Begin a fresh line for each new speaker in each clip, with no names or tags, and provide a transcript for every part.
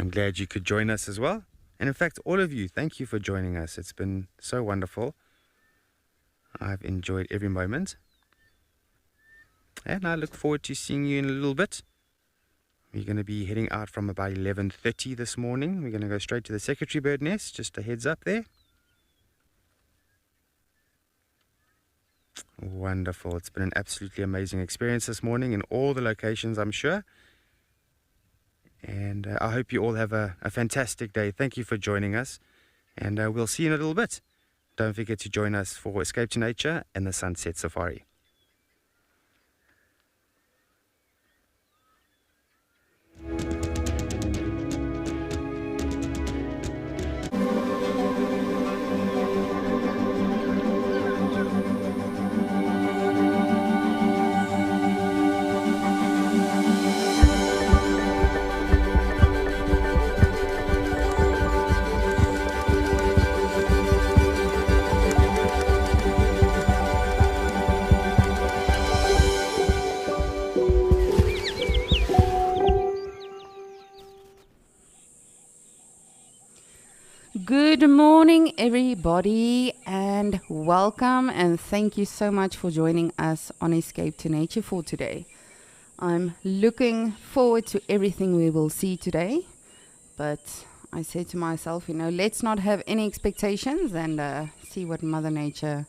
I'm glad you could join us as well. And in fact, all of you, thank you for joining us. It's been so wonderful. I've enjoyed every moment. And I look forward to seeing you in a little bit. We're going to be heading out from about 11:30 this morning. We're going to go straight to the Secretary Bird Nest, just a heads up there. Wonderful. It's been an absolutely amazing experience this morning in all the locations, I'm sure. And I hope you all have a fantastic day. Thank you for joining us. And we'll see you in a little bit. Don't forget to join us for Escape to Nature and the Sunset Safari.
Good morning, everybody, and welcome, and thank you so much for joining us on Escape to Nature for today. I'm looking forward to everything we will see today, but I said to myself, let's not have any expectations and see what Mother Nature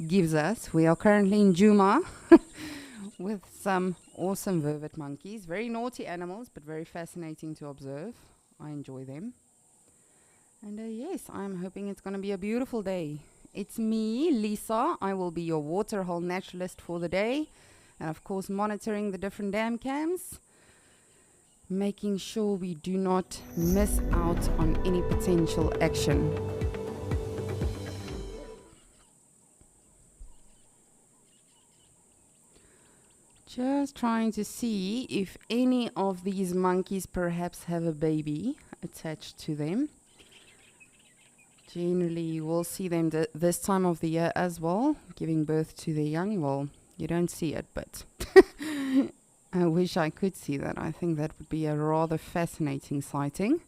gives us. We are currently in Djuma with some awesome vervet monkeys, very naughty animals, but very fascinating to observe. I enjoy them. And yes, I'm hoping it's going to be a beautiful day. It's me, Lisa. I will be your waterhole naturalist for the day. And of course, monitoring the different dam cams, making sure we do not miss out on any potential action. Just trying to see if any of these monkeys perhaps have a baby attached to them. Generally, you will see them this time of the year as well, giving birth to their young. Well, you don't see it, but I wish I could see that. I think that would be a rather fascinating sighting.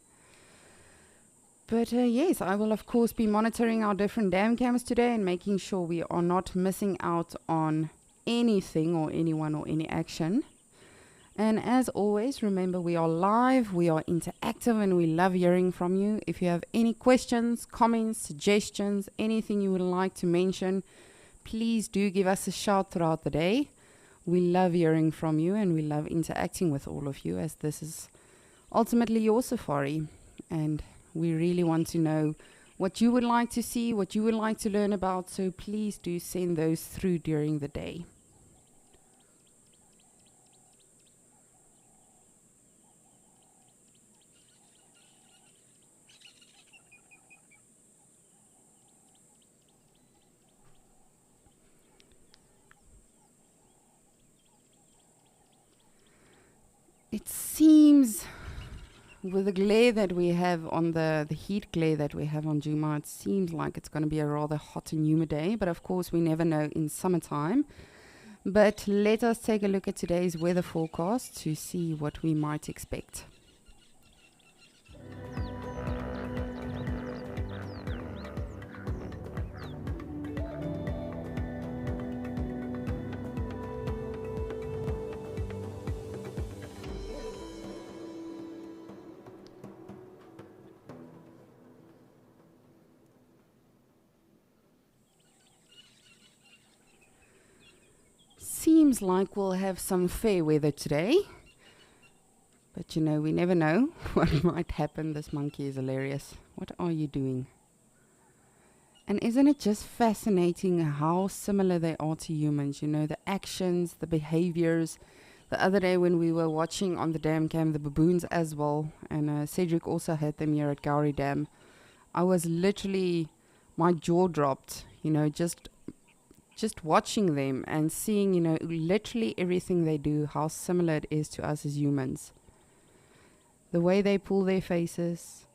But yes, I will of course be monitoring our different dam cams today and making sure we are not missing out on anything or anyone or any action. And as always, remember we are live, we are interactive, and we love hearing from you. If you have any questions, comments, suggestions, anything you would like to mention, please do give us a shout throughout the day. We love hearing from you and we love interacting with all of you, as this is ultimately your safari. And we really want to know what you would like to see, what you would like to learn about. So please do send those through during the day. It seems, with the glare that we have on the heat glare that we have on Djuma, it seems like it's going to be a rather hot and humid day. But of course, we never know in summertime. But let us take a look at today's weather forecast to see what we might expect. Seems like we'll have some fair weather today. But we never know what might happen. This monkey is hilarious. What are you doing? And isn't it just fascinating how similar they are to humans? The actions, the behaviors. The other day when we were watching on the dam cam, the baboons as well, and Cedric also had them here at Gowrie Dam, I was literally, my jaw dropped, just watching them and seeing, literally everything they do, how similar it is to us as humans. The way they pull their faces.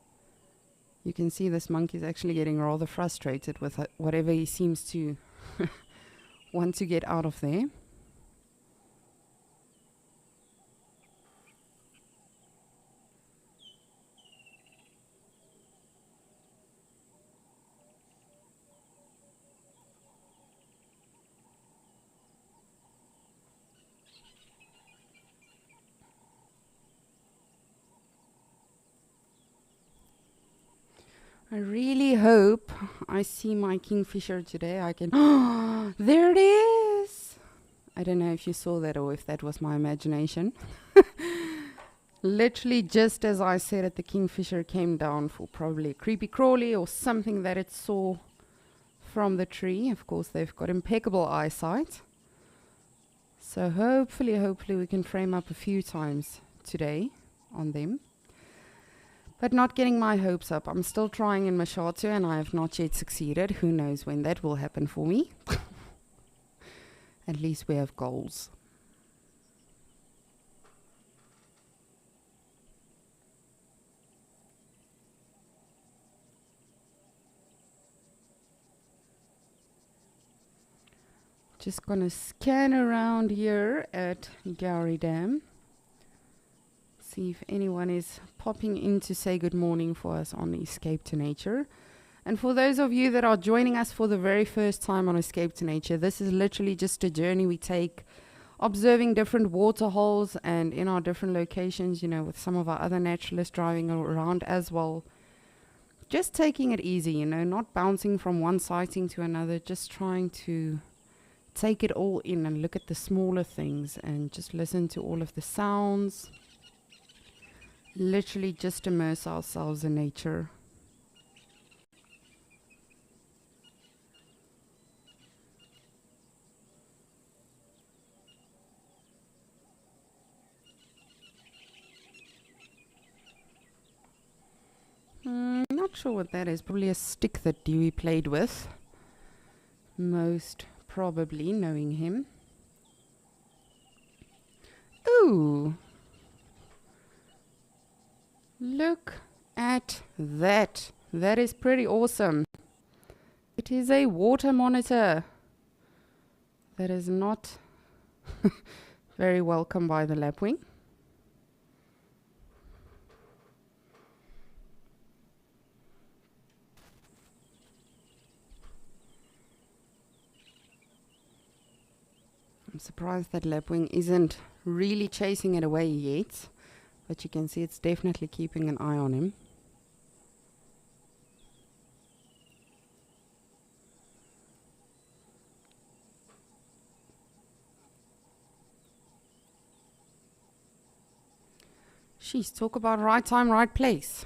You can see this monkey is actually getting rather frustrated with whatever he seems to want to get out of there. I really hope I see my kingfisher today. I can. There it is! I don't know if you saw that or if that was my imagination. Literally, just as I said it, the kingfisher came down for probably a creepy crawly or something that it saw from the tree. Of course, they've got impeccable eyesight. So hopefully we can frame up a few times today on them. But not getting my hopes up. I'm still trying in Mashatu and I have not yet succeeded. Who knows when that will happen for me. At least we have goals. Just gonna scan around here at Gowrie Dam. See if anyone is popping in to say good morning for us on Escape to Nature. And for those of you that are joining us for the very first time on Escape to Nature, this is literally just a journey we take, observing different water holes and in our different locations, you know, with some of our other naturalists driving around as well. Just taking it easy, you know, not bouncing from one sighting to another, just trying to take it all in and look at the smaller things and just listen to all of the sounds. Literally just immerse ourselves in nature. Not sure what that is. Probably a stick that Dewey played with. Most probably, knowing him. Ooh. Look at that. That is pretty awesome. It is a water monitor. That is not very welcome by the lapwing. I'm surprised that lapwing isn't really chasing it away yet, but you can see it's definitely keeping an eye on him. Sheesh, talk about right time, right place.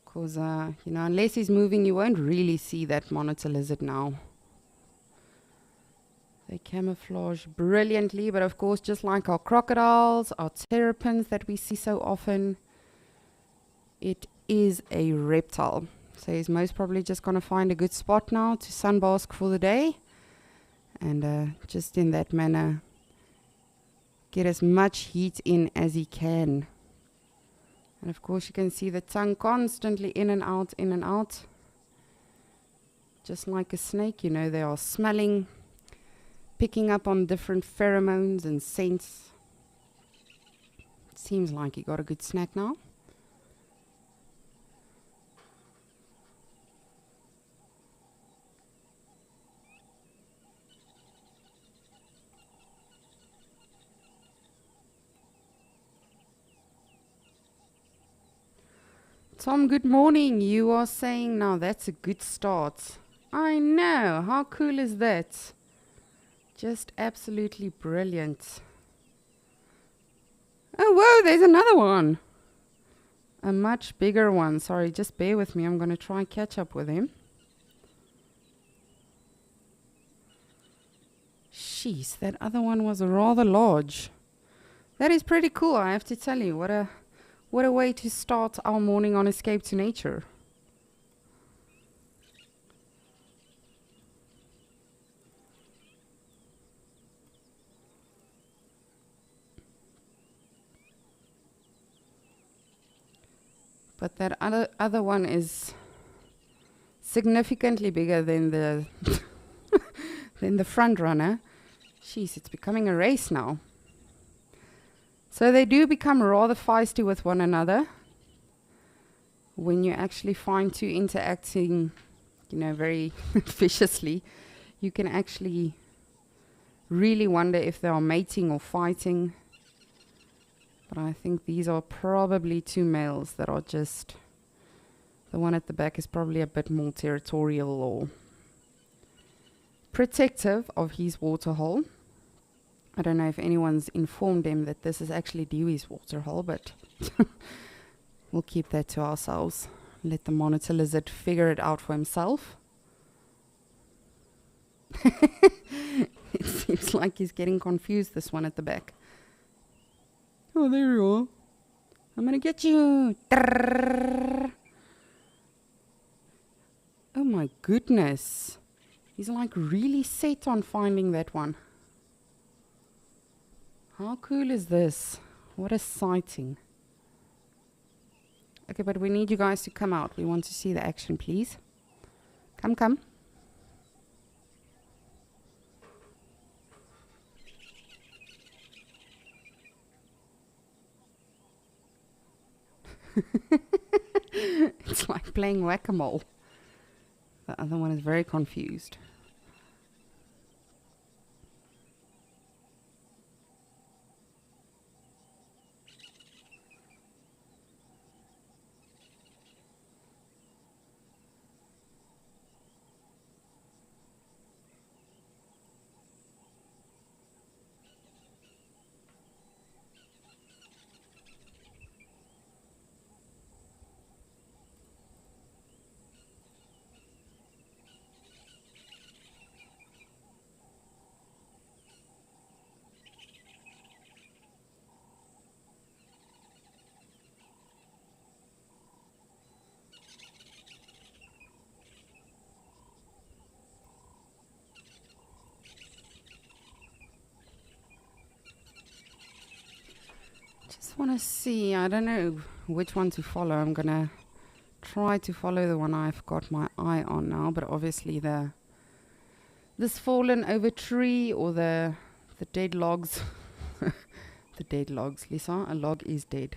Because, you know, unless he's moving, you won't really see that monitor lizard now. They camouflage brilliantly, but of course, just like our crocodiles, our terrapins that we see so often, it is a reptile. So he's most probably just going to find a good spot now to sunbask for the day. And just in that manner, get as much heat in as he can. And of course, you can see the tongue constantly in and out, in and out. Just like a snake, you know, they are smelling, picking up on different pheromones and scents. Seems like he got a good snack now. Tom, good morning. You are saying now that's a good start. I know. How cool is that? Just absolutely brilliant. Oh, whoa, there's another one. A much bigger one. Sorry, just bear with me. I'm going to try and catch up with him. Jeez, that other one was rather large. That is pretty cool, I have to tell you. What a way to start our morning on Escape to Nature. But that other one is significantly bigger than the than the front runner. Jeez, it's becoming a race now. So they do become rather feisty with one another when you actually find two interacting, you know, very viciously. You can actually really wonder if they are mating or fighting. But I think these are probably two males that are just The one at the back is probably a bit more territorial or protective of his waterhole. I don't know if anyone's informed him that this is actually Dewey's waterhole, but we'll keep that to ourselves. Let the monitor lizard figure it out for himself. It seems like he's getting confused, this one at the back. Oh, there you are. I'm gonna get you. Oh my goodness. He's like really set on finding that one. How cool is this? What a sighting. Okay, but we need you guys to come out. We want to see the action, please. Come, come. It's like playing whack-a-mole. The other one is very confused. Just want to see, I don't know which one to follow. I'm going to try to follow the one I've got my eye on now, but obviously this fallen over tree or the dead logs. The dead logs, Lisa, a log is dead.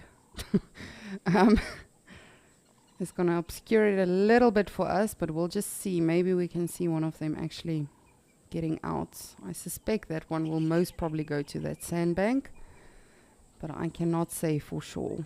It's going to obscure it a little bit for us, but we'll just see. Maybe we can see one of them actually getting out. I suspect that one will most probably go to that sandbank, but I cannot say for sure.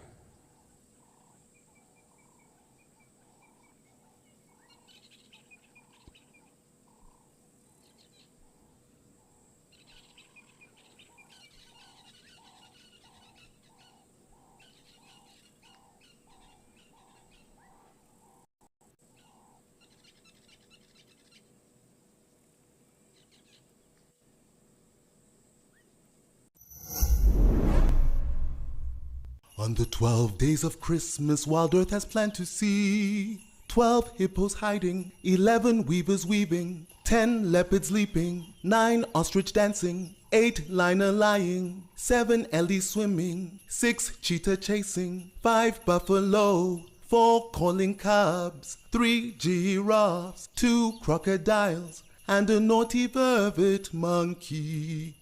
On the 12 days of Christmas, Wild Earth has planned to see 12 hippos hiding, 11 weavers weaving, 10 leopards leaping, 9 ostrich dancing, 8 liner lying, 7 ellie swimming, 6 cheetah chasing, 5 buffalo, 4 calling cubs, 3 giraffes, 2 crocodiles, and a naughty vervet monkey.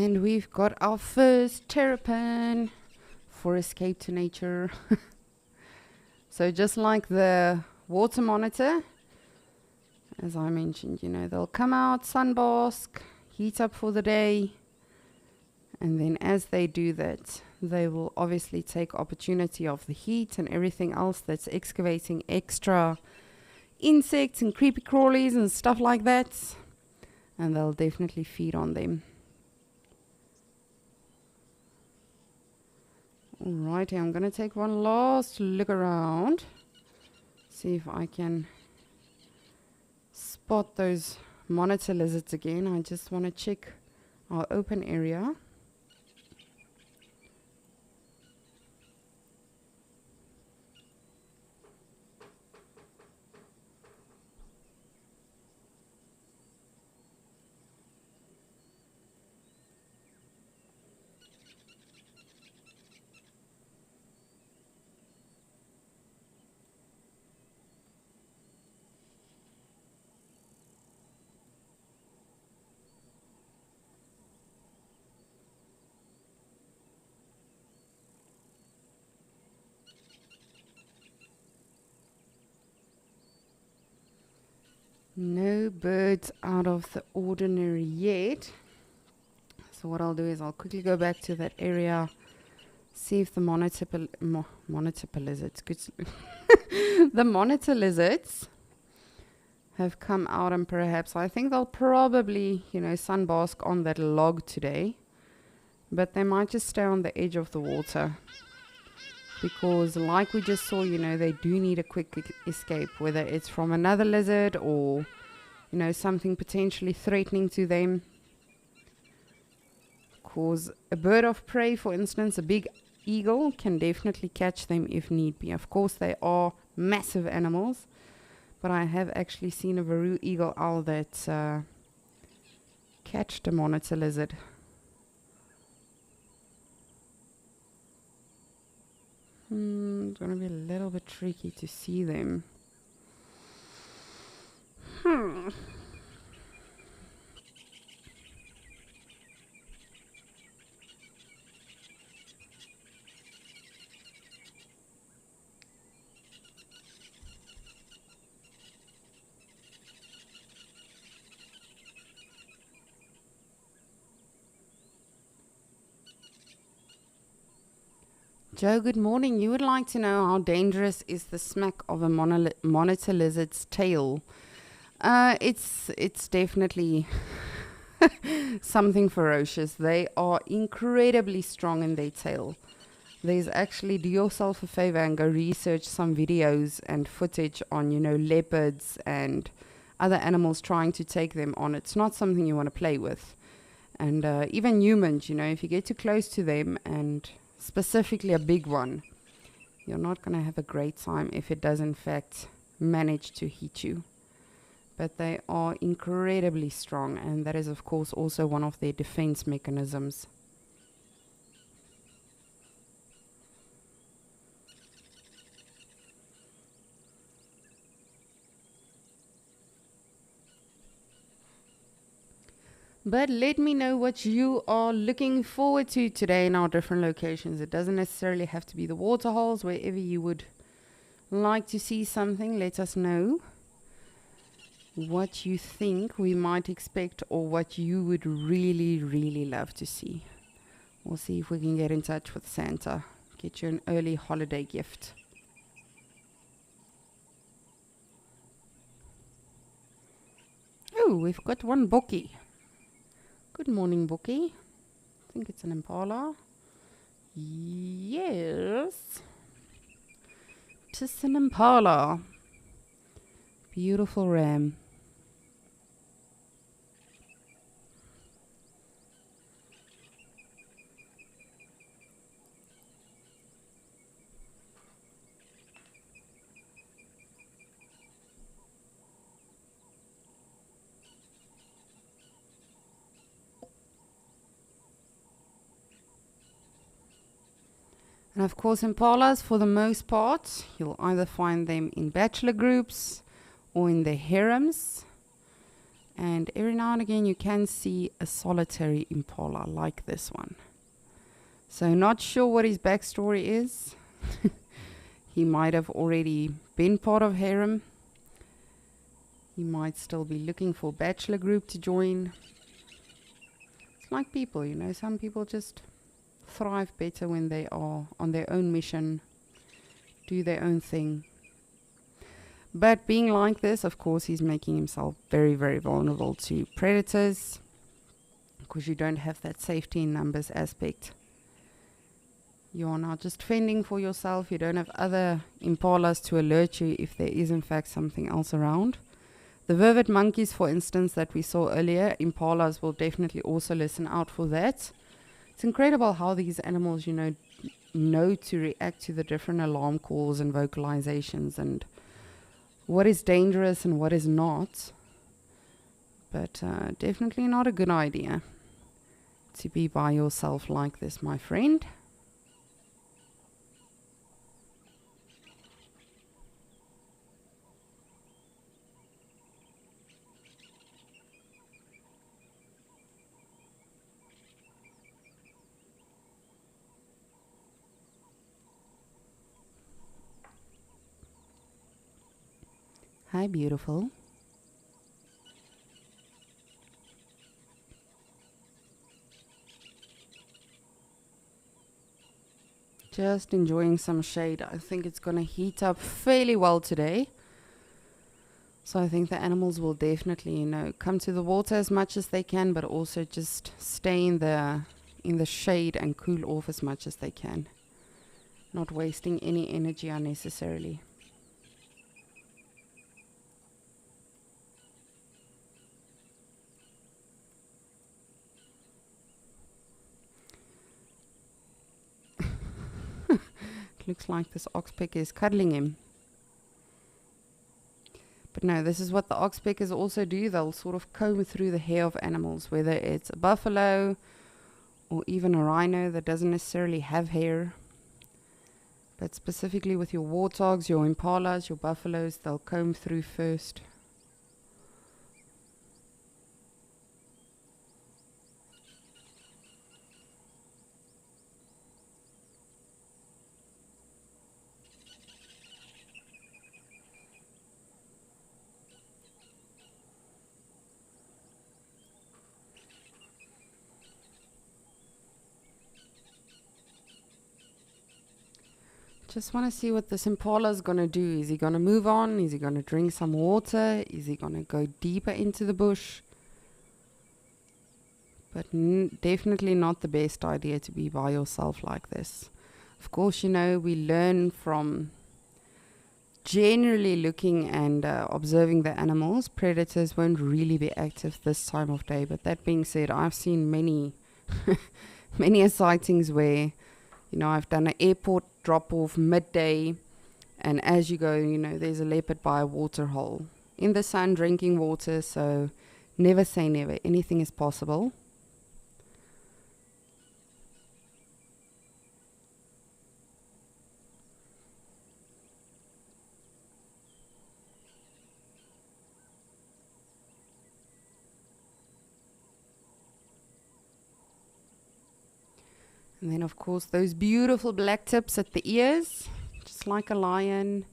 And we've got our first terrapin for Escape to Nature. So just like the water monitor, as I mentioned, you know, they'll come out, sunbask, heat up for the day, and then as they do that, they will obviously take opportunity of the heat and everything else that's excavating extra insects and creepy crawlies and stuff like that, and they'll definitely feed on them. Alrighty, I'm gonna take one last look around, see if I can spot those monitor lizards again. I just want to check our open area. No birds out of the ordinary yet. So what I'll do is I'll quickly go back to that area, see if the monitor lizards, the monitor lizards have come out, and perhaps I think they'll probably, you know, sunbask on that log today, but they might just stay on the edge of the water. Because like we just saw, you know, they do need a quick escape, whether it's from another lizard or, you know, something potentially threatening to them. Because a bird of prey, for instance, a big eagle, can definitely catch them if need be. Of course, they are massive animals, but I have actually seen a Varu eagle owl that catched a monitor lizard. It's going to be a little bit tricky to see them. Joe, good morning. You would like to know how dangerous is the smack of a monitor lizard's tail? It's definitely something ferocious. They are incredibly strong in their tail. There's actually, do yourself a favor and go research some videos and footage on, you know, leopards and other animals trying to take them on. It's not something you want to play with. And even humans, you know, if you get too close to them, and specifically a big one, you're not going to have a great time if it does in fact manage to hit you. But they are incredibly strong, and that is of course also one of their defense mechanisms. But let me know what you are looking forward to today in our different locations. It doesn't necessarily have to be the waterholes. Wherever you would like to see something, let us know what you think we might expect, or what you would really, really love to see. We'll see if we can get in touch with Santa, get you an early holiday gift. Oh, we've got one bokkie. Good morning, bokkie. I think it's an impala. Yes. Tis an impala. Beautiful ram. And of course, impalas, for the most part, you'll either find them in bachelor groups or in the harems. And every now and again you can see a solitary impala like this one. So not sure what his backstory is. He might have already been part of harem. He might still be looking for a bachelor group to join. It's like people, you know, some people just thrive better when they are on their own mission, do their own thing. But being like this, of course, he's making himself very, very vulnerable to predators, because you don't have that safety in numbers aspect. You are now just fending for yourself. You don't have other impalas to alert you if there is in fact something else around. The vervet monkeys, for instance, that we saw earlier, impalas will definitely also listen out for that. It's incredible how these animals, you know to react to the different alarm calls and vocalizations and what is dangerous and what is not. But definitely not a good idea to be by yourself like this, my friend. Hi, beautiful. Just enjoying some shade. I think it's going to heat up fairly well today. So I think the animals will definitely, you know, come to the water as much as they can, but also just stay in the shade and cool off as much as they can. Not wasting any energy unnecessarily. Looks like this oxpecker is cuddling him. But no, this is what the oxpeckers also do. They'll sort of comb through the hair of animals, whether it's a buffalo or even a rhino that doesn't necessarily have hair. But specifically with your warthogs, your impalas, your buffaloes, they'll comb through first. Just want to see what this impala is going to do. Is he going to move on? Is he going to drink some water? Is he going to go deeper into the bush? But definitely not the best idea to be by yourself like this. Of course, you know, we learn from generally looking and observing the animals. Predators won't really be active this time of day. But that being said, I've seen many sightings where, you know, I've done an airport drop-off midday, and as you go, you know, there's a leopard by a water hole in the sun drinking water. So never say never. Anything is possible. And then, of course, those beautiful black tips at the ears, just like a lion,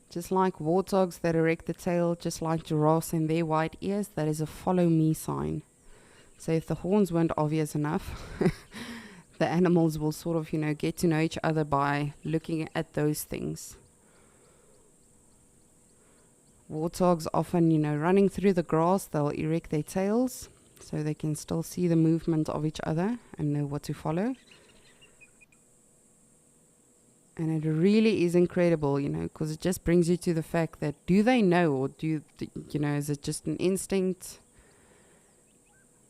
just like warthogs that erect the tail, just like giraffes and their white ears. That is a follow me sign. So if the horns weren't obvious enough, the animals will sort of, you know, get to know each other by looking at those things. Warthogs often, you know, running through the grass, they'll erect their tails so they can still see the movement of each other and know what to follow. And it really is incredible, you know, because it just brings you to the fact that do they know, or you know, is it just an instinct?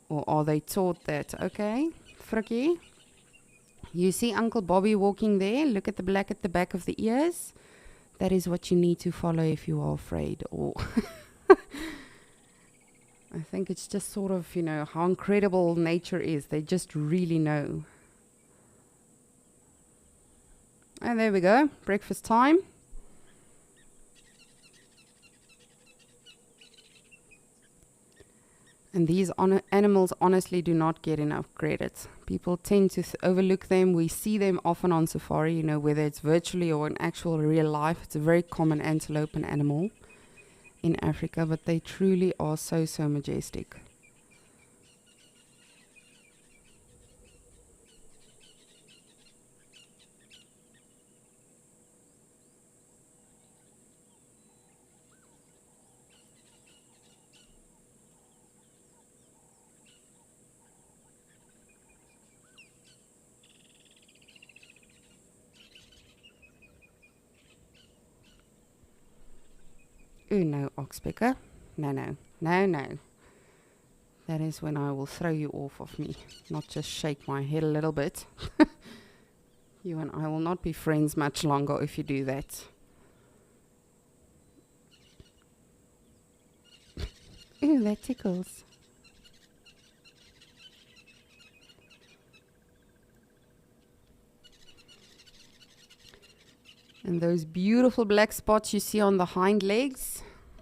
Or are they taught that, okay, Frikkie, you see Uncle Bobby walking there, look at the black at the back of the ears. That is what you need to follow if you are afraid. Or I think it's just sort of, you know, how incredible nature is. They just really know. And there we go, breakfast time. And these animals honestly do not get enough credit. People tend to overlook them. We see them often on safari, you know, whether it's virtually or in actual real life. It's a very common antelope and animal in Africa, but they truly are so, so majestic. Ooh, no, oxpecker. No, no, no, no. That is when I will throw you off of me, not just shake my head a little bit. You and I will not be friends much longer if you do that. Ooh, that tickles. And those beautiful black spots you see on the hind legs,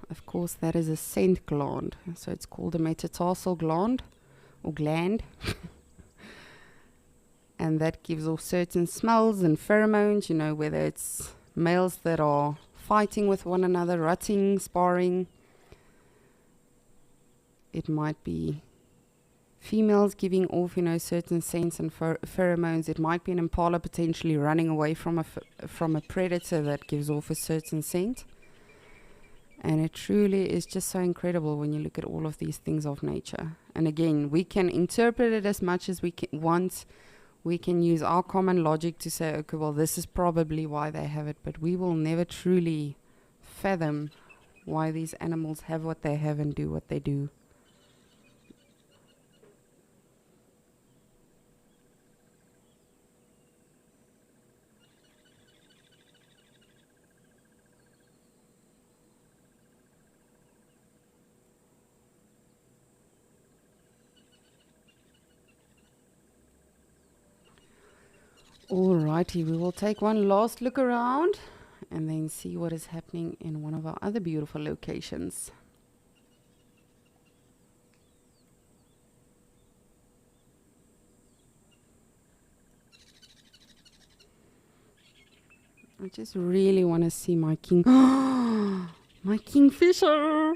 of course, that is a scent gland. So it's called a metatarsal gland or gland. And that gives off certain smells and pheromones, you know, whether it's males that are fighting with one another, rutting, sparring. It might be females giving off, you know, certain scents and pheromones. It might be an impala potentially running away from a predator that gives off a certain scent. And it truly is just so incredible when you look at all of these things of nature. And again, we can interpret it as much as we want. We can use our common logic to say, okay, well, this is probably why they have it, but we will never truly fathom why these animals have what they have and do what they do. Alrighty, we will take one last look around and then see what is happening in one of our other beautiful locations. I just really want to see my my kingfisher.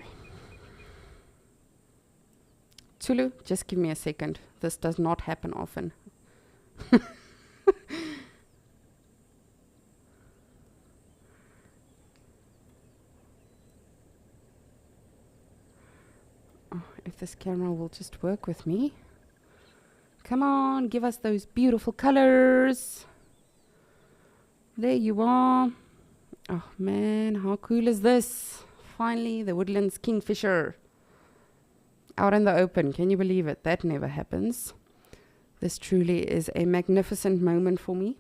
Tulu, just give me a second. This does not happen often. If this camera will just work with me. Come on, give us those beautiful colors. There you are. Oh man, how cool is this? Finally, the woodlands kingfisher. Out in the open, can you believe it? That never happens. This truly is a magnificent moment for me.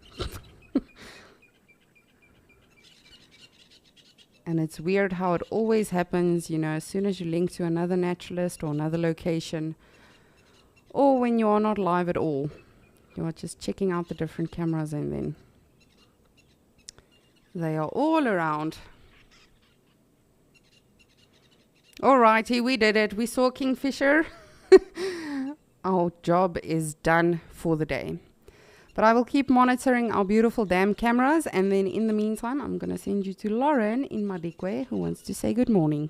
And it's weird how it always happens, you know, as soon as you link to another naturalist or another location, or when you are not live at all. You are just checking out the different cameras and then they are all around. Alrighty, we did it. We saw kingfisher. Our job is done for the day. But I will keep monitoring our beautiful dam cameras, and then in the meantime, I'm going to send you to Lauren in Madikwe, who wants to say good morning.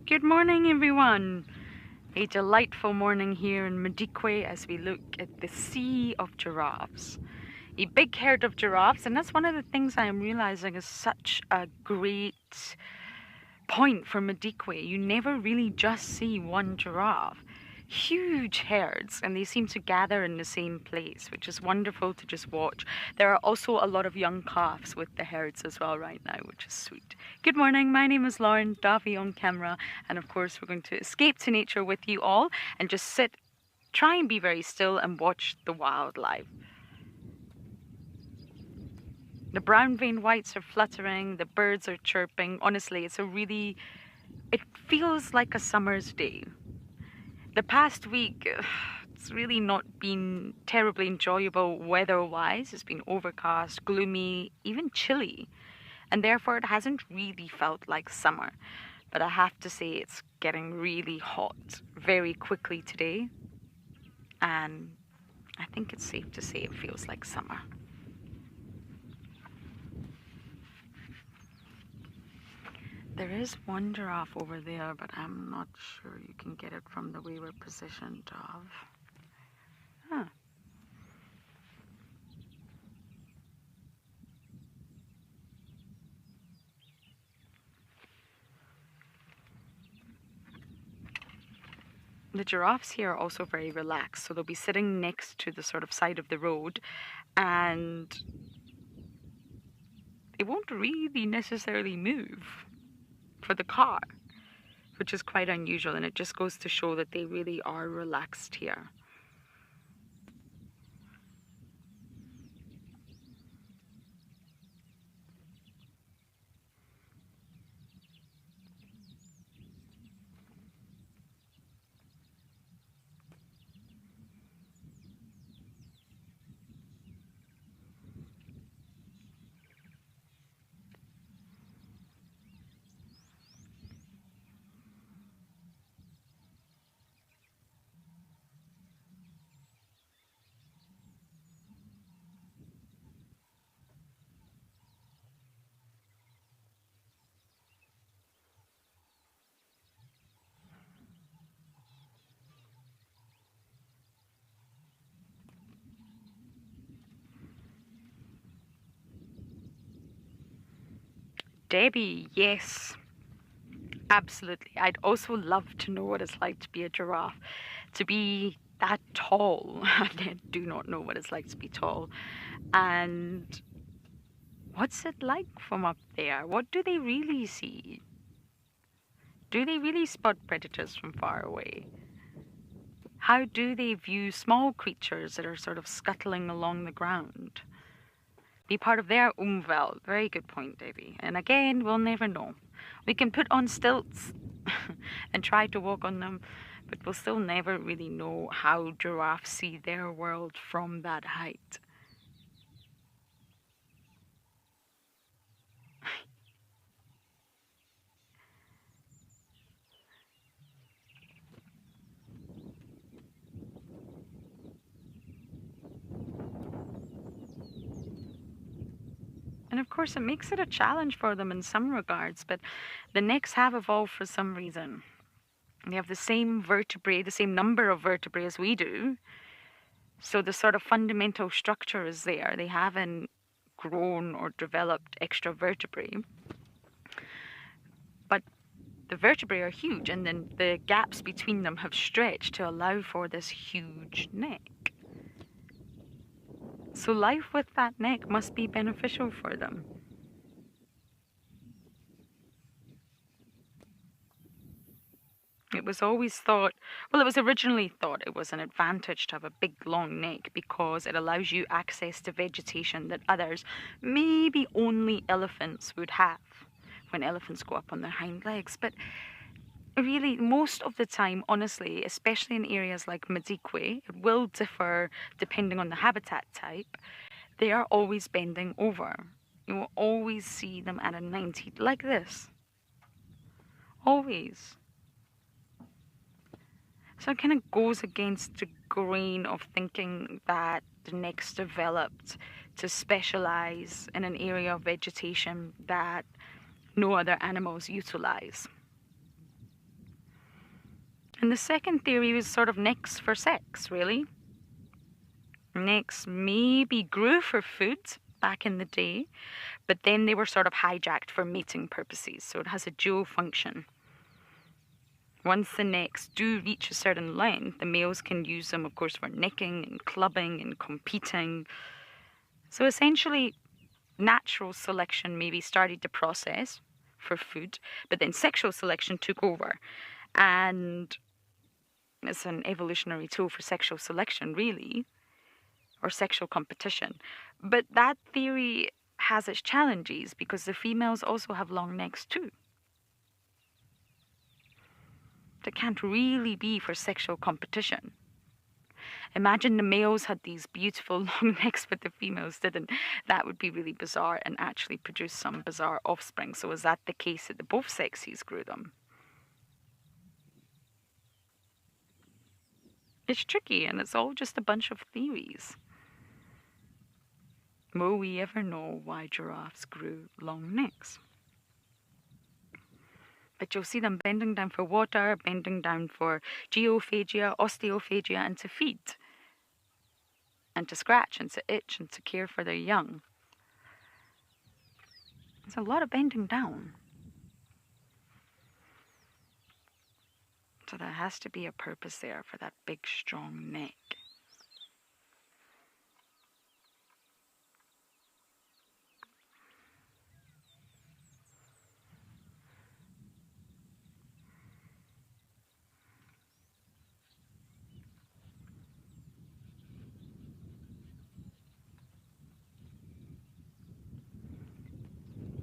Good morning, everyone. A delightful morning here in Madikwe as we look at the sea of giraffes. A big herd of giraffes, and that's one of the things I am realizing is such a great point for Madikwe. You never really just see one giraffe. Huge herds, and they seem to gather in the same place, which is wonderful to just watch. There are also a lot of young calves with the herds as well right now, which is sweet. Good morning, my name is Lauren, Davy on camera, and of course we're going to escape to nature with you all and just sit, try and be very still and watch the wildlife. The brown-veined whites are fluttering, the birds are chirping. Honestly, it feels like a summer's day. The past week, it's really not been terribly enjoyable weather-wise. It's been overcast, gloomy, even chilly, and therefore it hasn't really felt like summer. But I have to say it's getting really hot very quickly today, and I think it's safe to say it feels like summer. There is one giraffe over there, but I'm not sure you can get it from the way we're positioned of. Huh. The giraffes here are also very relaxed, so they'll be sitting next to the sort of side of the road, and they won't really necessarily move for the car, which is quite unusual, and it just goes to show that they really are relaxed here. Debbie, yes, absolutely. I'd also love to know what it's like to be a giraffe, to be that tall. I do not know what it's like to be tall. And what's it like from up there? What do they really see? Do they really spot predators from far away? How do they view small creatures that are sort of scuttling along the ground? Be part of their umwelt. Very good point, Davy. And again, we'll never know. We can put on stilts and try to walk on them, but we'll still never really know how giraffes see their world from that height. And of course, it makes it a challenge for them in some regards, but the necks have evolved for some reason. They have the same vertebrae, the same number of vertebrae as we do. So the sort of fundamental structure is there. They haven't grown or developed extra vertebrae. But the vertebrae are huge, and then the gaps between them have stretched to allow for this huge neck. So life with that neck must be beneficial for them. It was always thought, well, it was originally thought it was an advantage to have a big long neck because it allows you access to vegetation that others, maybe only elephants, would have when elephants go up on their hind legs. But really, most of the time, honestly, especially in areas like Madikwe, it will differ depending on the habitat type. They are always bending over. You will always see them at a 90, like this. Always. So it kind of goes against the grain of thinking that the neck's developed to specialize in an area of vegetation that no other animals utilize. And the second theory was sort of necks for sex, really. Necks maybe grew for food back in the day, but then they were sort of hijacked for mating purposes, so it has a dual function. Once the necks do reach a certain length, the males can use them, of course, for necking and clubbing and competing. So essentially, natural selection maybe started the process for food, but then sexual selection took over. And it's an evolutionary tool for sexual selection, really, or sexual competition. But that theory has its challenges because the females also have long necks too. That can't really be for sexual competition. Imagine the males had these beautiful long necks, but the females didn't. That would be really bizarre and actually produce some bizarre offspring. So is that the case that the both sexes grew them? It's tricky, and it's all just a bunch of theories. Will we ever know why giraffes grew long necks? But you'll see them bending down for water, bending down for geophagia, osteophagia, and to feed, and to scratch, and to itch, and to care for their young. There's a lot of bending down. So there has to be a purpose there for that big, strong neck.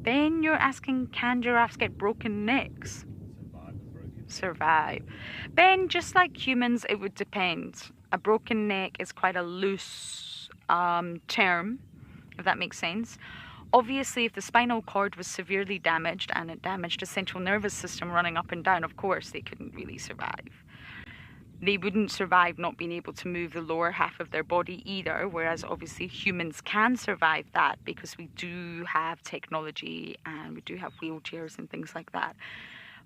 Then you're asking, can giraffes get broken necks? Survive. Ben, just like humans, it would depend. A broken neck is quite a loose term, if that makes sense. Obviously, if the spinal cord was severely damaged and it damaged the central nervous system running up and down, of course, they couldn't really survive. They wouldn't survive not being able to move the lower half of their body either, whereas obviously humans can survive that because we do have technology and we do have wheelchairs and things like that.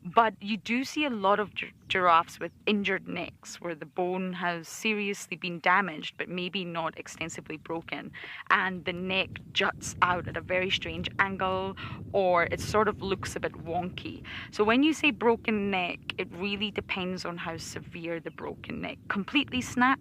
But you do see a lot of giraffes with injured necks where the bone has seriously been damaged but maybe not extensively broken, and the neck juts out at a very strange angle, or it sort of looks a bit wonky. So when you say broken neck, it really depends on how severe the broken neck. Completely snap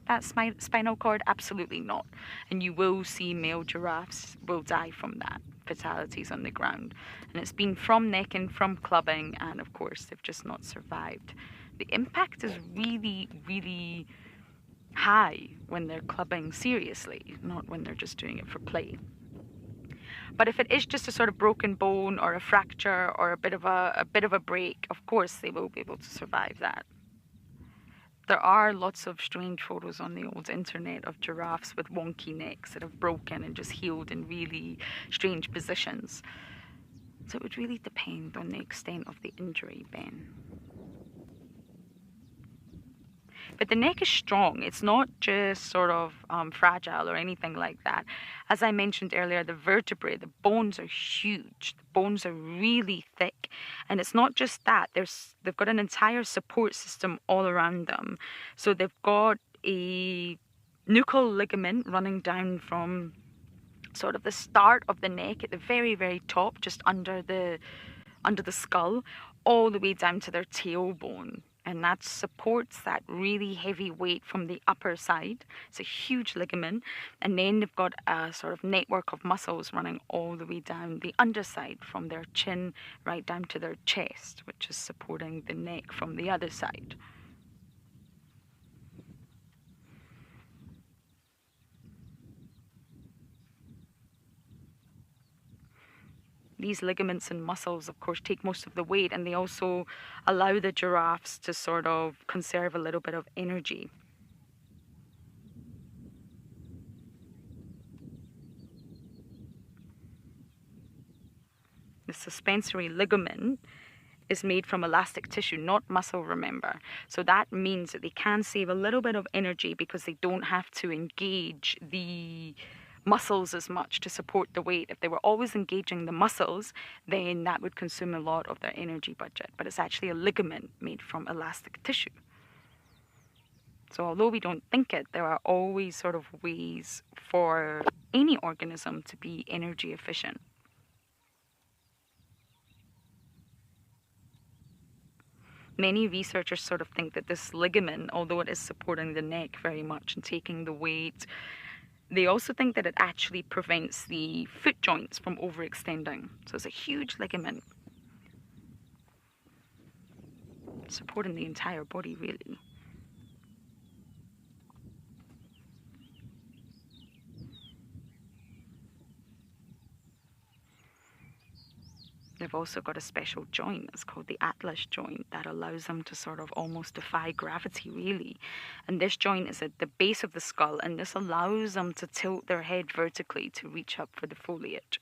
that spinal cord? Absolutely not. And you will see male giraffes will die from that. Fatalities on the ground, and it's been from necking, from clubbing, and of course they've just not survived. The impact is really, really high when they're clubbing seriously, not when they're just doing it for play. But if it is just a sort of broken bone or a fracture or a bit of a break, of course they will be able to survive that. There are lots of strange photos on the old internet of giraffes with wonky necks that have broken and just healed in really strange positions. So it would really depend on the extent of the injury, Ben. But the neck is strong. It's not just sort of fragile or anything like that. As I mentioned earlier, the vertebrae, the bones are huge. The bones are really thick. And it's not just that. They've got an entire support system all around them. So they've got a nuchal ligament running down from sort of the start of the neck at the very, very top, just under the skull, all the way down to their tailbone. And that supports that really heavy weight from the upper side. It's a huge ligament. And then they've got a sort of network of muscles running all the way down the underside from their chin right down to their chest, which is supporting the neck from the other side. These ligaments and muscles, of course, take most of the weight, and they also allow the giraffes to sort of conserve a little bit of energy. The suspensory ligament is made from elastic tissue, not muscle, remember. So that means that they can save a little bit of energy because they don't have to engage the muscles as much to support the weight. If they were always engaging the muscles, then that would consume a lot of their energy budget. But it's actually a ligament made from elastic tissue. So although we don't think it, there are always sort of ways for any organism to be energy efficient. Many researchers sort of think that this ligament, although it is supporting the neck very much and taking the weight, they also think that it actually prevents the foot joints from overextending. So it's a huge ligament supporting the entire body, really. they've also got a special joint. It's called the Atlas joint that allows them to sort of almost defy gravity, really. And this joint is at the base of the skull, and this allows them to tilt their head vertically to reach up for the foliage.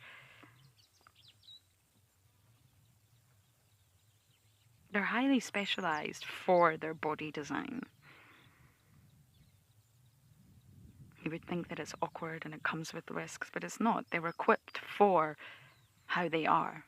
They're highly specialized for their body design. You would think that it's awkward and it comes with risks, but it's not. They're equipped for how they are.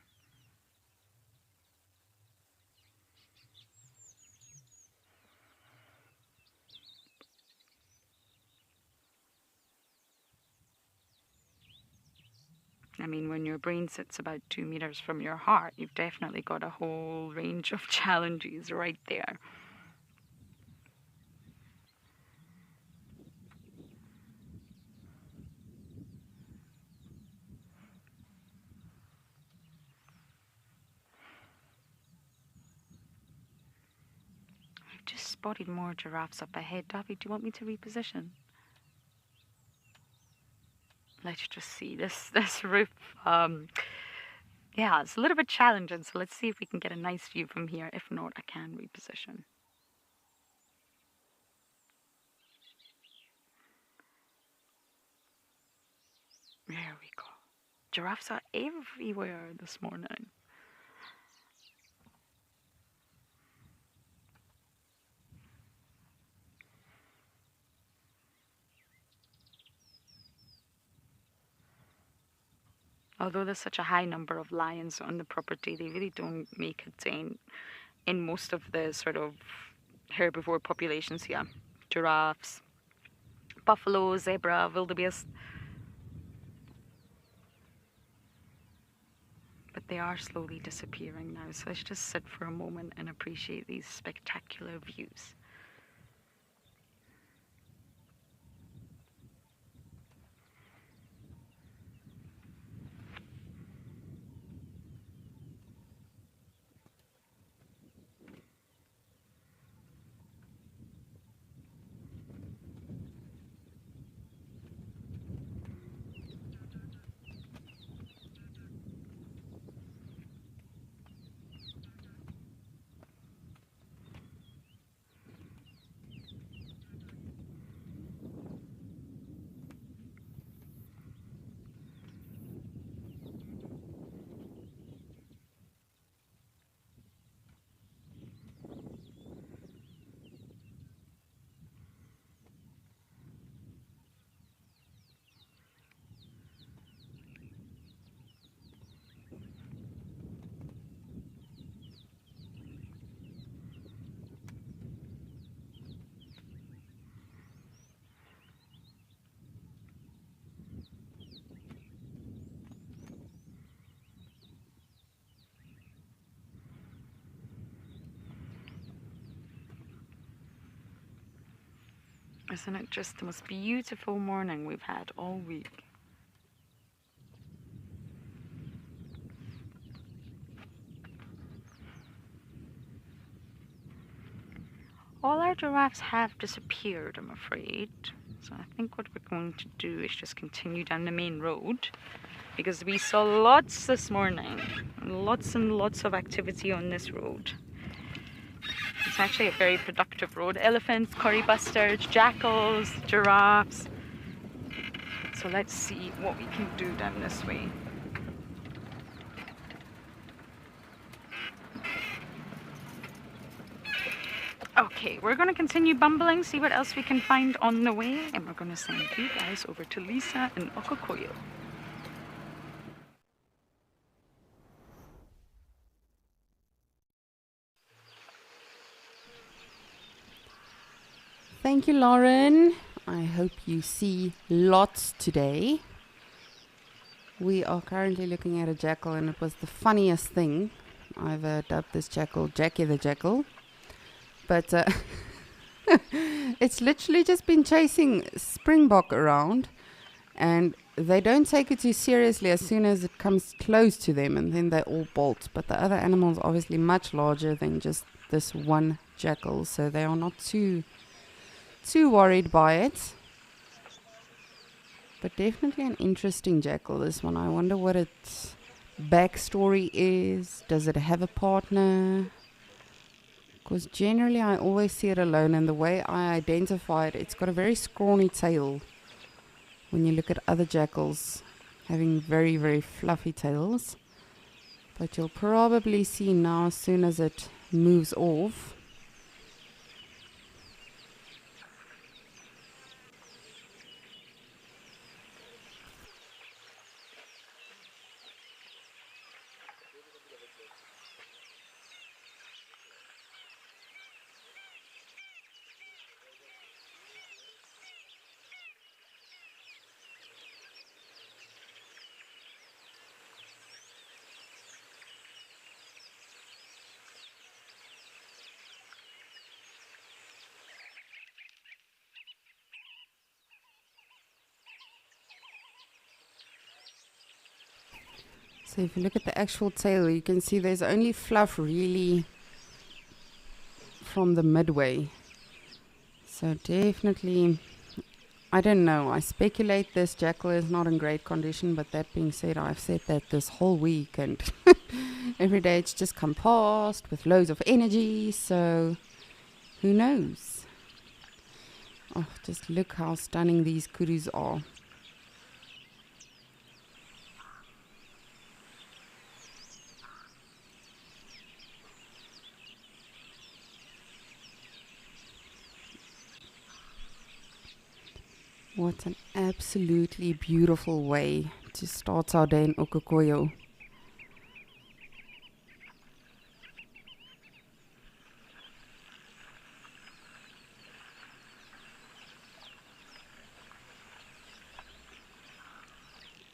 I mean, when your brain sits about 2 meters from your heart, you've definitely got a whole range of challenges right there. I've just spotted more giraffes up ahead. David, do you want me to reposition? Let's just see this roof. Yeah, it's a little bit challenging, so let's see if we can get a nice view from here. If not, I can reposition. There we go. Giraffes are everywhere this morning. Although there's such a high number of lions on the property, they really don't make a dent in most of the sort of herbivore populations here. Giraffes, buffalo, zebra, wildebeest. But they are slowly disappearing now, so let's just sit for a moment and appreciate these spectacular views. Isn't it just the most beautiful morning we've had all week? All our giraffes have disappeared, I'm afraid. So I think what we're going to do is just continue down the main road, because we saw lots this morning. Lots and lots of activity on this road. It's actually a very productive road. Elephants, curry bustards, jackals, giraffes. So let's see what we can do down this way. Okay, we're going to continue bumbling, see what else we can find on the way, and we're going to send you guys over to Lisa and Okokoyo.
Thank you, Lauren. I hope you see lots today. We are currently looking at a jackal, and it was the funniest thing. I've dubbed this jackal Jackie the Jackal. But it's literally just been chasing springbok around, and they don't take it too seriously as soon as it comes close to them, and then they all bolt. But the other animals are obviously much larger than just this one jackal, so they are not too worried by it. But definitely an interesting jackal, this one. I wonder what it backstory is. Does it have a partner? Because generally I always see it alone, and the way I identify it, it's got a very scrawny tail. When you look at other jackals having very, very fluffy tails. But you'll probably see now as soon as it moves off. So if you look at the actual tail, you can see there's only fluff really from the midway. So definitely, I don't know. I speculate this jackal is not in great condition, but that being said, I've said that this whole week, and every day it's just come past with loads of energy, so who knows? Oh, just look how stunning these kurus are. What an absolutely beautiful way to start our day in Okokoyo.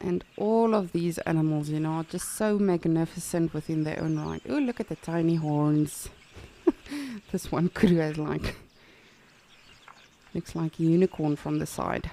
And all of these animals, you know, are just so magnificent within their own right. Oh, look at the tiny horns. This one kuru has like... looks like a unicorn from the side.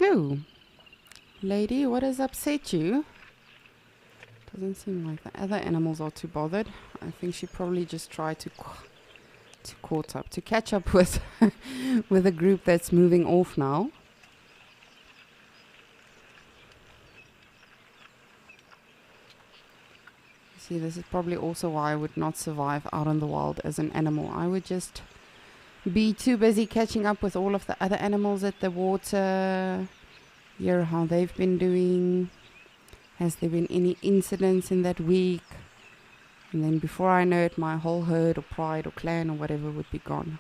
Oh. Lady, what has upset you? Doesn't seem like the other animals are too bothered. I think she probably just tried to catch up with with a group that's moving off now. See, this is probably also why I would not survive out in the wild as an animal. I would just be too busy catching up with all of the other animals at the water. Hear how they've been doing. Has there been any incidents in that week? And then before I know it, my whole herd or pride or clan or whatever would be gone.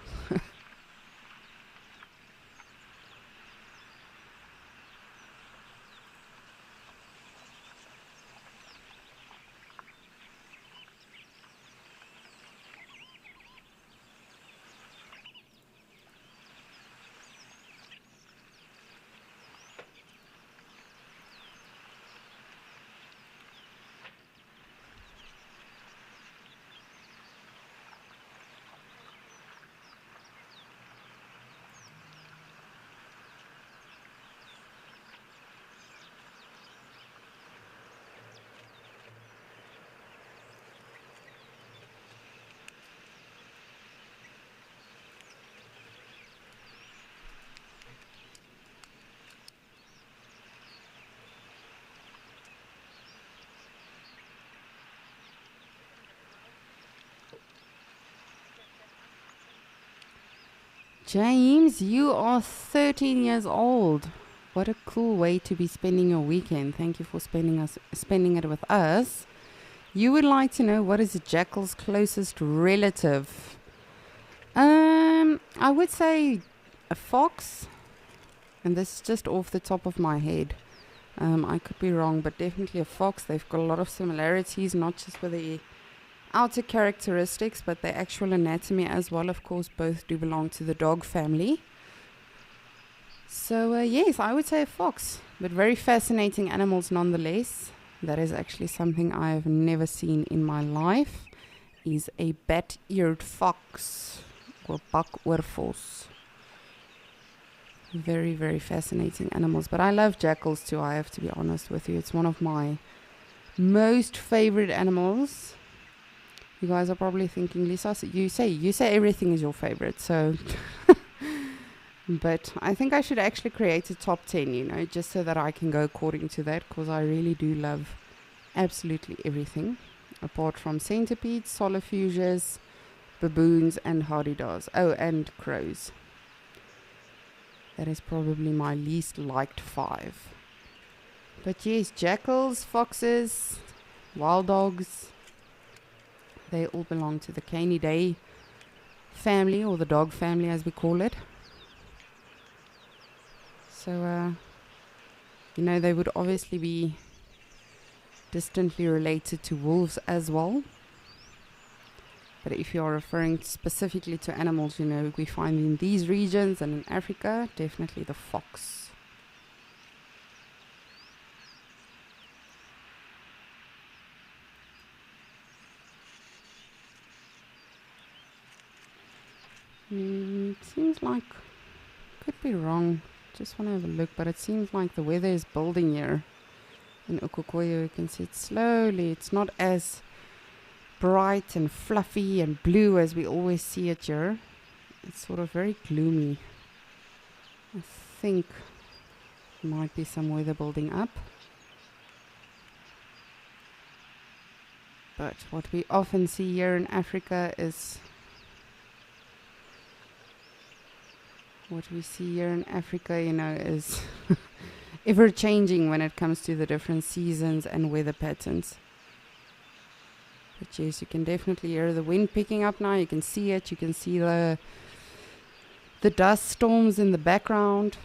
James, you are 13 years old. What a cool way to be spending your weekend. Thank you for spending it with us. You would like to know what is a jackal's closest relative? I would say a fox. And this is just off the top of my head. I could be wrong, but definitely a fox. They've got a lot of similarities, not just with the outer characteristics, but their actual anatomy as well. Of course, both do belong to the dog family. So yes, I would say a fox, but very fascinating animals nonetheless. That is actually something I've never seen in my life, is a bat-eared fox, or bukoorvos. Very, very fascinating animals. But I love jackals too, I have to be honest with you. It's one of my most favorite animals. You guys are probably thinking, Lisa, you say everything is your favorite, so... But I think I should actually create a top 10, you know, just so that I can go according to that, because I really do love absolutely everything, apart from centipedes, solifuges, baboons, and hardidars. Oh, and crows. That is probably my least liked 5. But yes, jackals, foxes, wild dogs, they all belong to the Canidae family, or the dog family as we call it. So, you know, they would obviously be distantly related to wolves as well. But if you are referring specifically to animals, you know, we find in these regions and in Africa, definitely the fox. Seems like, could be wrong. Just want to have a look, but it seems like the weather is building here in Okokoyo. You can see it slowly. It's not as bright and fluffy and blue as we always see it here. It's sort of very gloomy. I think might be some weather building up. But what we often see here in Africa is you know, is ever changing when it comes to the different seasons and weather patterns. But yes, you can definitely hear the wind picking up now. You can see it. You can see the dust storms in the background.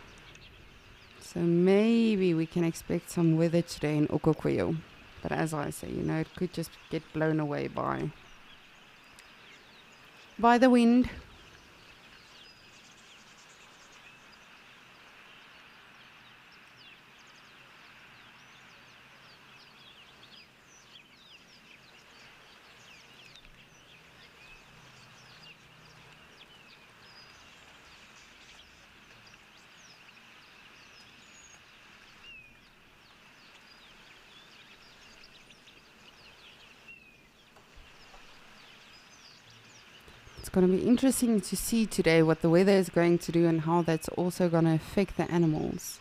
So maybe we can expect some weather today in Okokoyo. But as I say, you know, it could just get blown away by the wind. It's going to be interesting to see today what the weather is going to do and how that's also going to affect the animals.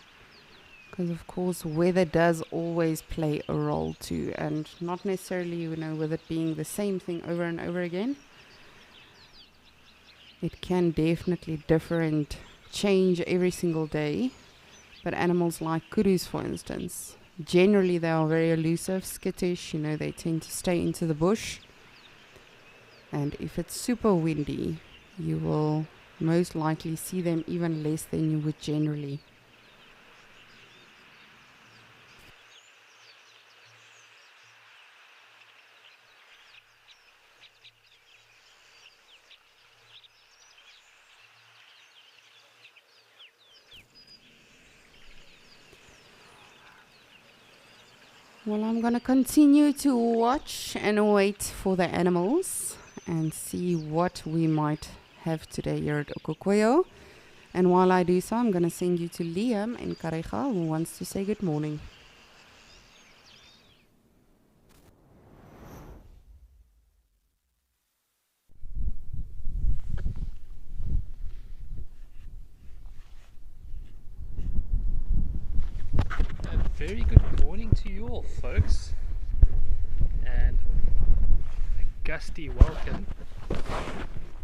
Because of course weather does always play a role too, and not necessarily, you know, with it being the same thing over and over again. It can definitely change every single day. But animals like kurus, for instance, generally they are very elusive, skittish, you know, they tend to stay into the bush. And if it's super windy, you will most likely see them even less than you would generally. Well, I'm going to continue to watch and wait for the animals and see what we might have today here at Okokoyo. And while I do so, I'm going to send you to Liam in Karega, who wants to say good morning.
A very good morning to you all, folks, and a gusty welcome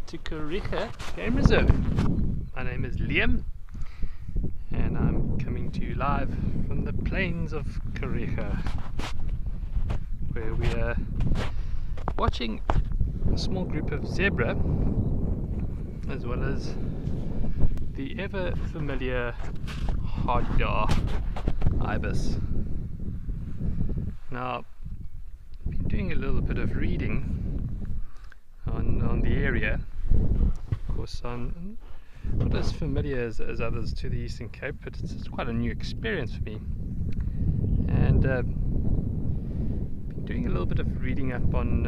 to Kariega Game Reserve. My name is Liam, and I'm coming to you live from the plains of Kariega, where we are watching a small group of zebra, as well as the ever familiar Hadar ibis. Now, I've been doing a little bit of reading on the area. Of course, I'm not as familiar as others to the Eastern Cape, but it's quite a new experience for me. And been doing a little bit of reading up on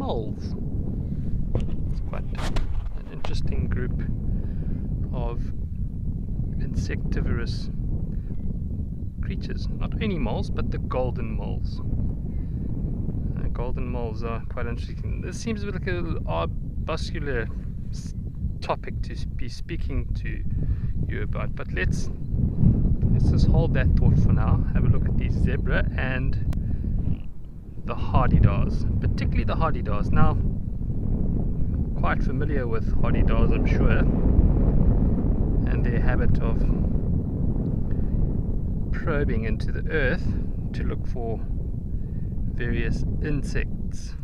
moles. It's quite an interesting group of insectivorous creatures. Not any moles, but the golden moles. Golden moles are quite interesting. This seems a bit like a little arbuscular topic to be speaking to you about, but let's just hold that thought for now. Have a look at the zebra and the hardy-dars, particularly the hardy-dars. Now, quite familiar with hardy-dars, I'm sure, and their habit of probing into the earth to look for various insects.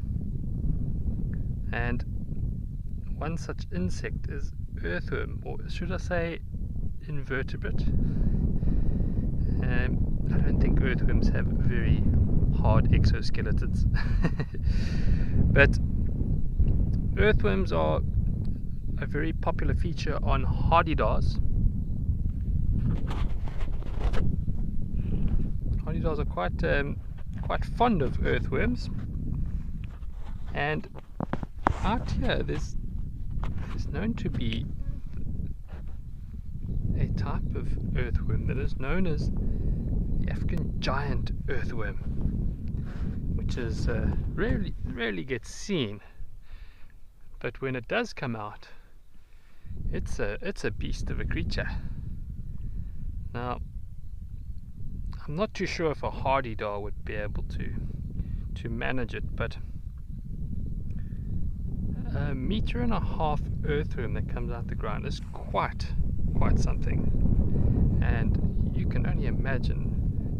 And one such insect is earthworm, or should I say invertebrate. I don't think earthworms have very hard exoskeletons. But earthworms are a very popular feature on hardy-dars. Hardy-dars are quite fond of earthworms, and out here there's known to be a type of earthworm that is known as the African giant earthworm, which is rarely gets seen, but when it does come out, it's a beast of a creature. Now, I'm not too sure if a hardy-dar would be able to manage it, but a 1.5 meter earthworm that comes out the ground is quite something, and you can only imagine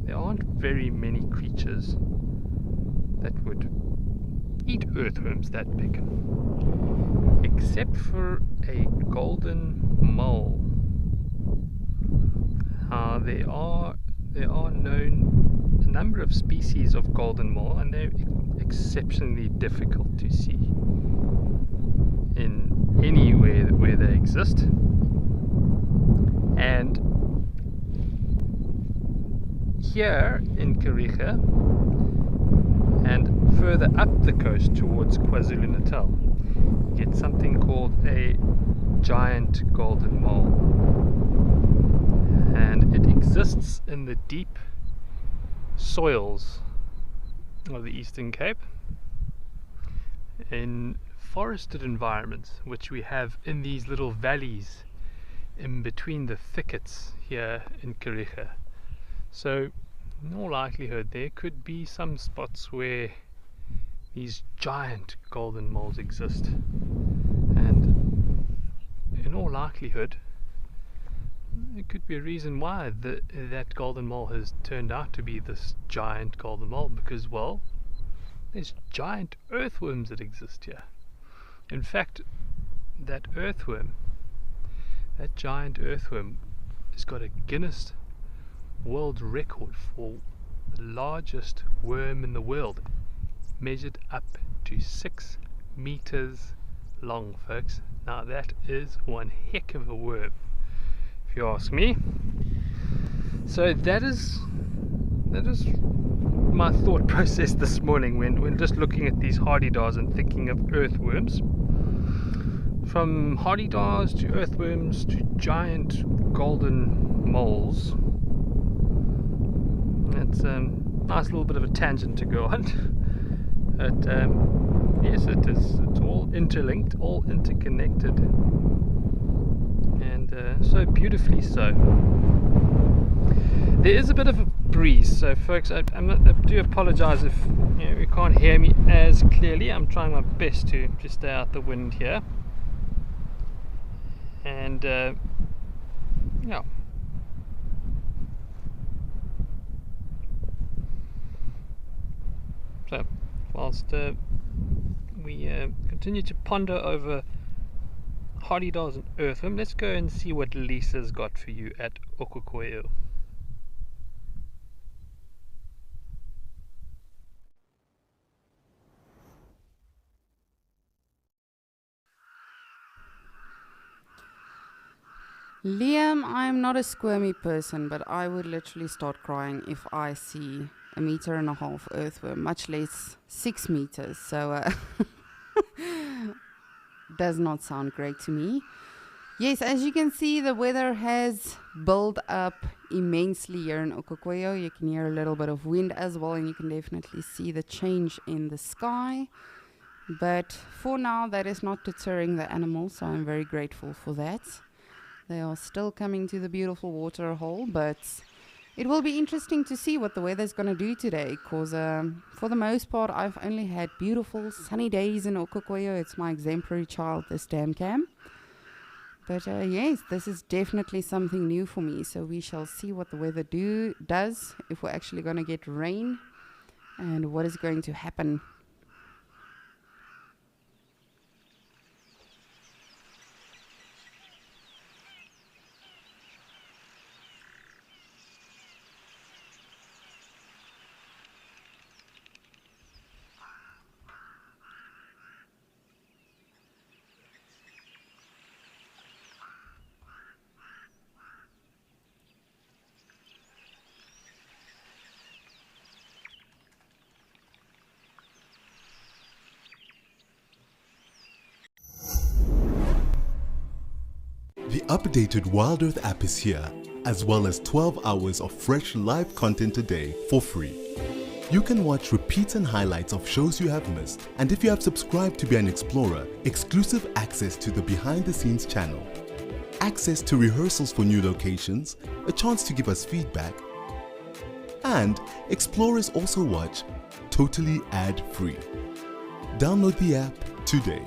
there aren't very many creatures that would eat earthworms that big, except for a golden mole. There are known a number of species of golden mole, and they're exceptionally difficult to see in anywhere where they exist. And here in Kariega and further up the coast towards KwaZulu-Natal, you get something called a giant golden mole, and it exists in the deep soils of the Eastern Cape in forested environments, which we have in these little valleys in between the thickets here in Kariega. So in all likelihood there could be some spots where these giant golden moles exist, and in all likelihood it could be a reason why that golden mole has turned out to be this giant golden mole, because, well, there's giant earthworms that exist here. In fact, that giant earthworm has got a Guinness World Record for the largest worm in the world, measured up to 6 meters long, folks. Now that is one heck of a worm, if you ask me. So that is my thought process this morning when just looking at these hardy-dars and thinking of earthworms. From hardy-dars to earthworms to giant golden moles. It's a nice little bit of a tangent to go on. But yes, it's all interlinked, all interconnected, and so beautifully so. There is a bit of a breeze, so folks, I do apologize if you can't hear me as clearly. I'm trying my best to stay out the wind here, and yeah. So, whilst we continue to ponder over hardy-dars and earthworm, let's go and see what Lisa's got for you at Okukoyo.
Liam, I'm not a squirmy person, but I would literally start crying if I see 1.5 meter earthworm, much less 6 meters. So does not sound great to me. Yes, as you can see, the weather has built up immensely here in Okokweyo. You can hear a little bit of wind as well, and you can definitely see the change in the sky. But for now, that is not deterring the animals, so I'm very grateful for that. They are still coming to the beautiful water hole, but it will be interesting to see what the weather's going to do today, because for the most part, I've only had beautiful sunny days in Okokweyo. It's my exemplary child, this damn cam. But yes, this is definitely something new for me. So we shall see what the weather does, if we're actually going to get rain, and what is going to happen.
The updated Wild Earth app is here, as well as 12 hours of fresh live content a day for free. You can watch repeats and highlights of shows you have missed, and if you have subscribed to be an explorer, exclusive access to the behind the scenes channel, access to rehearsals for new locations, a chance to give us feedback, and explorers also watch totally ad-free. Download the app today.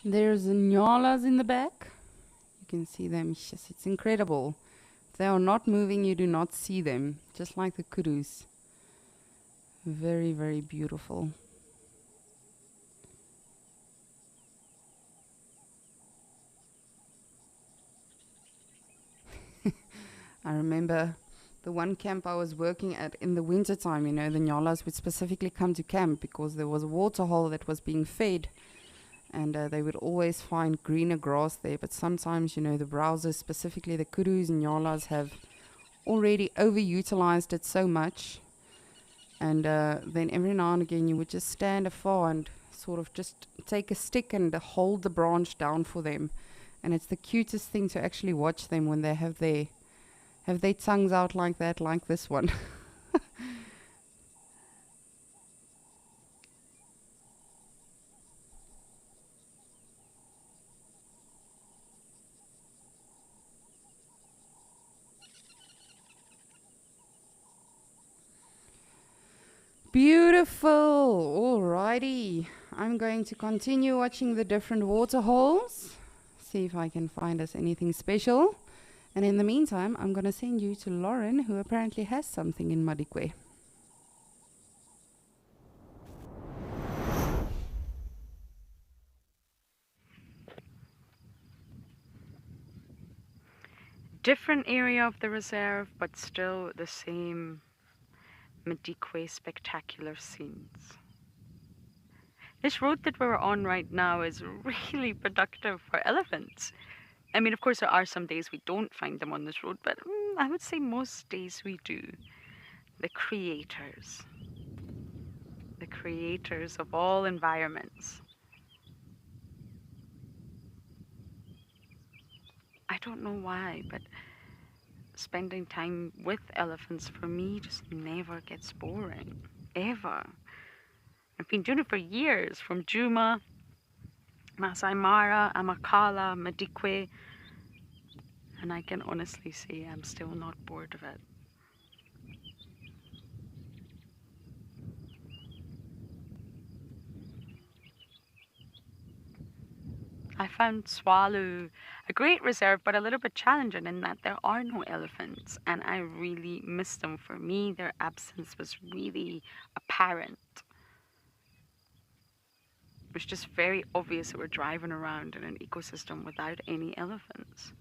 There's nyalas in the back. You can see them. Yes, it's incredible. If they are not moving, you do not see them. Just like the kudus. Very, very beautiful. I remember the one camp I was working at in the winter time, you know, the nyalas would specifically come to camp because there was a water hole that was being fed. And they would always find greener grass there. But sometimes, you know, the browsers, specifically the kudus and nyalas, have already overutilized it so much. And then every now and again you would just stand afar and sort of just take a stick and hold the branch down for them. And it's the cutest thing to actually watch them when they have their tongues out like that, like this one. Beautiful. Alrighty. I'm going to continue watching the different water holes. See if I can find us anything special. And in the meantime, I'm going to send you to Lauren, who apparently has something in Madikwe.
Different area of the reserve, but still the same Madikwe spectacular scenes. This road that we're on right now is really productive for elephants. I mean, of course, there are some days we don't find them on this road, but I would say most days we do. The creators of all environments. I don't know why, but spending time with elephants for me just never gets boring, ever. I've been doing it for years, from Djuma, Masai Mara, Amakala, Madikwe, and I can honestly say I'm still not bored of it. I found Swallow a great reserve, but a little bit challenging in that there are no elephants, and I really miss them. For me, their absence was really apparent. It was just very obvious that we're driving around in an ecosystem without any elephants.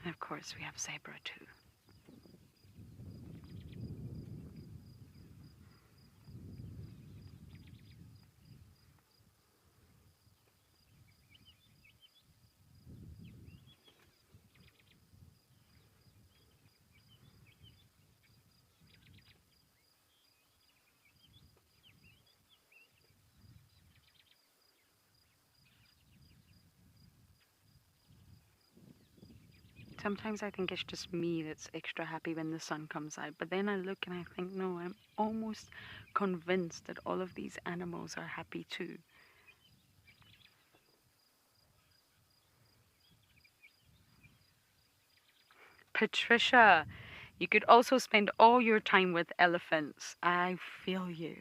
And of course, we have zebra too. Sometimes I think it's just me that's extra happy when the sun comes out. But then I look and I think, no, I'm almost convinced that all of these animals are happy too. Patricia, you could also spend all your time with elephants. I feel you.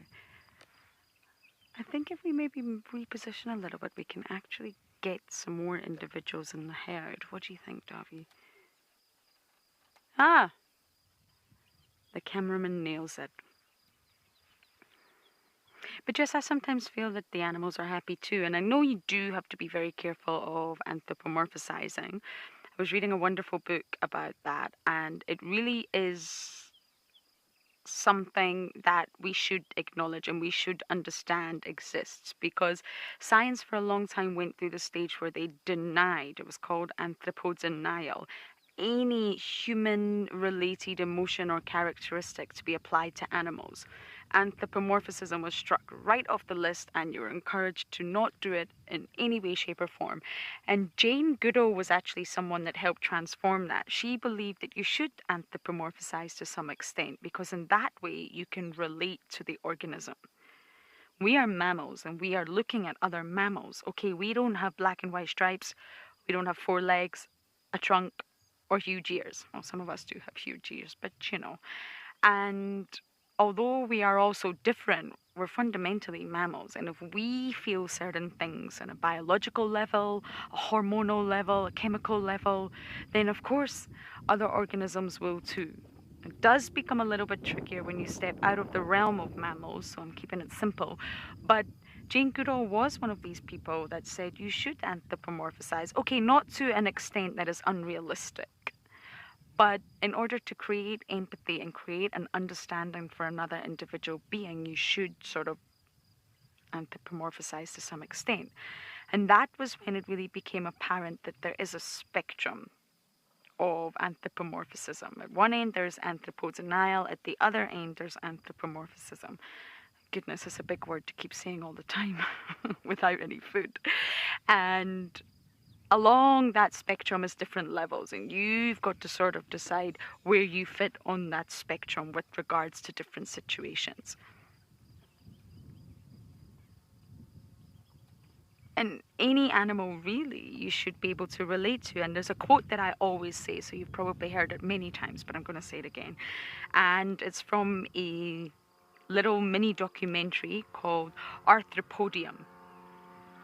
I think if we maybe reposition a little bit, we can actually get some more individuals in the herd. What do you think, Davi? Ah, the cameraman nails it. But yes, I sometimes feel that the animals are happy too. And I know you do have to be very careful of anthropomorphizing. I was reading a wonderful book about that, and it really is something that we should acknowledge and we should understand exists, because science for a long time went through the stage where they denied, it was called anthropodenial, any human related emotion or characteristic to be applied to animals. Anthropomorphism was struck right off the list, and you were encouraged to not do it in any way, shape, or form. And Jane Goodall was actually someone that helped transform that. She believed that you should anthropomorphize to some extent, because in that way you can relate to the organism. We are mammals and we are looking at other mammals. Okay, we don't have black and white stripes, we don't have 4 legs, a trunk, or huge ears. Well, some of us do have huge ears, but you know. And although we are also different, we're fundamentally mammals. And if we feel certain things on a biological level, a hormonal level, a chemical level, then of course other organisms will too. It does become a little bit trickier when you step out of the realm of mammals, so I'm keeping it simple. But Jane Goodall was one of these people that said you should anthropomorphize. Okay, not to an extent that is unrealistic, but in order to create empathy and create an understanding for another individual being, you should sort of anthropomorphize to some extent. And that was when it really became apparent that there is a spectrum of anthropomorphism. At one end, there's anthropodenial. At the other end, there's anthropomorphism. Goodness, it's a big word to keep saying all the time without any food. And along that spectrum is different levels, and you've got to sort of decide where you fit on that spectrum with regards to different situations. And any animal really you should be able to relate to. And there's a quote that I always say, so you've probably heard it many times, but I'm going to say it again. And it's from a little mini documentary called Arthropodium.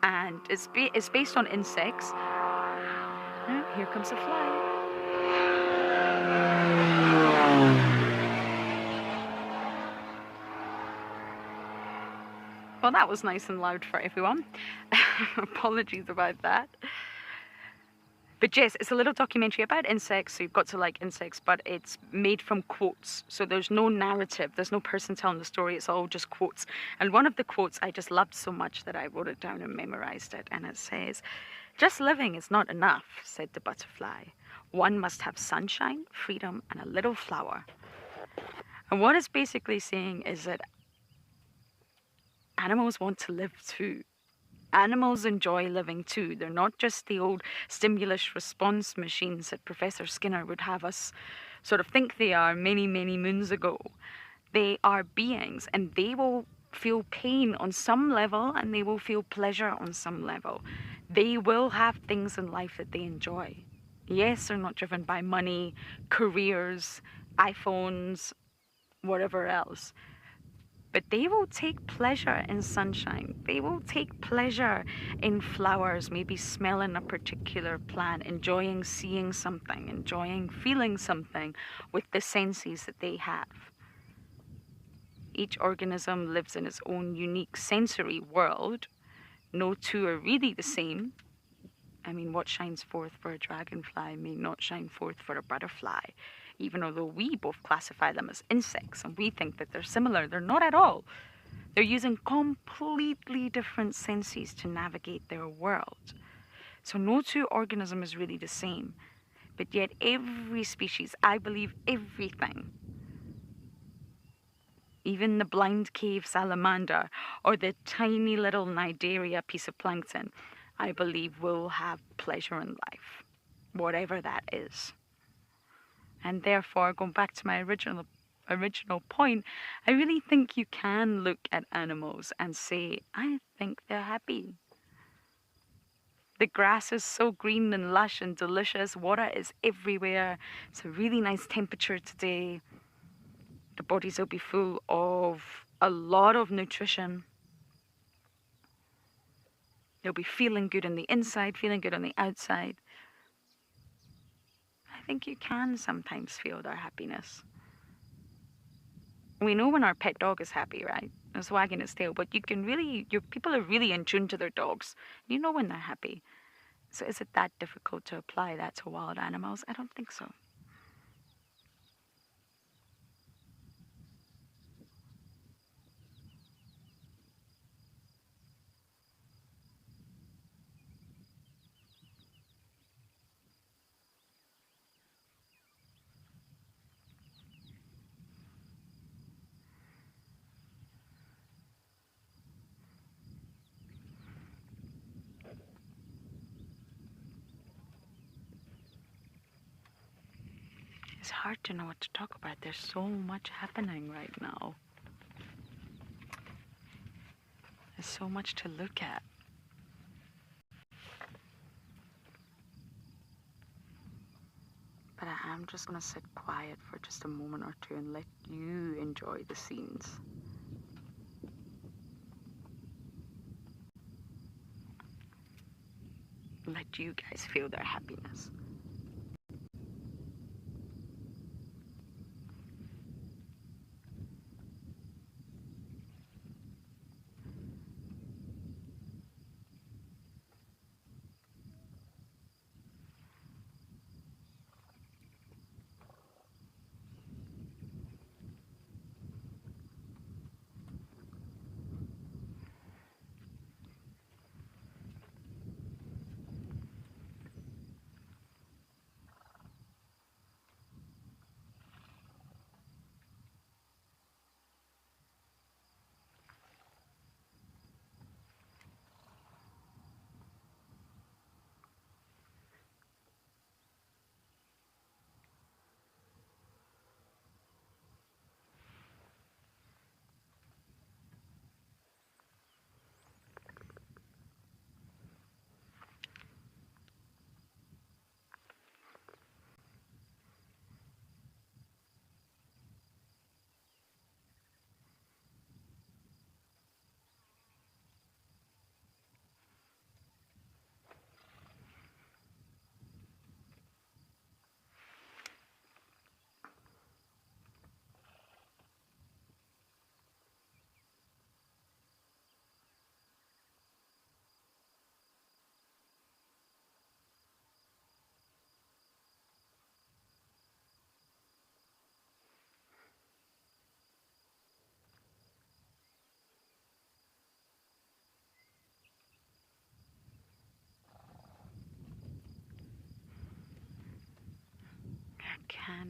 And it's based on insects. Oh, here comes a fly. Well, that was nice and loud for everyone. Apologies about that. But yes, it's a little documentary about insects, so you've got to like insects, but it's made from quotes. So there's no narrative, there's no person telling the story, it's all just quotes. And one of the quotes I just loved so much that I wrote it down and memorized it. And it says, "Just living is not enough," said the butterfly. "One must have sunshine, freedom, and a little flower." And what it's basically saying is that animals want to live too. Animals enjoy living too. They're not just the old stimulus response machines that Professor Skinner would have us sort of think they are many, many moons ago. They are beings, and they will feel pain on some level and they will feel pleasure on some level. They will have things in life that they enjoy. Yes, they're not driven by money, careers, iPhones, whatever else. But they will take pleasure in sunshine. They will take pleasure in flowers, maybe smelling a particular plant, enjoying seeing something, enjoying feeling something with the senses that they have. Each organism lives in its own unique sensory world. No two are really the same. I mean, what shines forth for a dragonfly may not shine forth for a butterfly. Even although we both classify them as insects and we think that they're similar, they're not at all. They're using completely different senses to navigate their world. So no two organism is really the same. But yet every species, I believe everything, even the blind cave salamander or the tiny little Cnidaria piece of plankton, I believe will have pleasure in life, whatever that is. And therefore, going back to my original point, I really think you can look at animals and say, I think they're happy. The grass is so green and lush and delicious. Water is everywhere. It's a really nice temperature today. The bodies will be full of a lot of nutrition. They'll be feeling good on the inside, feeling good on the outside. I think you can sometimes feel their happiness. We know when our pet dog is happy, right? It's wagging its tail, but you can really, people are really in tune to their dogs. You know when they're happy. So is it that difficult to apply that to wild animals? I don't think so. It's hard to know what to talk about. There's so much happening right now. There's so much to look at. But I'm just going to sit quiet for just a moment or two and let you enjoy the scenes. Let you guys feel their happiness.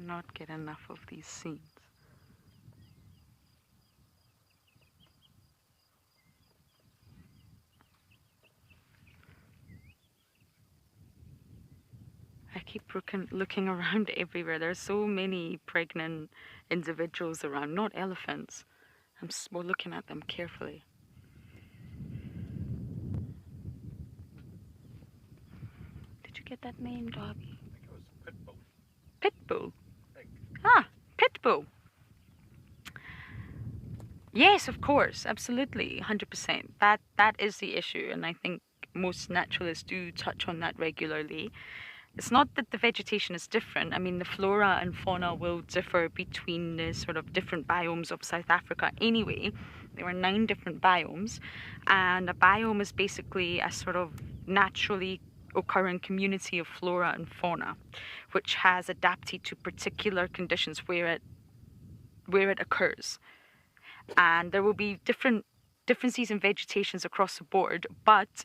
cannot get enough of these scenes. I keep looking around everywhere. There's so many pregnant individuals around, not elephants. We're looking at them carefully. Did you get that name, Dobby?
I think it was Pitbull.
Pitbull?
I think.
Ah, Pitbull. Yes, of course, absolutely, 100%. That is the issue, and I think most naturalists do touch on that regularly. It's not that the vegetation is different. I mean, the flora and fauna will differ between the sort of different biomes of South Africa anyway. There are 9 different biomes, and a biome is basically a sort of naturally occurring community of flora and fauna, which has adapted to particular conditions where it occurs. And there will be differences in vegetations across the board, but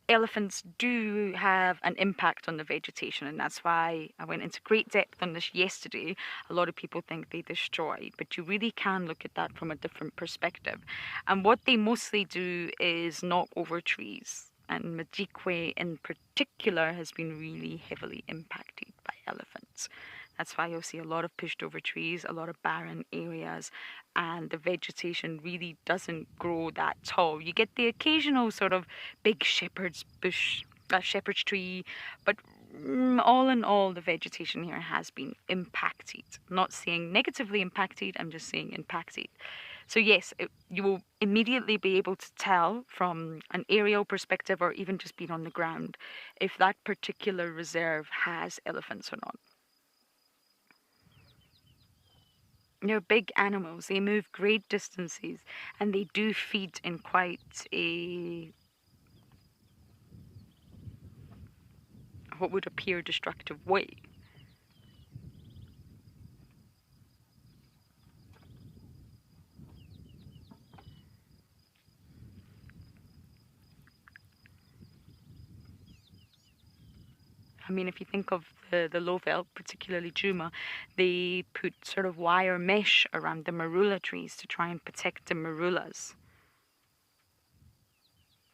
elephants do have an impact on the vegetation, and that's why I went into great depth on this yesterday. A lot of people think they destroy, but you really can look at that from a different perspective. And what they mostly do is knock over trees, and Madikwe in particular has been really heavily impacted by elephants. That's why you'll see a lot of pushed over trees, a lot of barren areas, and the vegetation really doesn't grow that tall. You get the occasional sort of big shepherd's tree, but all in all, the vegetation here has been impacted. I'm not saying negatively impacted, I'm just saying impacted. So yes, you will immediately be able to tell from an aerial perspective or even just being on the ground if that particular reserve has elephants or not. They're big animals, they move great distances, and they do feed in quite a, what would appear, destructive way. I mean, if you think of the low veld, particularly Djuma, they put sort of wire mesh around the marula trees to try and protect the marulas.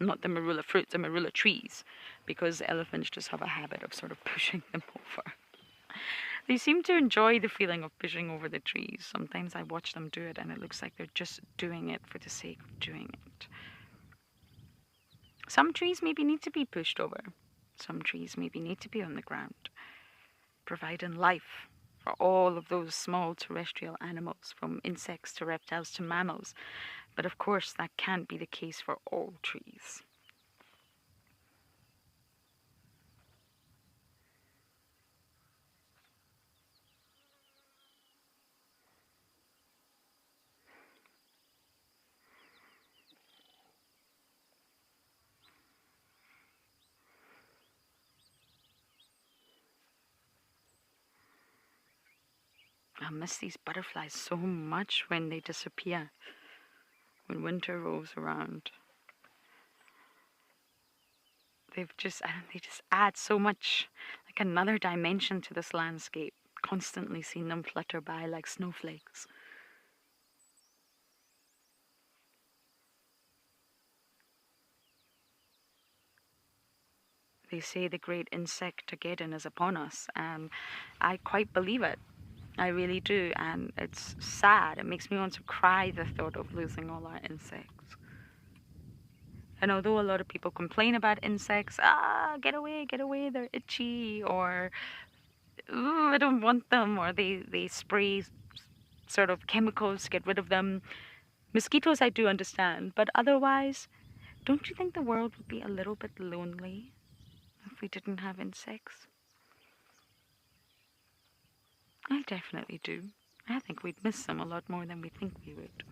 Not the marula fruit, the marula trees, because elephants just have a habit of sort of pushing them over. They seem to enjoy the feeling of pushing over the trees. Sometimes I watch them do it and it looks like they're just doing it for the sake of doing it. Some trees maybe need to be pushed over. Some trees maybe need to be on the ground, providing life for all of those small terrestrial animals, from insects to reptiles to mammals. But of course, that can't be the case for all trees. I miss these butterflies so much when they disappear, when winter rolls around. They just add so much, like another dimension to this landscape. Constantly seeing them flutter by like snowflakes. They say the great insectageddon is upon us, and I quite believe it. I really do, and it's sad. It makes me want to cry, the thought of losing all our insects. And although a lot of people complain about insects, get away, they're itchy, or ooh, I don't want them, or they spray sort of chemicals to get rid of them. Mosquitoes I do understand, but otherwise, don't you think the world would be a little bit lonely if we didn't have insects? I definitely do. I think we'd miss them a lot more than we think we would.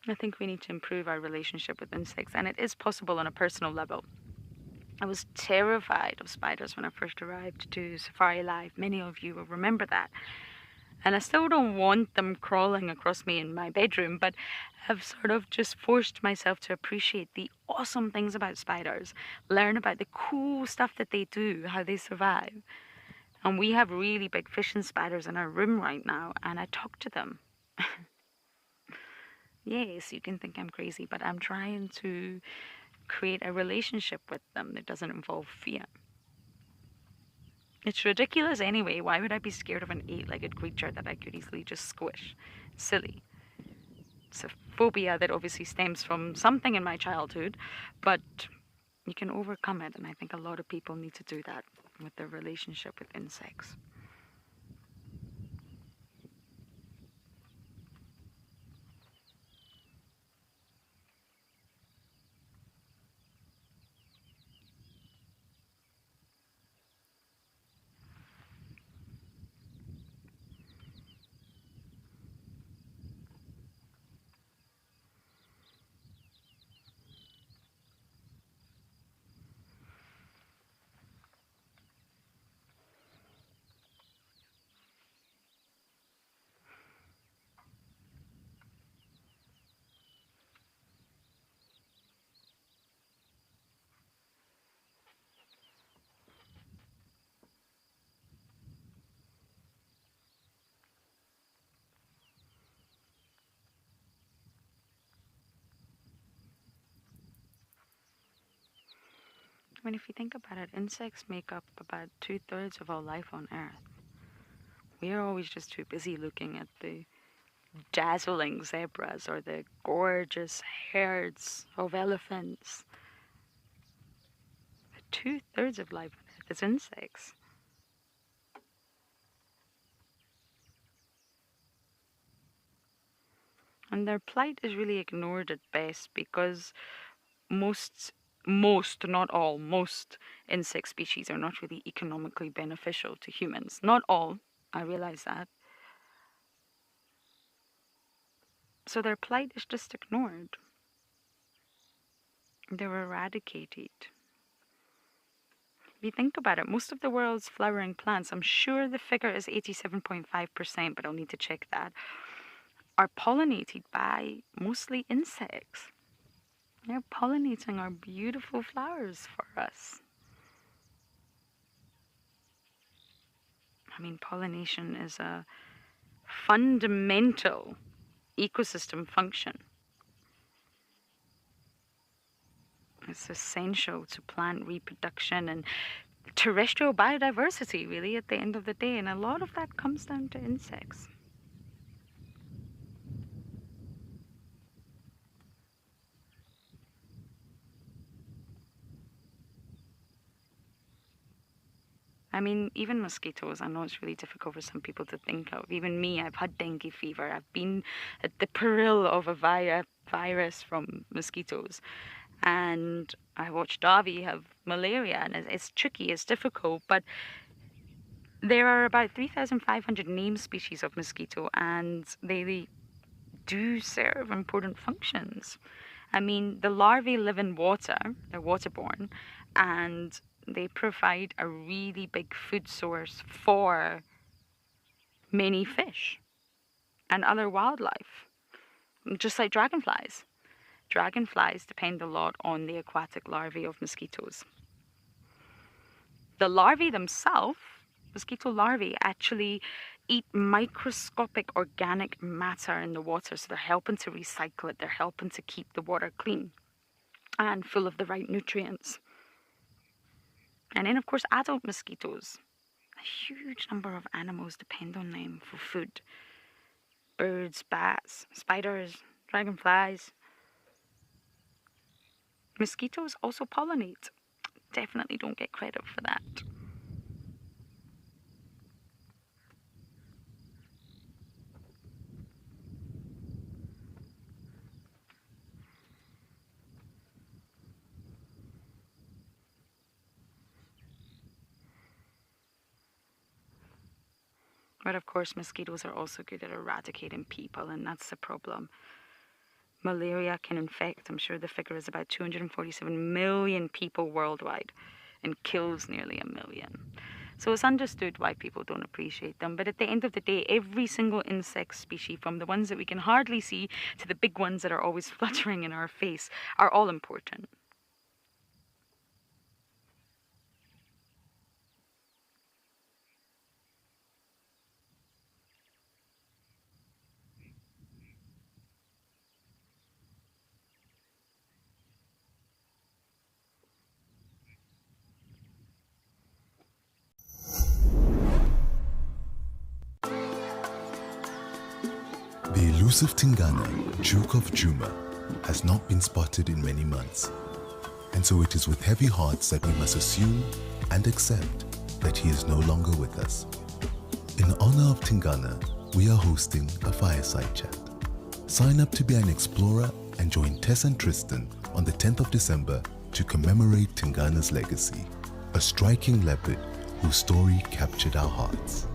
I think we need to improve our relationship with insects, and it is possible on a personal level. I was terrified of spiders when I first arrived to Safari Live. Many of you will remember that. And I still don't want them crawling across me in my bedroom, but I've sort of just forced myself to appreciate the awesome things about spiders, learn about the cool stuff that they do, how they survive. And we have really big fishing spiders in our room right now, and I talk to them. Yes, you can think I'm crazy, but I'm trying to create a relationship with them that doesn't involve fear. It's ridiculous anyway. Why would I be scared of an eight-legged creature that I could easily just squish? Silly. It's a phobia that obviously stems from something in my childhood, but you can overcome it, and I think a lot of people need to do that with their relationship with insects. I mean, if you think about it, insects make up about 2/3 of all life on Earth. We are always just too busy looking at the dazzling zebras or the gorgeous herds of elephants. But 2/3 of life on Earth is insects. And their plight is really ignored at best because most, not all, most insect species are not really economically beneficial to humans. Not all, I realize that. So their plight is just ignored. They're eradicated. If you think about it, most of the world's flowering plants, I'm sure the figure is 87.5%, but I'll need to check that, are pollinated by mostly insects. They're pollinating our beautiful flowers for us. I mean, pollination is a fundamental ecosystem function. It's essential to plant reproduction and terrestrial biodiversity, really, at the end of the day. And a lot of that comes down to insects. I mean, even mosquitoes, I know it's really difficult for some people to think of. Even me, I've had dengue fever. I've been at the peril of a virus from mosquitoes. And I watched Davy have malaria, and it's tricky, it's difficult, but there are about 3,500 named species of mosquito, and they do serve important functions. I mean, the larvae live in water, they're waterborne, and they provide a really big food source for many fish and other wildlife, just like dragonflies. Dragonflies depend a lot on the aquatic larvae of mosquitoes. The larvae themselves, mosquito larvae, actually eat microscopic organic matter in the water, so they're helping to recycle it, they're helping to keep the water clean and full of the right nutrients. And then, of course, adult mosquitoes. A huge number of animals depend on them for food. Birds, bats, spiders, dragonflies. Mosquitoes also pollinate. Definitely don't get credit for that. But of course, mosquitoes are also good at eradicating people, and that's the problem. Malaria can infect, I'm sure the figure is about 247 million people worldwide, and kills nearly 1 million. So it's understood why people don't appreciate them. But at the end of the day, every single insect species, from the ones that we can hardly see to the big ones that are always fluttering in our face, are all important.
The elusive Tingana, Duke of Djuma, has not been spotted in many months. And so it is with heavy hearts that we must assume and accept that he is no longer with us. In honor of Tingana, we are hosting a fireside chat. Sign up to be an explorer and join Tess and Tristan on the 10th of December to commemorate Tingana's legacy, a striking leopard whose story captured our hearts.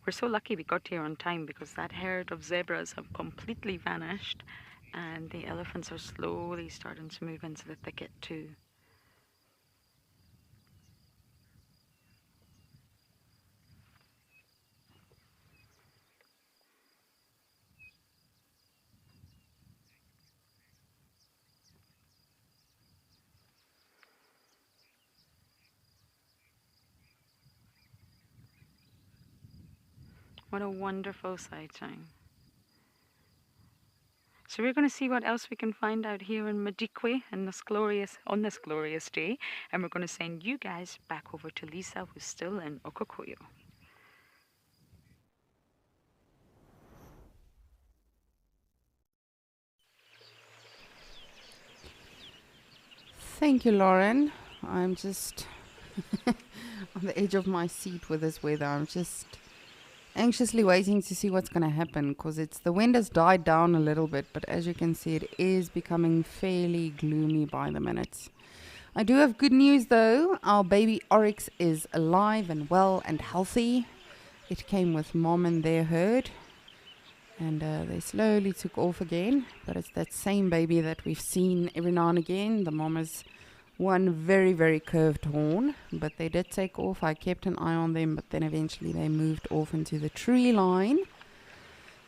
We're so lucky we got here on time because that herd of zebras have completely vanished and the elephants are slowly starting to move into the thicket too. What a wonderful sighting. So we're going to see what else we can find out here in Madikwe on this glorious day, and we're going to send you guys back over to Lisa, who's still in Okokoyo.
Thank you, Lauren. I'm just on the edge of my seat with this weather. I'm just anxiously waiting to see what's going to happen because the wind has died down a little bit, but as you can see, it is becoming fairly gloomy by the minute. I do have good news though. Our baby oryx is alive and well and healthy. It came with mom and their herd, and they slowly took off again, but it's that same baby that we've seen every now and again. The mom has one very, very curved horn, but they did take off. I kept an eye on them, but then eventually they moved off into the tree line.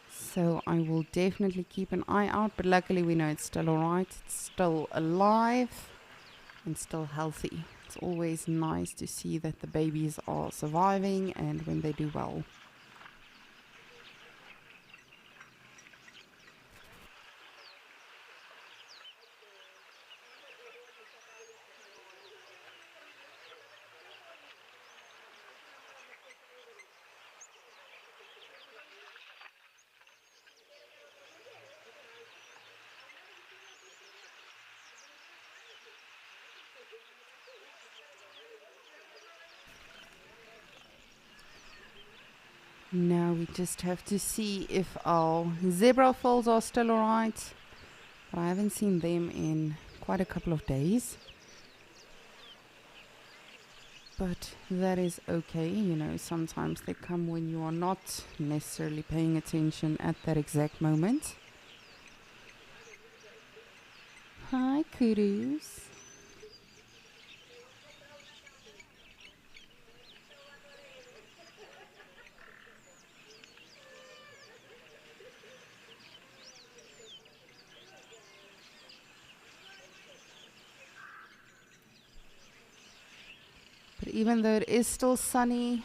So I will definitely keep an eye out, but luckily we know it's still alright. It's still alive and still healthy. It's always nice to see that the babies are surviving and when they do well. Now we just have to see if our zebra foals are still alright. But I haven't seen them in quite a couple of days. But that is okay, you know, sometimes they come when you are not necessarily paying attention at that exact moment. Hi, kudos. But even though it is still sunny,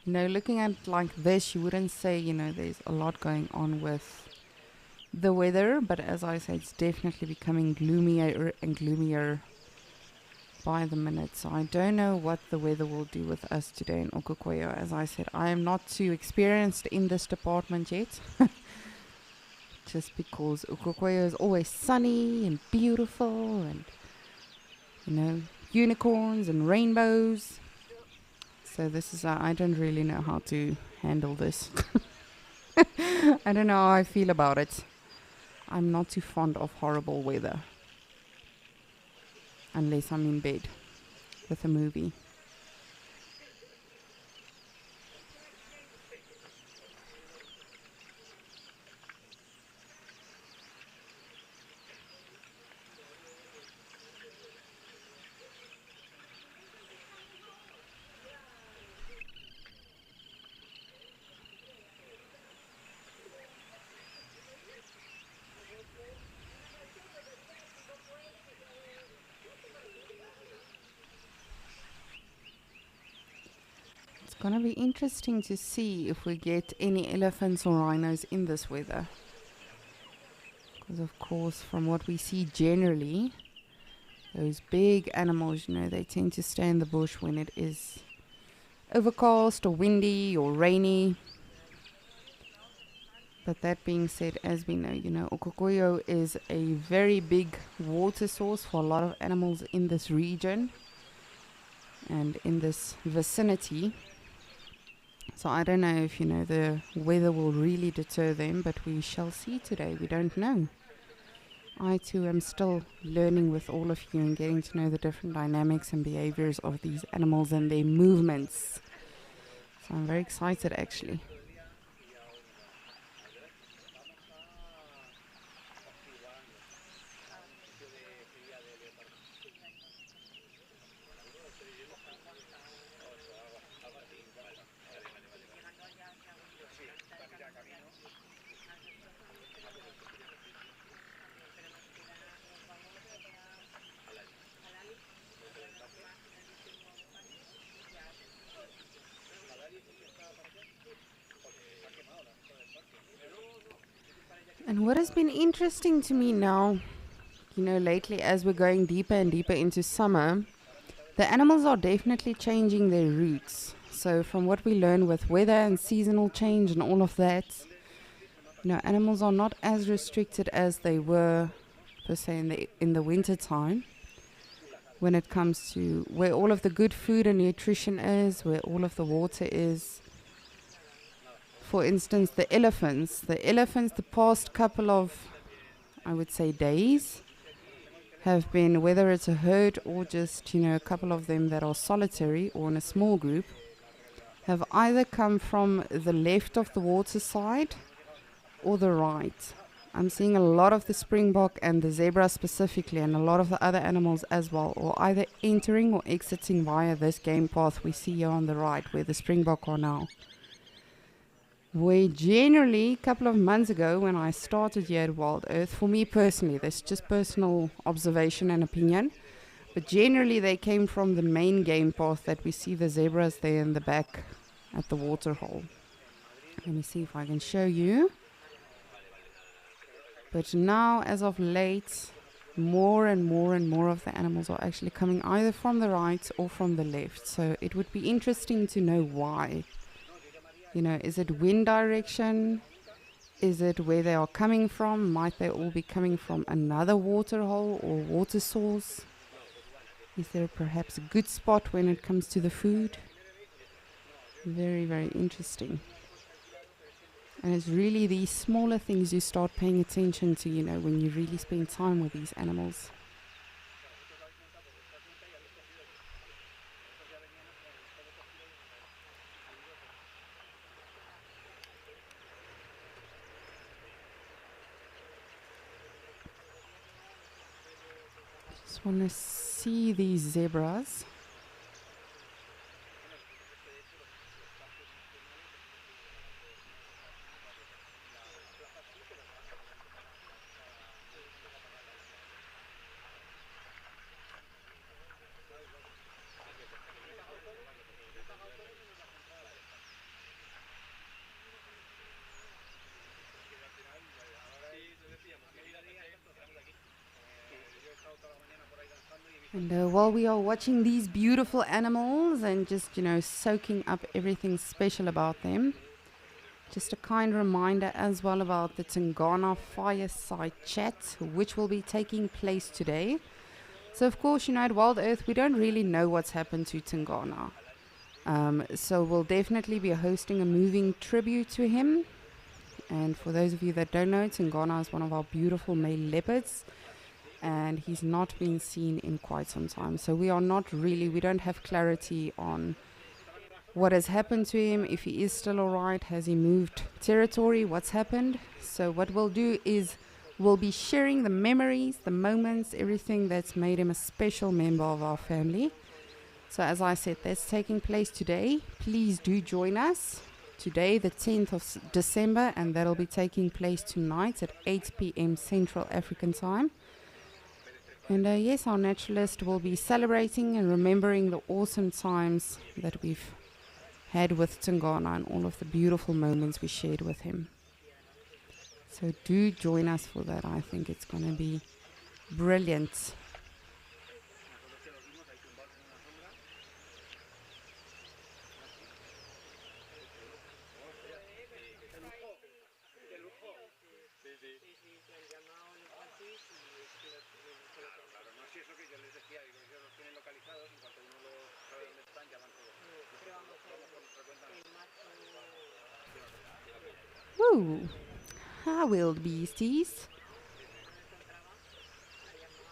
you know, looking at it like this, you wouldn't say, you know, there's a lot going on with the weather. But as I said, it's definitely becoming gloomier and gloomier by the minute. So I don't know what the weather will do with us today in Okokoyo. As I said, I am not too experienced in this department yet. Just because Okokoyo is always sunny and beautiful and, you know, unicorns and rainbows. So this is, I don't really know how to handle this. I don't know how I feel about it. I'm not too fond of horrible weather. Unless I'm in bed with a movie. It's gonna be interesting to see if we get any elephants or rhinos in this weather. Because of course, from what we see generally, those big animals, you know, they tend to stay in the bush when it is overcast or windy or rainy. But that being said, as we know, you know, Okokoyo is a very big water source for a lot of animals in this region and in this vicinity. So I don't know if, you know, the weather will really deter them, but we shall see today. We don't know. I too am still learning with all of you and getting to know the different dynamics and behaviors of these animals and their movements. So I'm very excited actually. And what has been interesting to me now, you know, lately as we're going deeper and deeper into summer, the animals are definitely changing their routes. So from what we learn with weather and seasonal change and all of that, you know, animals are not as restricted as they were, per se, in the winter time, when it comes to where all of the good food and nutrition is, where all of the water is. For instance, the elephants, the past couple of, I would say, days, have been, whether it's a herd or just, you know, a couple of them that are solitary or in a small group, have either come from the left of the water side or the right. I'm seeing a lot of the springbok and the zebra specifically, and a lot of the other animals as well, or either entering or exiting via this game path we see here on the right, where the springbok are now. Where generally, a couple of months ago when I started here at Wild Earth, for me personally, this is just personal observation and opinion, but generally they came from the main game path that we see the zebras there in the back at the waterhole. Let me see if I can show you. But now, as of late, more and more and more of the animals are actually coming either from the right or from the left. So it would be interesting to know why. You know, is it wind direction? Is it where they are coming from? Might they all be coming from another water hole or water source? Is there perhaps a good spot when it comes to the food? Very, very interesting. And it's really these smaller things you start paying attention to, you know, when you really spend time with these animals. Just want to see these zebras. And while we are watching these beautiful animals and just, you know, soaking up everything special about them, just a kind reminder as well about the Tingana Fireside Chat, which will be taking place today. So, of course, you know, at Wild Earth, we don't really know what's happened to Tingana. So we'll definitely be hosting a moving tribute to him. And for those of you that don't know, Tingana is one of our beautiful male leopards. And he's not been seen in quite some time. So we don't have clarity on what has happened to him, if he is still alright, has he moved territory, what's happened. So what we'll do is we'll be sharing the memories, the moments, everything that's made him a special member of our family. So as I said, that's taking place today. Please do join us today, the 10th of December, and that'll be taking place tonight at 8 p.m. Central African Time. And yes, our naturalist will be celebrating and remembering the awesome times that we've had with Tingana and all of the beautiful moments we shared with him. So do join us for that. I think it's going to be brilliant. Woo! Hi, wild beasties.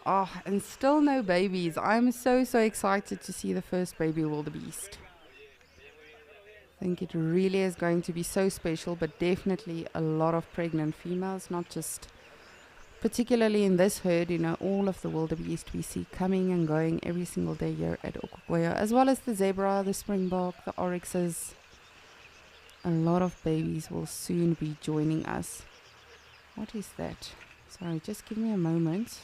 Oh, and still no babies. I'm so excited to see the first baby wildebeest. I think it really is going to be so special, but definitely a lot of pregnant females, not just particularly in this herd, you know, all of the wildebeest we see coming and going every single day here at Okokweya, as well as the zebra, the springbok, the oryxes. A lot of babies will soon be joining us. What is that? Sorry, just give me a moment.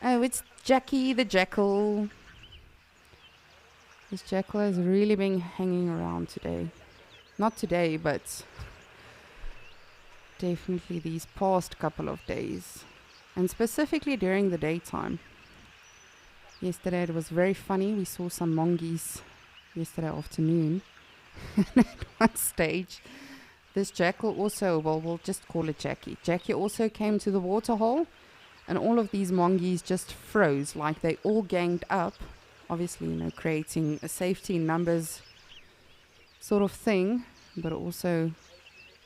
Oh, it's Jackie the jackal. This jackal has really been hanging around today. Not today, but definitely these past couple of days. And specifically during the daytime. Yesterday it was very funny. We saw some mongoose yesterday afternoon. And at one stage, this jackal also, well, we'll just call it Jackie. Jackie also came to the waterhole, and all of these mongoose just froze, like they all ganged up. Obviously, you know, creating a safety in numbers sort of thing, but also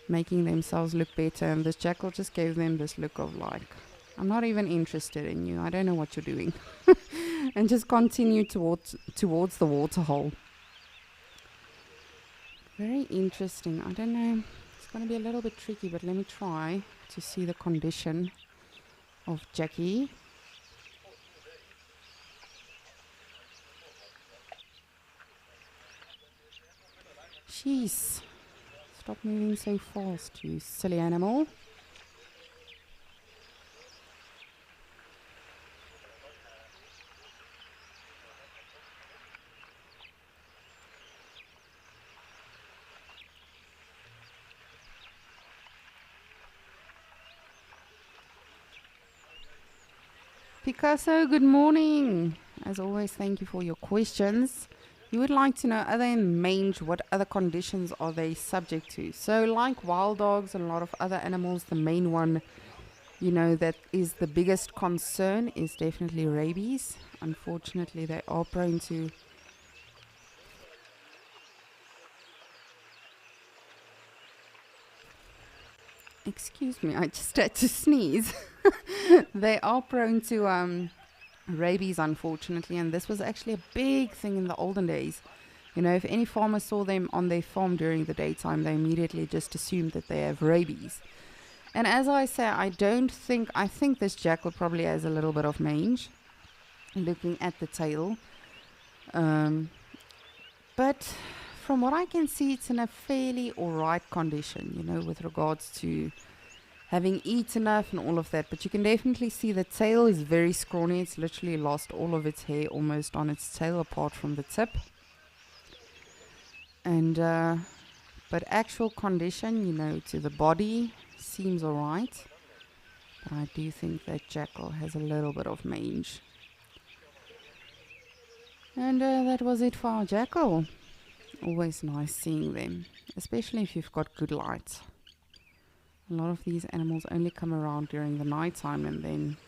making themselves look better. And this jackal just gave them this look of like, I'm not even interested in you. I don't know what you're doing. And just continue towards the waterhole. Very interesting. I don't know. It's going to be a little bit tricky, but let me try to see the condition of Jackie. Jeez. Stop moving so fast, you silly animal. Picasso, good morning. As always, thank you for your questions. You would like to know, other than mange, what other conditions are they subject to? So like wild dogs and a lot of other animals, the main one you know, that is the biggest concern, is definitely rabies. Unfortunately, they are prone to excuse me, I just had to sneeze. They are prone to rabies, unfortunately, and this was actually a big thing in the olden days. You know, if any farmer saw them on their farm during the daytime, they immediately just assumed that they have rabies. And as I say, I think this jackal probably has a little bit of mange, looking at the tail. But from what I can see, it's in a fairly alright condition, you know, with regards to having eaten enough and all of that. But you can definitely see the tail is very scrawny. It's literally lost all of its hair almost on its tail apart from the tip. And but actual condition, you know, to the body seems alright. But I do think that jackal has a little bit of mange. And that was it for our jackal. Always nice seeing them, especially if you've got good light. A lot of these animals only come around during the night time, and then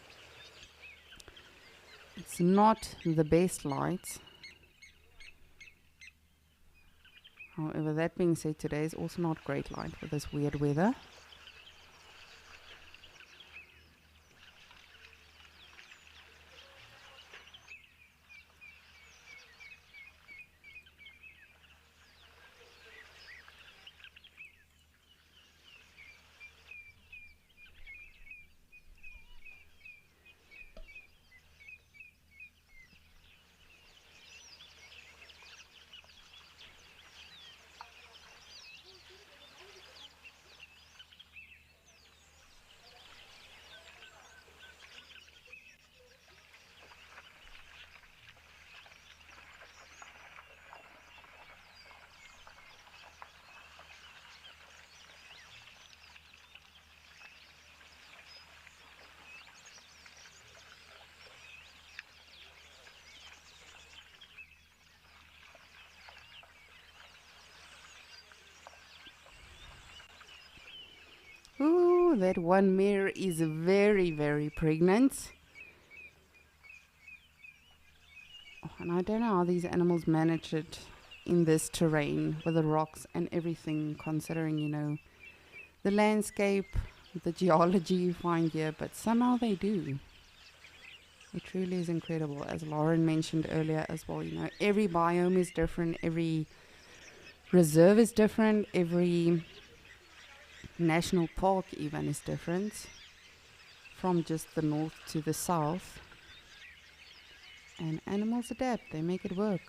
it's not the best light. However, that being said, today is also not great light with this weird weather. Ooh, that one mare is very, very pregnant. Oh, and I don't know how these animals manage it in this terrain with the rocks and everything, considering, you know, the landscape, the geology you find here, but somehow they do. It truly is incredible. As Lauren mentioned earlier as well, you know, every biome is different, every reserve is different, every national park even is different, from just the north to the south. And animals adapt, they make it work.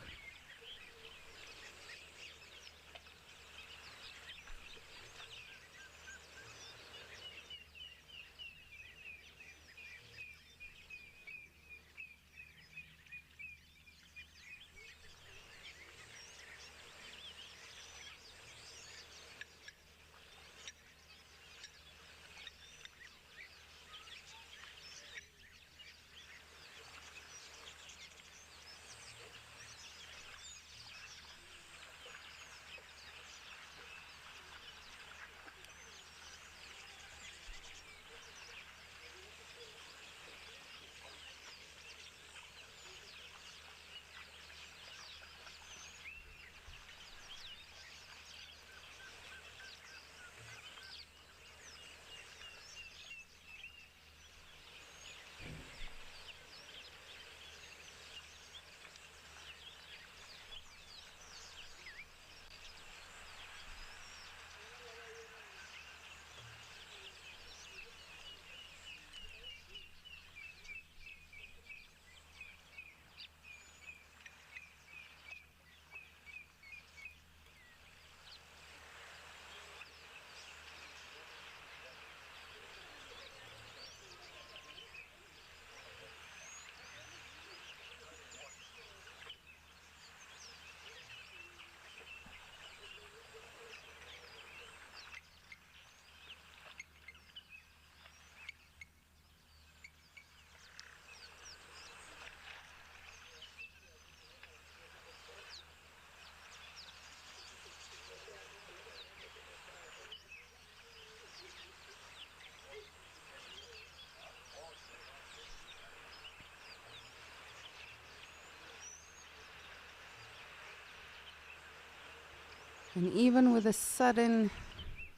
And even with a sudden,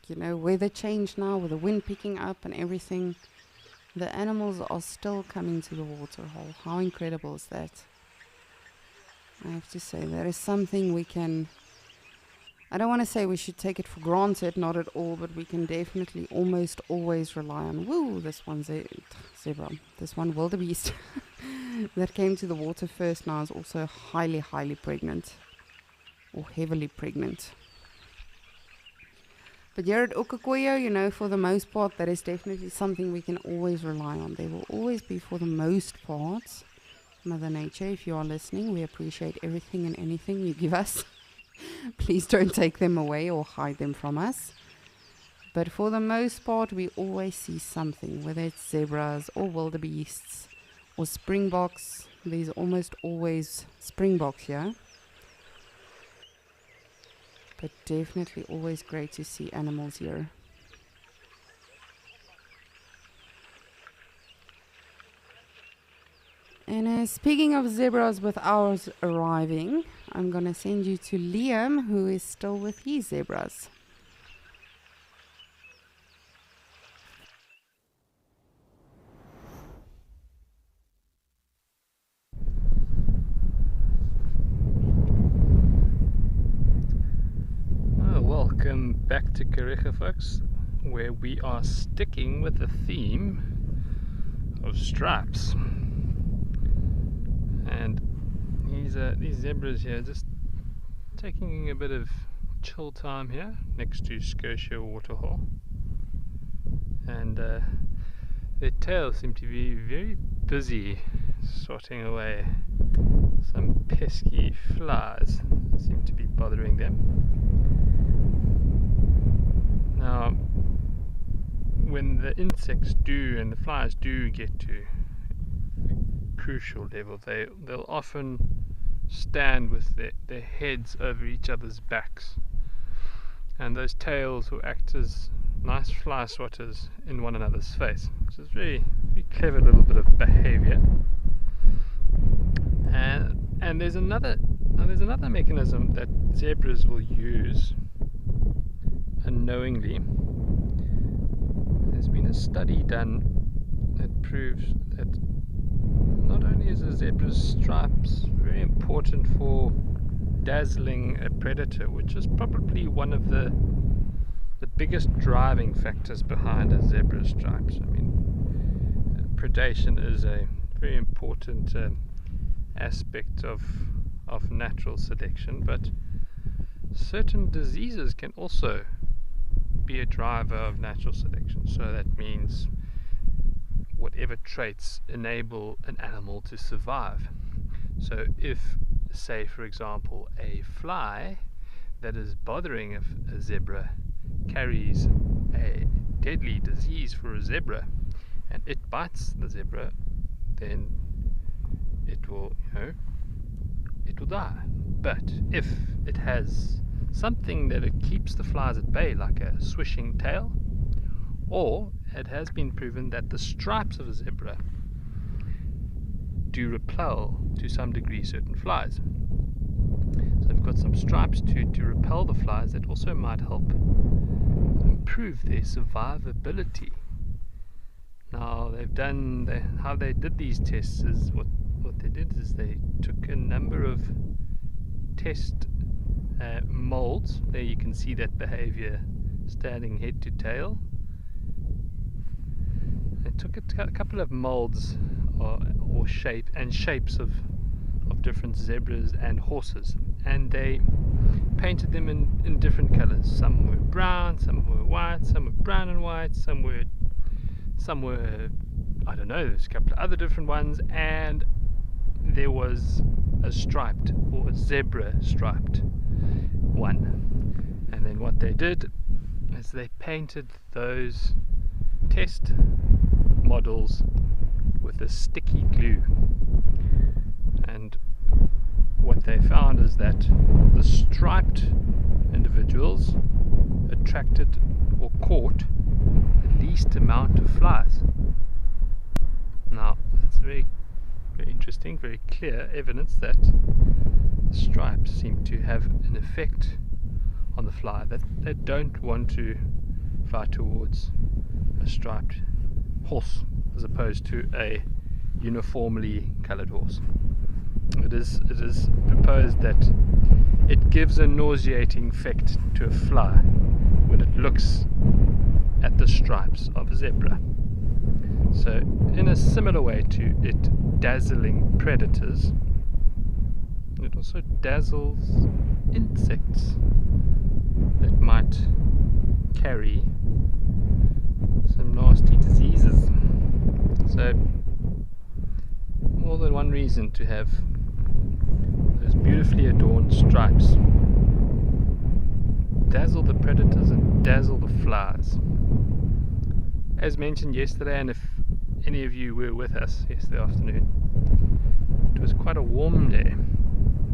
weather change now, with the wind picking up and everything, the animals are still coming to the waterhole. How incredible is that? I have to say, that is something we can, I don't want to say we should take it for granted, not at all, but we can definitely almost always rely on, this one's a zebra, this one wildebeest that came to the water first now is also highly, highly pregnant, or heavily pregnant. But here at Okakoyo, for the most part, that is definitely something we can always rely on. There will always be, for the most part, Mother Nature, if you are listening, we appreciate everything and anything you give us. Please don't take them away or hide them from us. But for the most part, we always see something, whether it's zebras or wildebeests or springboks. There's almost always springboks here. But definitely always great to see animals here. And speaking of zebras with ours arriving, I'm going to send you to Liam, who is still with his zebras.
Welcome back to Kariega, folks, where we are sticking with the theme of stripes. And these zebras here just taking a bit of chill time here next to Scotia Waterhole. And their tails seem to be very busy swatting away some pesky flies that seem to be bothering them. Now, when the insects do and the flies do get to a crucial level, they'll often stand with their heads over each other's backs, and those tails will act as nice fly swatters in one another's face, which is very, very clever little bit of behavior. And there's another mechanism that zebras will use unknowingly. There's been a study done that proves that not only is a zebra's stripes very important for dazzling a predator, which is probably one of the biggest driving factors behind a zebra's stripes. I mean, predation is a very important aspect of natural selection, but certain diseases can also be a driver of natural selection. So that means whatever traits enable an animal to survive. So if, say for example, a fly that is bothering a zebra carries a deadly disease for a zebra and it bites the zebra, then it will die. But if it has something that it keeps the flies at bay, like a swishing tail, or it has been proven that the stripes of a zebra do repel to some degree certain flies. So they've got some stripes to repel the flies that also might help improve their survivability. Now how they did these tests is what they did is they took a number of test molds. There you can see that behavior standing head to tail. They took a couple of molds or shapes of different zebras and horses, and they painted them in different colors. Some were brown, some were white, some were brown and white, some were I don't know, there's a couple of other different ones, and there was a striped or a zebra striped one. And then what they did is they painted those test models with a sticky glue, and what they found is that the striped individuals attracted or caught the least amount of flies. Now that's very, very interesting, very clear evidence that the stripes seem to have an effect on the fly. That they don't want to fly towards a striped horse as opposed to a uniformly coloured horse. It is proposed that it gives a nauseating effect to a fly when it looks at the stripes of a zebra. So in a similar way to it dazzling predators, it also dazzles insects that might carry some nasty diseases. So more than one reason to have those beautifully adorned stripes dazzle the predators and dazzle the flies. As mentioned yesterday, and if any of you were with us yesterday afternoon, it was quite a warm day,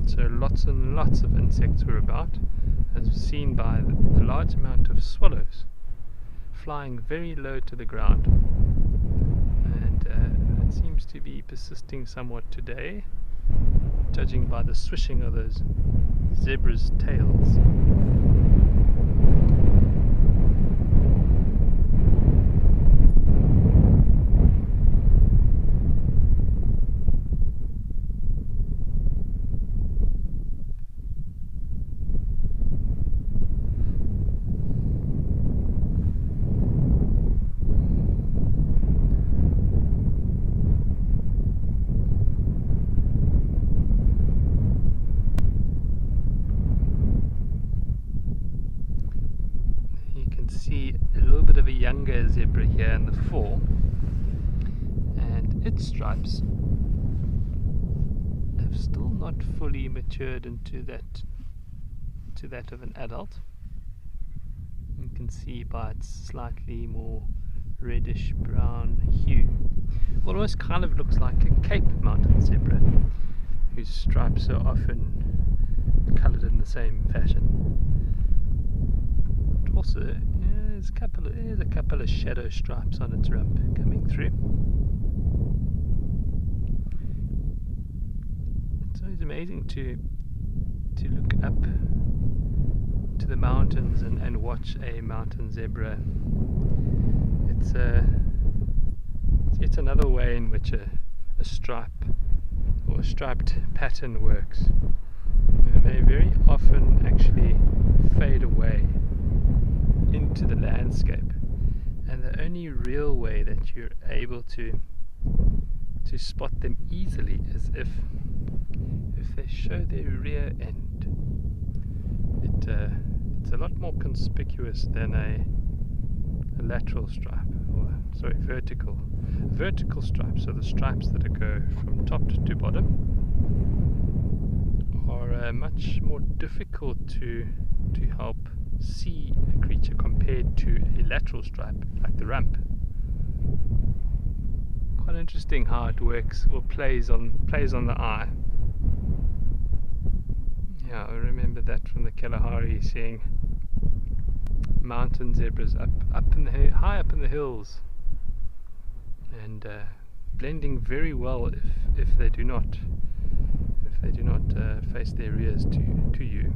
so lots and lots of insects were about, as seen by the large amount of swallows flying very low to the ground. And it seems to be persisting somewhat today, judging by the swishing of those zebras' tails. See a little bit of a younger zebra here in the fore, and its stripes have still not fully matured into that of an adult. You can see by its slightly more reddish brown hue. Almost kind of looks like a Cape Mountain zebra, whose stripes are often coloured in the same fashion. Also, there's a couple of shadow stripes on its rump coming through. It's always amazing to look up to the mountains and watch a mountain zebra. It's yet another way in which a stripe or a striped pattern works. They very often actually fade away into the landscape, and the only real way that you're able to spot them easily is if they show their rear end. It's a lot more conspicuous than a lateral stripe, or vertical stripe. So the stripes that go from top to bottom are much more difficult to help see a creature compared to a lateral stripe like the rump. Quite interesting how it works or plays on the eye. Yeah, I remember that from the Kalahari, seeing mountain zebras high up in the hills, and blending very well if they do not face their rears to you.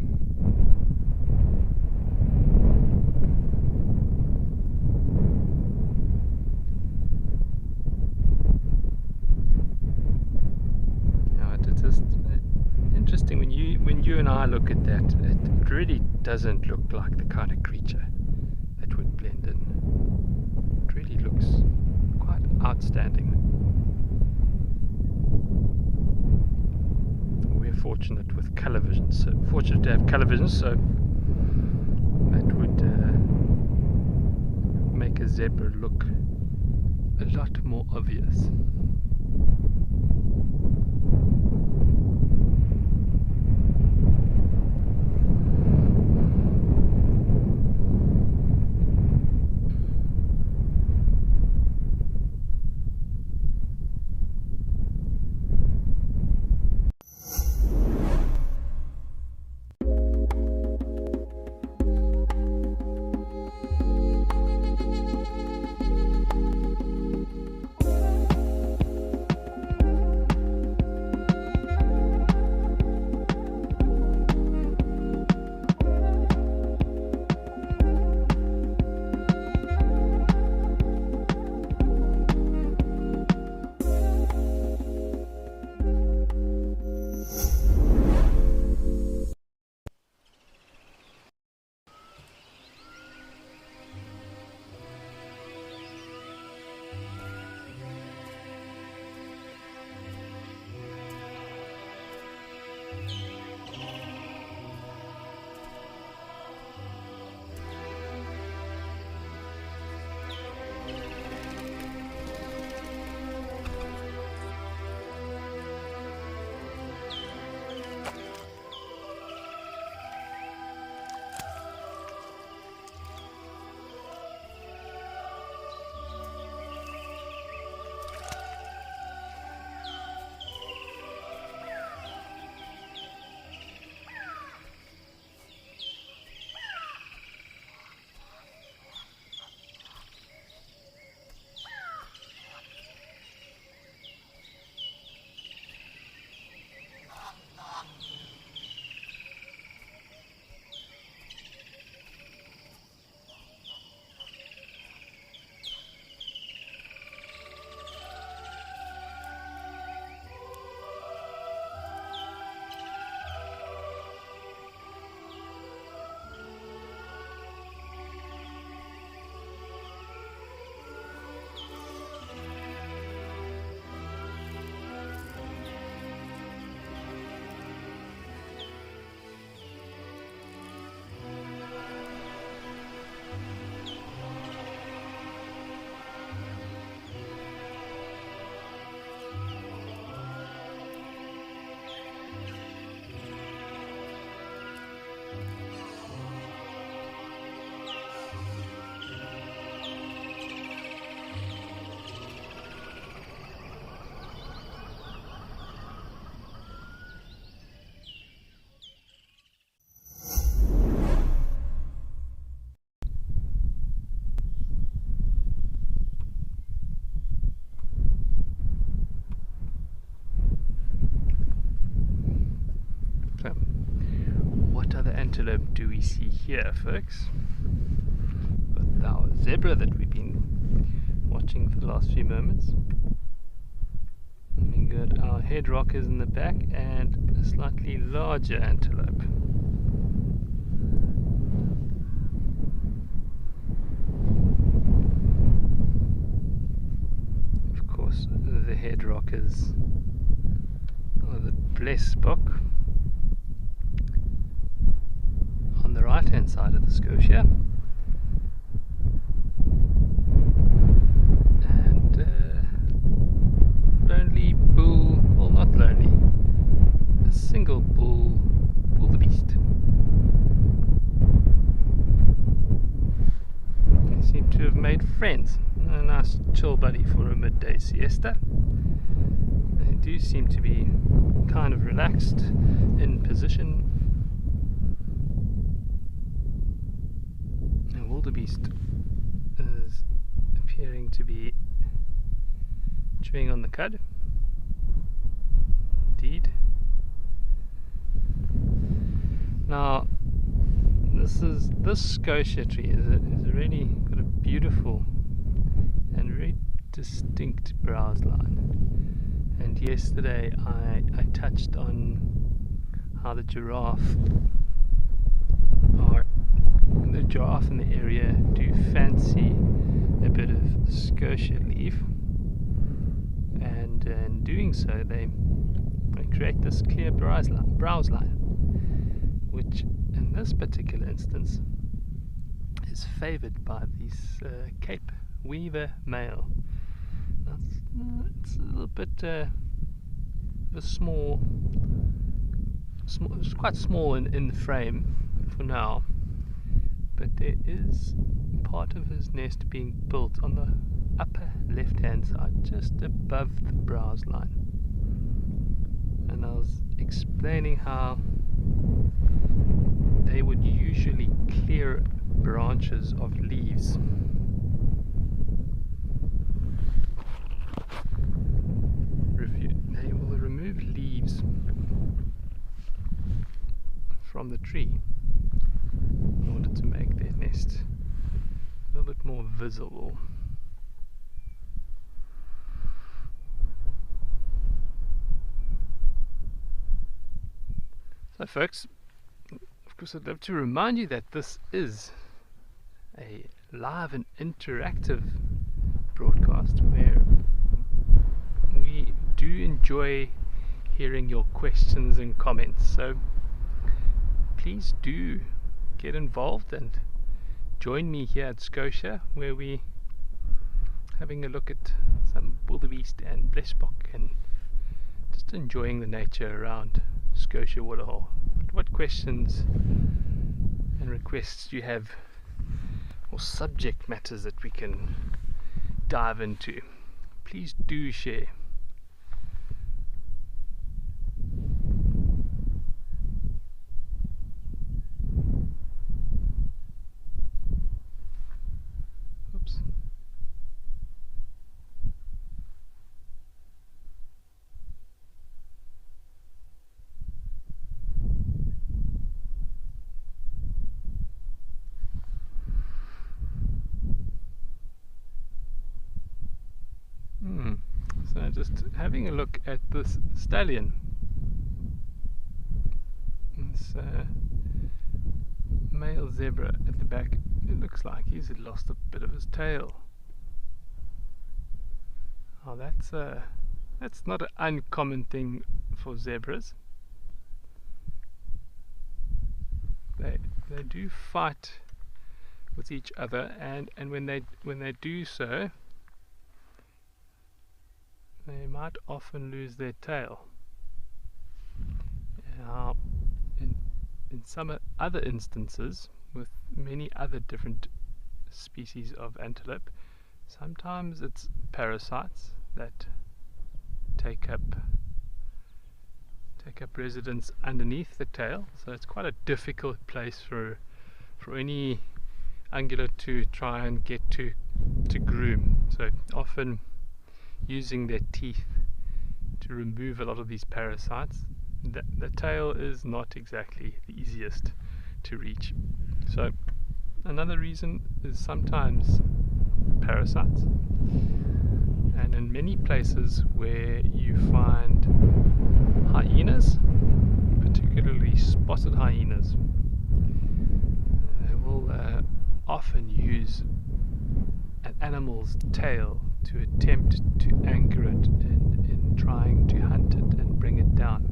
It's just interesting when you and I look at that. It really doesn't look like the kind of creature that would blend in. It really looks quite outstanding. We're fortunate with colour vision, so fortunate to have colour vision, so that would make a zebra look a lot more obvious. we see here, folks? With our zebra that we've been watching for the last few moments. We got our head rockers in the back and a slightly larger antelope. Of course, the head rockers are the Blesbok on the right hand side of the Scotia. Lonely bull, well, not lonely, a single bull wildebeest. They seem to have made friends. A nice chill buddy for a midday siesta. They do seem to be kind of relaxed in position. The wildebeest is appearing to be chewing on the cud. Indeed. Now, this Scotia tree is a really got a beautiful and very distinct browse line. And yesterday I touched on how the giraffe in the area do fancy a bit of Scotia leaf. And in doing so, they create this clear browse line, which in this particular instance is favoured by this Cape Weaver male. Now it's a little bit of a small, it's quite small in the frame for now, but there is part of his nest being built on the upper left hand side, just above the browse line. And I was explaining how they would usually clear branches of leaves they will remove leaves from the tree in order to make their nest a little bit more visible. So folks, of course I'd love to remind you that this is a live and interactive broadcast where we do enjoy hearing your questions and comments. So please do get involved and join me here at Scotia, where we having a look at some wildebeest and blesbok and just enjoying the nature around Scotia Waterhole. What questions and requests do you have, or subject matters that we can dive into? Please do share. Oops. So just having a look at this stallion. This male zebra at the back, it looks like he's lost a bit of his tail. Oh, that's not an uncommon thing for zebras. They do fight with each other, and when they do so, they might often lose their tail. Now, in some other instances, with many other different species of antelope, sometimes it's parasites that take up residence underneath the tail. So it's quite a difficult place for any ungulate to try and get to groom. So often using their teeth to remove a lot of these parasites. The tail is not exactly the easiest to reach. So another reason is sometimes parasites, and in many places where you find hyenas, particularly spotted hyenas, they will often use an animal's tail to attempt to anchor it in trying to hunt it and bring it down.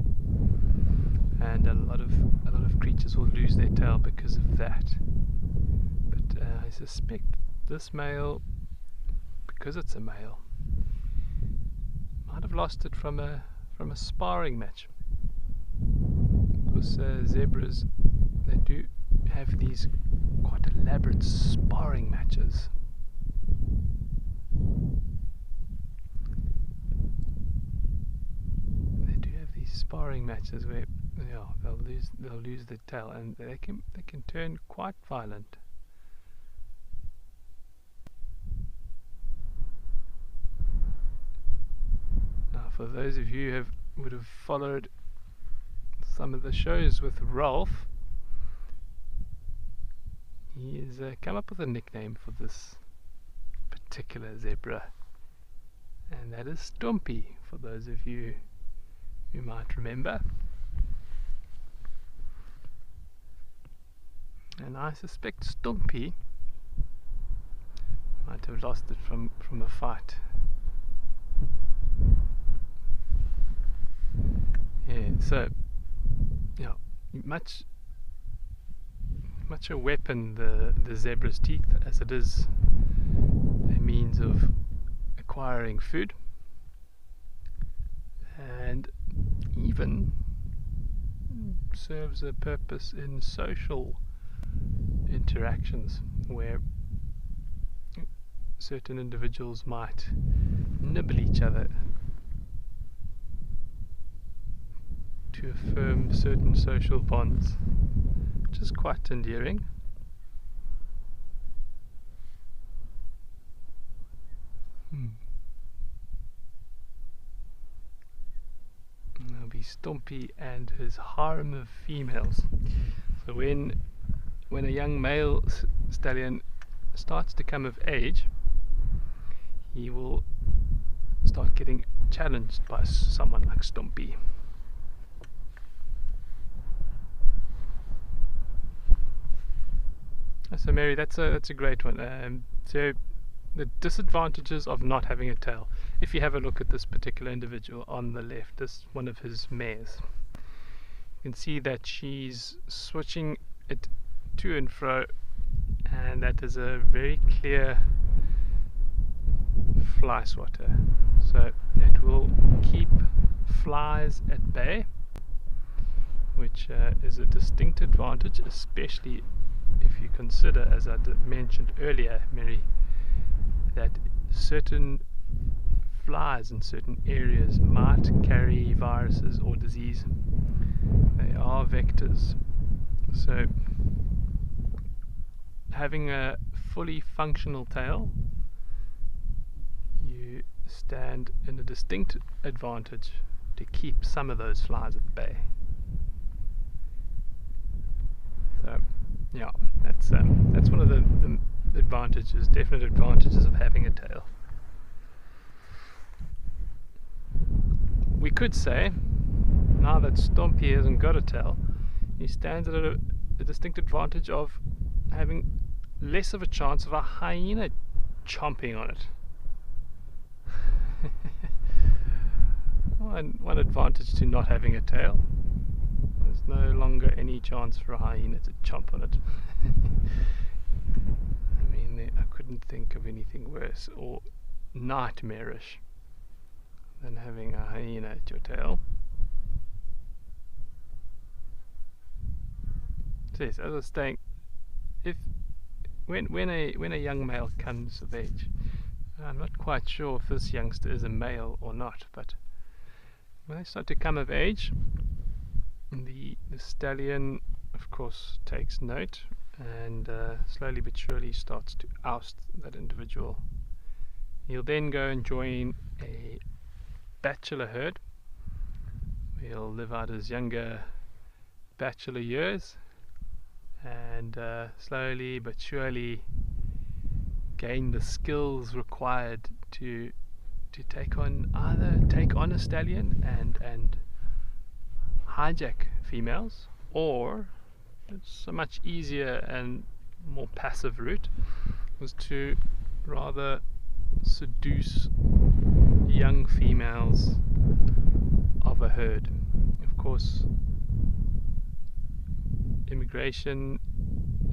And a lot of creatures will lose their tail because of that. But I suspect this male, because it's a male, might have lost it from a sparring match. Because zebras, they do have these quite elaborate sparring matches. They do have these sparring matches where they'll lose their tail, and they can turn quite violent. Now, for those of you who would have followed some of the shows with Rolf, he has come up with a nickname for this particular zebra, and that is Stompy, for those of you who might remember. And I suspect Stompy might have lost it from a fight. Yeah, so much a weapon, the zebra's teeth, as it is a means of acquiring food, and even serves a purpose in social interactions where certain individuals might nibble each other to affirm certain social bonds, which is quite endearing. There'll be Stompy and his harem of females. So when a young male stallion starts to come of age, he will start getting challenged by someone like Stompy. So Mary, that's a great one. So the disadvantages of not having a tail. If you have a look at this particular individual on the left, this one of his mares, you can see that she's switching it to and fro, and that is a very clear fly swatter. So it will keep flies at bay, which is a distinct advantage, especially if you consider, as I mentioned earlier, Mary, that certain flies in certain areas might carry viruses or disease. They are vectors. So having a fully functional tail, you stand in a distinct advantage to keep some of those flies at bay. So yeah, that's one of the advantages, definite advantages of having a tail. We could say, now that Stompy hasn't got a tail, he stands at a distinct advantage of having less of a chance of a hyena chomping on it. One advantage to not having a tail: there's no longer any chance for a hyena to chomp on it. I mean, I couldn't think of anything worse or nightmarish than having a hyena at your tail. So yes, as I was saying, when a young male comes of age, I'm not quite sure if this youngster is a male or not, but when they start to come of age, the stallion, of course, takes note and slowly but surely starts to oust that individual. He'll then go and join a bachelor herd. He'll live out his younger bachelor years, and slowly but surely gain the skills required to take on a stallion and hijack females, or it's a much easier and more passive route was to rather seduce young females of a herd. Of course, immigration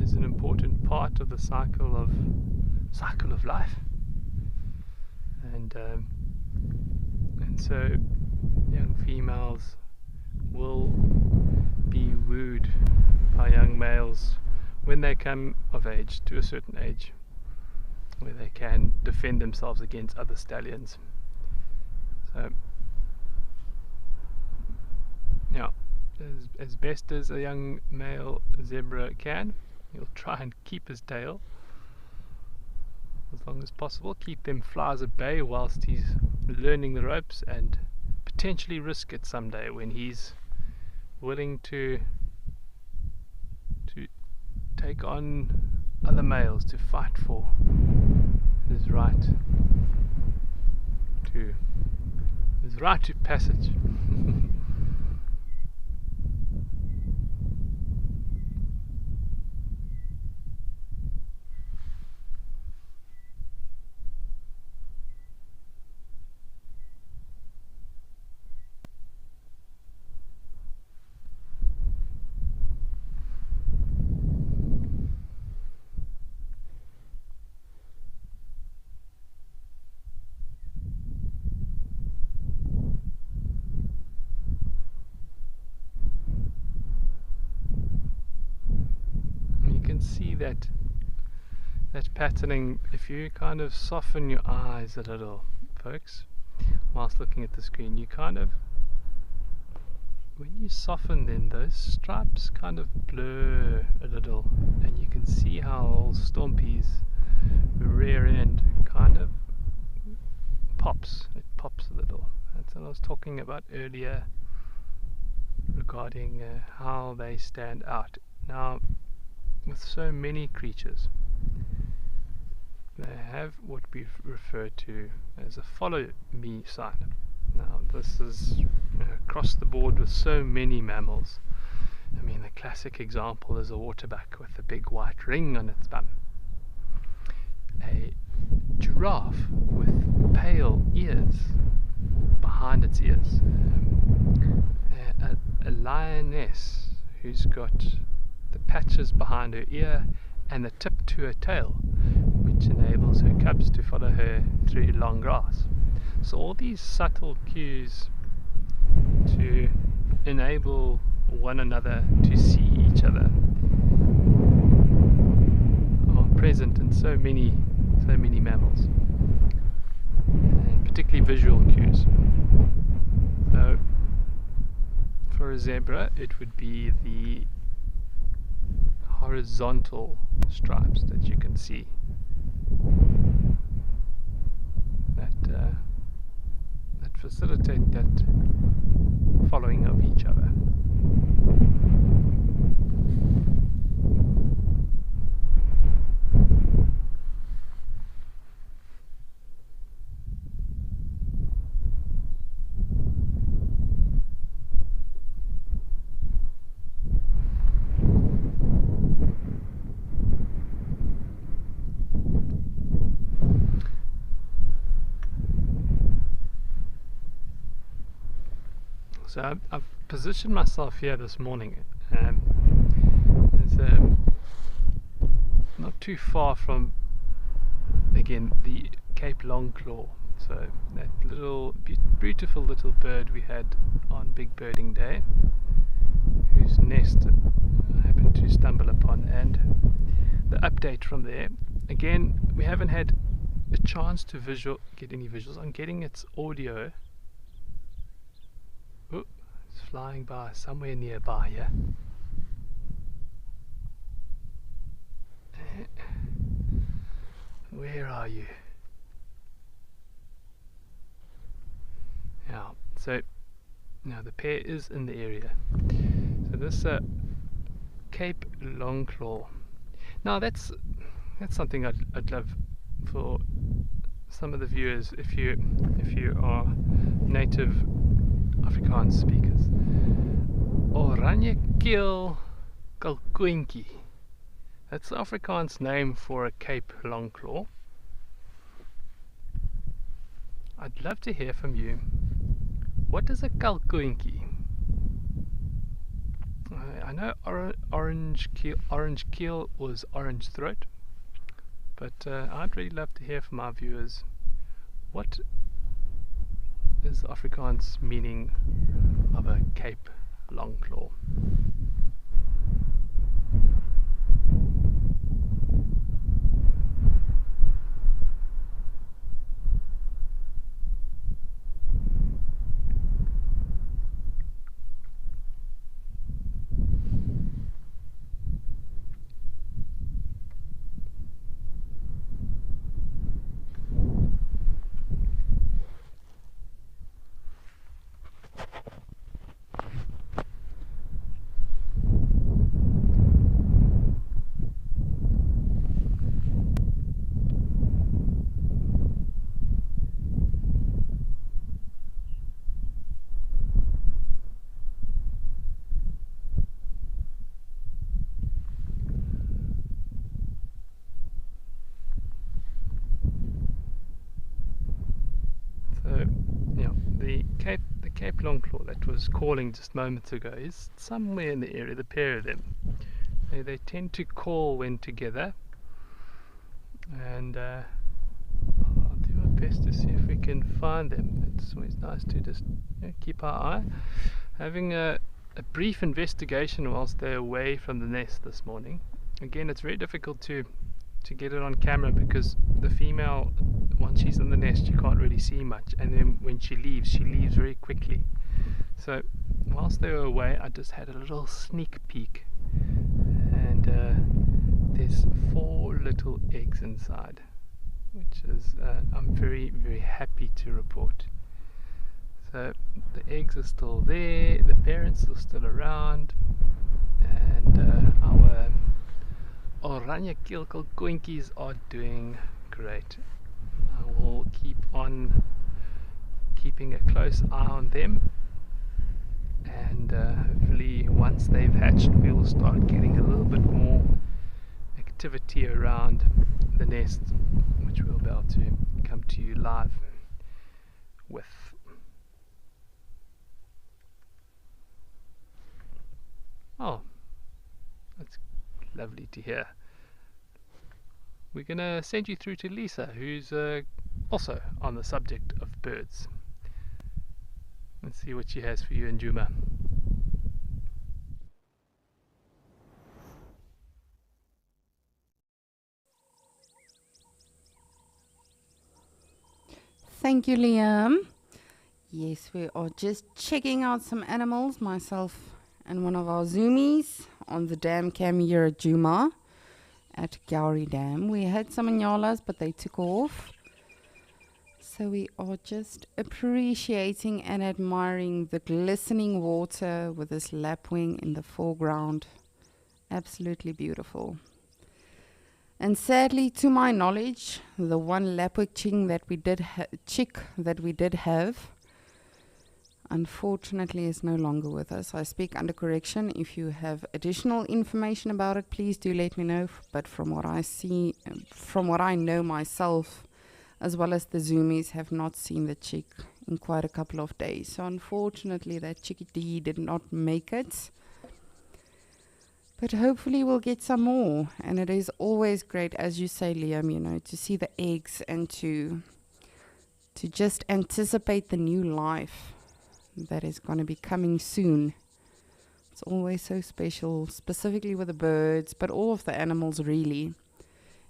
is an important part of the cycle of life, and so young females will be wooed by young males when they come of age, to a certain age, where they can defend themselves against other stallions. So, yeah, as best as a young male zebra can, he'll try and keep his tail as long as possible, keep them flies at bay whilst he's learning the ropes, and potentially risk it someday when he's willing to take on other males, to fight for his right to passage. See that patterning if you kind of soften your eyes a little, folks, whilst looking at the screen. You kind of, when you soften them, those stripes kind of blur a little, and you can see how Stompy's rear end kind of pops. It pops a little. That's what I was talking about earlier regarding how they stand out. Now, with so many creatures, they have what we refer to as a follow me sign. Now this is across the board with so many mammals. I mean, the classic example is a waterbuck with a big white ring on its bum, a giraffe with pale ears behind its ears, a lioness who's got the patches behind her ear and the tip to her tail, which enables her cubs to follow her through long grass. So all these subtle cues to enable one another to see each other are present in so many mammals, and particularly visual cues. So for a zebra, it would be the horizontal stripes that you can see that facilitate that following of each other. So I've positioned myself here this morning. It's not too far from, again, the Cape Longclaw. So that little beautiful little bird we had on Big Birding Day, whose nest I happened to stumble upon, and the update from there. Again, we haven't had a chance to get any visuals. I'm getting its audio. Oh, it's flying by somewhere nearby, yeah? Where are you? So now the pair is in the area. So this Cape Longclaw. Now that's something I'd love for some of the viewers, if you are native Afrikaans speakers. Oranje keel kalkoentjie. That's the Afrikaans name for a Cape Longclaw. I'd love to hear from you. What is a kalkoentjie? I know orange keel was orange throat, but I'd really love to hear from our viewers. What is the Afrikaans meaning of a Cape Longclaw? The Cape Longclaw that was calling just moments ago is somewhere in the area, the pair of them. They tend to call when together, and I'll do my best to see if we can find them. It's always nice to just keep our eye. Having a brief investigation whilst they're away from the nest this morning. Again, it's very difficult to get it on camera because the female, once she's in the nest, you can't really see much, and then when she leaves very quickly. So whilst they were away, I just had a little sneak peek, and there's 4 little eggs inside, which is I'm very, very happy to report. So the eggs are still there, the parents are still around, and our Oranje keel kalkoentjies are doing great. I will keep on keeping a close eye on them, and hopefully once they've hatched we will start getting a little bit more activity around the nest, which we'll be able to come to you live with. Oh, that's lovely to hear. We're going to send you through to Lisa, who's also on the subject of birds. Let's see what she has for you in Djuma.
Thank you, Liam. Yes, we are just checking out some animals, myself and one of our zoomies, on the dam cam here at Djuma at Gowrie Dam. We had some inyalas, but they took off. So we are just appreciating and admiring the glistening water with this lapwing in the foreground. Absolutely beautiful. And sadly, to my knowledge, the one lapwing chick that we did have, unfortunately is no longer with us. I speak under correction. If you have additional information about it, please do let me know. But from what I see, from what I know myself, as well as the zoomies, have not seen the chick in quite a couple of days. So unfortunately, that chickadee did not make it. But hopefully we'll get some more. And it is always great, as you say, Liam, to see the eggs and to just anticipate the new life that is going to be coming soon. It's always so special, specifically with the birds, but all of the animals really.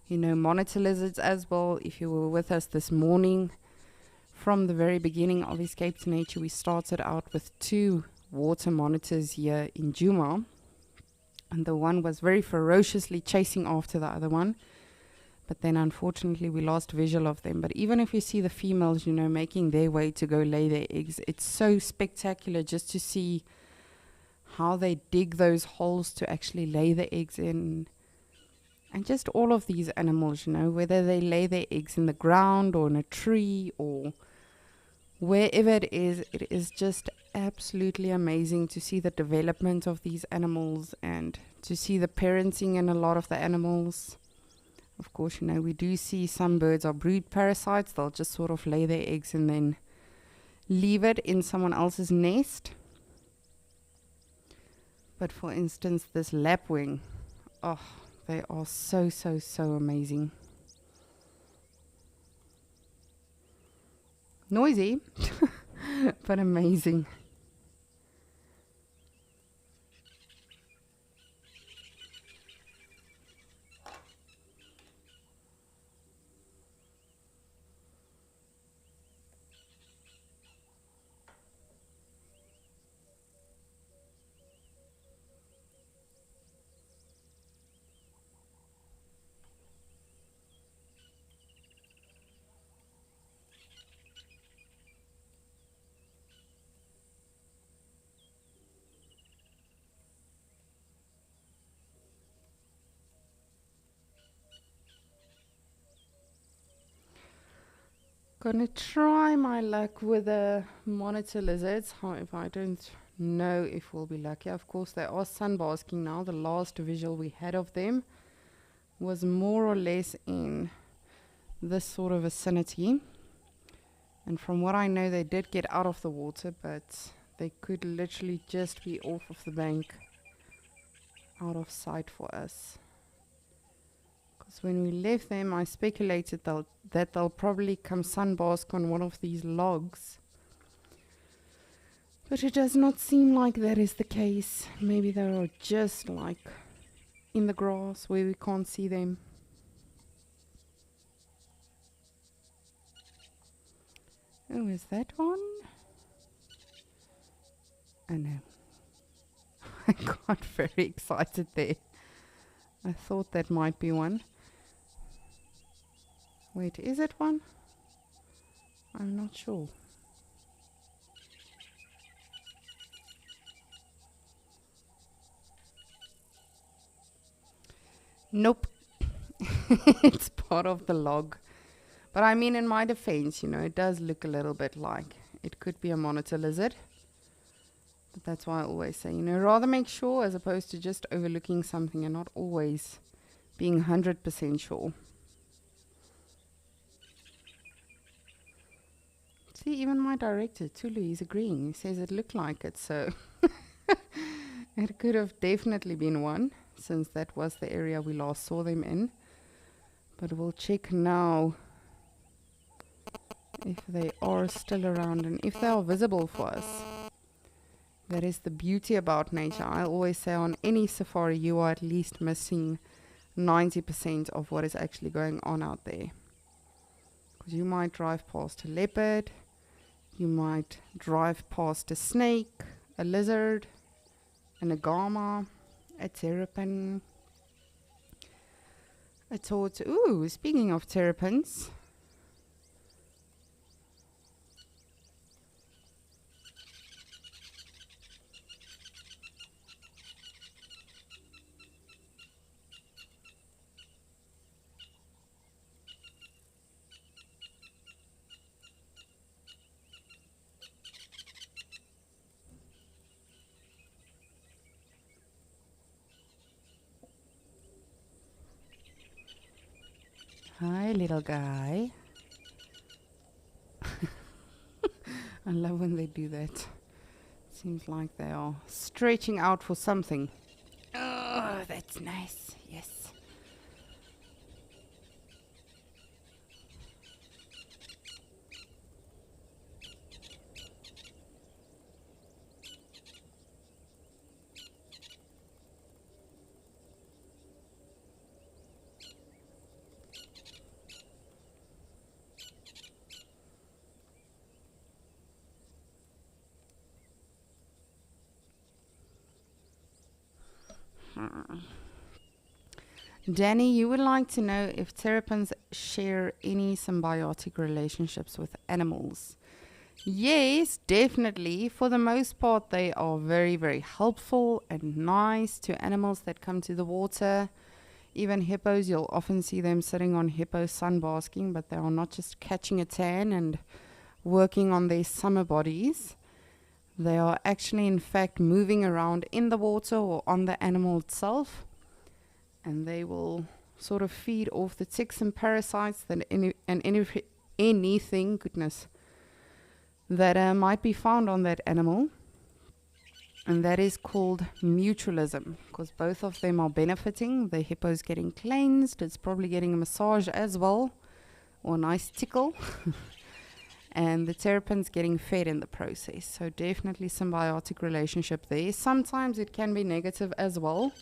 Monitor lizards as well. If you were with us this morning, from the very beginning of Escape to Nature, we started out with 2 water monitors here in Djuma. And the one was very ferociously chasing after the other one. But then unfortunately we lost visual of them. But even if you see the females, making their way to go lay their eggs, it's so spectacular just to see how they dig those holes to actually lay the eggs in. And just all of these animals, you know, whether they lay their eggs in the ground or in a tree or wherever it is just absolutely amazing to see the development of these animals and to see the parenting in a lot of the animals. Of course, you know, we do see some birds are brood parasites. They'll just sort of lay their eggs and then leave it in someone else's nest. But for instance, this lapwing, oh, they are so amazing. Noisy, but amazing. Gonna try my luck with the monitor lizards. However, I don't know if we'll be lucky. Of course, they are sunbasking now. The last visual we had of them was more or less in this sort of vicinity. And from what I know, they did get out of the water, but they could literally just be off of the bank, out of sight for us. Because when we left them, I speculated that they'll probably come sunbask on one of these logs. But it does not seem like that is the case. Maybe they are just like in the grass where we can't see them. Oh, is that one? Oh no. I got very excited there. I thought that might be one. Wait, is it one? I'm not sure. Nope. It's part of the log. But I mean, in my defense, you know, it does look a little bit like it could be a monitor lizard. But that's why I always say, you know, rather make sure as opposed to just overlooking something and not always being 100% sure. See, even my director, Tulu, he's agreeing. He says it looked like it, so it could have definitely been one, since that was the area we last saw them in. But we'll check now if they are still around and if they are visible for us. That is the beauty about nature. I always say on any safari you are at least missing 90% of what is actually going on out there. Because you might drive past a leopard, you might drive past a snake, a lizard, an agama, a terrapin, a tortoise. Ooh, speaking of terrapins, hi, little guy. I love when they do that. Seems like they are stretching out for something. Oh, that's nice. Yes. Danny, you would like to know if terrapins share any symbiotic relationships with animals. Yes, definitely. For the most part, they are very, very helpful and nice to animals that come to the water. Even hippos, you'll often see them sitting on hippo sunbasking, but they are not just catching a tan and working on their summer bodies. They are actually, in fact, moving around in the water or on the animal itself, and they will sort of feed off the ticks and parasites that anything, goodness, that might be found on that animal. And that is called mutualism, because both of them are benefiting. The hippo's getting cleansed, it's probably getting a massage as well, or a nice tickle. And the terrapin's getting fed in the process. So definitely symbiotic relationship there. Sometimes it can be negative as well.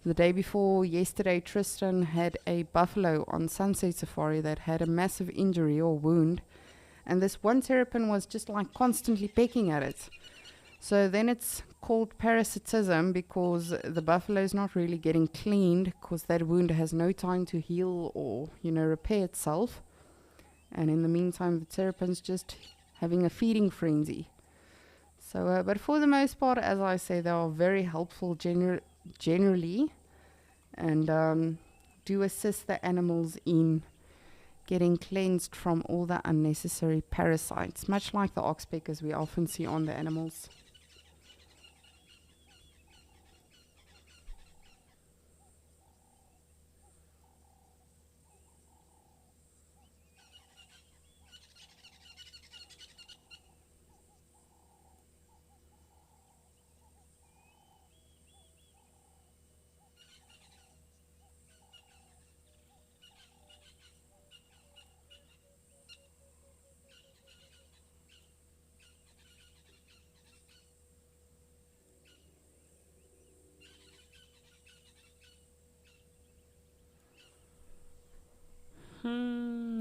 The day before yesterday, Tristan had a buffalo on Sunset Safari that had a massive injury or wound. And this one terrapin was just like constantly pecking at it. So then it's called parasitism because the buffalo is not really getting cleaned because that wound has no time to heal or, repair itself. And in the meantime, the terrapin's just having a feeding frenzy. So, but for the most part, as I say, they are very helpful generally and do assist the animals in getting cleansed from all the unnecessary parasites, much like the oxpeckers we often see on the animals.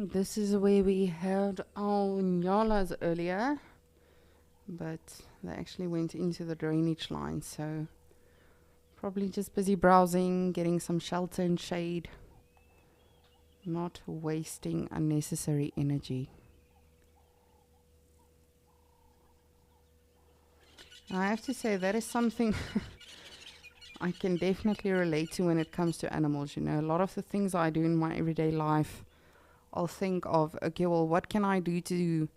This is where we had our nyalas earlier, but they actually went into the drainage line, so probably just busy browsing, getting some shelter and shade, not wasting unnecessary energy. I have to say that is something I can definitely relate to when it comes to animals. A lot of the things I do in my everyday life, I'll think of, okay, well, what can I do to,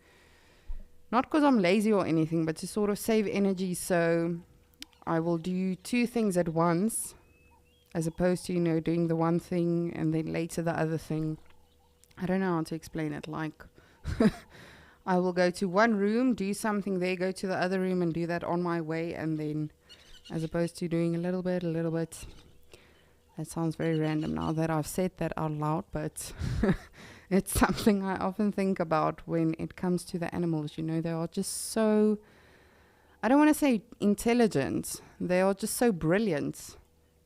not because I'm lazy or anything, but to sort of save energy. So I will do two things at once, as opposed to, doing the one thing and then later the other thing. I don't know how to explain it. Like, I will go to one room, do something there, go to the other room and do that on my way. And then, as opposed to doing a little bit. That sounds very random now that I've said that out loud, but it's something I often think about when it comes to the animals. They are just so, I don't want to say intelligent, they are just so brilliant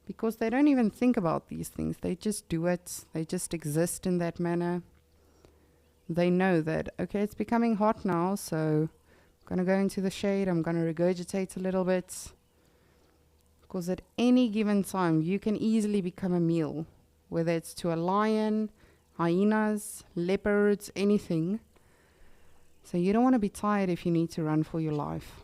because they don't even think about these things. They just do it, they just exist in that manner. They know that, okay, it's becoming hot now, so I'm going to go into the shade, I'm going to regurgitate a little bit. Because at any given time, you can easily become a meal, whether it's to a lion, hyenas, leopards, anything. So you don't want to be tired if you need to run for your life.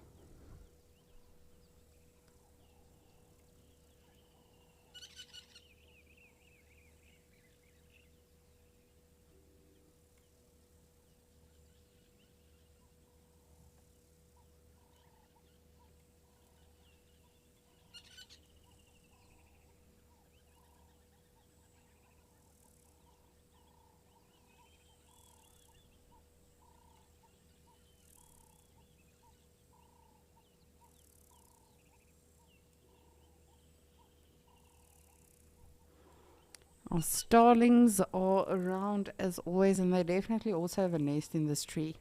Our starlings are around as always, and they definitely also have a nest in this tree.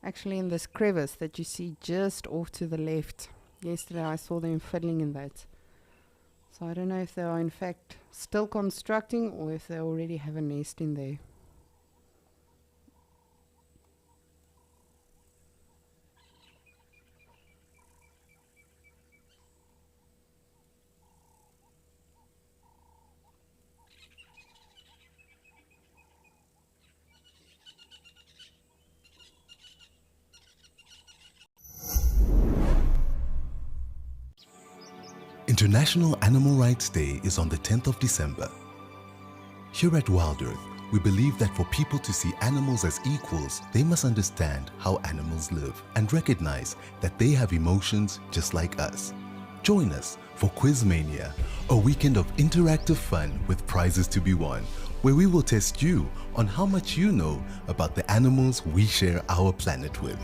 Actually, in this crevice that you see just off to the left. Yesterday I saw them fiddling in that. So I don't know if they are in fact still constructing or if they already have a nest in there.
International Animal Rights Day is on the 10th of December. Here at Wild Earth, we believe that for people to see animals as equals, they must understand how animals live and recognize that they have emotions just like us. Join us for Quizmania, a weekend of interactive fun with prizes to be won, where we will test you on how much you know about the animals we share our planet with.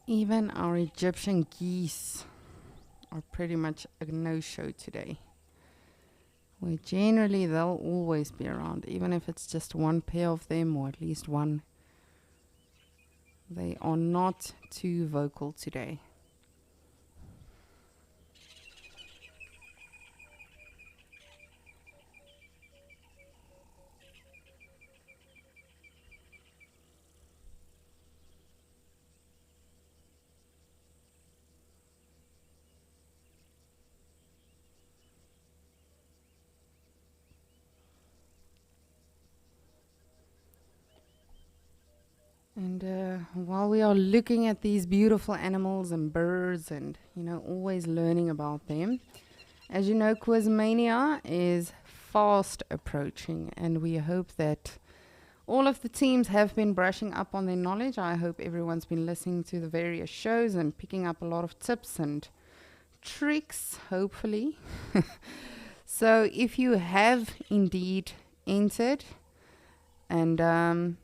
Even our Egyptian geese are pretty much a no-show today. Where generally they'll always be around, even if it's just one pair of them or at least one. They are not too vocal today. And while we are looking at these beautiful animals and birds and, always learning about them, as you know, Quizmania is fast approaching, and we hope that all of the teams have been brushing up on their knowledge. I hope everyone's been listening to the various shows and picking up a lot of tips and tricks, hopefully. So if you have indeed entered and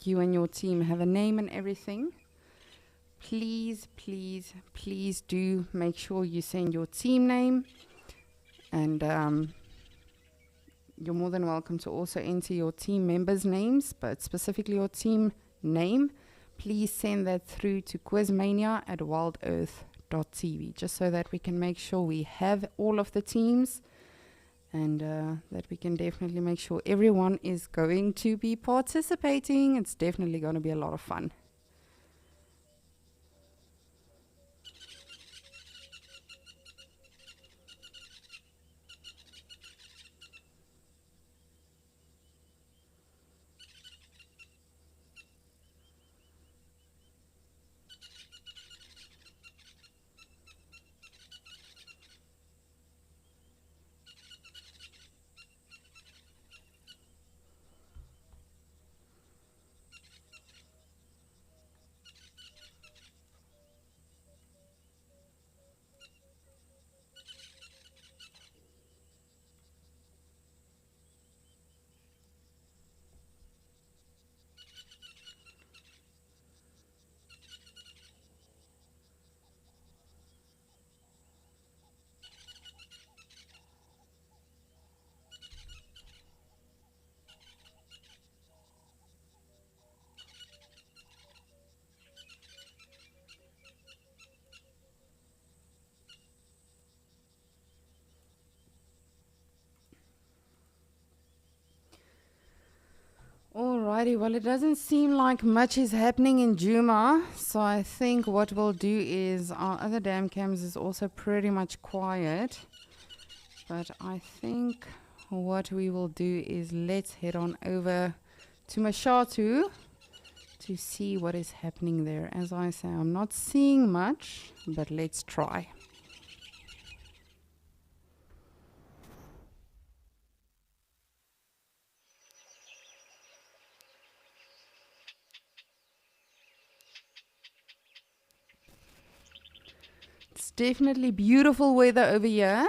you and your team have a name and everything, please do make sure you send your team name And you're more than welcome to also enter your team members' names, but specifically your team name. Please send that through to quizmania@wildearth.tv, just so that we can make sure we have all of the teams, and that we can definitely make sure everyone is going to be participating. It's definitely going to be a lot of fun. Alrighty, well, it doesn't seem like much is happening in Djuma, so I think what we'll do is our other dam cams is also pretty much quiet, but I think what we will do is let's head on over to Mashatu to see what is happening there. As I say, I'm not seeing much, but let's try. It's definitely beautiful weather over here.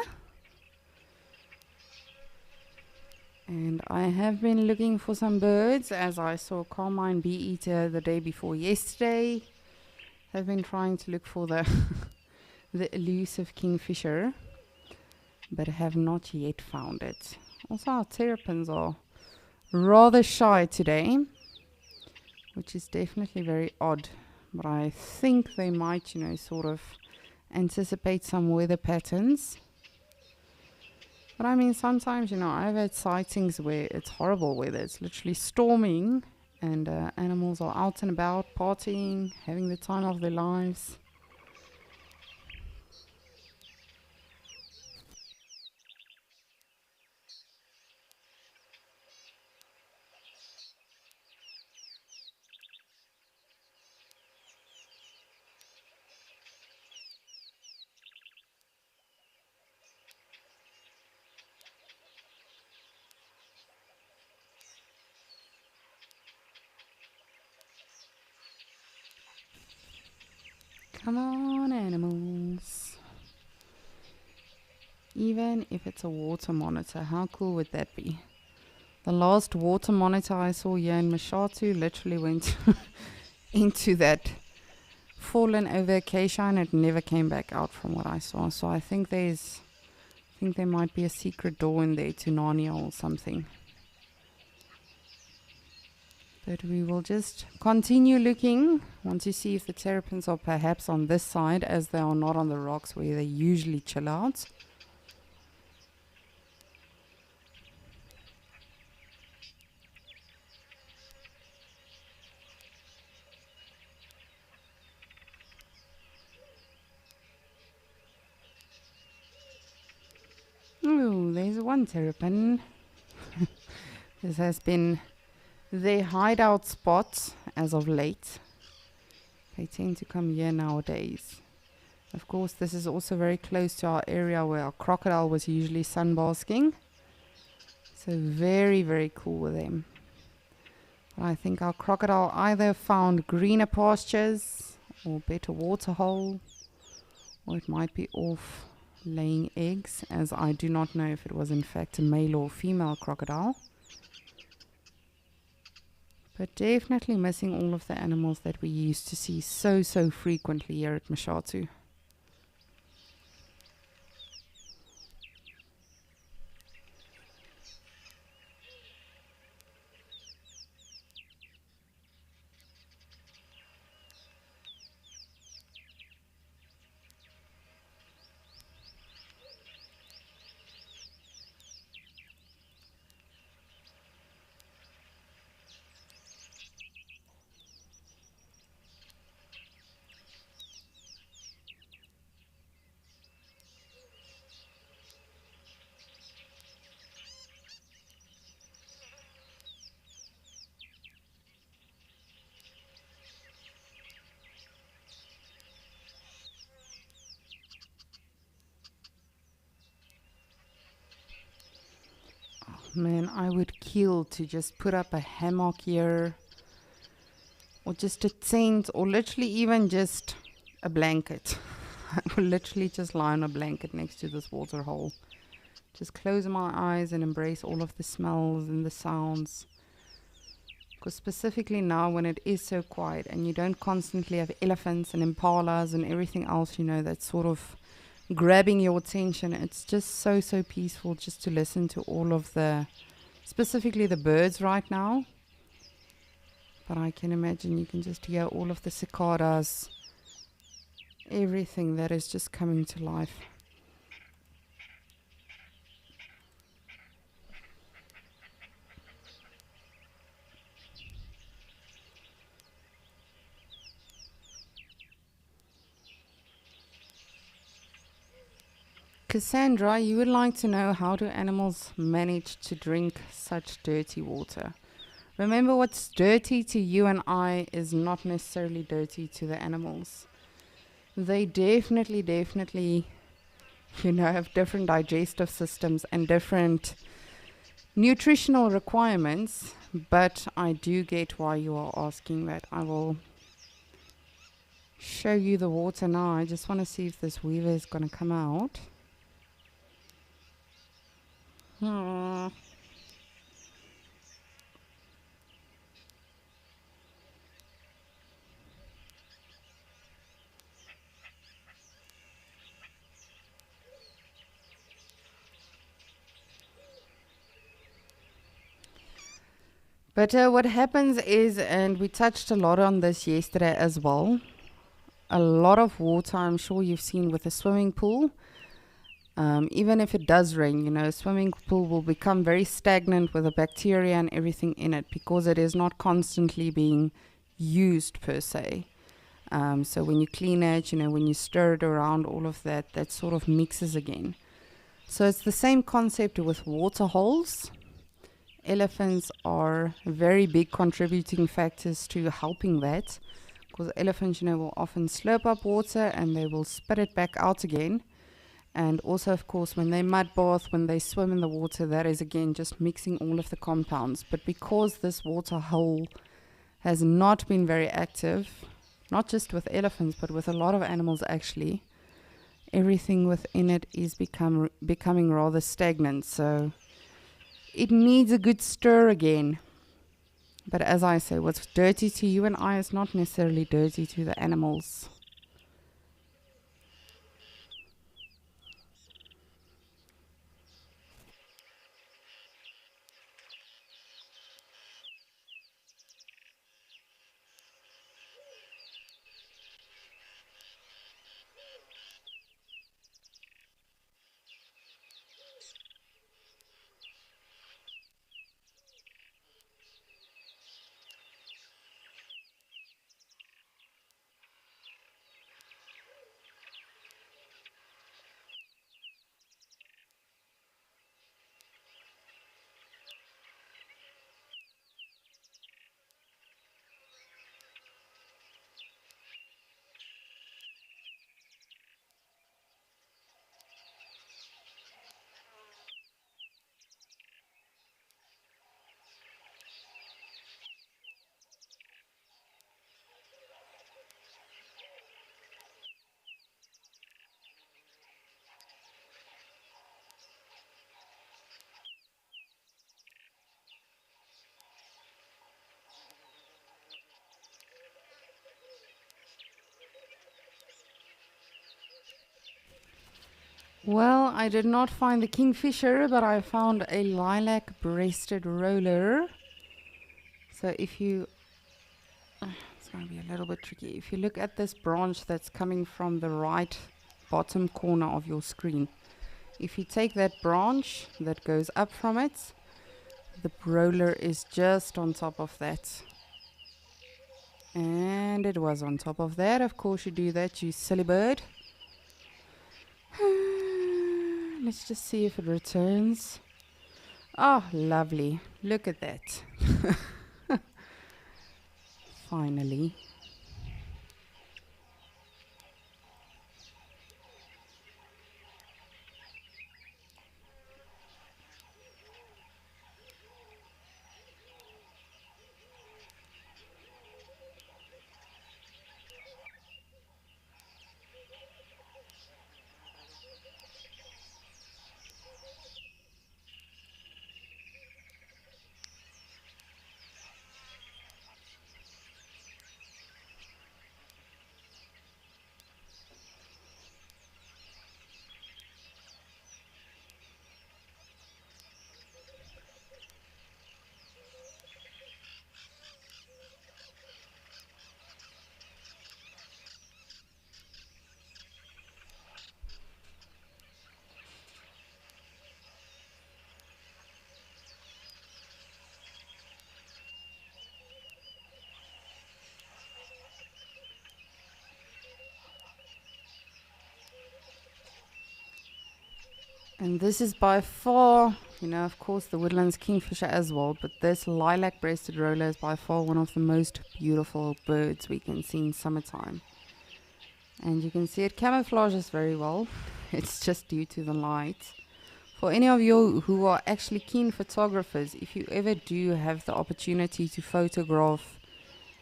And I have been looking for some birds, as I saw Carmine bee eater the day before yesterday. I've been trying to look for the the elusive kingfisher, but have not yet found it. Also, our terrapins are rather shy today, which is definitely very odd. But I think they might, sort of anticipate some weather patterns. But I mean, sometimes, I've had sightings where it's horrible weather. It's literally storming, and animals are out and about, partying, having the time of their lives. Come on, animals. Even if it's a water monitor, how cool would that be? The last water monitor I saw here in Mashatu literally went into that fallen over acacia, and it never came back out from what I saw. So I think there might be a secret door in there to Narnia or something. But we will just continue looking. Want to see if the terrapins are perhaps on this side, as they are not on the rocks where they usually chill out. Oh, there's one terrapin. This has been their hideout spot as of late. They tend to come here nowadays. Of course, this is also very close to our area where our crocodile was usually sunbasking. So very, very cool with them. But I think our crocodile either found greener pastures or better water hole, or it might be off laying eggs, as I do not know if it was in fact a male or female crocodile. But definitely missing all of the animals that we used to see so frequently here at Mashatu. Man, I would kill to just put up a hammock here, or just a tent, or literally even just a blanket. I will literally just lie on a blanket next to this water hole. Just close my eyes and embrace all of the smells and the sounds. Because specifically now when it is so quiet and you don't constantly have elephants and impalas and everything else, you know, that's sort of grabbing your attention, it's just so peaceful just to listen to all of the, specifically the birds right now. But I can imagine you can just hear all of the cicadas, everything that is just coming to life. Cassandra, you would like to know, how do animals manage to drink such dirty water? Remember, what's dirty to you and I is not necessarily dirty to the animals. They definitely, you know, have different digestive systems and different nutritional requirements, but I do get why you are asking that. I will show you the water now. I just want to see if this weaver is going to come out. But what happens is, and we touched a lot on this yesterday as well, a lot of water, I'm sure you've seen with a swimming pool. Even if it does rain, you know, a swimming pool will become very stagnant with the bacteria and everything in it because it is not constantly being used per se. So when you clean it, you know, when you stir it around, all of that, that sort of mixes again. So it's the same concept with water holes. Elephants are very big contributing factors to helping that, because elephants, you know, will often slurp up water and they will spit it back out again. And also, of course, when they mud bath, when they swim in the water, that is again just mixing all of the compounds. But because this water hole has not been very active, not just with elephants, but with a lot of animals actually, everything within it is becoming rather stagnant. So it needs a good stir again. But as I say, what's dirty to you and I is not necessarily dirty to the animals. Well, I did not find the kingfisher, but I found a lilac-breasted roller. So if you... it's going to be a little bit tricky. If you look at this branch that's coming from the right bottom corner of your screen, if you take that branch that goes up from it, the roller is just on top of that. And it was on top of that. Of course you do that, you silly bird. Let's just see if it returns. Oh, lovely. Look at that. Finally. And this is by far, of course, the woodlands kingfisher as well, but this lilac-breasted roller is by far one of the most beautiful birds we can see in summertime. And you can see it camouflages very well. It's just due to the light. For any of you who are actually keen photographers, if you ever do have the opportunity to photograph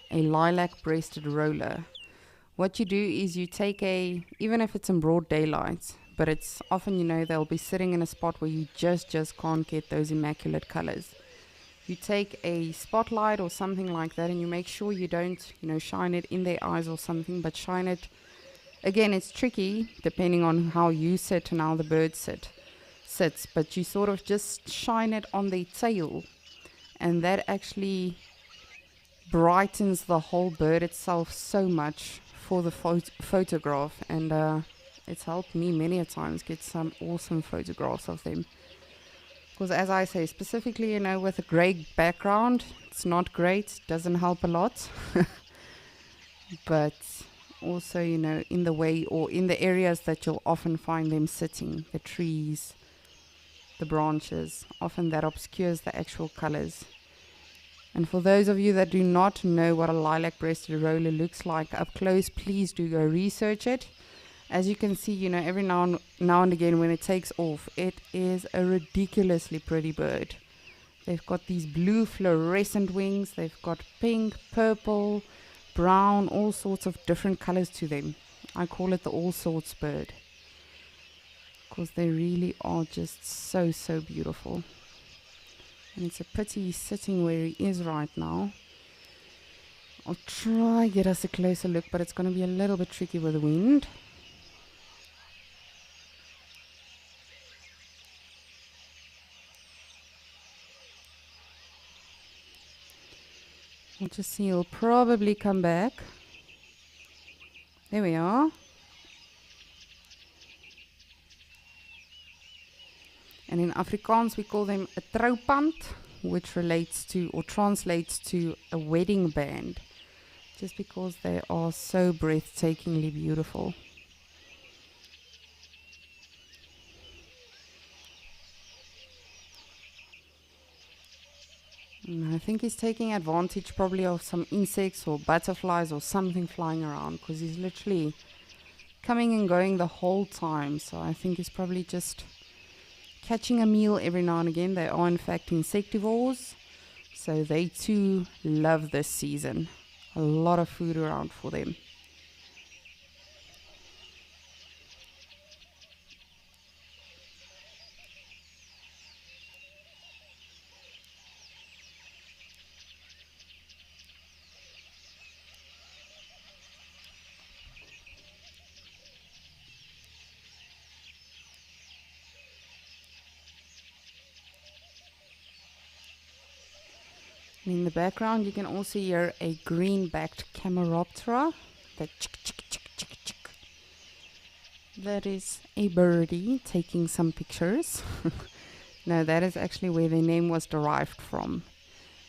a lilac-breasted roller, what you do is you take even if it's in broad daylight, but it's often, they'll be sitting in a spot where you just can't get those immaculate colors. You take a spotlight or something like that and you make sure you don't, shine it in their eyes or something, but shine it. Again, it's tricky depending on how you sit and how the bird sits, but you sort of just shine it on their tail, and that actually brightens the whole bird itself so much for the photograph, and it's helped me many a times get some awesome photographs of them. Because as I say, specifically, with a grey background, it's not great, doesn't help a lot. But also, in the way or in the areas that you'll often find them sitting, the trees, the branches, often that obscures the actual colors. And for those of you that do not know what a lilac-breasted roller looks like up close, please do go research it. As you can see, every now and again when it takes off, it is a ridiculously pretty bird. They've got these blue fluorescent wings, they've got pink, purple, brown, all sorts of different colors to them. I call it the all sorts bird, because they really are just so beautiful. And it's a pity he's sitting where he is right now. I'll try get us a closer look, but it's going to be a little bit tricky with the wind. We'll just see, he'll probably come back. There we are. And in Afrikaans we call them a troupand, which relates to or translates to a wedding band, just because they are so breathtakingly beautiful. And I think he's taking advantage probably of some insects or butterflies or something flying around, because he's literally coming and going the whole time. So I think he's probably just catching a meal every now and again. They are in fact insectivores, so they too love this season. A lot of food around for them. In the background you can also hear a green-backed Cameroptera. That chick, chick, chick, chick, chick. That is a birdie taking some pictures. No, that is actually where the name was derived from.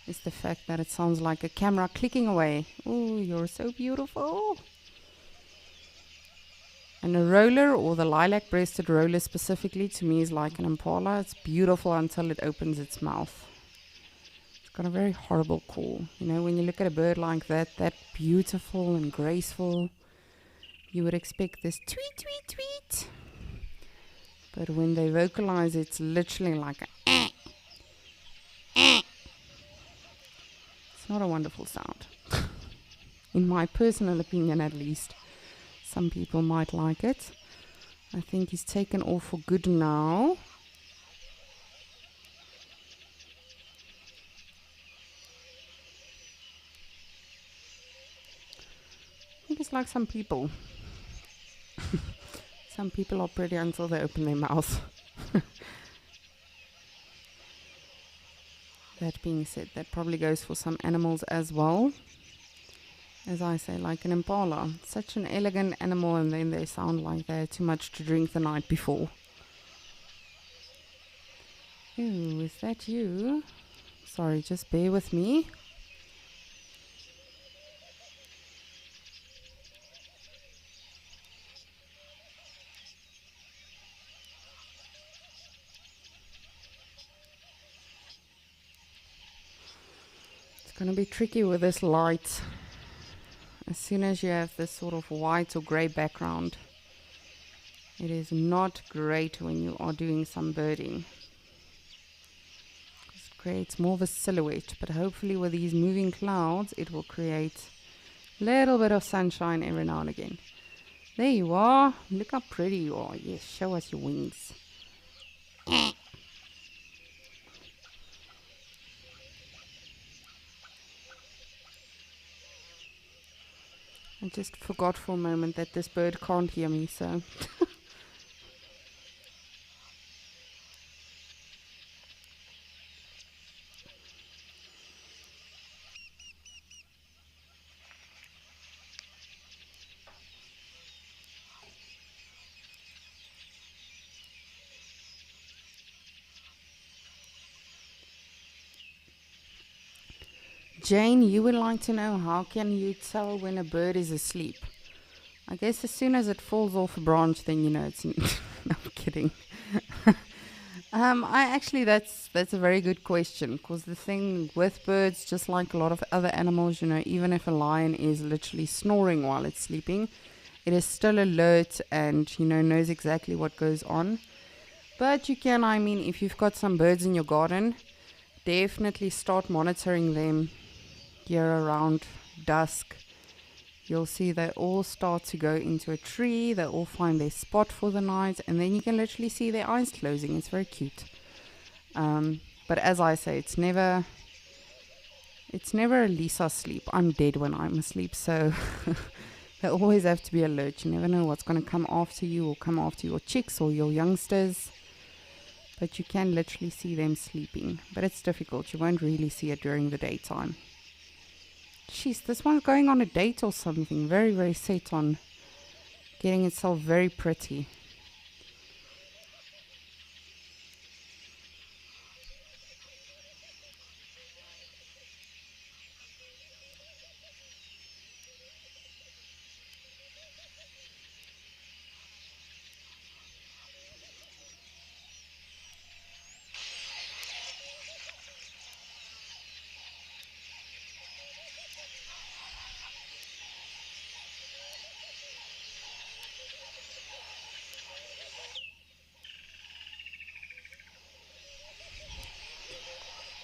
It's the fact that it sounds like a camera clicking away. Oh, you're so beautiful. And a roller, or the lilac-breasted roller specifically, to me is like an impala. It's beautiful until it opens its mouth. Got a very horrible call. When you look at a bird like that beautiful and graceful, you would expect this tweet, tweet, tweet. But when they vocalize, it's literally like a eh, eh. It's not a wonderful sound. In my personal opinion, at least. Some people might like it. I think he's taken off for good now. I think it's like some people. Some people are pretty until they open their mouth. That being said, that probably goes for some animals as well. As I say, like an impala. Such an elegant animal, and then they sound like they had too much to drink the night before. Ooh, is that you? Sorry, just bear with me. gonna be tricky with this light. As soon as you have this sort of white or grey background, it is not great when you are doing some birding. It creates more of a silhouette, but hopefully with these moving clouds, it will create a little bit of sunshine every now and again. There you are. Look how pretty you are. Yes, show us your wings. I just forgot for a moment that this bird can't hear me, so... Jane, you would like to know, how can you tell when a bird is asleep? I guess as soon as it falls off a branch, then you know it's... No, I'm kidding. That's a very good question, because the thing with birds, just like a lot of other animals, you know, even if a lion is literally snoring while it's sleeping, it is still alert and, you know, knows exactly what goes on. But you can, I mean, if you've got some birds in your garden, definitely start monitoring them here around dusk. You'll see they all start to go into a tree, they all find their spot for the night, and then you can literally see their eyes closing. It's very cute. But as I say, it's never a Lisa sleep. I'm dead when I'm asleep, so they always have to be alert. You never know what's going to come after you, or come after your chicks or your youngsters. But you can literally see them sleeping. But it's difficult. You won't really see it during the daytime. Jeez, this one's going on a date or something. Very, very set on getting itself very pretty.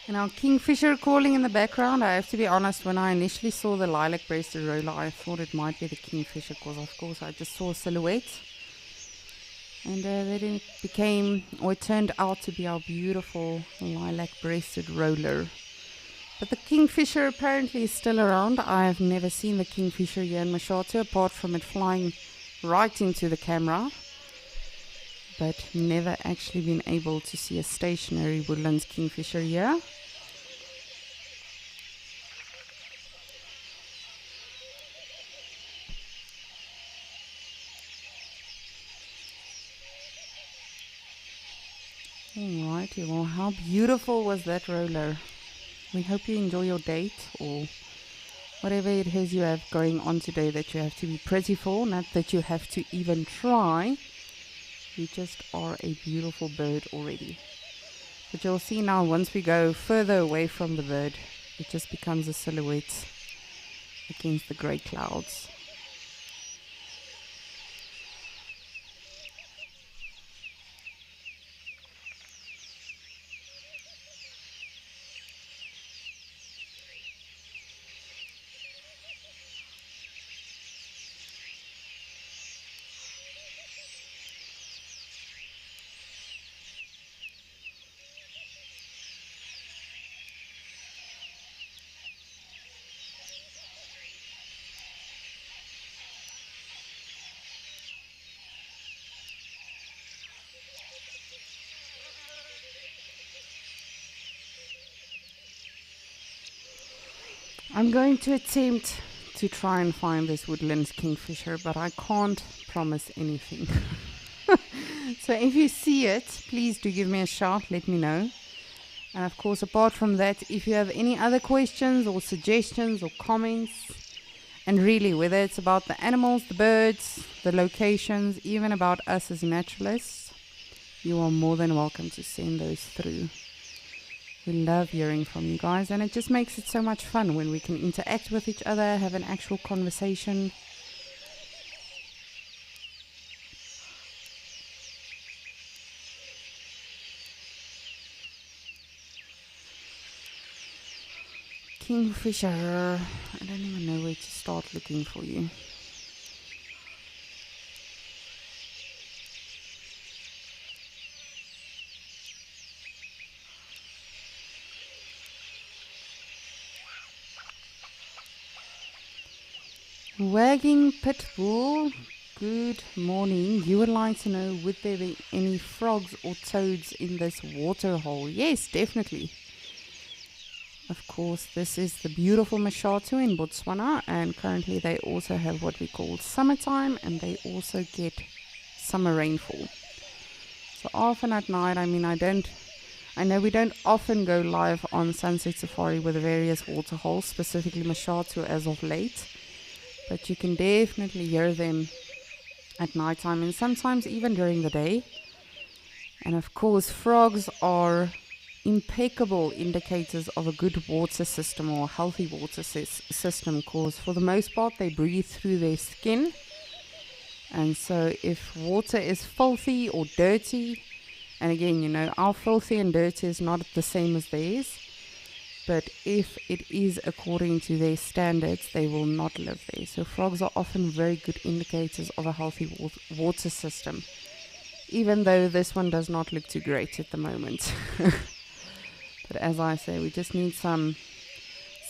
And our kingfisher calling in the background. I have to be honest, when I initially saw the lilac-breasted roller, I thought it might be the kingfisher, because of course I just saw a silhouette. And then it became, or it turned out to be our beautiful lilac-breasted roller. But the kingfisher apparently is still around. I have never seen the kingfisher here in Moshatho, apart from it flying right into the camera. But never actually been able to see a stationary woodlands kingfisher here. Alrighty, well, how beautiful was that roller? We hope you enjoy your date, or whatever it is you have going on today that you have to be pretty for, not that you have to even try. You just are a beautiful bird already. But you'll see now, once we go further away from the bird, it just becomes a silhouette against the grey clouds. I'm going to attempt to try and find this woodlands kingfisher, but I can't promise anything. So if you see it, please do give me a shout, let me know. And of course, apart from that, if you have any other questions or suggestions or comments, and really whether it's about the animals, the birds, the locations, even about us as naturalists, you are more than welcome to send those through. We love hearing from you guys, and it just makes it so much fun when we can interact with each other, have an actual conversation. Kingfisher, I don't even know where to start looking for you. Wagging Pitbull, good morning. You would like to know, would there be any frogs or toads in this water hole? Yes, definitely. Of course, this is the beautiful Mashatu in Botswana, and currently they also have what we call summertime, and they also get summer rainfall. So often at night, I know we don't often go live on Sunset Safari with the various water holes, specifically Mashatu as of late, but you can definitely hear them at night time and sometimes even during the day. And of course, frogs are impeccable indicators of a good water system or a healthy water system, because for the most part they breathe through their skin, and so if water is filthy or dirty, and again, our filthy and dirty is not the same as theirs, but if it is according to their standards, they will not live there. So frogs are often very good indicators of a healthy water system, even though this one does not look too great at the moment. But as I say, we just need some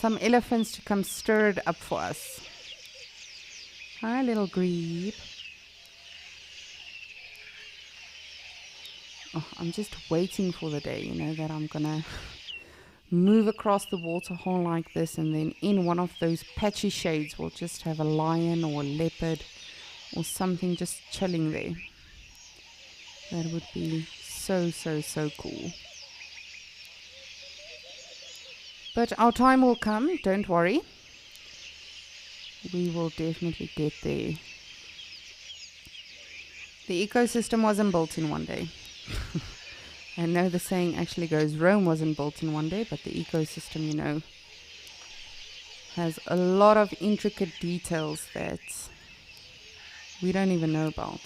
elephants to come stir it up for us. Hi, little grebe. Oh, I'm just waiting for the day, that I'm gonna move across the water hole like this, and then in one of those patchy shades we'll just have a lion or a leopard or something just chilling there. That would be so cool. But our time will come, don't worry. We will definitely get there. The ecosystem wasn't built in one day. I know the saying actually goes, Rome wasn't built in one day, but the ecosystem, has a lot of intricate details that we don't even know about.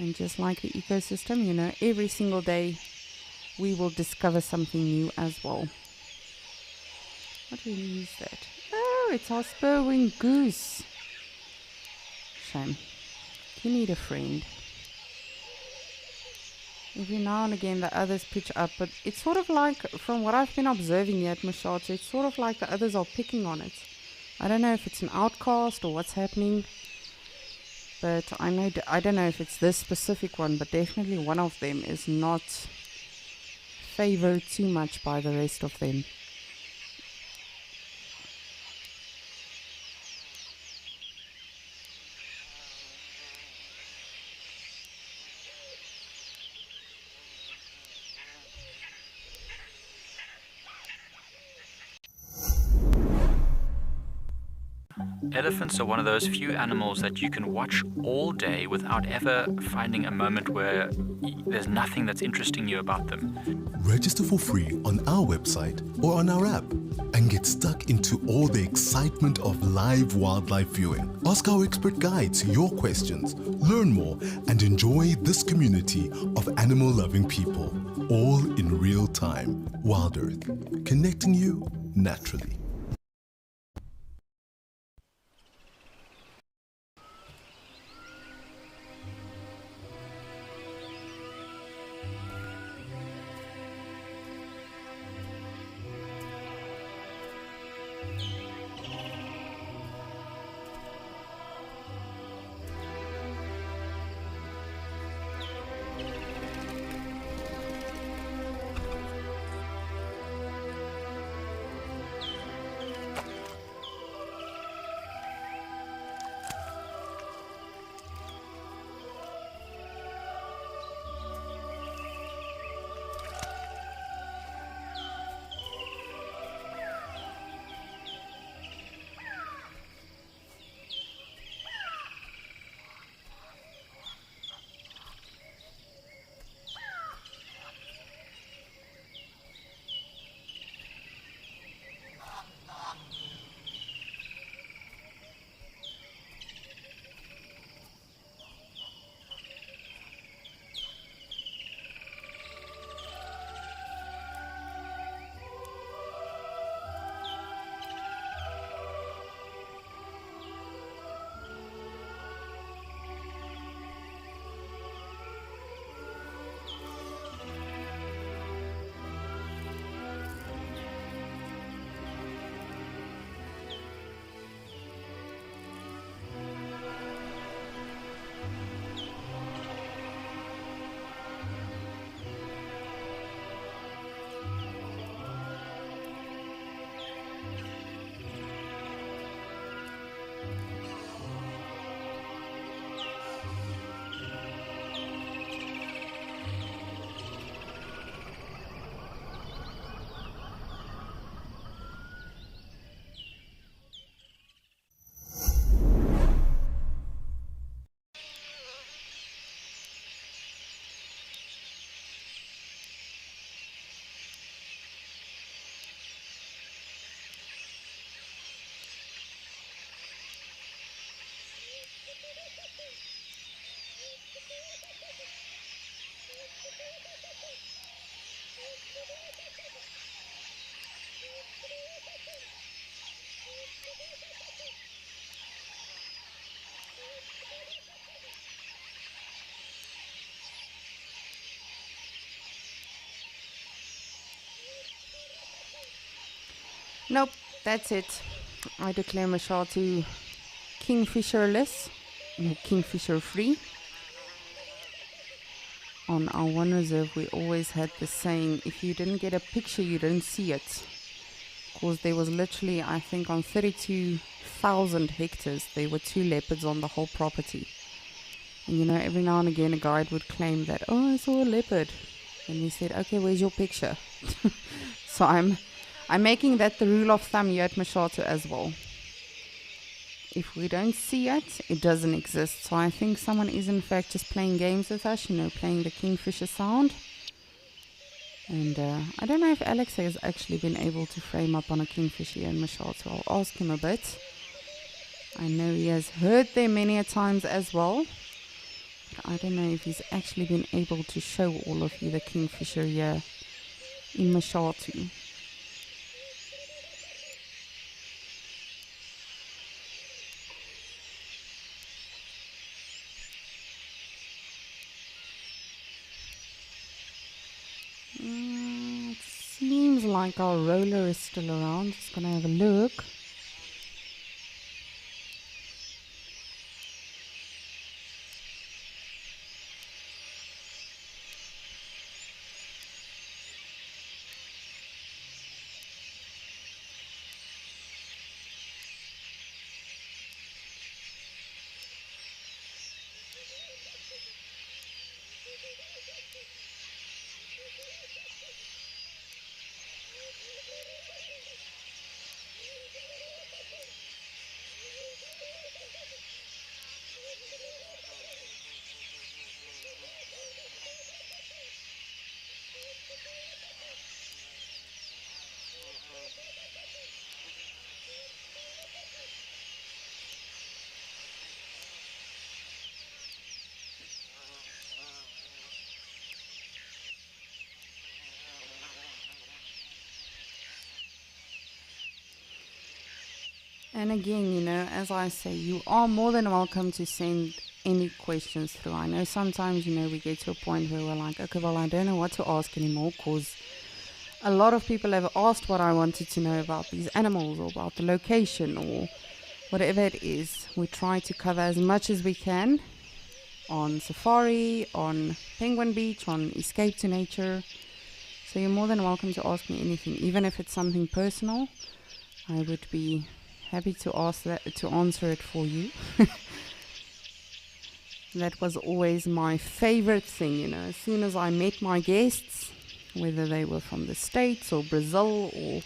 And just like the ecosystem, every single day we will discover something new as well. What really is that? Oh, it's our spur-winged goose. Shame. You need a friend. Every now and again the others pitch up, but it's sort of like, from what I've been observing here at Mashatu, it's sort of like the others are picking on it. I don't know if it's an outcast or what's happening, but I don't know if it's this specific one, but definitely one of them is not favored too much by the rest of them.
Elephants are one of those few animals that you can watch all day without ever finding a moment where there's nothing that's interesting you about them.
Register for free on our website or on our app and get stuck into all the excitement of live wildlife viewing. Ask our expert guides your questions, learn more, and enjoy this community of animal-loving people, all in real time. Wild Earth, connecting you naturally.
Nope, that's it. I declare Mashatu kingfisherless, or kingfisher free. On our one reserve, we always had the saying, if you didn't get a picture, you didn't see it. Because there was literally, I think, on 32,000 hectares, there were 2 leopards on the whole property. And you know, every now and again, a guide would claim that, oh, I saw a leopard. And we said, okay, where's your picture? So I'm making that the rule of thumb here at Mashatu as well. If we don't see it, it doesn't exist. So I think someone is in fact just playing games with us, you know, playing the kingfisher sound. And I don't know if Alex has actually been able to frame up on a kingfisher here in Mashatu. I'll ask him a bit. I know he has heard them many a times as well. But I don't know if he's actually been able to show all of you the kingfisher here in Mashatu. It seems like our roller is still around. Just gonna have a look. And again, you know, as I say, you are more than welcome to send any questions through. I know sometimes, you know, we get to a point where we're like, okay, well, I don't know what to ask anymore, because a lot of people have asked what I wanted to know about these animals or about the location or whatever it is. We try to cover as much as we can on safari, on Penguin Beach, on Escape to Nature. So you're more than welcome to ask me anything, even if it's something personal. I would be happy to answer it for you. That was always my favorite thing, you know. As soon as I met my guests, whether they were from the States or Brazil or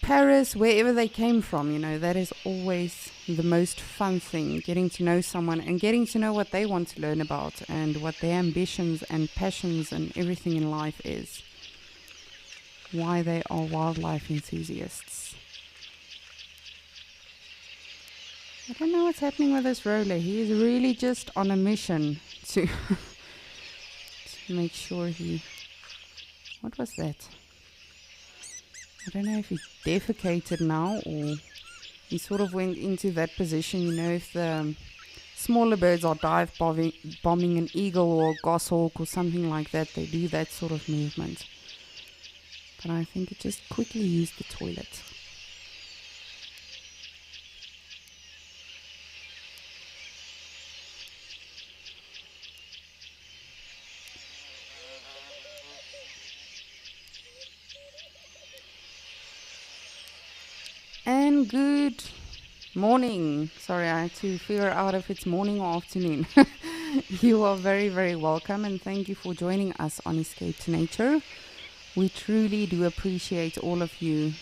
Paris, wherever they came from, you know, that is always the most fun thing, getting to know someone and getting to know what they want to learn about and what their ambitions and passions and everything in life is. Why they are wildlife enthusiasts. I don't know what's happening with this roller. He is really just on a mission to make sure he... What was that? I don't know if he defecated now or he sort of went into that position. You know, if the smaller birds are dive bombing an eagle or a goshawk or something like that, they do that sort of movement. But I think it just quickly used the toilet. And good morning. Sorry, I had to figure out if it's morning or afternoon. You are very, very welcome and thank you for joining us on Escape to Nature. We truly do appreciate all of you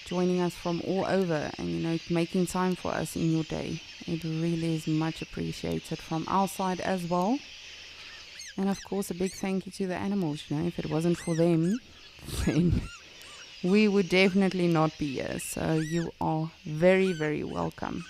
joining us from all over and, you know, making time for us in your day. It really is much appreciated from our side as well. And of course, a big thank you to the animals. You know, if it wasn't for them, then we would definitely not be here. So you are very, very welcome.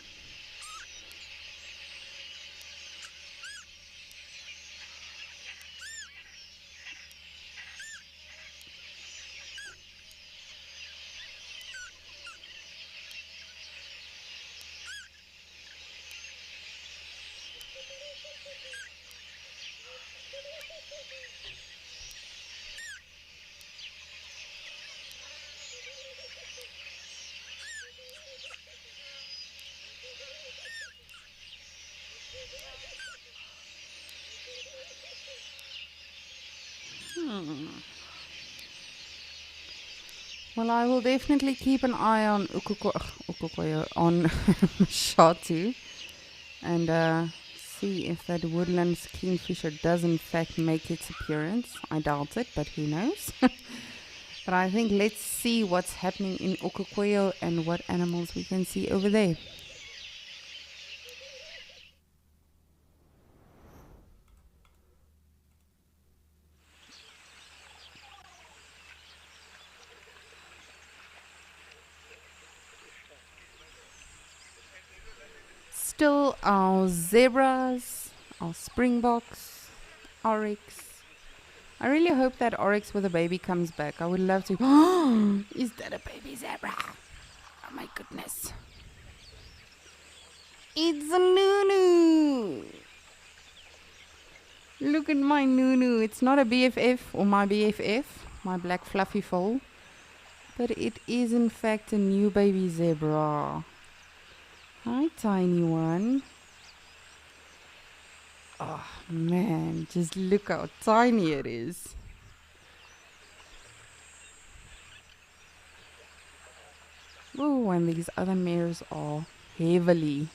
Well, I will definitely keep an eye on Ukukoyo, on Mashatu, and see if that woodlands kingfisher does in fact make its appearance. I doubt it, but who knows? But I think let's see what's happening in Ukukoyo and what animals we can see over there. Still our zebras, our springboks, oryx. I really hope that oryx with a baby comes back. I would love to. Is that a baby zebra? Oh my goodness. It's a Nunu. Look at my Nunu. It's not a BFF or my BFF, my black fluffy foal, but it is in fact a new baby zebra. Hi, tiny one. Oh man, just look how tiny it is. Oh, and these other mares are heavily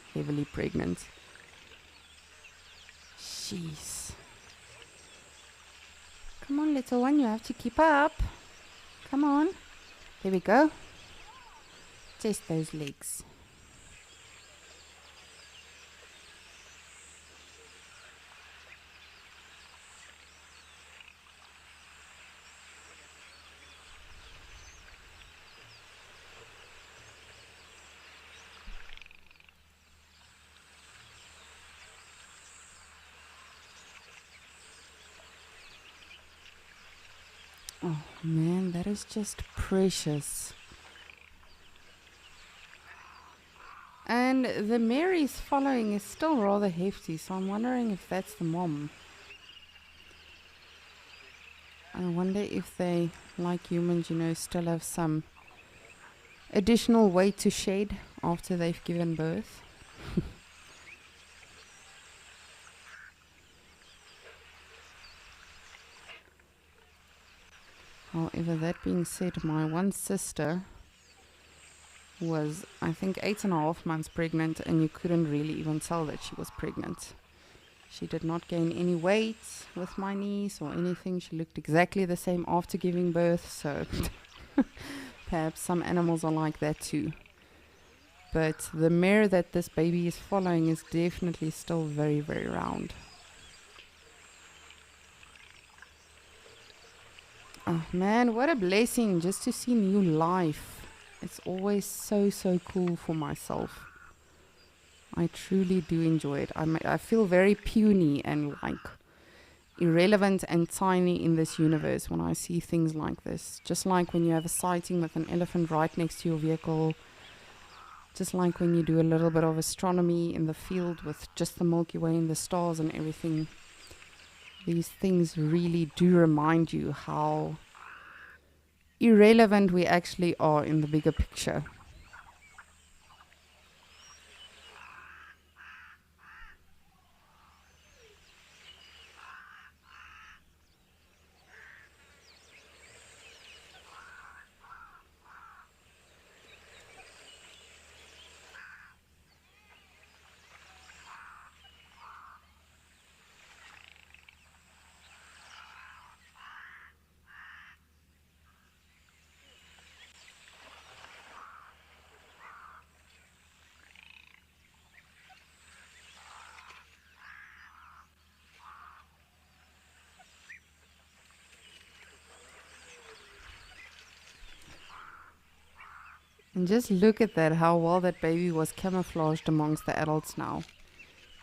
pregnant. Jeez. Come on, little one, you have to keep up. Come on. There we go. Just those legs. Oh man, that is just precious. And the mare he's following is still rather hefty, so I'm wondering if that's the mom. I wonder if they, like humans, still have some additional weight to shed after they've given birth. However, that being said, my one sister was, I think, 8.5 months pregnant, and you couldn't really even tell that she was pregnant. She did not gain any weight with my niece or anything. She looked exactly the same after giving birth, so perhaps some animals are like that too. But the mare that this baby is following is definitely still very, very round. Oh man, what a blessing just to see new life. It's always so cool for myself. I truly do enjoy it. I feel very puny and like irrelevant and tiny in this universe when I see things like this. Just like when you have a sighting with an elephant right next to your vehicle. Just like when you do a little bit of astronomy in the field with just the Milky Way and the stars and everything. These things really do remind you how irrelevant we actually are in the bigger picture. And just look at that, how well that baby was camouflaged amongst the adults now.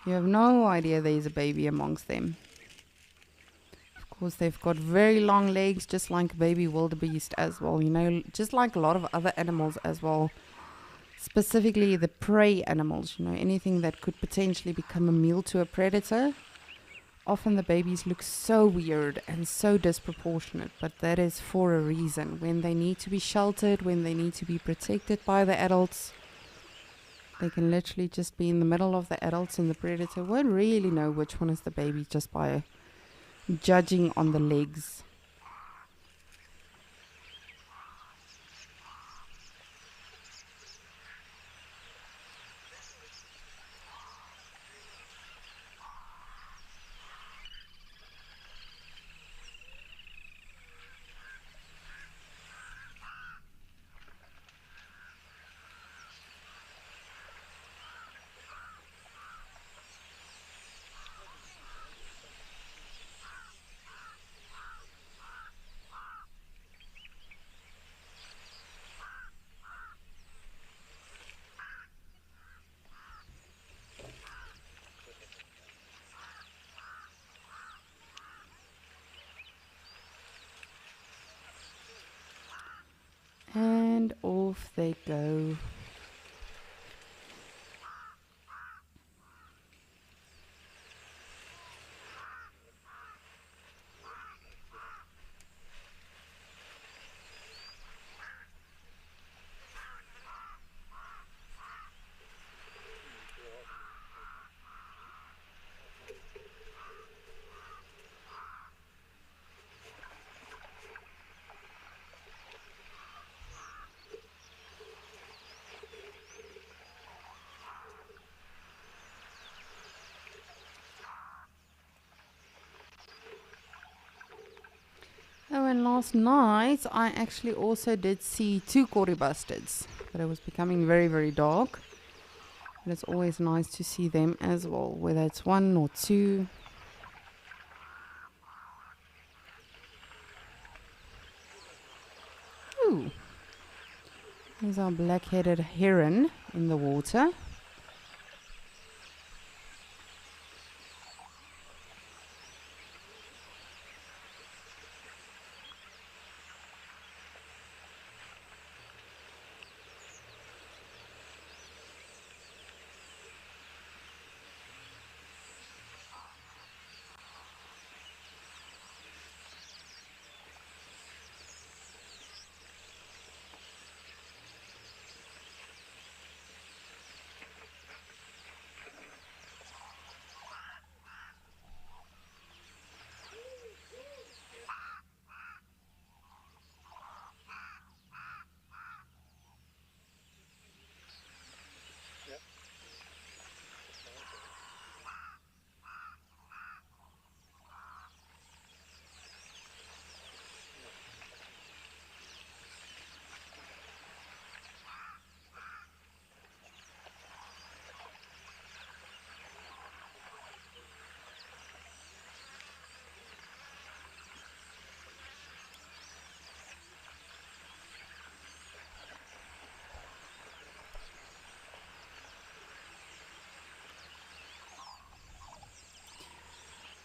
You have no idea there's a baby amongst them. Of course, they've got very long legs, just like baby wildebeest as well. Just like a lot of other animals as well. Specifically the prey animals, anything that could potentially become a meal to a predator. often the babies look so weird and so disproportionate, but that is for a reason. When they need to be sheltered, when they need to be protected by the adults, they can literally just be in the middle of the adults, and the predator won't really know which one is the baby just by judging on the legs. And off they go. Oh, and last night I actually also did see 2 Cory bustards, but it was becoming very, very dark. And it's always nice to see them as well, whether it's 1 or 2. Ooh. There's our black-headed heron in the water.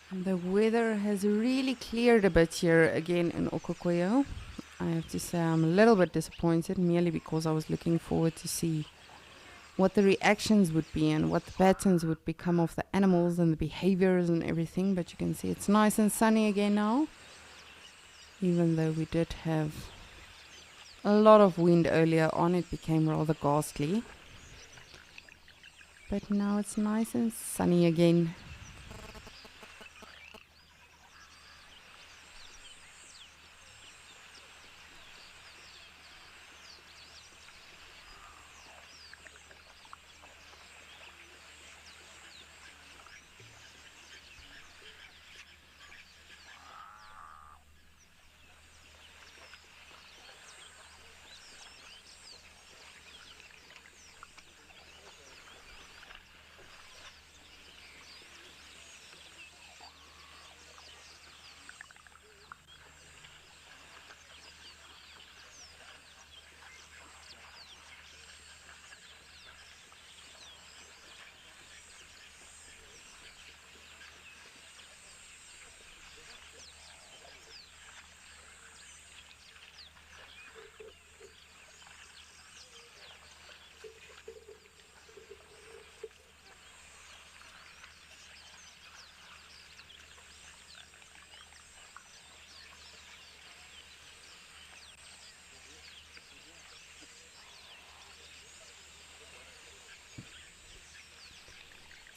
The weather has really cleared a bit here again in Okokoyo. I have to say I'm a little bit disappointed, merely because I was looking forward to see what the reactions would be and what the patterns would become of the animals and the behaviors and everything. But you can see it's nice and sunny again now, even though we did have a lot of wind earlier on. It became rather ghastly, but now it's nice and sunny again.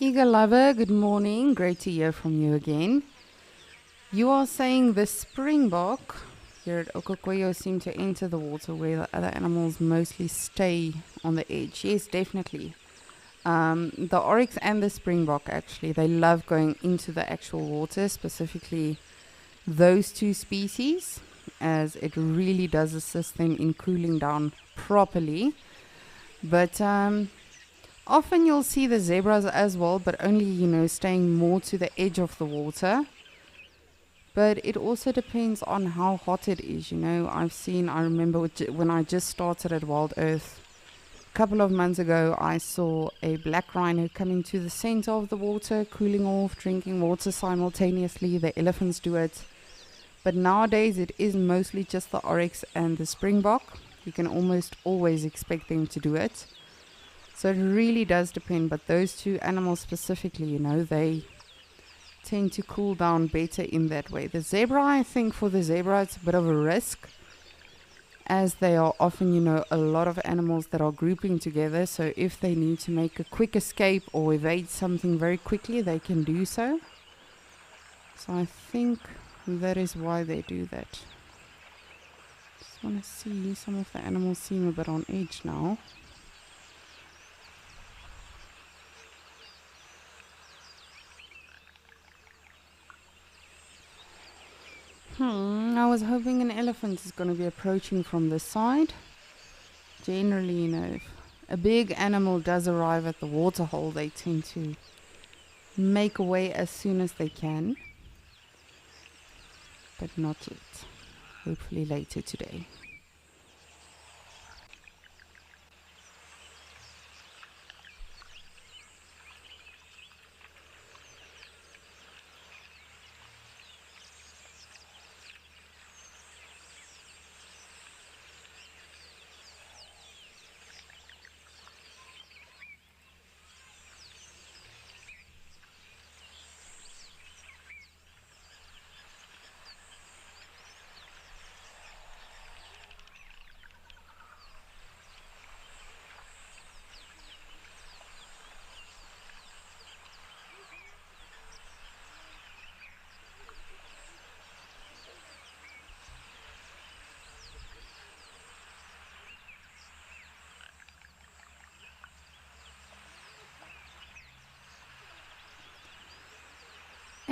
Eagle lover, good morning. Great to hear from you again. You are saying the springbok here at Okokoyo seem to enter the water where the other animals mostly stay on the edge. Yes, definitely. The oryx and the springbok, actually, they love going into the actual water, specifically those two species, as it really does assist them in cooling down properly. But often you'll see the zebras as well, but only, staying more to the edge of the water. But it also depends on how hot it is. I remember when I just started at Wild Earth, a couple of months ago, I saw a black rhino coming to the center of the water, cooling off, drinking water simultaneously. The elephants do it. But nowadays it is mostly just the oryx and the springbok. You can almost always expect them to do it. So it really does depend. But those two animals specifically, they tend to cool down better in that way. The zebra, I think for the zebra it's a bit of a risk, as they are often, a lot of animals that are grouping together. So if they need to make a quick escape or evade something very quickly, they can do so. So I think that is why they do that. Just want to see, some of the animals seem a bit on edge now. I was hoping an elephant is going to be approaching from this side. Generally, if a big animal does arrive at the waterhole, they tend to make away as soon as they can. But not yet. Hopefully later today.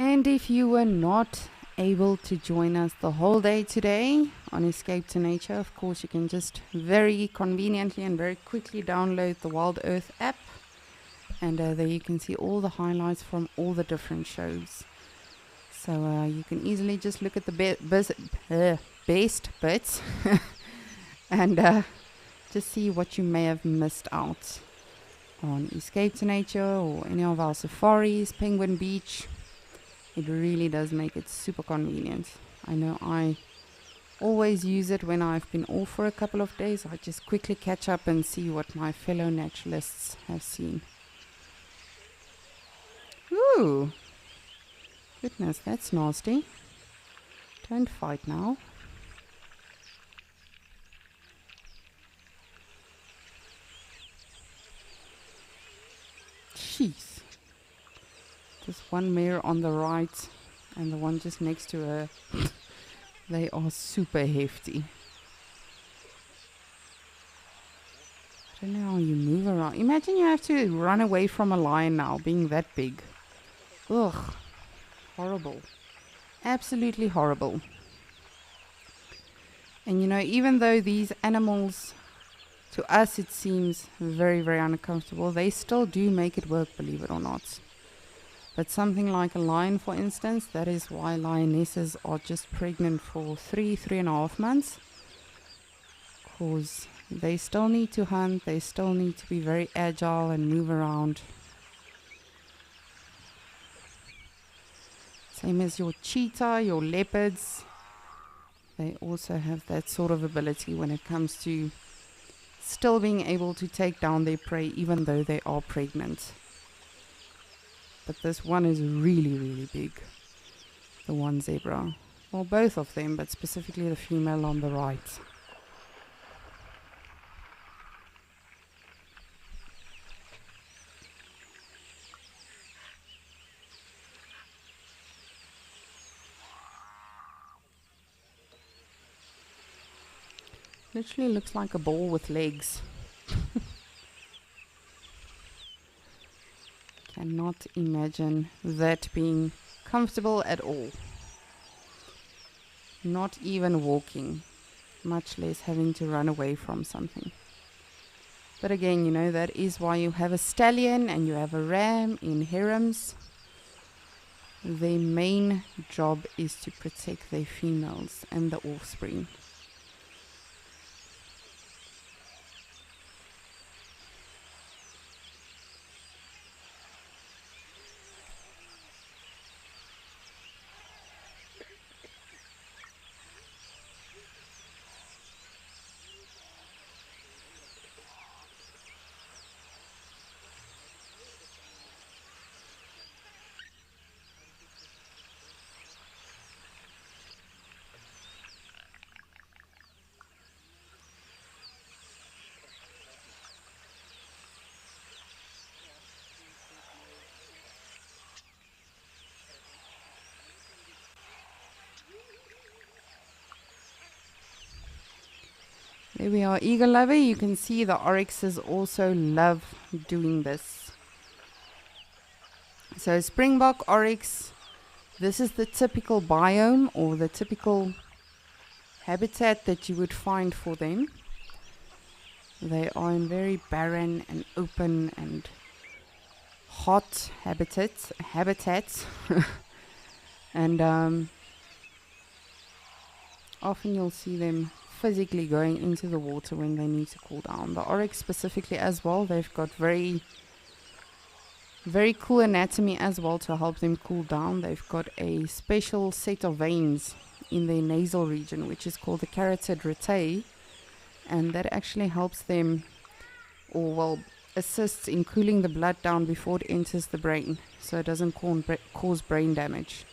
And if you were not able to join us the whole day today on Escape to Nature, of course you can just very conveniently and very quickly download the Wild Earth app, and there you can see all the highlights from all the different shows. So you can easily just look at the best bits and just see what you may have missed out on Escape to Nature or any of our safaris, Penguin Beach. It really does make it super convenient. I know I always use it when I've been off for a couple of days. I just quickly catch up and see what my fellow naturalists have seen. Ooh! Goodness, that's nasty. Don't fight now. Jeez. There's one mare on the right and the one just next to her. They are super hefty. I don't know how you move around. Imagine you have to run away from a lion now, being that big. Ugh. Horrible. Absolutely horrible. And even though these animals, to us it seems very, very uncomfortable, they still do make it work, believe it or not. But something like a lion, for instance, that is why lionesses are just pregnant for 3.5 months. Because they still need to hunt, they still need to be very agile and move around. Same as your cheetah, your leopards. They also have that sort of ability when it comes to still being able to take down their prey even though they are pregnant. But this one is really, really big. The one zebra. Well, both of them, but specifically the female on the right. Literally looks like a ball with legs. Cannot imagine that being comfortable at all. Not even walking, much less having to run away from something. But again, you know, that is why you have a stallion and you have a ram in harems. Their main job is to protect their females and the offspring. There we are, eagle lover. You can see the oryxes also love doing this. So springbok, oryx, this is the typical biome or the typical habitat that you would find for them. They are in very barren and open and hot habitats. And often you'll see them physically going into the water when they need to cool down. The oryx specifically as well, they've got very cool anatomy as well to help them cool down. They've got a special set of veins in their nasal region, which is called the carotid rete, and that actually helps them, or well, assists in cooling the blood down before it enters the brain, so it doesn't cause brain damage.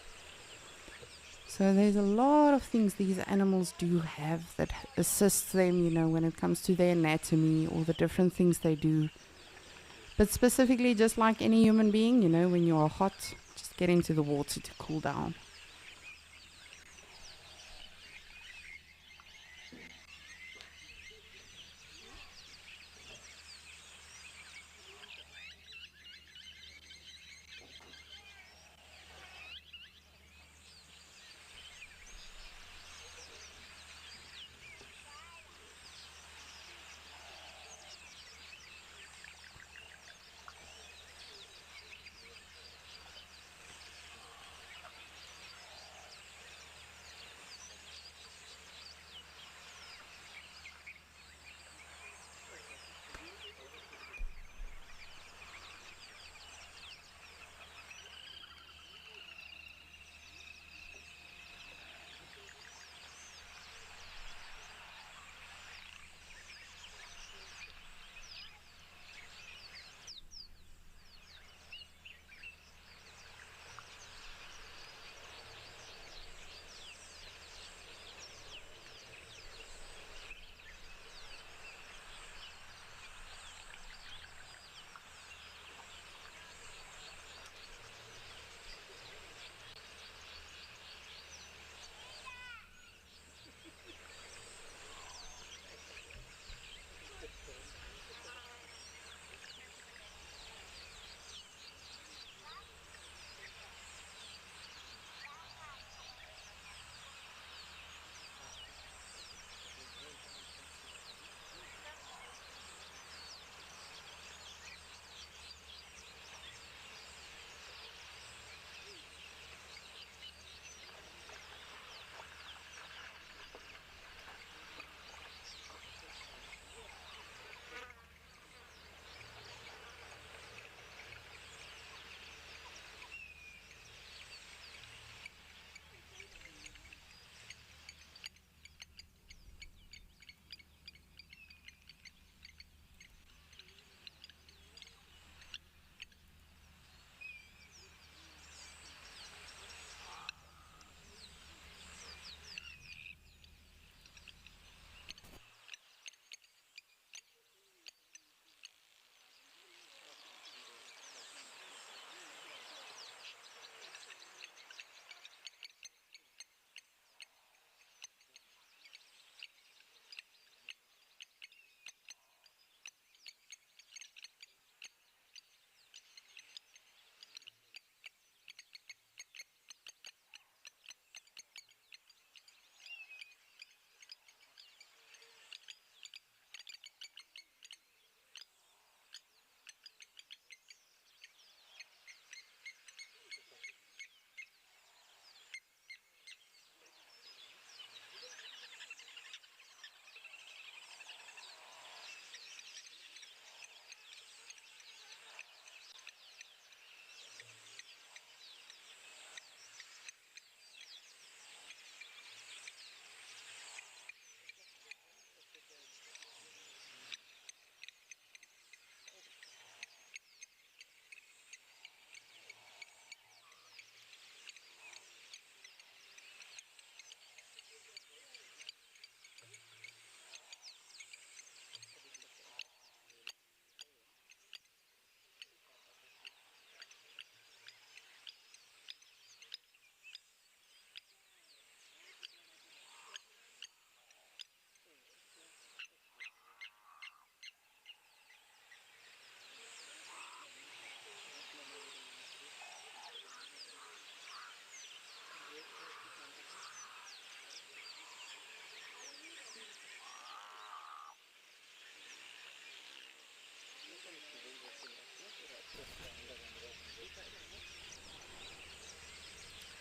So there's a lot of things these animals do have that assists them, you know, when it comes to their anatomy or the different things they do. But specifically, just like any human being, you know, when you are hot, just get into the water to cool down.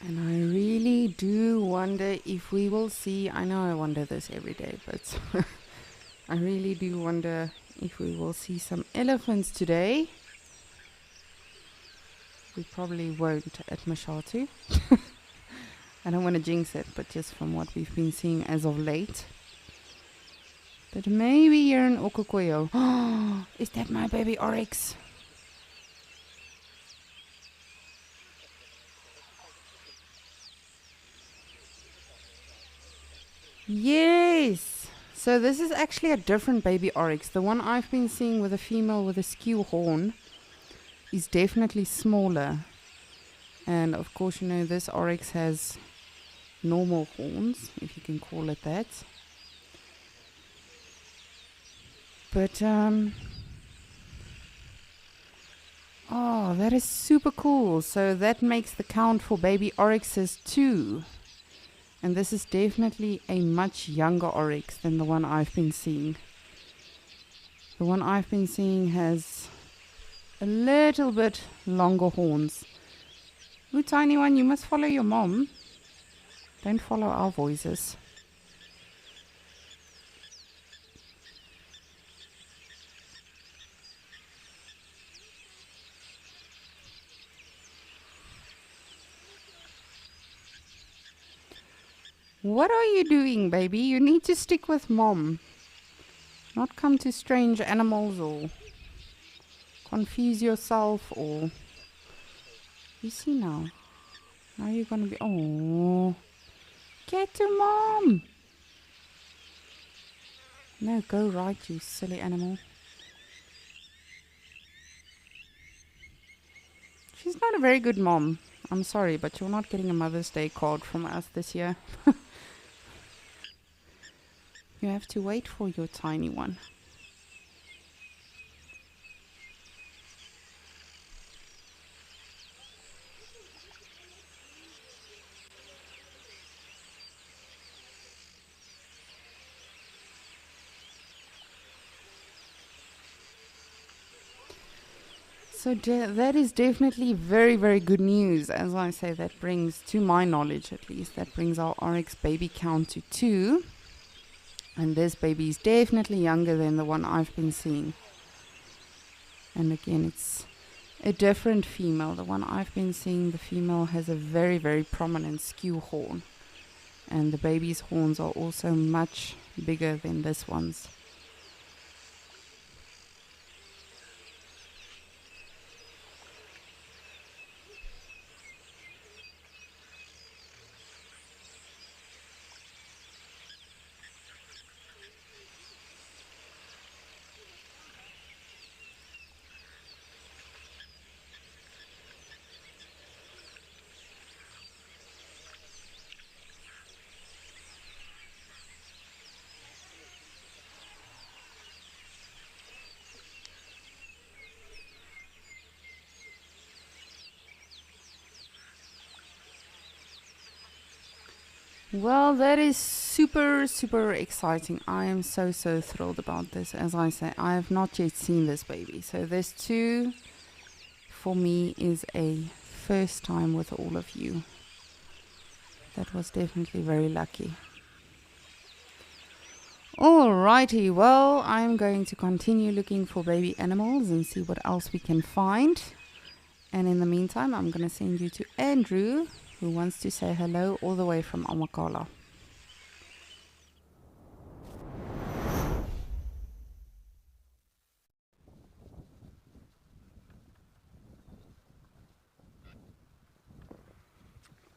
And I really do wonder if we will see, I know I wonder this every day, but I really do wonder if we will see some elephants today. We probably won't at Mashatu. I don't want to jinx it, but just from what we've been seeing as of late. But maybe here in Okokoyo. Is that my baby oryx? Yes! So this is actually a different baby oryx. The one I've been seeing with a female with a skew horn is definitely smaller. And of course, you know, this oryx has normal horns, if you can call it that. But, oh, that is super cool. So that makes the count for baby oryxes 2. And this is definitely a much younger oryx than the one I've been seeing. The one I've been seeing has a little bit longer horns. Ooh, tiny one, you must follow your mom. Don't follow our voices. What are you doing, baby? You need to stick with mom. Not come to strange animals or confuse yourself or... You see now? Now you're gonna be... Oh, get to mom! No, go right, you silly animal. She's not a very good mom. I'm sorry, but you're not getting a Mother's Day card from us this year. You have to wait for your tiny one. So that is definitely very, very good news. As I say, that brings, to my knowledge at least, that brings our oryx baby count to 2. And this baby is definitely younger than the one I've been seeing. And again, it's a different female. The one I've been seeing, the female has a very, very prominent skew horn. And the baby's horns are also much bigger than this one's. Well, that is super, super exciting. I am so, so thrilled about this. As I say, I have not yet seen this baby. So this too, for me, is a first time with all of you. That was definitely very lucky. Alrighty, well, I'm going to continue looking for baby animals and see what else we can find. And in the meantime, I'm going to send you to Andrew, who wants to say hello all the way from Amakala.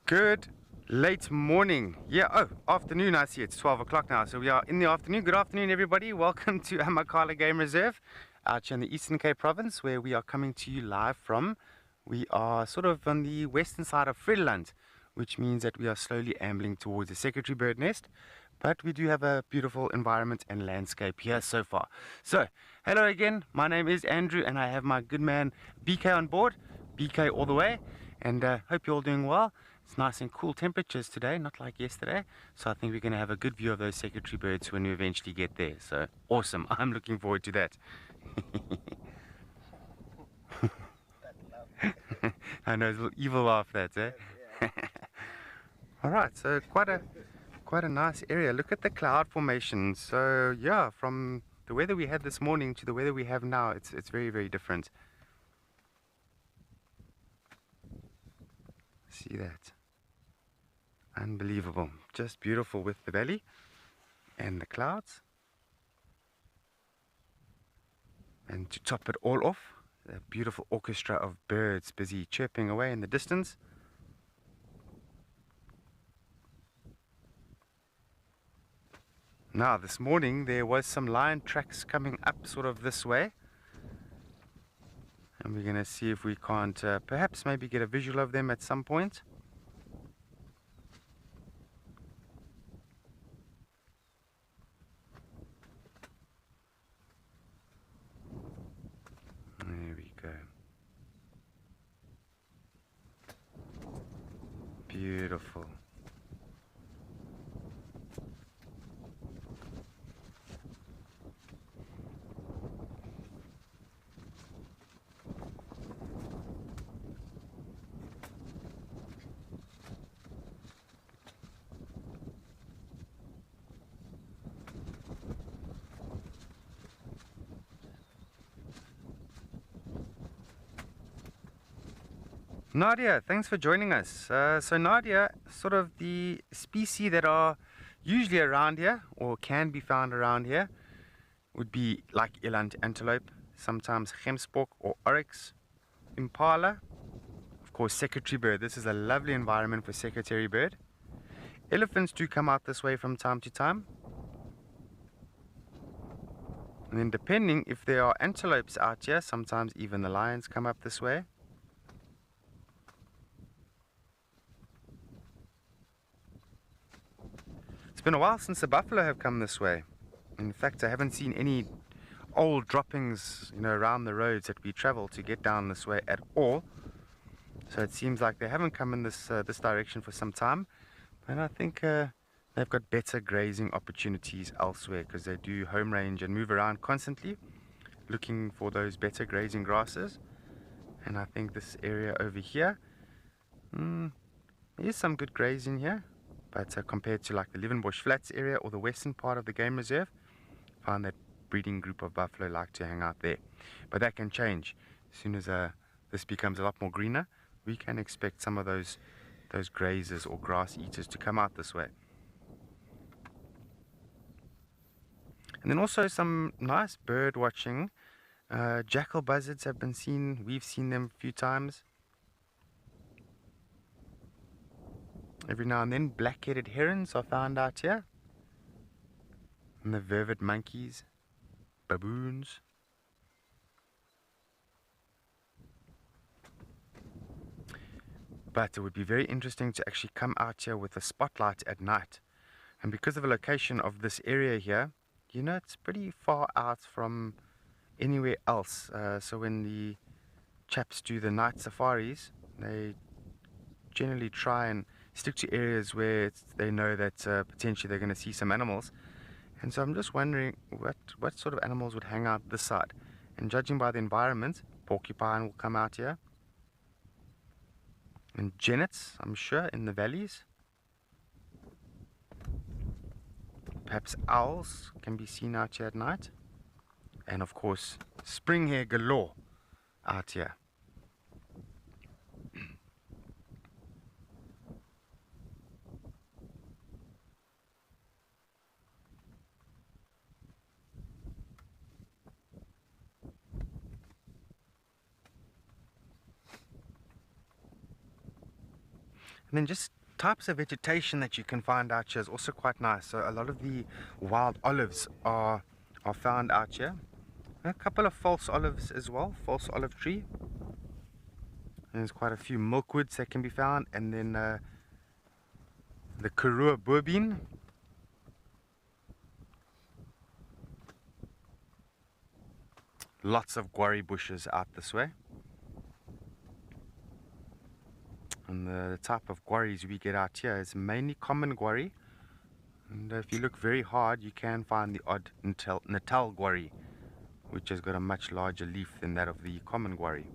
Good late morning. Yeah, oh, afternoon, I see. It's 12 o'clock now, so we are in the afternoon. Good afternoon, everybody. Welcome to Amakala Game Reserve out here in the Eastern Cape Province, where we are coming to you live from. We are sort of on the western side of Friedland, which means that we are slowly ambling towards the Secretary Bird Nest. But we do have a beautiful environment and landscape here so far. So, hello again. My name is Andrew, and I have my good man BK on board. BK all the way. And hope you're all doing well. It's nice and cool temperatures today, not like yesterday. So I think we're going to have a good view of those secretary birds when we eventually get there. So awesome. I'm looking forward to that. I know, it's a little evil laugh that, eh? All right, so quite a nice area. Look at the cloud formation. So yeah, from the weather we had this morning to the weather we have now, it's very, very different. See that? Unbelievable. Just beautiful with the valley and the clouds. And to top it all off, a beautiful orchestra of birds busy chirping away in the distance. Now, this morning there was some lion tracks coming up sort of this way. And we're going to see if we can't perhaps maybe get a visual of them at some point. There we go. Beautiful. Nadia, thanks for joining us. So Nadia, sort of the species that are usually around here or can be found around here would be like eland antelope, sometimes gemsbok or oryx, impala, of course secretary bird. This is a lovely environment for secretary bird. Elephants do come out this way from time to time. And then depending if there are antelopes out here, sometimes even the lions come up this way. It's been a while since the buffalo have come this way. In fact, I haven't seen any old droppings, around the roads that we travel to get down this way at all. So it seems like they haven't come in this direction for some time. And I think they've got better grazing opportunities elsewhere because they do home range and move around constantly looking for those better grazing grasses. And I think this area over here, there is some good grazing here. But compared to like the Leeuwenbush Flats area or the western part of the game reserve, I find that breeding group of buffalo like to hang out there. But that can change. As soon as this becomes a lot more greener, we can expect some of those grazers or grass eaters to come out this way. And then also some nice bird watching. Jackal buzzards have been seen. We've seen them a few times. Every now and then black-headed herons are found out here. And the vervet monkeys, baboons. But it would be very interesting to actually come out here with a spotlight at night. And because of the location of this area here, it's pretty far out from anywhere else. So when the chaps do the night safaris, they generally try and stick to areas where they know that potentially they're going to see some animals. And so I'm just wondering what sort of animals would hang out this side. And judging by the environment, porcupine will come out here. And genets, I'm sure, in the valleys. Perhaps owls can be seen out here at night. And of course, spring hare galore out here. And then just types of vegetation that you can find out here is also quite nice. So a lot of the wild olives are found out here. And a couple of false olives as well, false olive tree. And there's quite a few milkwoods that can be found. And then the Karoo boerbean. Lots of guarri bushes out this way. And the type of guarris we get out here is mainly common guarri. And if you look very hard, you can find the odd Natal guarri, which has got a much larger leaf than that of the common guarri.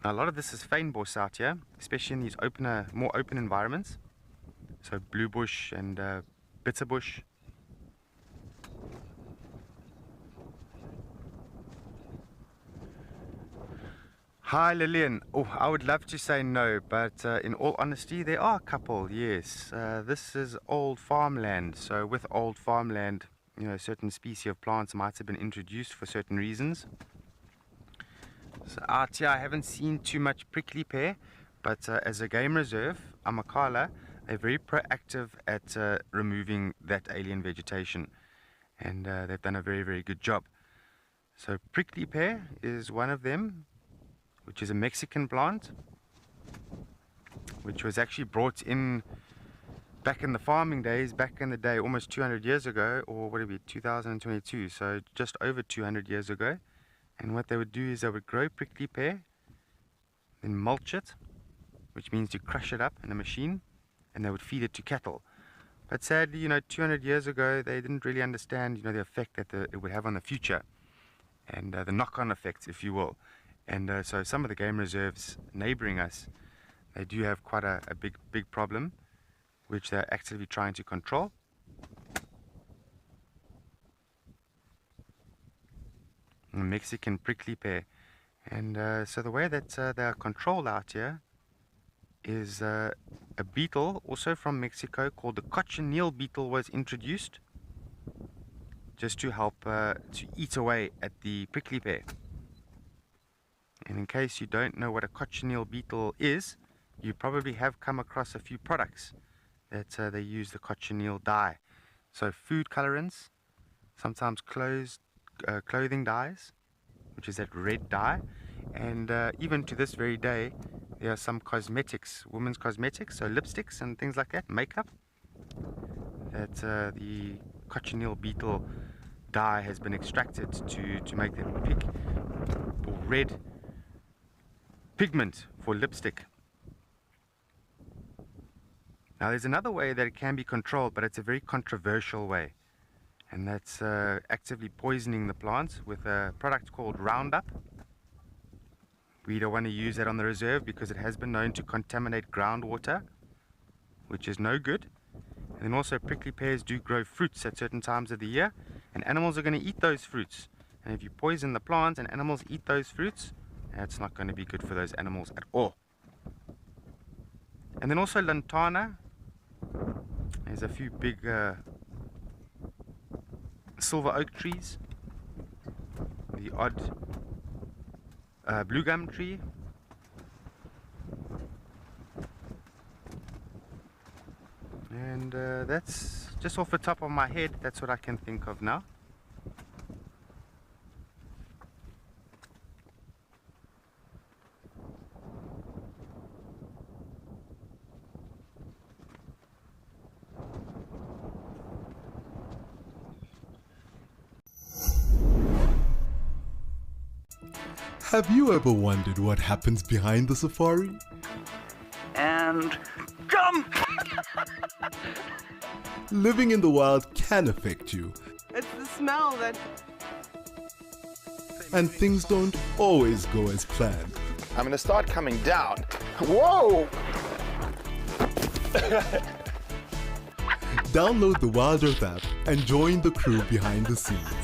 Now, a lot of this is fynbos out here, especially in these more open environments. So blue bush and bitterbush. Hi Lillian. Oh, I would love to say no, but in all honesty, there are a couple, yes. This is old farmland, so with old farmland, you know, certain species of plants might have been introduced for certain reasons. So out here, I haven't seen too much prickly pear, but as a game reserve, Amakhala, they're very proactive at removing that alien vegetation, and they've done a very, very good job. So prickly pear is one of them, which is a Mexican plant, which was actually brought in back in the farming days, back in the day, almost 200 years ago, or what would it be, 2022, so just over 200 years ago. And what they would do is they would grow prickly pear, then mulch it, which means you crush it up in a machine, and they would feed it to cattle. But sadly, you know, 200 years ago, they didn't really understand, you know, the effect that it would have on the future, and the knock-on effects, if you will. And so some of the game reserves neighboring us, they do have quite a big problem, which they're actively trying to control. Mexican prickly pear. And so the way that they are controlled out here is a beetle, also from Mexico, called the cochineal beetle, was introduced just to help to eat away at the prickly pear. And in case you don't know what a cochineal beetle is, you probably have come across a few products that they use the cochineal dye. So food colorants, sometimes clothing dyes, which is that red dye, and even to this very day, there are some cosmetics, women's cosmetics, so lipsticks and things like that, makeup, that the cochineal beetle dye has been extracted to make that pink or red pigment for lipstick. Now there's another way that it can be controlled, but it's a very controversial way, and that's actively poisoning the plants with a product called Roundup. We don't want to use that on the reserve because it has been known to contaminate groundwater, which is no good. And then also prickly pears do grow fruits at certain times of the year, and animals are going to eat those fruits. And if you poison the plants and animals eat those fruits, that's not going to be good for those animals at all. And then also lantana. There's a few big silver oak trees, the odd blue gum tree, and that's just off the top of my head, that's what I can think of now.
Have you ever wondered what happens behind the safari?
And jump!
Living in the wild can affect you,
It's the smell that...
and things don't always go as planned.
I'm gonna start coming down. Whoa!
Download the Wild Earth app and join the crew behind the scenes.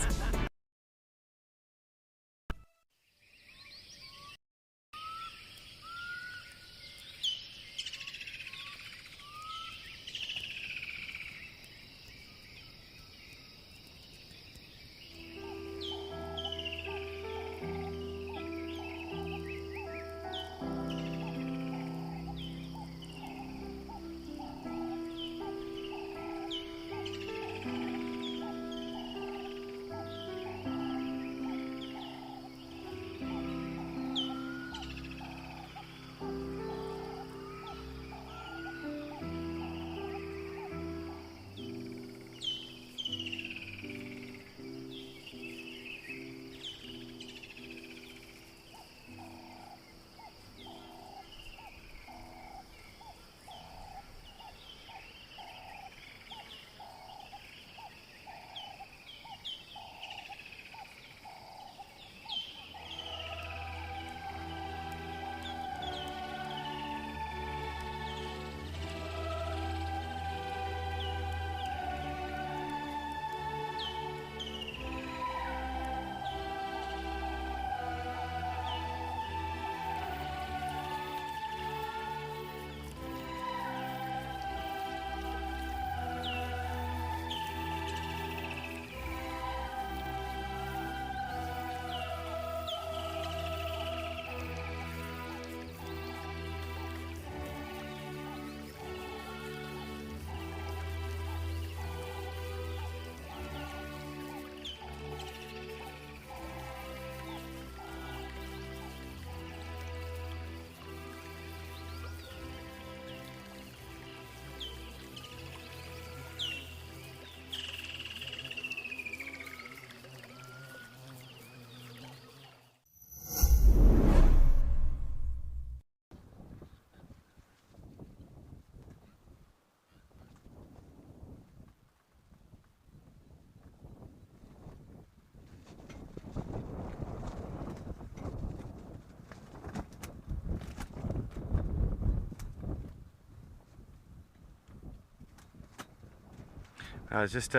I was just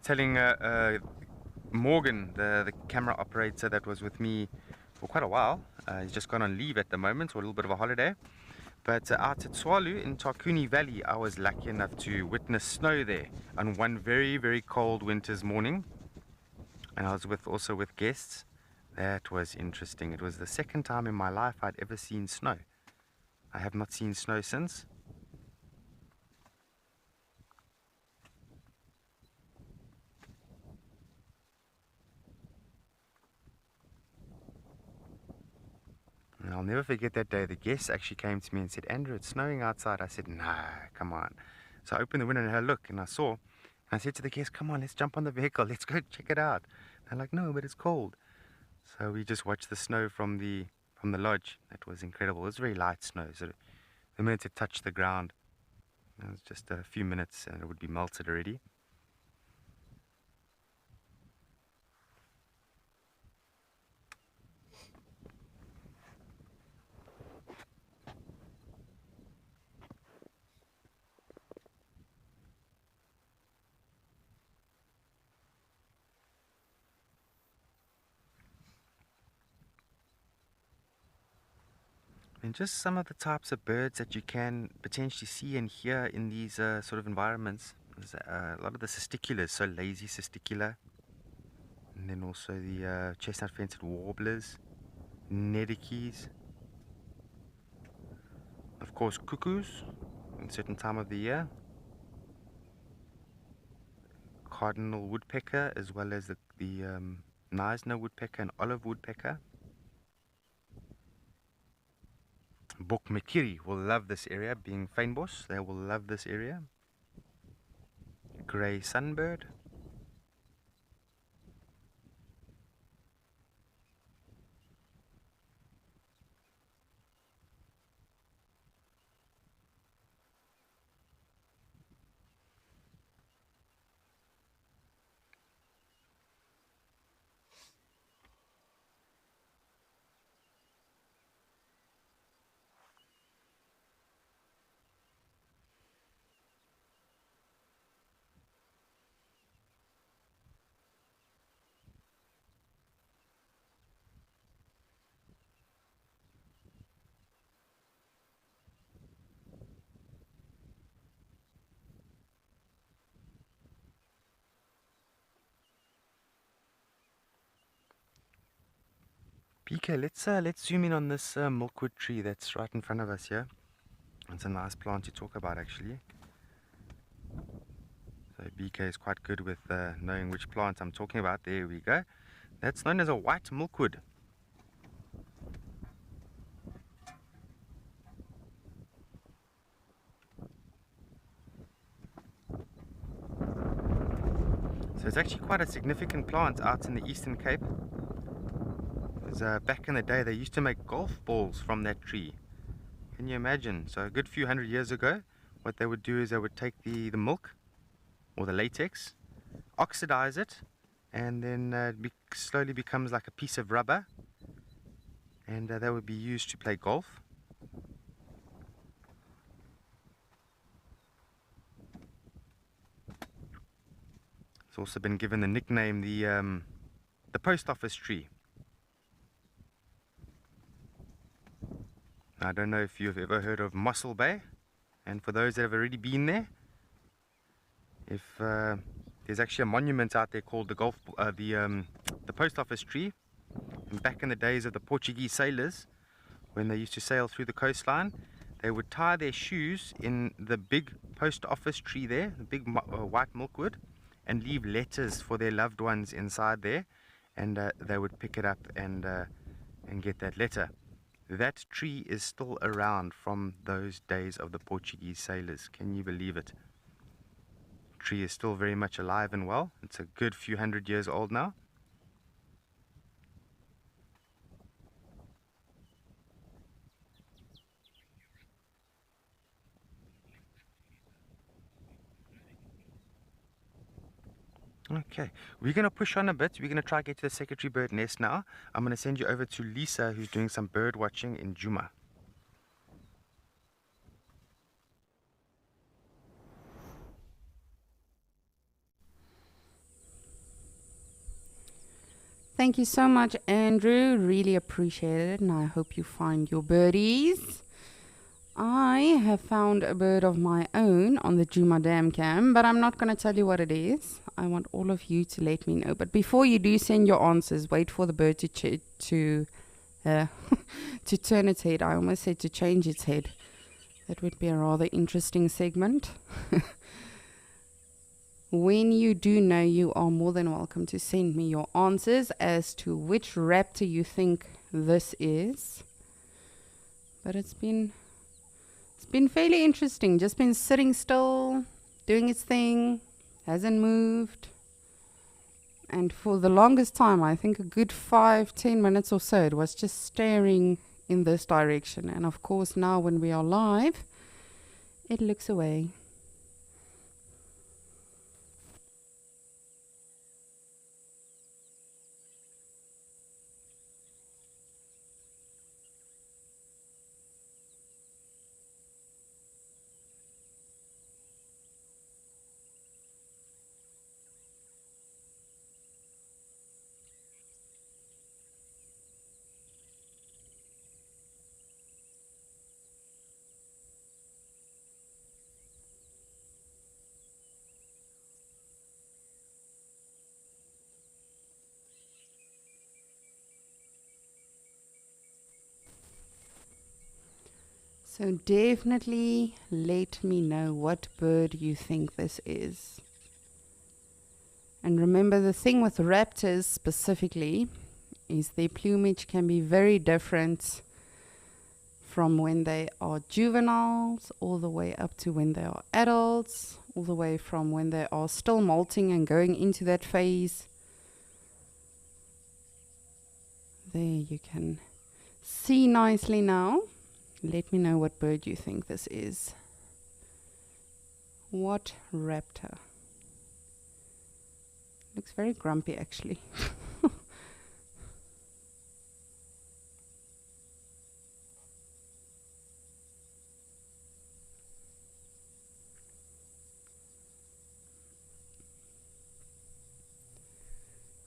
telling Morgan, the camera operator that was with me for quite a while. He's just gone on leave at the moment, or a little bit of a holiday. But out at Tswalu in Tarkuni Valley, I was lucky enough to witness snow there on one very, very cold winter's morning. And I was also with guests. That was interesting. It was the second time in my life I'd ever seen snow. I have not seen snow since. And I'll never forget that day. The guests actually came to me and said, "Andrew, it's snowing outside." I said, "Nah, come on." So I opened the window and had a look, and I saw. And I said to the guests, "Come on, let's jump on the vehicle. Let's go check it out." They're like, "No, but it's cold." So we just watched the snow from the lodge. That was incredible. It was very light snow. So the minute it touched the ground, it was just a few minutes and it would be melted already. And just some of the types of birds that you can potentially see and hear in these sort of environments. There's a lot of the cisticulars, so lazycisticula. And then also the chestnut-fented warblers, nedikis. Of course, cuckoos in a certain time of the year. Cardinal woodpecker, as well as the Knysna woodpecker and olive woodpecker. Bokmekiri will love this area, being fynbos, they will love this area. Grey sunbird. BK, let's zoom in on this milkwood tree that's right in front of us here. It's a nice plant to talk about, actually. So BK is quite good with knowing which plant I'm talking about. There we go. That's known as a white milkwood. So it's actually quite a significant plant out in the Eastern Cape. Back in the day, they used to make golf balls from that tree. Can you imagine? So a good few hundred years ago, what they would do is they would take the milk or the latex, oxidize it, and then slowly becomes like a piece of rubber, and that would be used to play golf. It's also been given the nickname the post office tree. I don't know if you've ever heard of Mossel Bay, and for those that have already been there, if there's actually a monument out there called the post office tree. And back in the days of the Portuguese sailors, when they used to sail through the coastline, they would tie their shoes in the big post office tree there, the big white milkwood, and leave letters for their loved ones inside there, and they would pick it up and get that letter. That tree is still around from those days of the Portuguese sailors. Can you believe it? The tree is still very much alive and well. It's a good few hundred years old now. Okay, we're going to push on a bit. We're going to try to get to the secretary bird nest now. I'm going to send you over to Lisa, who's doing some bird watching in Djuma.
Thank you so much, Andrew. Really appreciate it, and I hope you find your birdies. I have found a bird of my own on the Djuma Dam cam, but I'm not going to tell you what it is. I want all of you to let me know. But before you do send your answers, wait for the bird to to turn its head. I almost said to change its head. That would be a rather interesting segment. When you do know, you are more than welcome to send me your answers as to which raptor you think this is. But it's been fairly interesting. Just been sitting still, doing its thing, hasn't moved. And for the longest time, I think a good 5-10 minutes or so, it was just staring in this direction. And of course, now when we are live, it looks away. So definitely let me know what bird you think this is. And remember, the thing with raptors specifically is their plumage can be very different from when they are juveniles all the way up to when they are adults, all the way from when they are still molting and going into that phase. There you can see nicely now. Let me know what bird you think this is. What raptor? Looks very grumpy actually.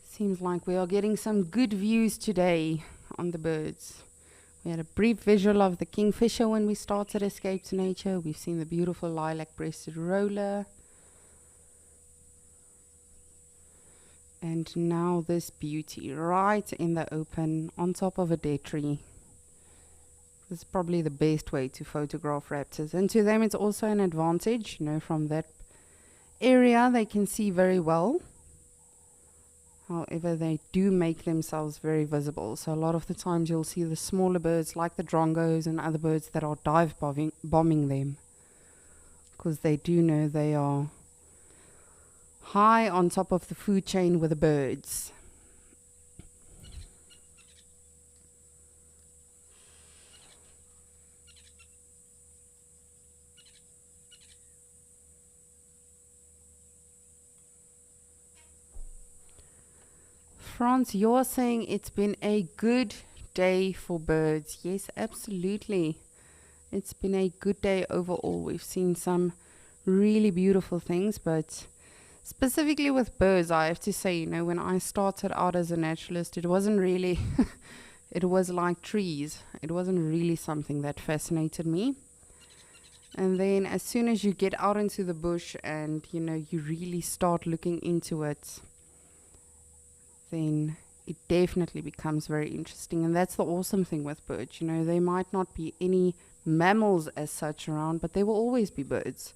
Seems like we are getting some good views today on the birds. We had a brief visual of the kingfisher when we started Escape to Nature. We've seen the beautiful lilac-breasted roller. And now this beauty right in the open on top of a dead tree. This is probably the best way to photograph raptors. And to them it's also an advantage. You know, from that area they can see very well. However, they do make themselves very visible. So a lot of the times you'll see the smaller birds like the drongos and other birds that are dive bombing them. Because they do know they are high on top of the food chain with the birds. France, you're saying it's been a good day for birds. Yes, absolutely. It's been a good day overall. We've seen some really beautiful things, but specifically with birds, I have to say, you know, when I started out as a naturalist, it wasn't really, it was like trees. It wasn't really something that fascinated me. And then as soon as you get out into the bush and, you know, you really start looking into it, then it definitely becomes very interesting. And that's the awesome thing with birds. You know, there might not be any mammals as such around, but there will always be birds.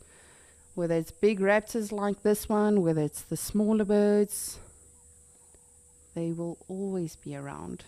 Whether it's big raptors like this one, whether it's the smaller birds, they will always be around.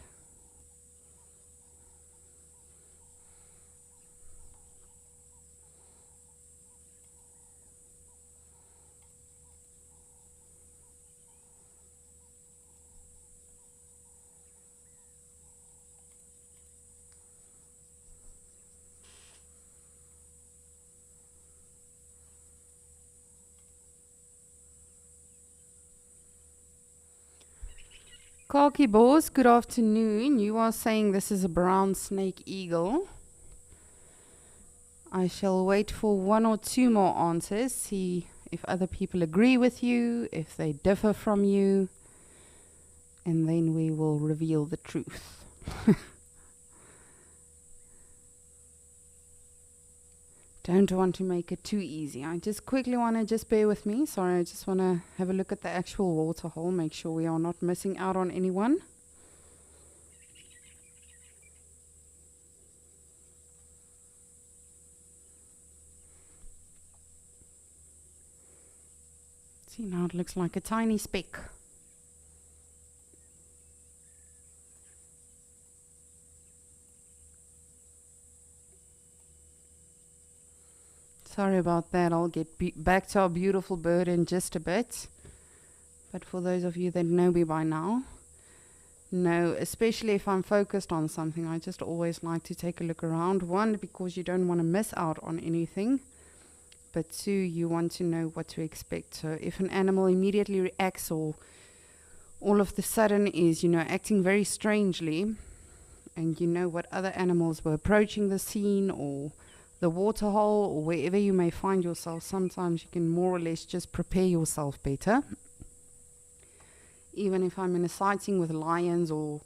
Khaki Boss, good afternoon. You are saying this is a brown snake eagle. I shall wait for 1 or 2 more answers, see if other people agree with you, if they differ from you, and then we will reveal the truth. Don't want to make it too easy. I just quickly want to just bear with me. Sorry, I just want to have a look at the actual water hole, make sure we are not missing out on anyone. See, now it looks like a tiny speck. Sorry about that. I'll get back to our beautiful bird in just a bit. But for those of you that know me by now, know, especially if I'm focused on something, I just always like to take a look around. One, because you don't want to miss out on anything. But two, you want to know what to expect. So if an animal immediately reacts or all of the sudden is, acting very strangely, and you know what other animals were approaching the scene or the water hole or wherever you may find yourself, sometimes you can more or less just prepare yourself better. Even if I'm in a sighting with lions or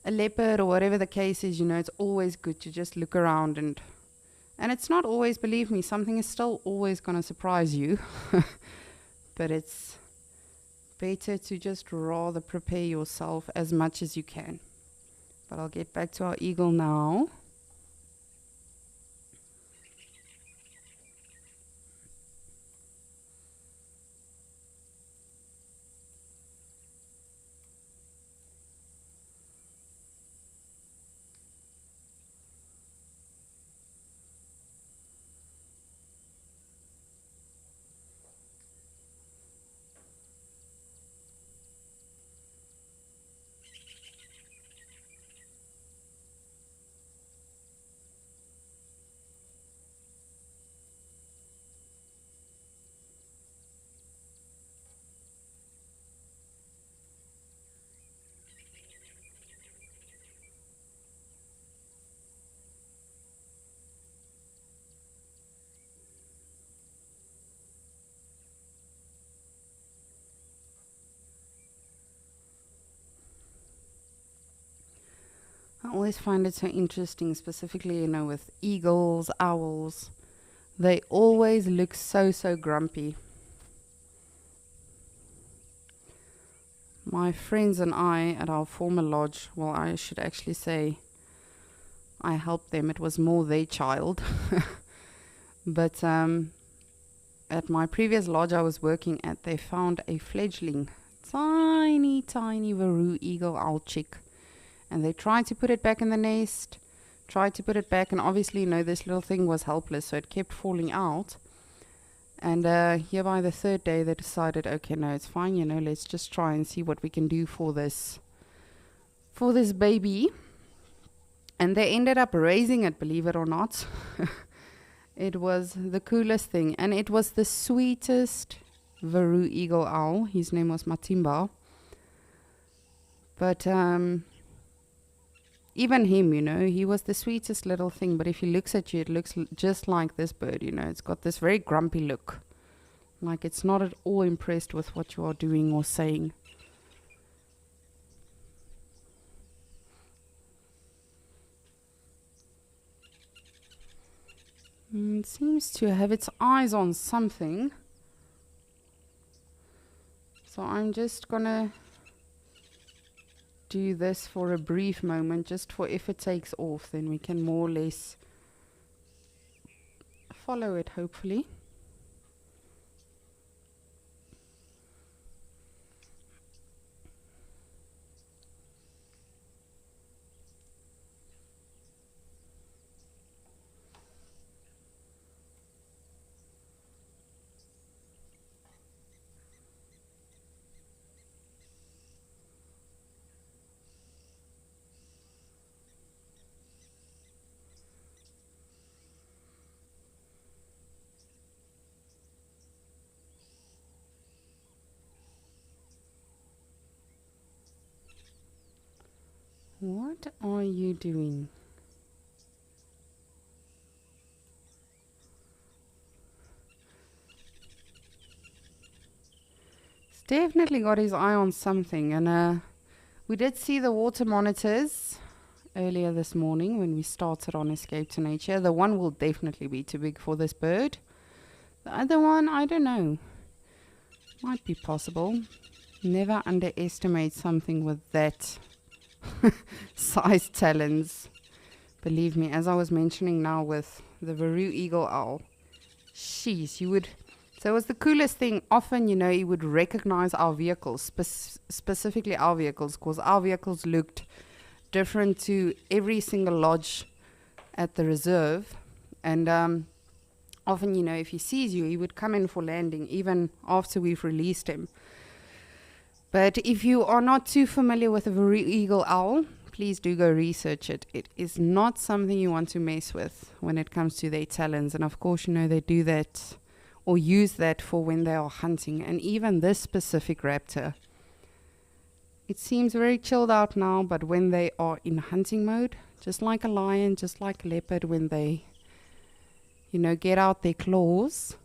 a leopard or whatever the case is, it's always good to just look around and it's not always, believe me, something is still always going to surprise you. But it's better to just rather prepare yourself as much as you can. But I'll get back to our eagle now. I always find it so interesting, specifically, with eagles, owls. They always look so grumpy. My friends and I at our former lodge, well, I should actually say I helped them. It was more their child. But at my previous lodge I was working at, they found a fledgling, tiny Varoo eagle owl chick. And they tried to put it back in the nest, and obviously, this little thing was helpless, so it kept falling out. And here by the third day, they decided, okay, no, it's fine, let's just try and see what we can do for this baby. And they ended up raising it, believe it or not. It was the coolest thing, and it was the sweetest Varoo eagle owl. His name was Matimba. But even him, he was the sweetest little thing, but if he looks at you, it looks just like this bird, it's got this very grumpy look. Like it's not at all impressed with what you are doing or saying. It seems to have its eyes on something. So I'm just gonna do this for a brief moment, just for if it takes off, then we can more or less follow it, hopefully. What are you doing? He's definitely got his eye on something, and We did see the water monitors earlier this morning when we started on Escape to Nature. The one will definitely be too big for this bird. The other one, I don't know. Might be possible. Never underestimate something with that size talons. Believe me, as I was mentioning now with the Varu eagle owl, sheesh, you would... So it was the coolest thing. Often, you know, you would recognize our vehicles, specifically our vehicles, because our vehicles looked different to every single lodge at the reserve. And often, you know, if he sees you, he would come in for landing, even after we've released him. But if you are not too familiar with the Varu eagle owl, please do go research it. It is not something you want to mess with when it comes to their talons. And of course, you know, they do that or use that for when they are hunting. And even this specific raptor, it seems very chilled out now, but when they are in hunting mode, just like a lion, just like a leopard, when they, you know, get out their claws,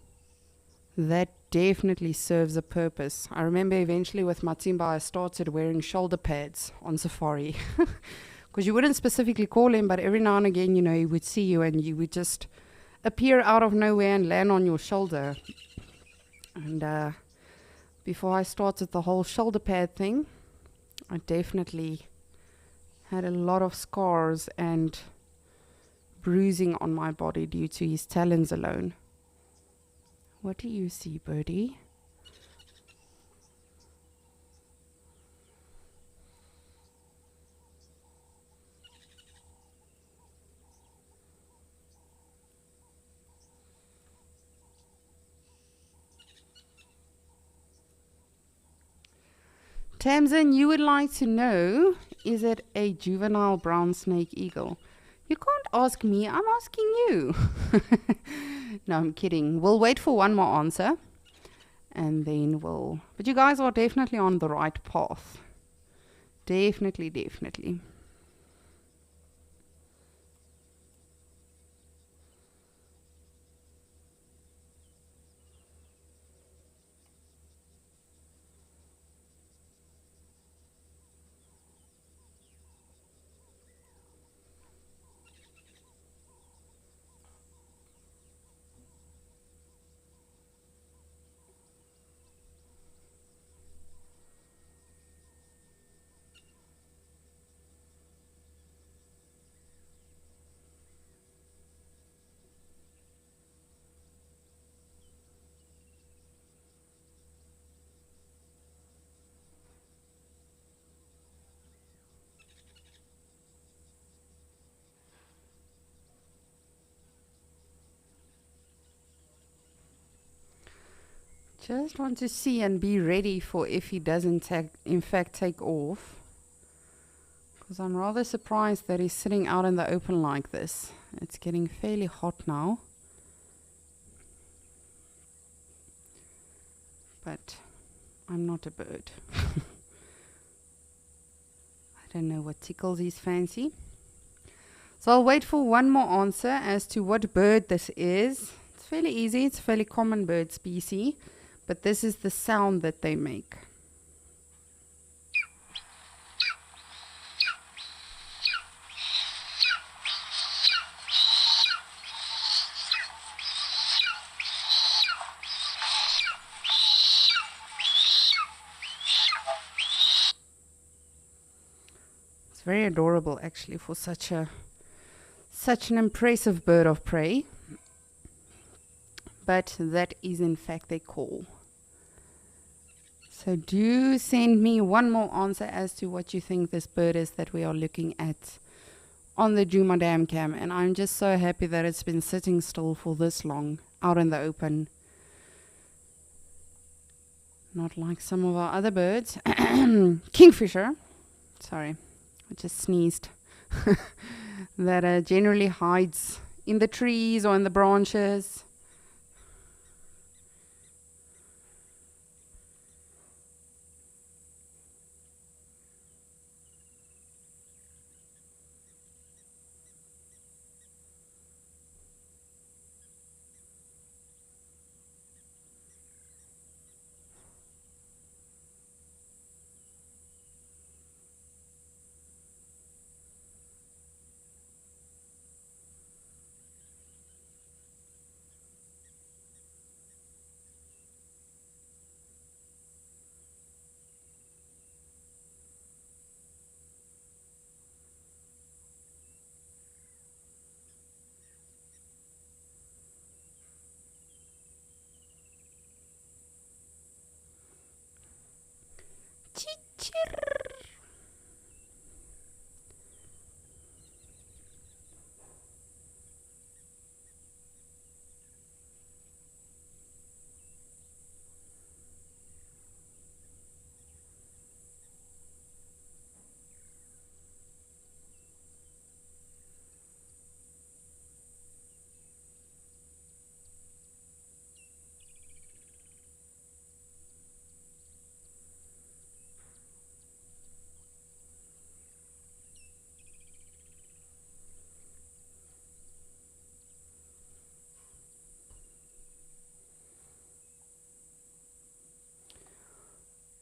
that definitely serves a purpose. I remember eventually with Matimba, I started wearing shoulder pads on safari. Because you wouldn't specifically call him, but every now and again, you know, he would see you and you would just appear out of nowhere and land on your shoulder. And before I started the whole shoulder pad thing, I definitely had a lot of scars and bruising on my body due to his talons alone. What do you see, birdie? Tamsin, you would like to know, is it a juvenile brown snake eagle? You can't ask me, I'm asking you. No, I'm kidding. We'll wait for one more answer. And then we'll... But you guys are definitely on the right path. Definitely, definitely. Just want to see and be ready for if he doesn't in fact take off. Because I'm rather surprised that he's sitting out in the open like this. It's getting fairly hot now. But I'm not a bird. I don't know what tickles his fancy. So I'll wait for one more answer as to what bird this is. It's fairly easy. It's a fairly common bird species. But this is the sound that they make. It's very adorable actually for such an impressive bird of prey. But that is in fact their call. So do send me one more answer as to what you think this bird is that we are looking at on the Djuma Dam cam. And I'm just so happy that it's been sitting still for this long out in the open. Not like some of our other birds. Kingfisher. Sorry, I just sneezed. That generally hides in the trees or in the branches.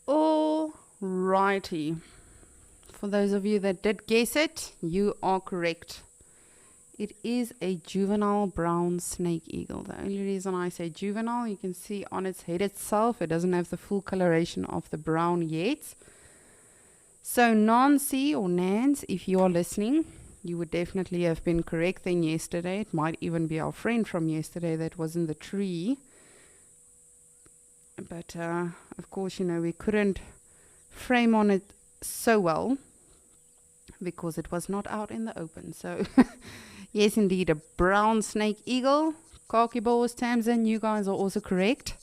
Alrighty. For those of you that did guess it, you are correct. It is a juvenile brown snake eagle. The only reason I say juvenile, you can see on its head itself, it doesn't have the full coloration of the brown yet. So Nancy or Nance, if you are listening, you would definitely have been correct then yesterday. It might even be our friend from yesterday that was in the tree. But of course, you know, we couldn't frame on it so well because it was not out in the open. So yes, indeed, a brown snake eagle. Kakibos, Tamsin, you guys are also correct.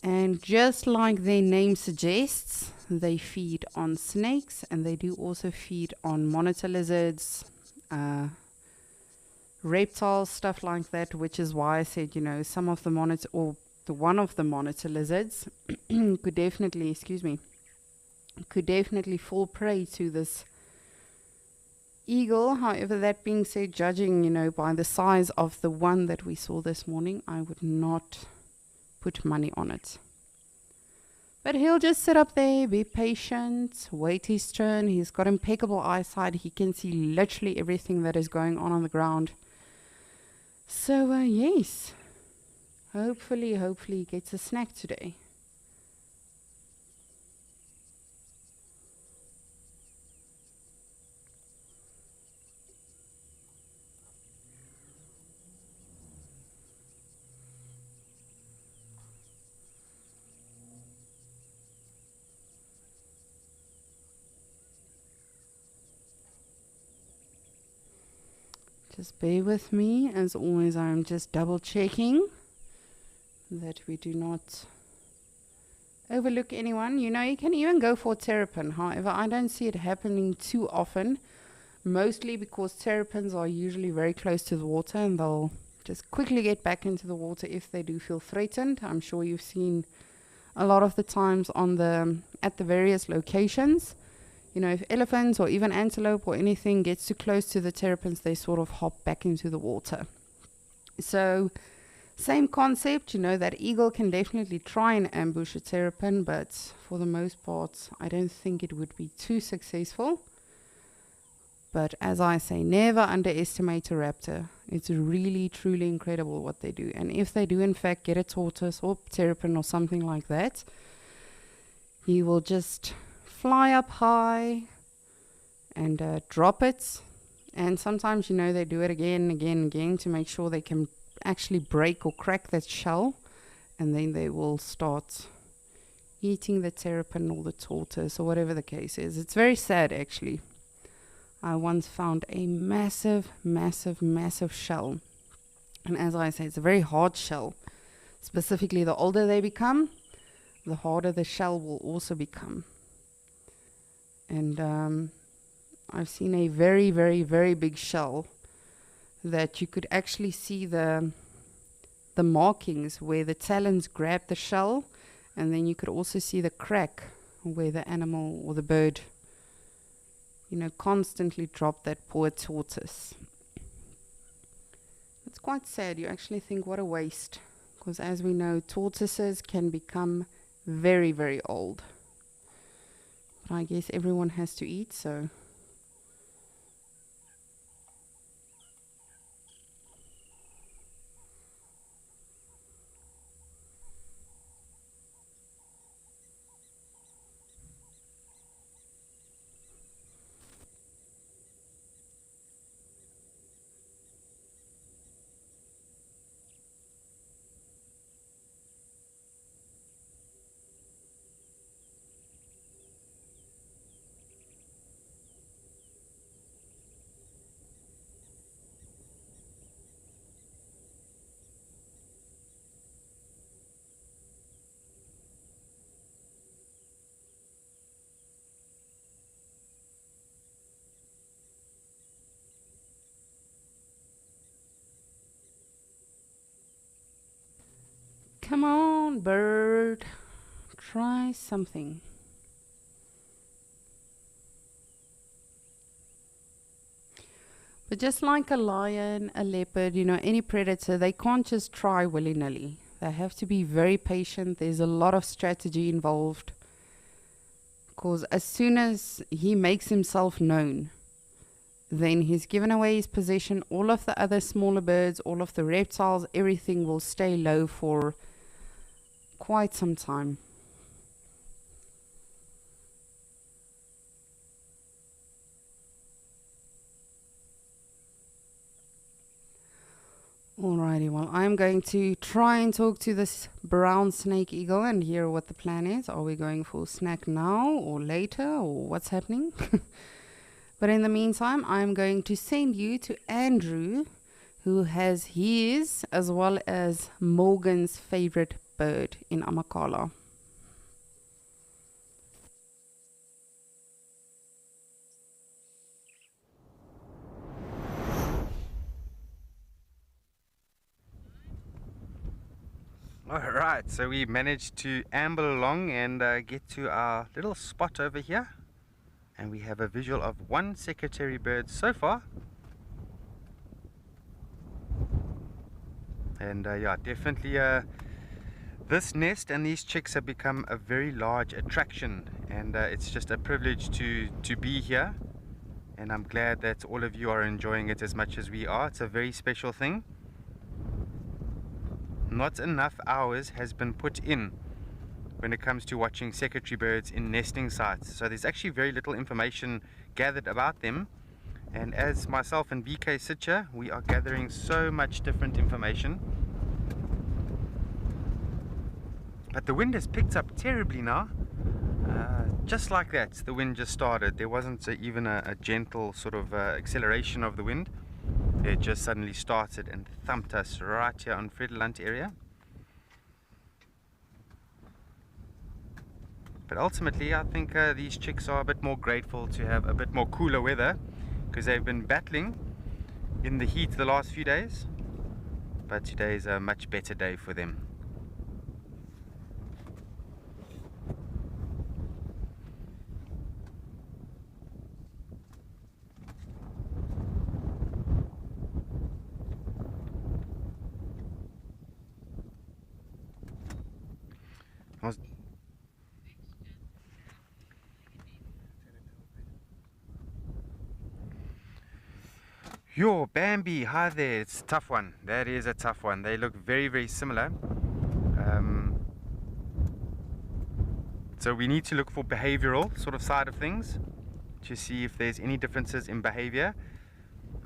And just like their name suggests, they feed on snakes, and they do also feed on monitor lizards, reptiles, stuff like that, which is why I said, you know, some of the monitor, or the one of the monitor lizards could definitely, could definitely fall prey to this eagle. However, that being said, judging, you know, by the size of the one that we saw this morning, I would not put money on it. But he'll just sit up there, be patient, wait his turn. He's got impeccable eyesight. He can see literally everything that is going on the ground. So, yes. Hopefully he gets a snack today. Just bear with me. As always, I'm just double checking that we do not overlook anyone. You know, you can even go for terrapin. However, I don't see it happening too often, mostly because terrapins are usually very close to the water and they'll just quickly get back into the water if they do feel threatened. I'm sure you've seen a lot of the times on at the various locations. You know, if elephants or even antelope or anything gets too close to the terrapins, they sort of hop back into the water. So same concept, you know, that eagle can definitely try and ambush a terrapin, but for the most part, I don't think it would be too successful. But as I say, never underestimate a raptor. It's really, truly incredible what they do. And if they do, in fact, get a tortoise or terrapin or something like that, he will just fly up high and drop it. And sometimes, you know, they do it again to make sure they can actually break or crack that shell, and then they will start eating the terrapin or the tortoise or whatever the case is. It's very sad, actually. I once found a massive shell, and as I say, it's a very hard shell. Specifically, the older they become, the harder the shell will also become. And I've seen a very big shell that you could actually see the markings where the talons grab the shell, and then you could also see the crack where the animal or the bird, you know, constantly dropped that poor tortoise. It's quite sad. You actually think, what a waste, because as we know, tortoises can become very old. But I guess everyone has to eat, so Come on, bird. Try something. But just like a lion, a leopard, any predator, they can't just try willy-nilly. They have to be very patient. There's a lot of strategy involved. Because as soon as he makes himself known, then he's given away his position. All of the other smaller birds, all of the reptiles, everything will stay low for quite some time. Alrighty, well, I'm going to try and talk to this brown snake eagle and hear what the plan is. Are we going for snack now or later, or what's happening? But in the meantime, I'm going to send you to Andrew, who has his as well as Morgan's favorite bird in Amakhala.
Alright, so we managed to amble along and get to our little spot over here. And we have a visual of one secretary bird so far. And yeah, definitely this nest and these chicks have become a very large attraction. And it's just a privilege to be here. And I'm glad that all of you are enjoying it as much as we are. It's a very special thing. Not enough hours has been put in when it comes to watching secretary birds in nesting sites. So there's actually very little information gathered about them. And as myself and BK sit here, we are gathering so much different information. But the wind has picked up terribly now. Just like that, the wind just started. There wasn't even a gentle sort of acceleration of the wind. It just suddenly started and thumped us right here on Frederland area. But ultimately, I think these chicks are a bit more grateful to have a bit more cooler weather, because they've been battling in the heat the last few days. But today is a much better day for them. Yo, Bambi, hi there. It's a tough one. That is a tough one. They look very, very similar. So we need to look for behavioral sort of side of things to see if there's any differences in behavior.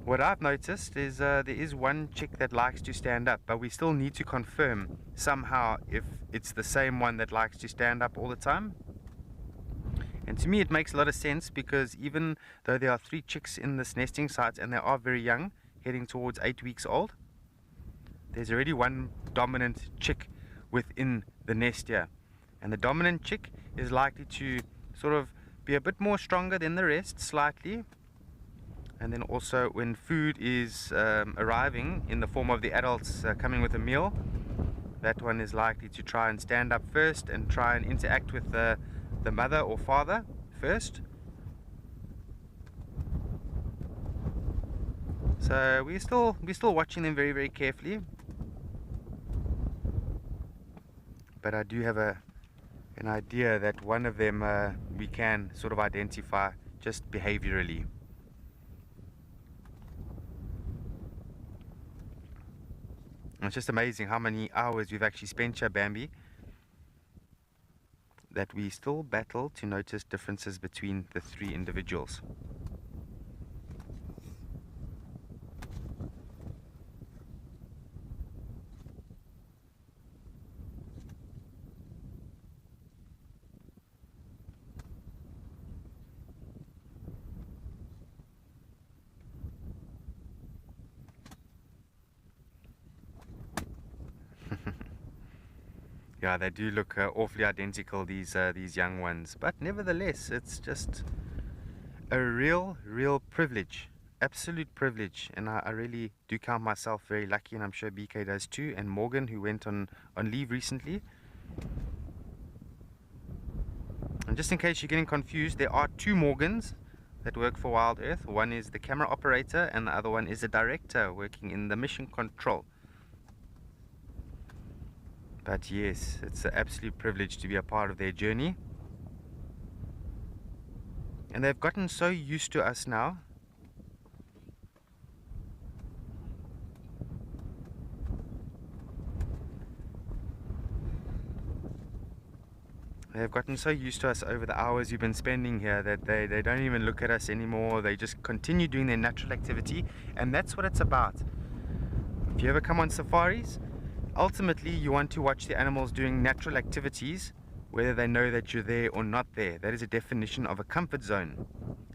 What I've noticed is there is one chick that likes to stand up, but we still need to confirm somehow if it's the same one that likes to stand up all the time. And to me it makes a lot of sense, because even though there are 3 chicks in this nesting site and they are very young, heading towards 8 weeks old, there's already one dominant chick within the nest here. And the dominant chick is likely to sort of be a bit more stronger than the rest, slightly. And then also when food is arriving in the form of the adults coming with a meal, that one is likely to try and stand up first and try and interact with the mother or father first. So we're still watching them very, very carefully. But I do have an idea that one of them we can sort of identify just behaviorally. It's just amazing how many hours we've actually spent here, Bambi, that we still battle to notice differences between the 3 individuals. Yeah, they do look awfully identical, these young ones, but nevertheless it's just a real privilege absolute privilege, and I really do count myself very lucky, and I'm sure BK does too, and Morgan, who went on leave recently. And just in case you're getting confused, there are two Morgans that work for Wild Earth. One is the camera operator and the other one is the director working in the mission control. But yes, it's an absolute privilege to be a part of their journey. And they've gotten so used to us now. They've gotten so used to us over the hours you've been spending here that they don't even look at us anymore. They just continue doing their natural activity, and that's what it's about. If you ever come on safaris, ultimately you want to watch the animals doing natural activities, whether they know that you're there or not there. That is a definition of a comfort zone.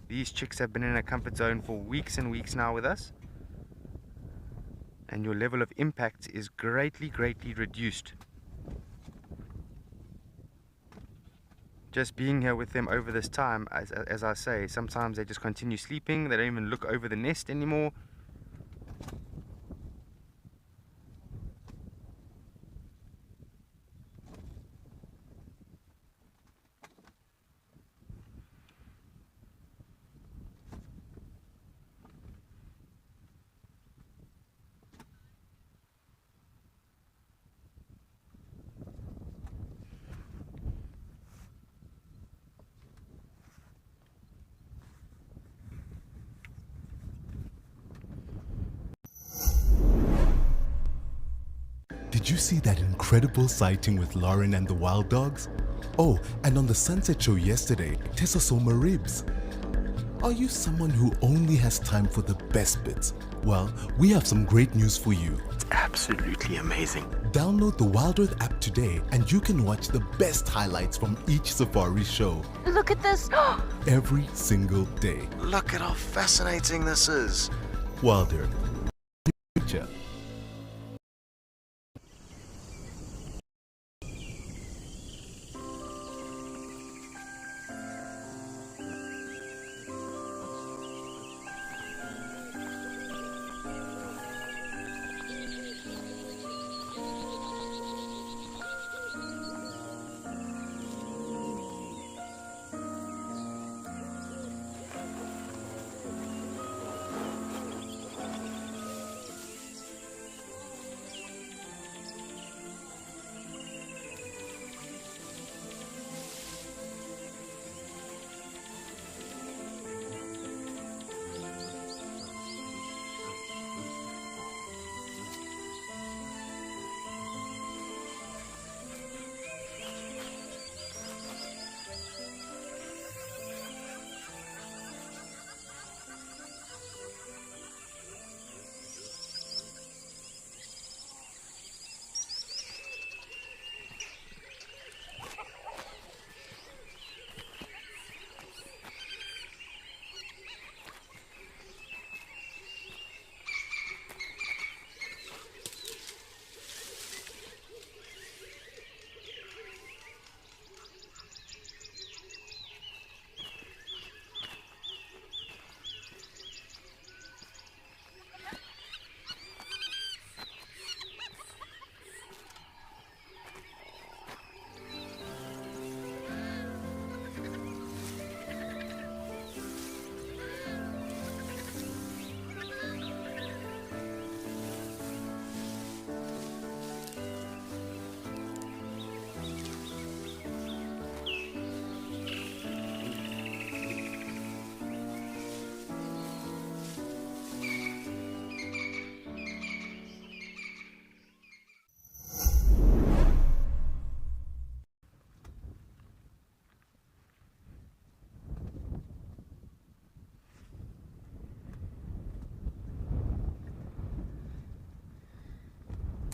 These chicks have been in a comfort zone for weeks and weeks now with us, and your level of impact is greatly reduced. Just being here with them over this time, as I say, sometimes they just continue sleeping. They don't even look over the nest anymore.
Did you see that incredible sighting with Lauren and the wild dogs? Oh, and on the Sunset Show yesterday, Tessa saw Maribs. Are you someone who only has time for the best bits? Well, we have some great news for you.
It's absolutely amazing.
Download the Wild Earth app today and you can watch the best highlights from each safari show.
Look at this!
Every single day.
Look at how fascinating this is.
Wild Earth. Picture.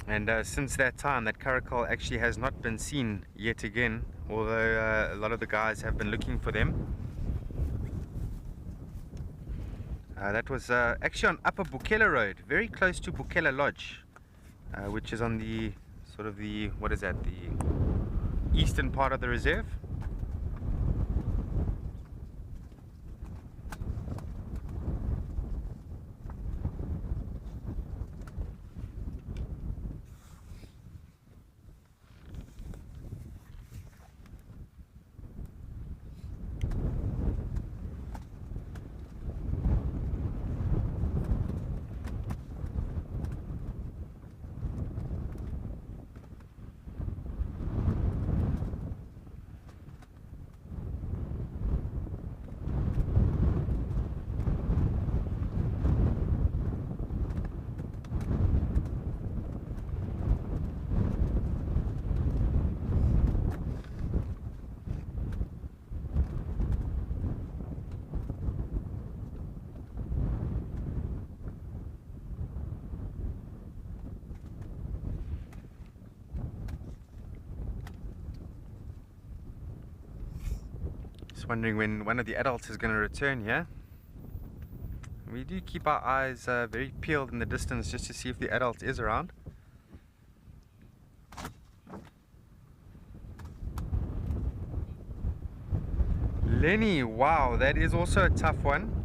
And since that time, that caracal actually has not been seen yet again, although a lot of the guys have been looking for them. That was actually on Upper Bukela Road, very close to Bukela Lodge, which is on the sort of the, what is that, the eastern part of the reserve. wondering when one of the adults is going to return here. We do keep our eyes very peeled in the distance just to see if the adult is around. Lenny, wow, that is also a tough one.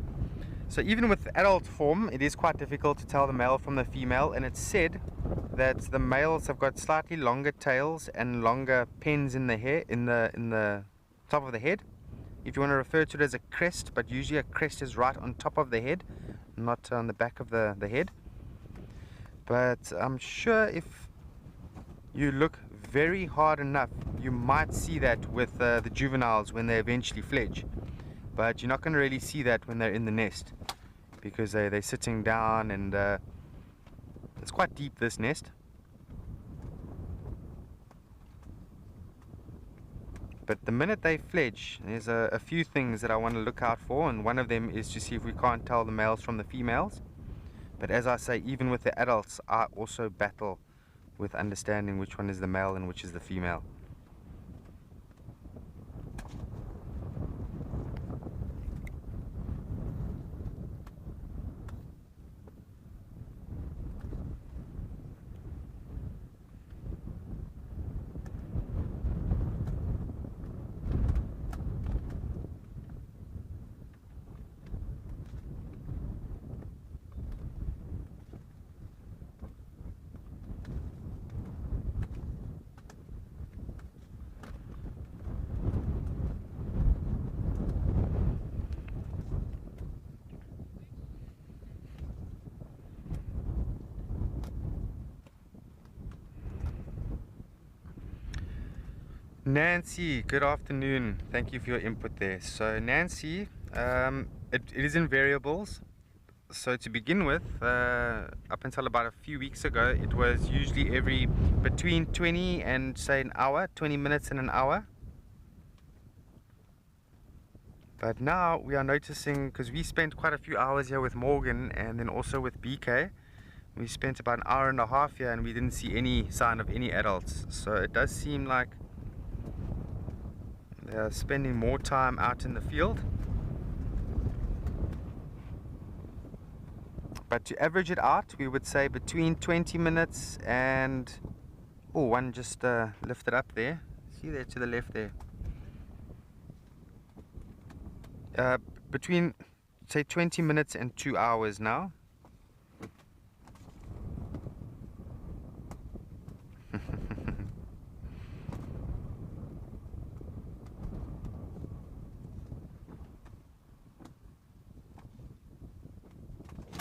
So even with adult form, it is quite difficult to tell the male from the female, and it's said that the males have got slightly longer tails and longer pens in the hair, in the top of the head. If you want to refer to it as a crest, but usually a crest is right on top of the head, not on the back of the head. But I'm sure if you look very hard enough, you might see that with the juveniles when they eventually fledge. But you're not going to really see that when they're in the nest, because they're sitting down, and it's quite deep, this nest. But the minute they fledge, there's a few things that I want to look out for, and one of them is to see if we can't tell the males from the females. But as I say, even with the adults, I also battle with understanding which one is the male and which is the female. Nancy, good afternoon. Thank you for your input there. So Nancy, it is in variables. So to begin with, up until about a few weeks ago, it was usually every between 20 and say an hour, 20 minutes and an hour. But now we are noticing, because we spent quite a few hours here with Morgan and then also with BK, we spent about an hour and a half here and we didn't see any sign of any adults. So it does seem like they are spending more time out in the field. But to average it out, we would say between 20 minutes and... Oh, one just lifted up there. See there to the left there. Between, say, 20 minutes and 2 hours now.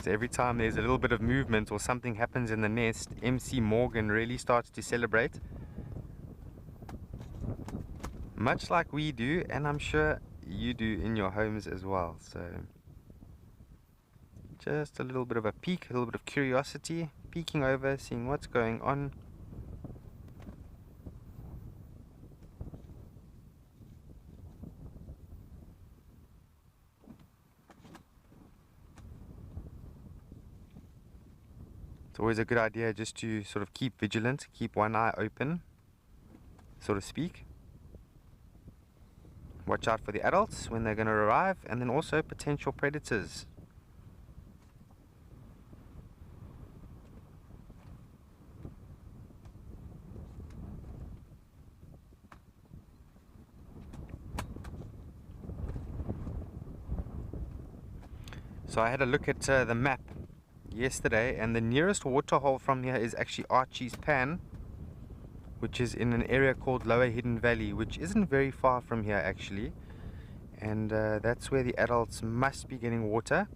So every time there's a little bit of movement or something happens in the nest, MC Morgan really starts to celebrate. Much like we do, and I'm sure you do in your homes as well. So just a little bit of a peek, a little bit of curiosity, peeking over, seeing what's going on. It's always a good idea just to sort of keep vigilant, keep one eye open, so to speak. Watch out for the adults when they're going to arrive, and then also potential predators. So I had a look at the map yesterday, and the nearest waterhole from here is actually Archie's Pan, which is in an area called Lower Hidden Valley, which isn't very far from here actually, and that's where the adults must be getting water,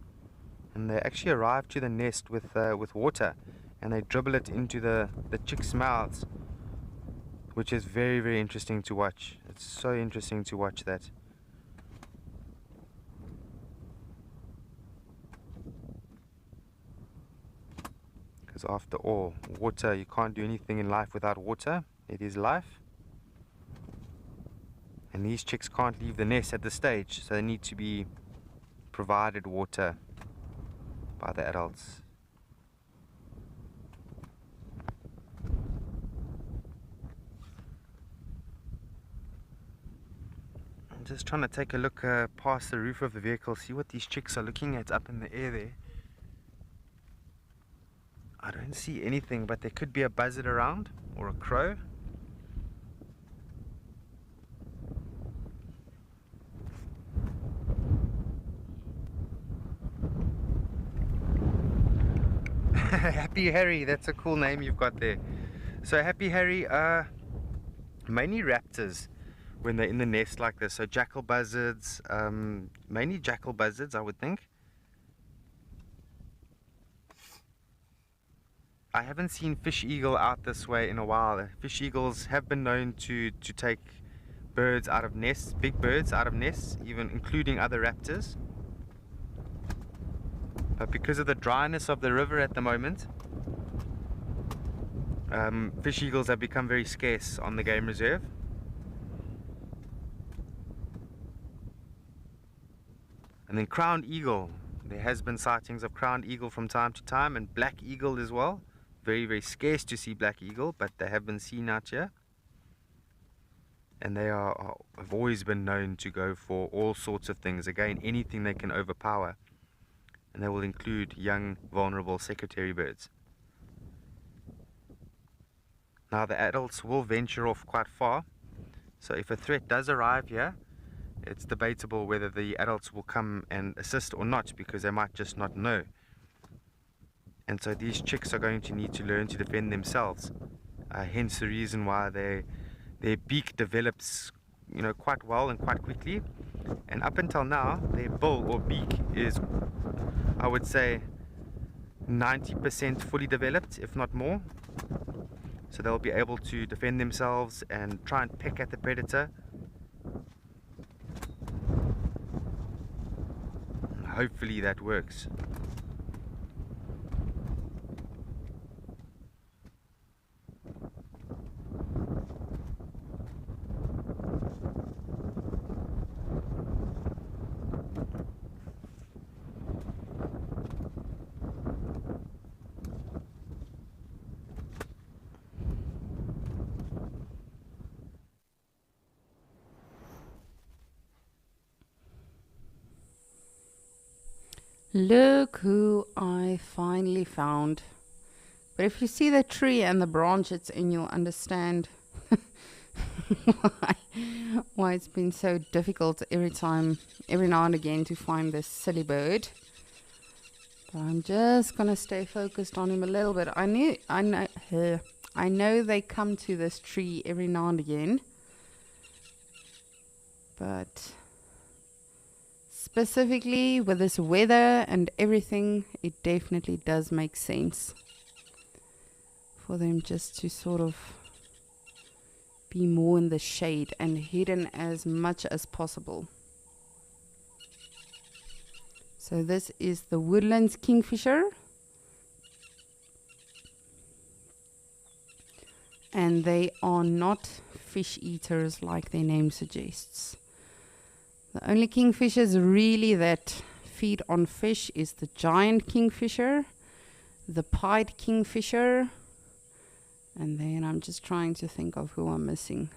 and they actually arrive to the nest with water, and they dribble it into the chicks' mouths, which is very, very interesting to watch. It's so interesting to watch that. Because after all, water, you can't do anything in life without water. It is life. And these chicks can't leave the nest at this stage, so they need to be provided water by the adults. just trying to take a look past the roof of the vehicle, see what these chicks are looking at up in the air there. I don't see anything, but there could be a buzzard around or a crow. Happy Harry, that's a cool name you've got there. So Happy Harry, mainly raptors when they're in the nest like this. So jackal buzzards, mainly jackal buzzards, I would think. I haven't seen fish eagle out this way in a while. Fish eagles have been known to take birds out of nests, big birds out of nests, even including other raptors. But because of the dryness of the river at the moment, fish eagles have become very scarce on the game reserve. And then crowned eagle, there has been sightings of crowned eagle from time to time, and black eagle as well. Very, very scarce to see black eagle, but they have been seen out here. And they have always been known to go for all sorts of things. Again, anything they can overpower. And they will include young, vulnerable secretary birds. Now the adults will venture off quite far. So if a threat does arrive here, it's debatable whether the adults will come and assist or not, because they might just not know. And so these chicks are going to need to learn to defend themselves. Hence the reason why their beak develops, quite well and quite quickly. And up until now, their bill or beak is, I would say, 90% fully developed, if not more. So they'll be able to defend themselves and try and peck at the predator. Hopefully that works.
Look who I finally found. But if you see the tree and the branch it's in, you'll understand why it's been so difficult every now and again to find this silly bird. But I'm just gonna stay focused on him a little bit. I know they come to this tree every now and again, but specifically with this weather and everything, it definitely does make sense for them just to sort of be more in the shade and hidden as much as possible. So this is the woodlands kingfisher, and they are not fish eaters like their name suggests. The only kingfishers really that feed on fish is the giant kingfisher, the pied kingfisher, and then I'm just trying to think of who I'm missing.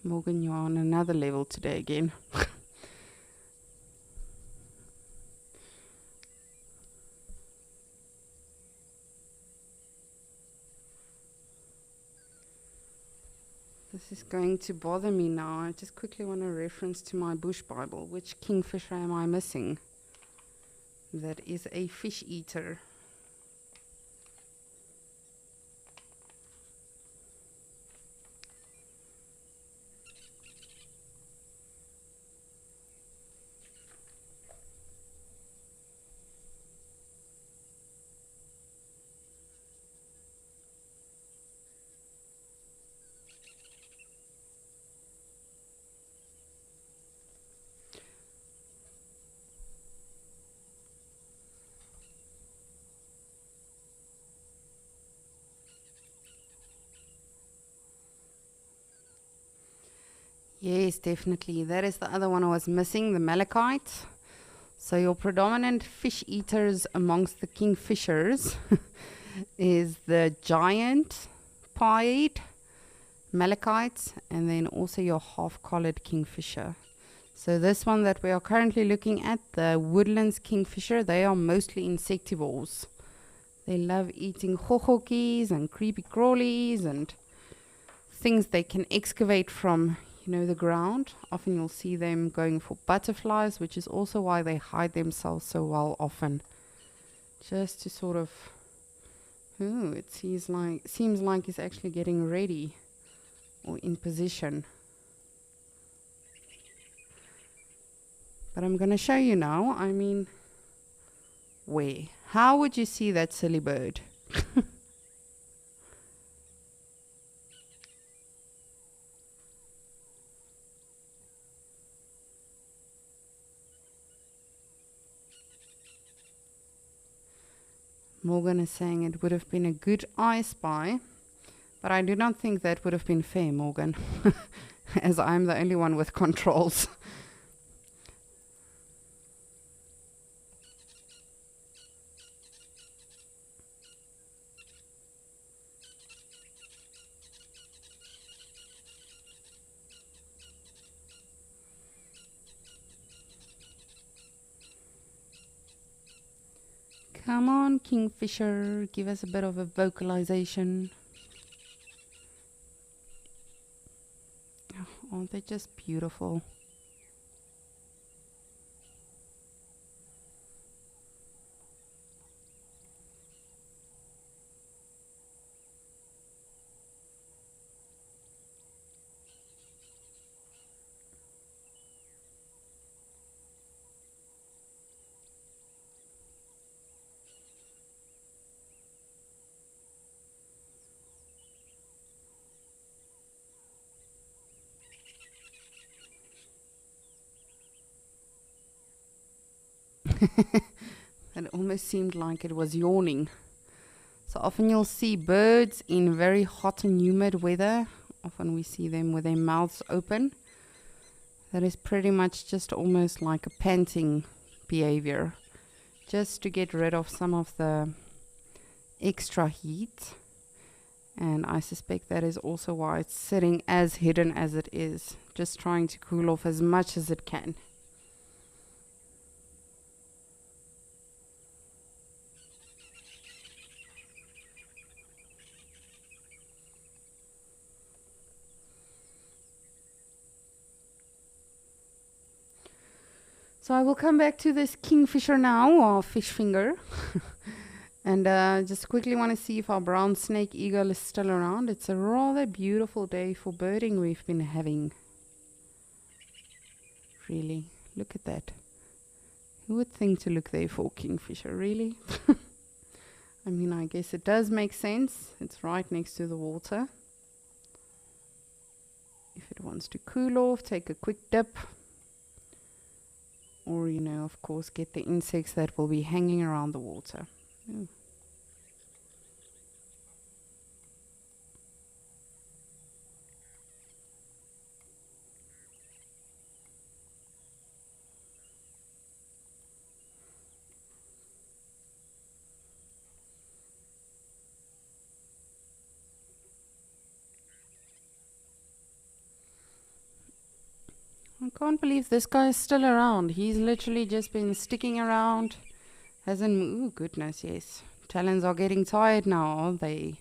Morgan, you're on another level today again. This is going to bother me now. I just quickly want to reference to my bush Bible. Which kingfisher am I missing? That is a fish eater. Yes, definitely. That is the other one I was missing, the malachite. So your predominant fish eaters amongst the kingfishers is the giant pied malachite, and then also your half-collared kingfisher. So this one that we are currently looking at, the woodlands kingfisher, they are mostly insectivores. They love eating hohokis and creepy crawlies and things they can excavate from, you know, the ground. Often you'll see them going for butterflies, which is also why they hide themselves so well often. Just to sort of, ooh, it seems like he's actually getting ready or in position. But I'm going to show you now. I mean, where? How would you see that silly bird? Morgan is saying it would have been a good I Spy, but I do not think that would have been fair, Morgan, as I'm the only one with controls. Come on, Kingfisher, give us a bit of a vocalization. Oh, aren't they just beautiful? It almost seemed like it was yawning. So often you'll see birds in very hot and humid weather. Often we see them with their mouths open. That is pretty much just almost like a panting behavior, just to get rid of some of the extra heat. And I suspect that is also why it's sitting as hidden as it is, just trying to cool off as much as it can. So I will come back to this kingfisher now, or fish finger. And just quickly want to see if our brown snake eagle is still around. It's a rather beautiful day for birding we've been having. Really, look at that. Who would think to look there for kingfisher, really? I mean, I guess it does make sense. It's right next to the water. If it wants to cool off, take a quick dip. Or, you know, of course, get the insects that will be hanging around the water. Ooh. I can't believe this guy is still around. He's literally just been sticking around. Hasn't ooh, goodness, yes. Talons are getting tired now, aren't they?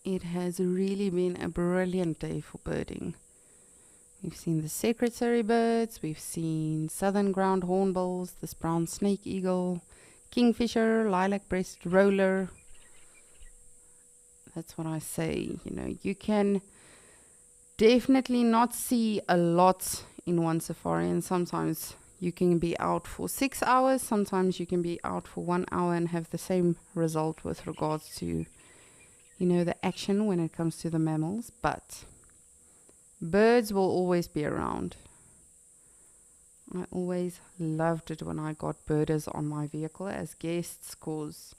It has really been a brilliant day for birding. We've seen the secretary birds, we've seen southern ground hornbills, this brown snake eagle, kingfisher, lilac-breasted roller. That's what I say, you know, you can definitely not see a lot in one safari, and sometimes you can be out for 6 hours, sometimes you can be out for 1 hour and have the same result with regards to, the action when it comes to the mammals. But birds will always be around. I always loved it when I got birders on my vehicle as guests, because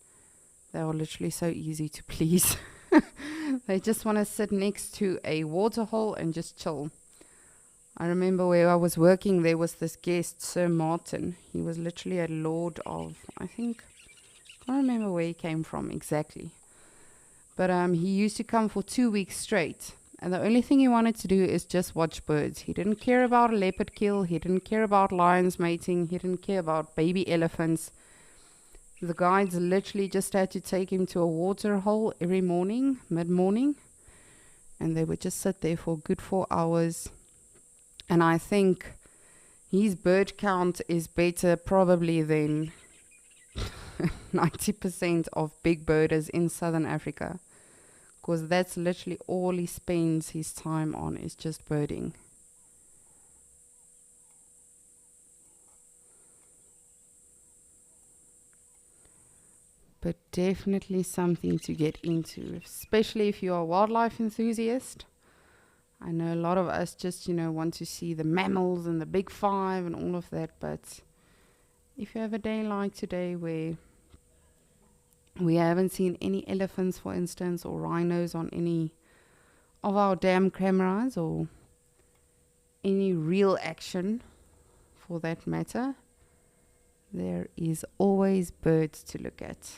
they are literally so easy to please. They just want to sit next to a water hole and just chill. I remember where I was working, there was this guest, Sir Martin. He was literally a lord of, I can't remember where he came from exactly. But he used to come for 2 weeks straight. And the only thing he wanted to do is just watch birds. He didn't care about a leopard kill. He didn't care about lions mating. He didn't care about baby elephants. The guides literally just had to take him to a water hole every morning, mid-morning. And they would just sit there for a good 4 hours. And I think his bird count is better probably than 90% of big birders in Southern Africa. Because that's literally all he spends his time on, is just birding. But definitely something to get into, especially if you're a wildlife enthusiast. I know a lot of us just, want to see the mammals and the big five and all of that. But if you have a day like today where we haven't seen any elephants, for instance, or rhinos on any of our damn cameras, or any real action for that matter, there is always birds to look at.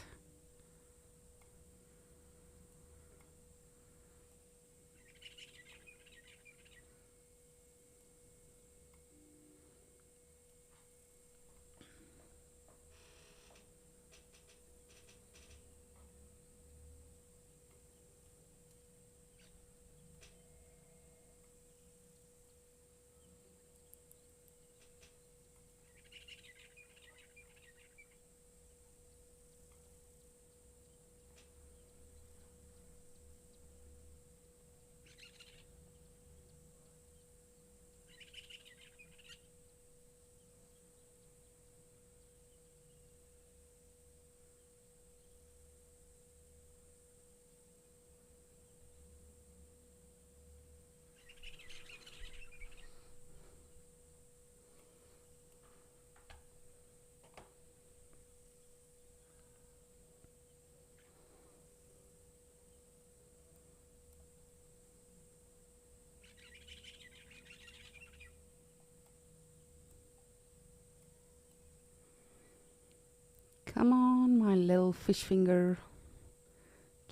Come on, my little fish finger.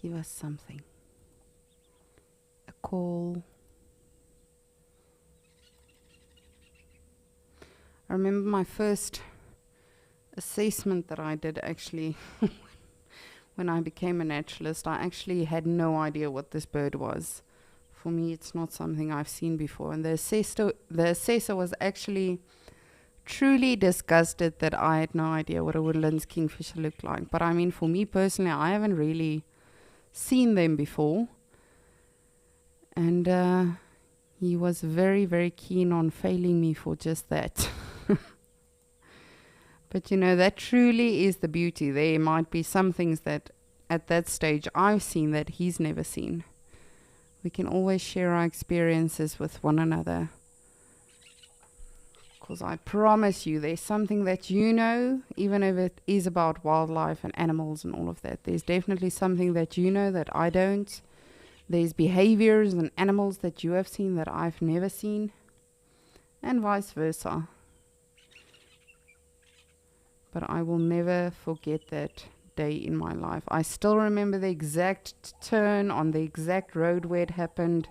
Give us something. A call. I remember my first assessment that I did actually when I became a naturalist. I actually had no idea what this bird was. For me, it's not something I've seen before. And the assessor was actually truly disgusted that I had no idea what a woodlands kingfisher looked like. But I mean, for me personally, I haven't really seen them before. And he was very, very keen on failing me for just that. But that truly is the beauty. There might be some things that at that stage I've seen that he's never seen. We can always share our experiences with one another. Because I promise you, there's something that even if it is about wildlife and animals and all of that, there's definitely something that that I don't. There's behaviors and animals that you have seen that I've never seen, and vice versa. But I will never forget that day in my life. I still remember the exact turn on the exact road where it happened.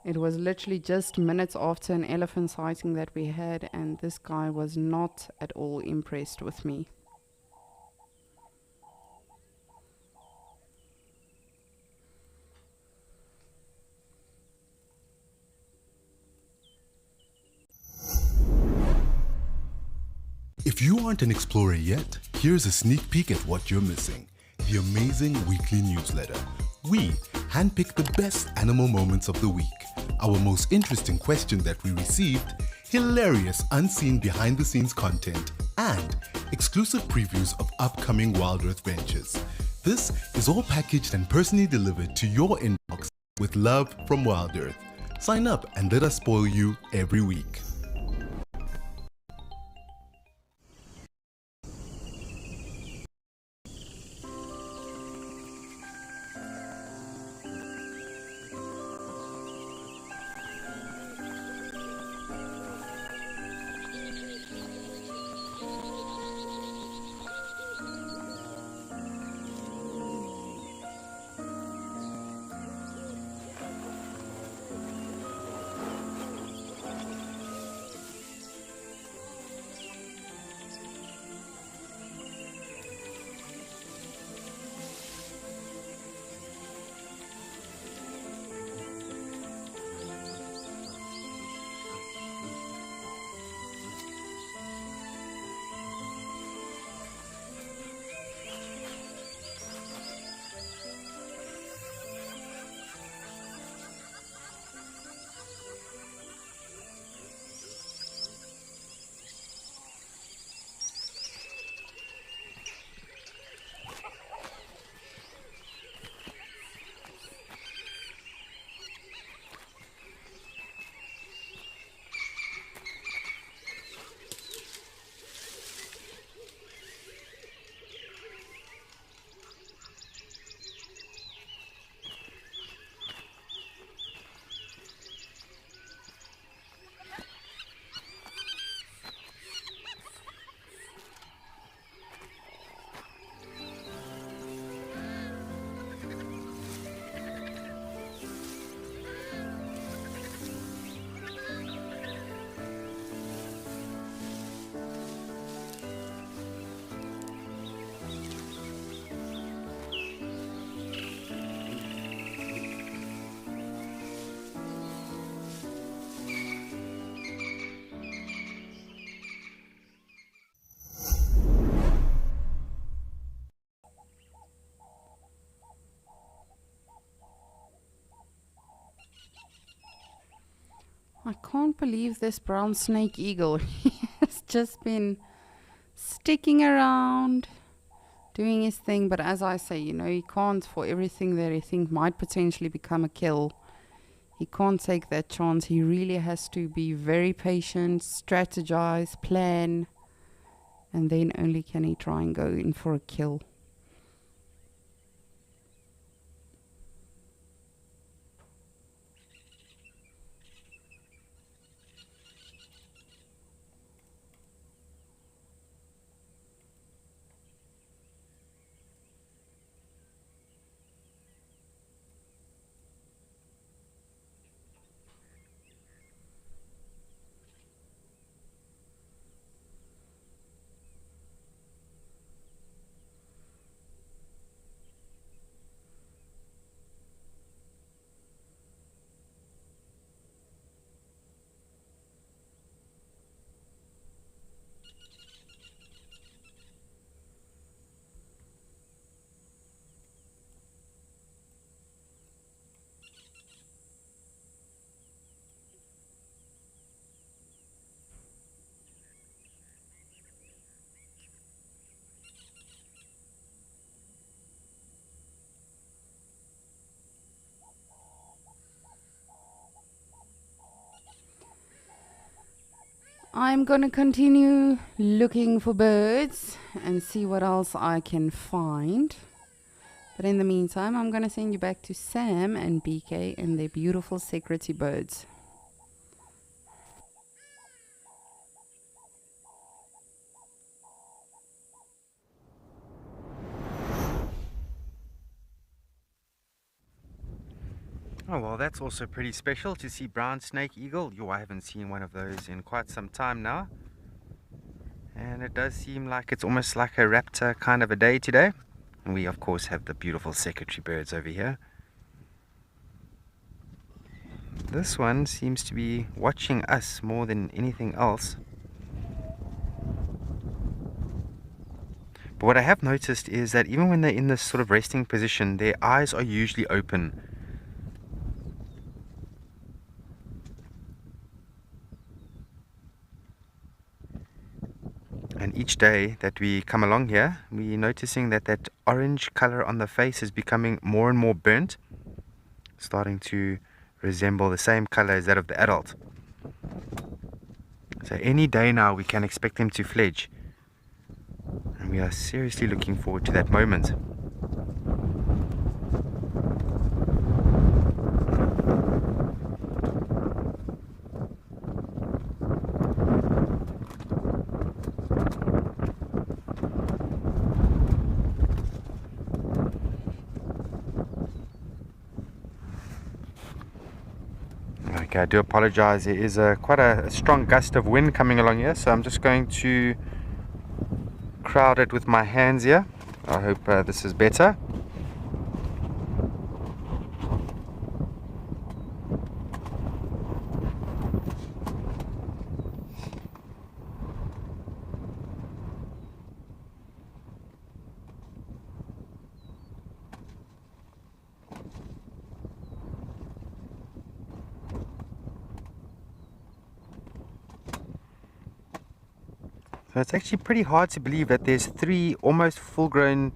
It was literally just minutes after an elephant sighting that we had, and this guy was not at all impressed with me.
If you aren't an explorer yet, here's a sneak peek at what you're missing. The amazing weekly newsletter. We handpick the best animal moments of the week, our most interesting question that we received, hilarious unseen behind-the-scenes content, and exclusive previews of upcoming Wild Earth ventures. This is all packaged and personally delivered to your inbox with love from Wild Earth. Sign up and let us spoil you every week.
I can't believe this brown snake eagle. He has just been sticking around, doing his thing. But as I say, you know, he can't, for everything that he thinks might potentially become a kill, he can't take that chance. He really has to be very patient, strategize, plan, and then only can he try and go in for a kill. I'm gonna continue looking for birds and see what else I can find. But in the meantime, I'm gonna send you back to Sam and BK and their beautiful security birds.
Oh, well, that's also pretty special to see brown snake eagle. Yo, I haven't seen one of those in quite some time now. And it does seem like it's almost like a raptor kind of a day today. And we, of course, have the beautiful secretary birds over here. This one seems to be watching us more than anything else. But what I have noticed is that even when they're in this sort of resting position, their eyes are usually open. And each day that we come along here, we're noticing that that orange color on the face is becoming more and more burnt, starting to resemble the same color as that of the adult. So any day now we can expect them to fledge. And we are seriously looking forward to that moment. Okay, I do apologize. There is quite a strong gust of wind coming along here, so I'm just going to crowd it with my hands here. I hope this is better. So it's actually pretty hard to believe that there's 3 almost full-grown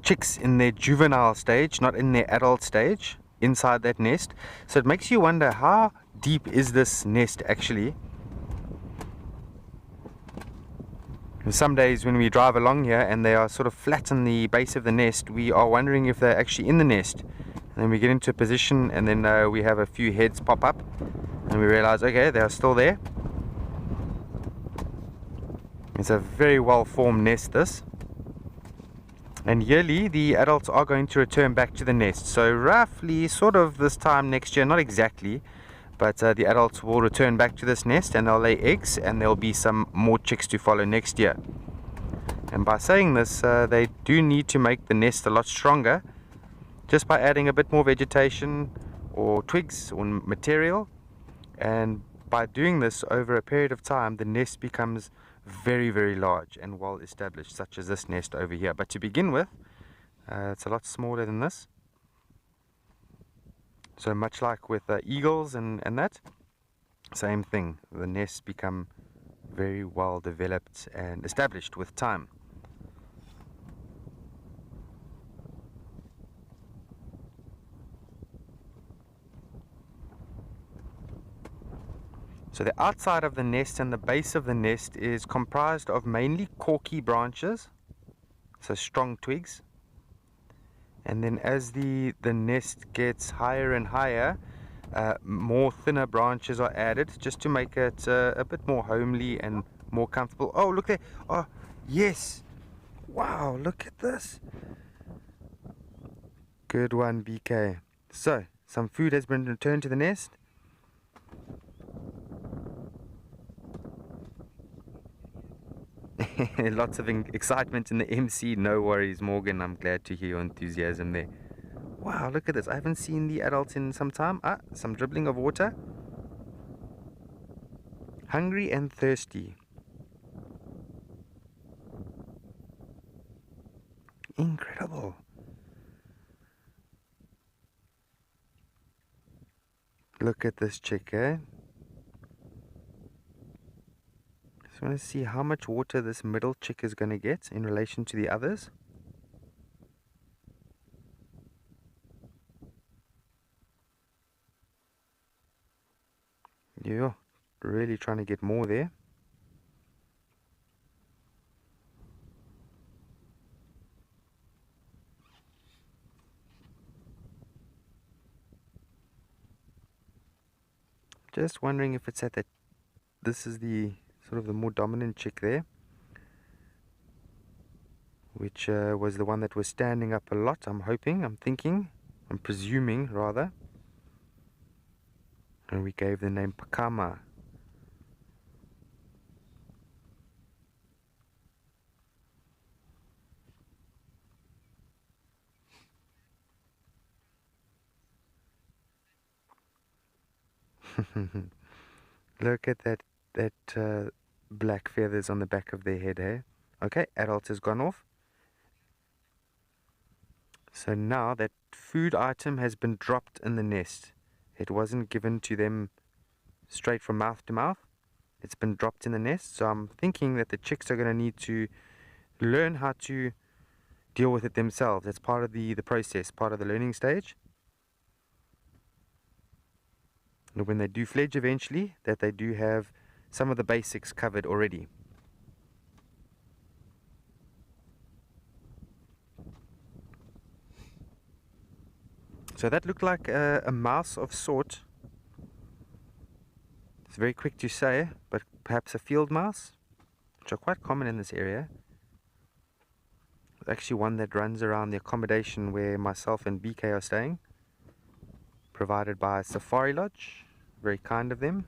chicks in their juvenile stage, not in their adult stage, inside that nest. So it makes you wonder, how deep is this nest actually? And some days when we drive along here and they are sort of flat on the base of the nest, we are wondering if they're actually in the nest. And then we get into a position and then we have a few heads pop up and we realize, okay, they are still there. It's a very well formed nest, this. And yearly the adults are going to return back to the nest. So roughly sort of this time next year, not exactly, but the adults will return back to this nest and they'll lay eggs and there'll be some more chicks to follow next year. And by saying this, they do need to make the nest a lot stronger just by adding a bit more vegetation or twigs or material. And by doing this over a period of time, the nest becomes very, very large and well established, such as this nest over here. But to begin with, it's a lot smaller than this. So much like with eagles and that, same thing. The nests become very well developed and established with time. So the outside of the nest and the base of the nest is comprised of mainly corky branches, so strong twigs. And then as the nest gets higher and higher, more thinner branches are added just to make it a bit more homely and more comfortable. Oh, look there. Oh, yes. Wow, look at this. Good one, BK. So, some food has been returned to the nest. Lots of excitement in the MC. No worries, Morgan. I'm glad to hear your enthusiasm there. Wow, look at this. I haven't seen the adults in some time. Ah, some dribbling of water. Hungry and thirsty. Incredible. Look at this chick, eh? Just want to see how much water this middle chick is going to get in relation to the others. Yeah, really trying to get more there. Just wondering if it's at that. This is the sort of the more dominant chick there, which was the one that was standing up a lot. I'm hoping, I'm thinking, I'm presuming rather. And we gave the name Pakama. Look at that black feathers on the back of their head, eh? Okay, adult has gone off. So now that food item has been dropped in the nest. It wasn't given to them straight from mouth to mouth. It's been dropped in the nest, so I'm thinking that the chicks are going to need to learn how to deal with it themselves. That's part of the process, part of the learning stage. And when they do fledge eventually, that they do have some of the basics covered already. So that looked like a mouse of sort. It's very quick to say, but perhaps a field mouse, which are quite common in this area. There's actually one that runs around the accommodation where myself and BK are staying, provided by Safari Lodge. Very kind of them.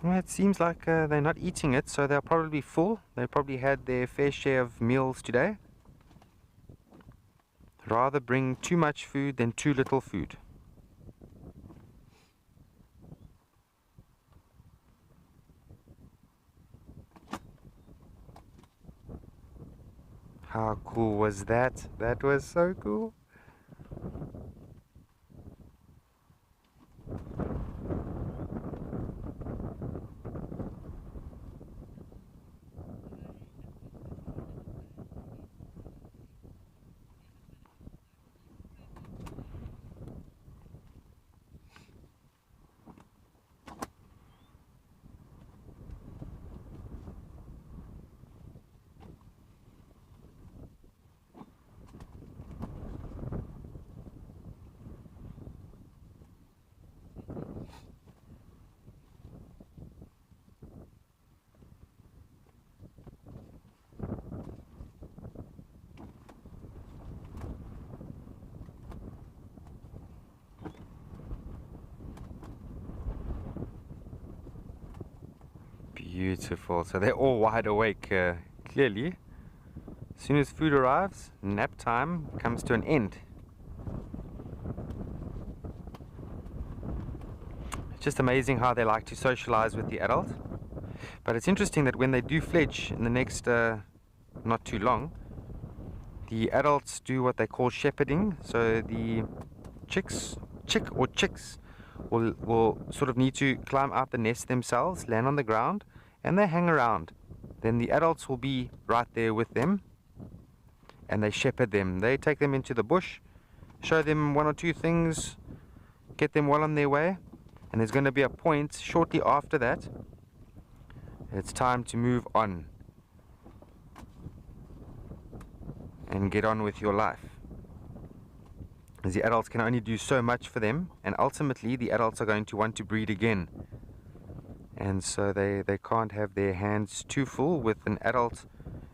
Well, it seems like they're not eating it, so they'll probably be full. They probably had their fair share of meals today. Rather bring too much food than too little food. How cool was that? That was so cool. Beautiful. So they're all wide awake, clearly. As soon as food arrives, nap time comes to an end. It's just amazing how they like to socialize with the adult. But it's interesting that when they do fledge in the next not too long, the adults do what they call shepherding. So the chicks will sort of need to climb out the nest themselves, land on the ground, and they hang around. Then the adults will be right there with them, and they shepherd them. They take them into the bush, show them one or two things, get them well on their way, and there's going to be a point shortly after that. It's time to move on and get on with your life. As the adults can only do so much for them, and ultimately the adults are going to want to breed again. And so they can't have their hands too full with an adult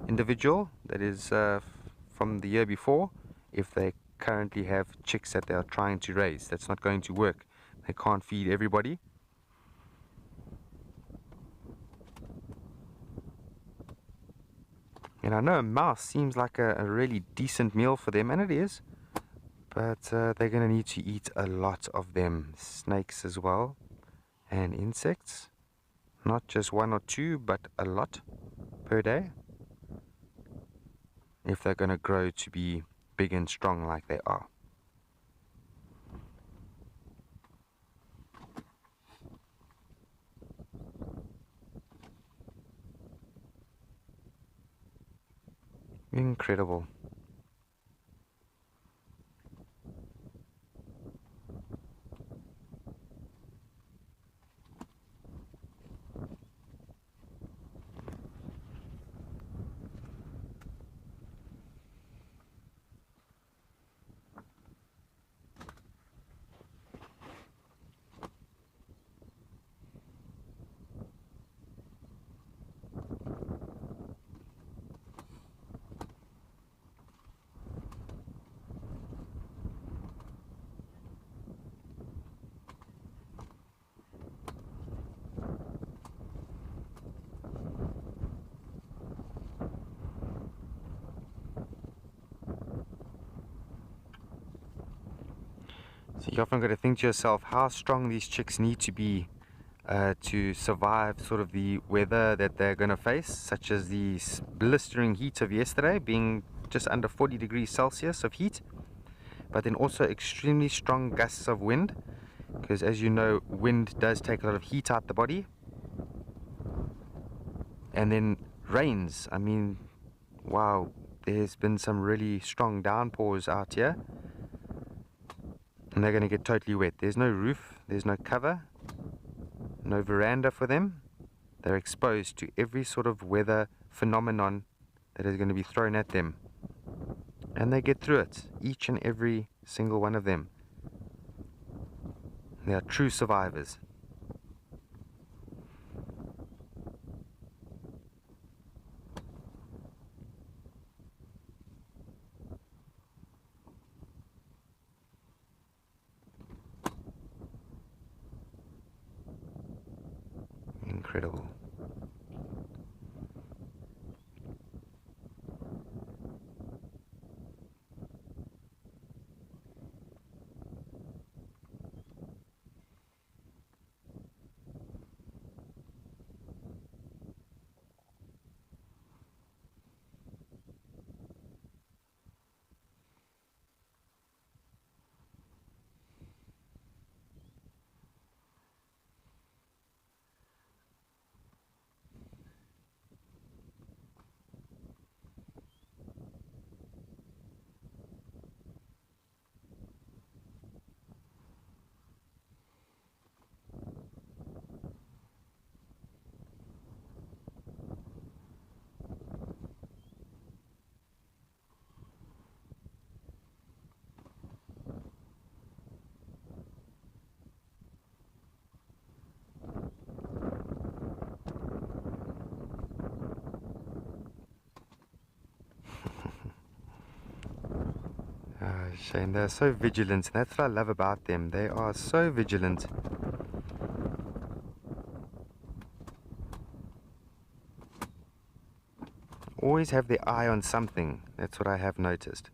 individual that is from the year before if they currently have chicks that they are trying to raise. That's not going to work. They can't feed everybody. And I know a mouse seems like a really decent meal for them, and it is. But they're going to need to eat a lot of them. Snakes as well, and insects. Not just one or two, but a lot per day. If they're going to grow to be big and strong like they are. Incredible. So you often got to think to yourself how strong these chicks need to be to survive sort of the weather that they're going to face, such as the blistering heat of yesterday, being just under 40 degrees Celsius of heat, but then also extremely strong gusts of wind, because as you know, wind does take a lot of heat out the body. And then rains. I mean, wow, there's been some really strong downpours out here, and they're going to get totally wet. There's no roof, there's no cover, no veranda for them. They're exposed to every sort of weather phenomenon that is going to be thrown at them, and they get through it, each and every single one of them. They are true survivors. Incredible. Shane, they're so vigilant. That's what I love about them. They are so vigilant. Always have their eye on something. That's what I have noticed.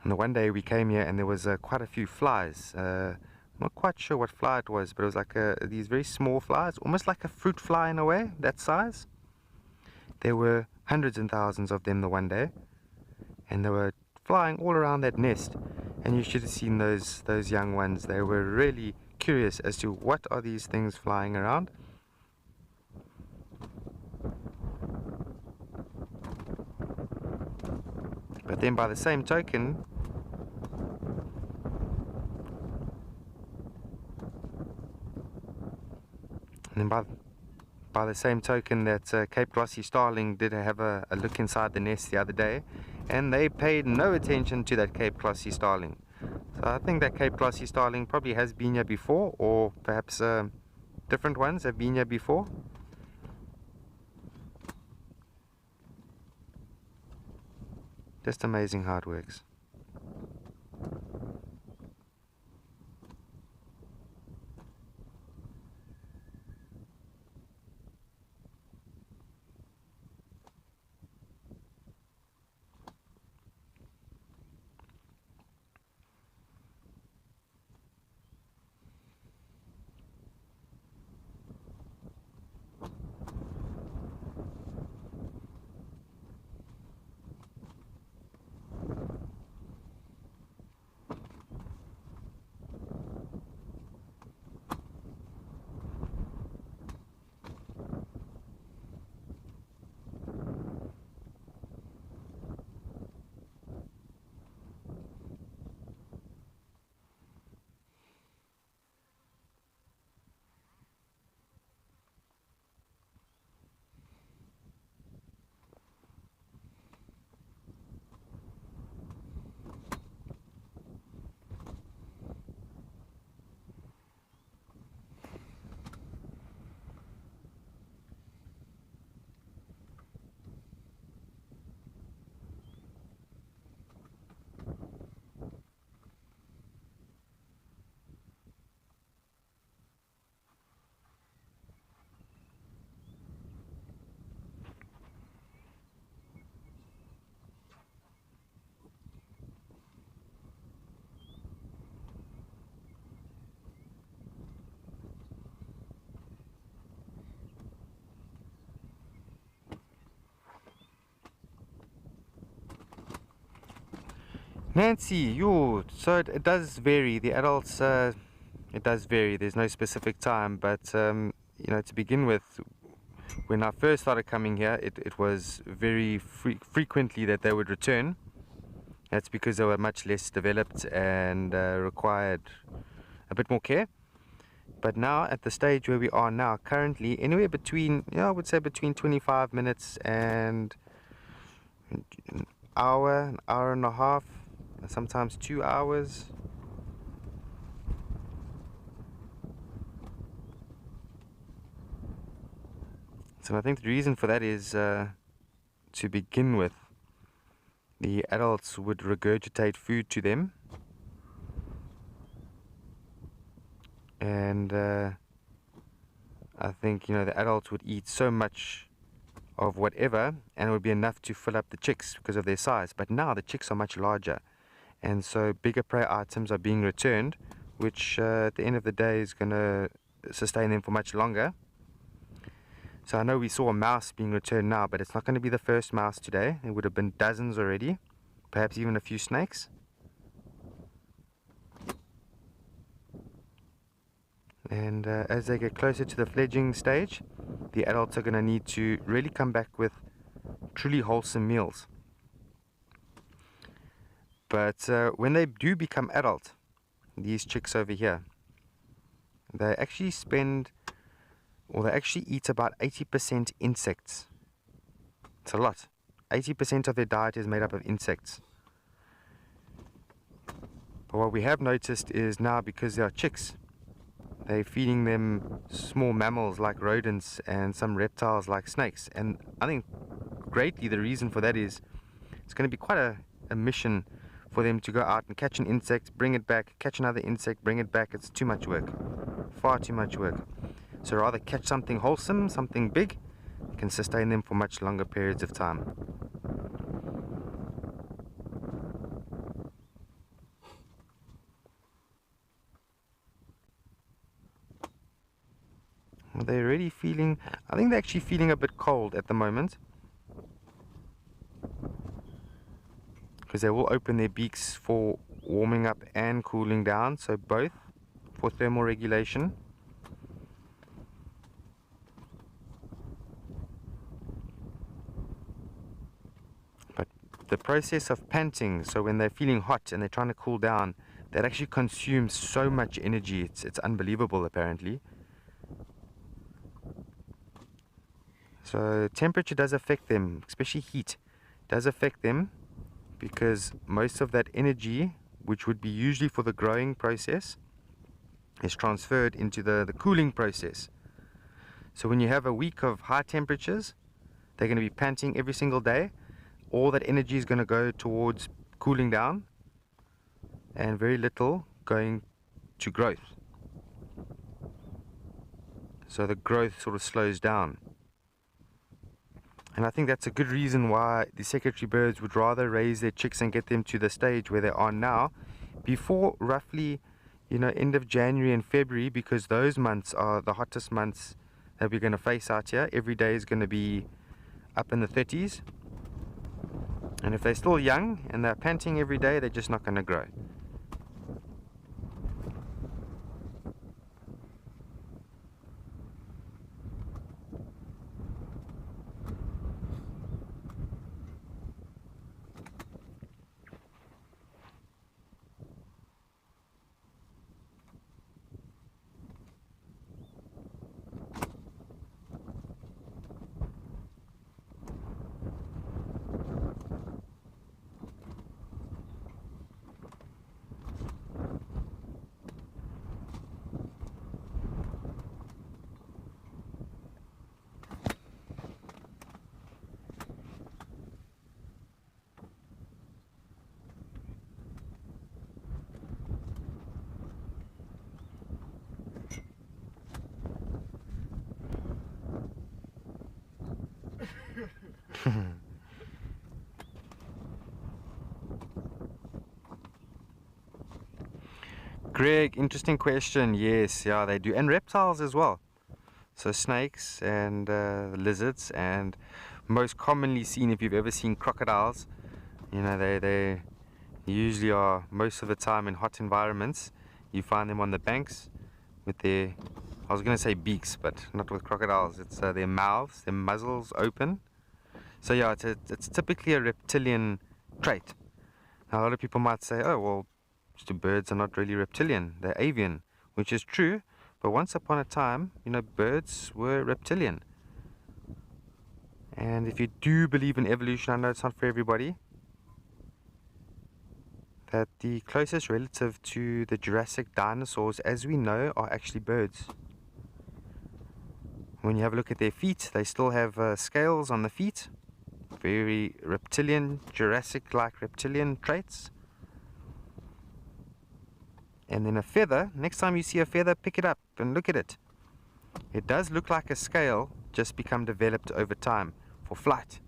And the one day we came here and there was quite a few flies. I'm not quite sure what fly it was, but it was like these very small flies, almost like a fruit fly in a way, that size. There were hundreds and thousands of them the one day, and they were flying all around that nest, and you should have seen those young ones. They were really curious as to what are these things flying around. But then by the same token, by the same token that Cape Glossy Starling did have a look inside the nest the other day, and they paid no attention to that Cape Glossy Starling. So I think that Cape Glossy Starling probably has been here before, or perhaps different ones have been here before. Just amazing how it works. Nancy, so it does vary. The adults, it does vary. There's no specific time, but you know, to begin with, when I first started coming here, it was very frequently that they would return. That's because they were much less developed and required a bit more care. But now, at the stage where we are now, currently, anywhere between, I would say between 25 minutes and an hour and a half, sometimes 2 hours. So I think the reason for that is, to begin with, the adults would regurgitate food to them. And I think, the adults would eat so much of whatever, and it would be enough to fill up the chicks because of their size. But now the chicks are much larger, and so bigger prey items are being returned, which at the end of the day is going to sustain them for much longer. So I know we saw a mouse being returned now, but it's not going to be the first mouse today. There would have been dozens already, perhaps even a few snakes. And as they get closer to the fledging stage, the adults are going to need to really come back with truly wholesome meals. But when they do become adult, these chicks over here, they actually eat about 80% insects. It's a lot. 80% of their diet is made up of insects. But what we have noticed is now, because they are chicks, they're feeding them small mammals like rodents and some reptiles like snakes. And I think greatly the reason for that is it's going to be quite a mission for them to go out and catch an insect, bring it back, catch another insect, bring it back. It's too much work. Far too much work. So rather catch something wholesome, something big, can sustain them for much longer periods of time. They're already feeling, I think they're actually feeling a bit cold at the moment, because they will open their beaks for warming up and cooling down, so both for thermal regulation. But the process of panting, so when they're feeling hot and they're trying to cool down, that actually consumes so much energy. It's unbelievable, apparently. So temperature does affect them, especially heat does affect them, because most of that energy, which would be usually for the growing process, is transferred into the cooling process. So when you have a week of high temperatures, they're going to be panting every single day. All that energy is going to go towards cooling down, and very little going to growth. So the growth sort of slows down. And I think that's a good reason why the secretary birds would rather raise their chicks and get them to the stage where they are now before roughly, end of January and February, because those months are the hottest months that we're going to face out here. Every day is going to be up in the 30s. And if they're still young and they're panting every day, they're just not going to grow. Greg, interesting question. Yes, yeah, they do. And reptiles as well. So snakes and lizards, and most commonly seen, if you've ever seen crocodiles, they usually are most of the time in hot environments. You find them on the banks with their, I was going to say beaks, but not with crocodiles. It's their mouths, their muzzles open. So yeah, it's typically a reptilian trait. Now, a lot of people might say, oh, well, birds are not really reptilian, they're avian, which is true, but once upon a time, you know, birds were reptilian. And if you do believe in evolution, I know it's not for everybody, that the closest relative to the Jurassic dinosaurs, as we know, are actually birds. When you have a look at their feet, they still have scales on the feet. Very reptilian, Jurassic-like reptilian traits. And then a feather, next time you see a feather, pick it up and look at it. It does look like a scale, just become developed over time for flight.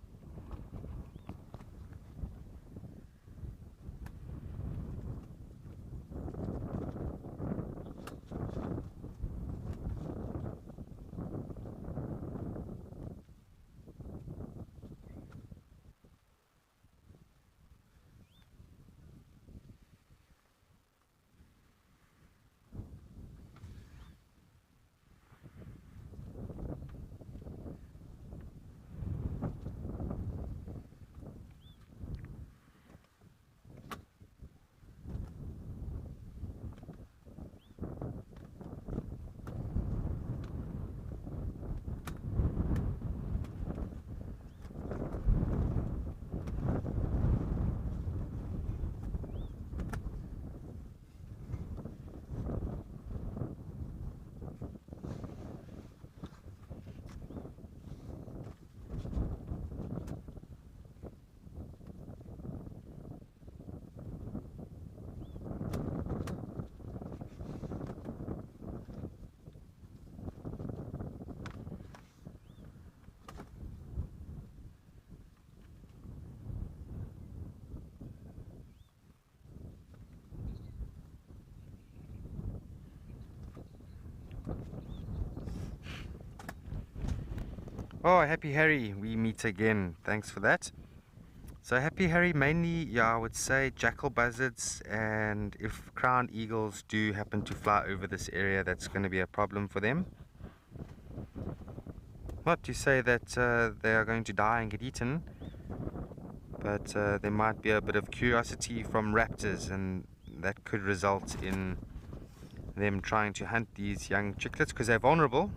Oh, Happy Harry, we meet again. Thanks for that. So Happy Harry, mainly, yeah, I would say jackal buzzards, and if crowned eagles do happen to fly over this area, that's going to be a problem for them. Not to say that they are going to die and get eaten, but there might be a bit of curiosity from raptors, and that could result in them trying to hunt these young chicklets because they're vulnerable.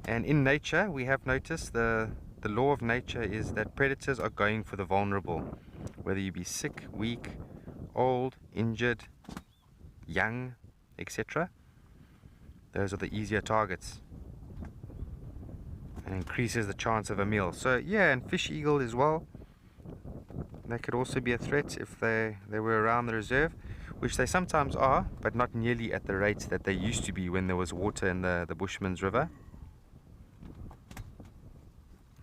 And in nature, we have noticed the law of nature is that predators are going for the vulnerable. Whether you be sick, weak, old, injured, young, etc. Those are the easier targets. And increases the chance of a meal. So yeah, and fish eagle as well. That could also be a threat if they were around the reserve, which they sometimes are, but not nearly at the rate that they used to be when there was water in the Bushman's River.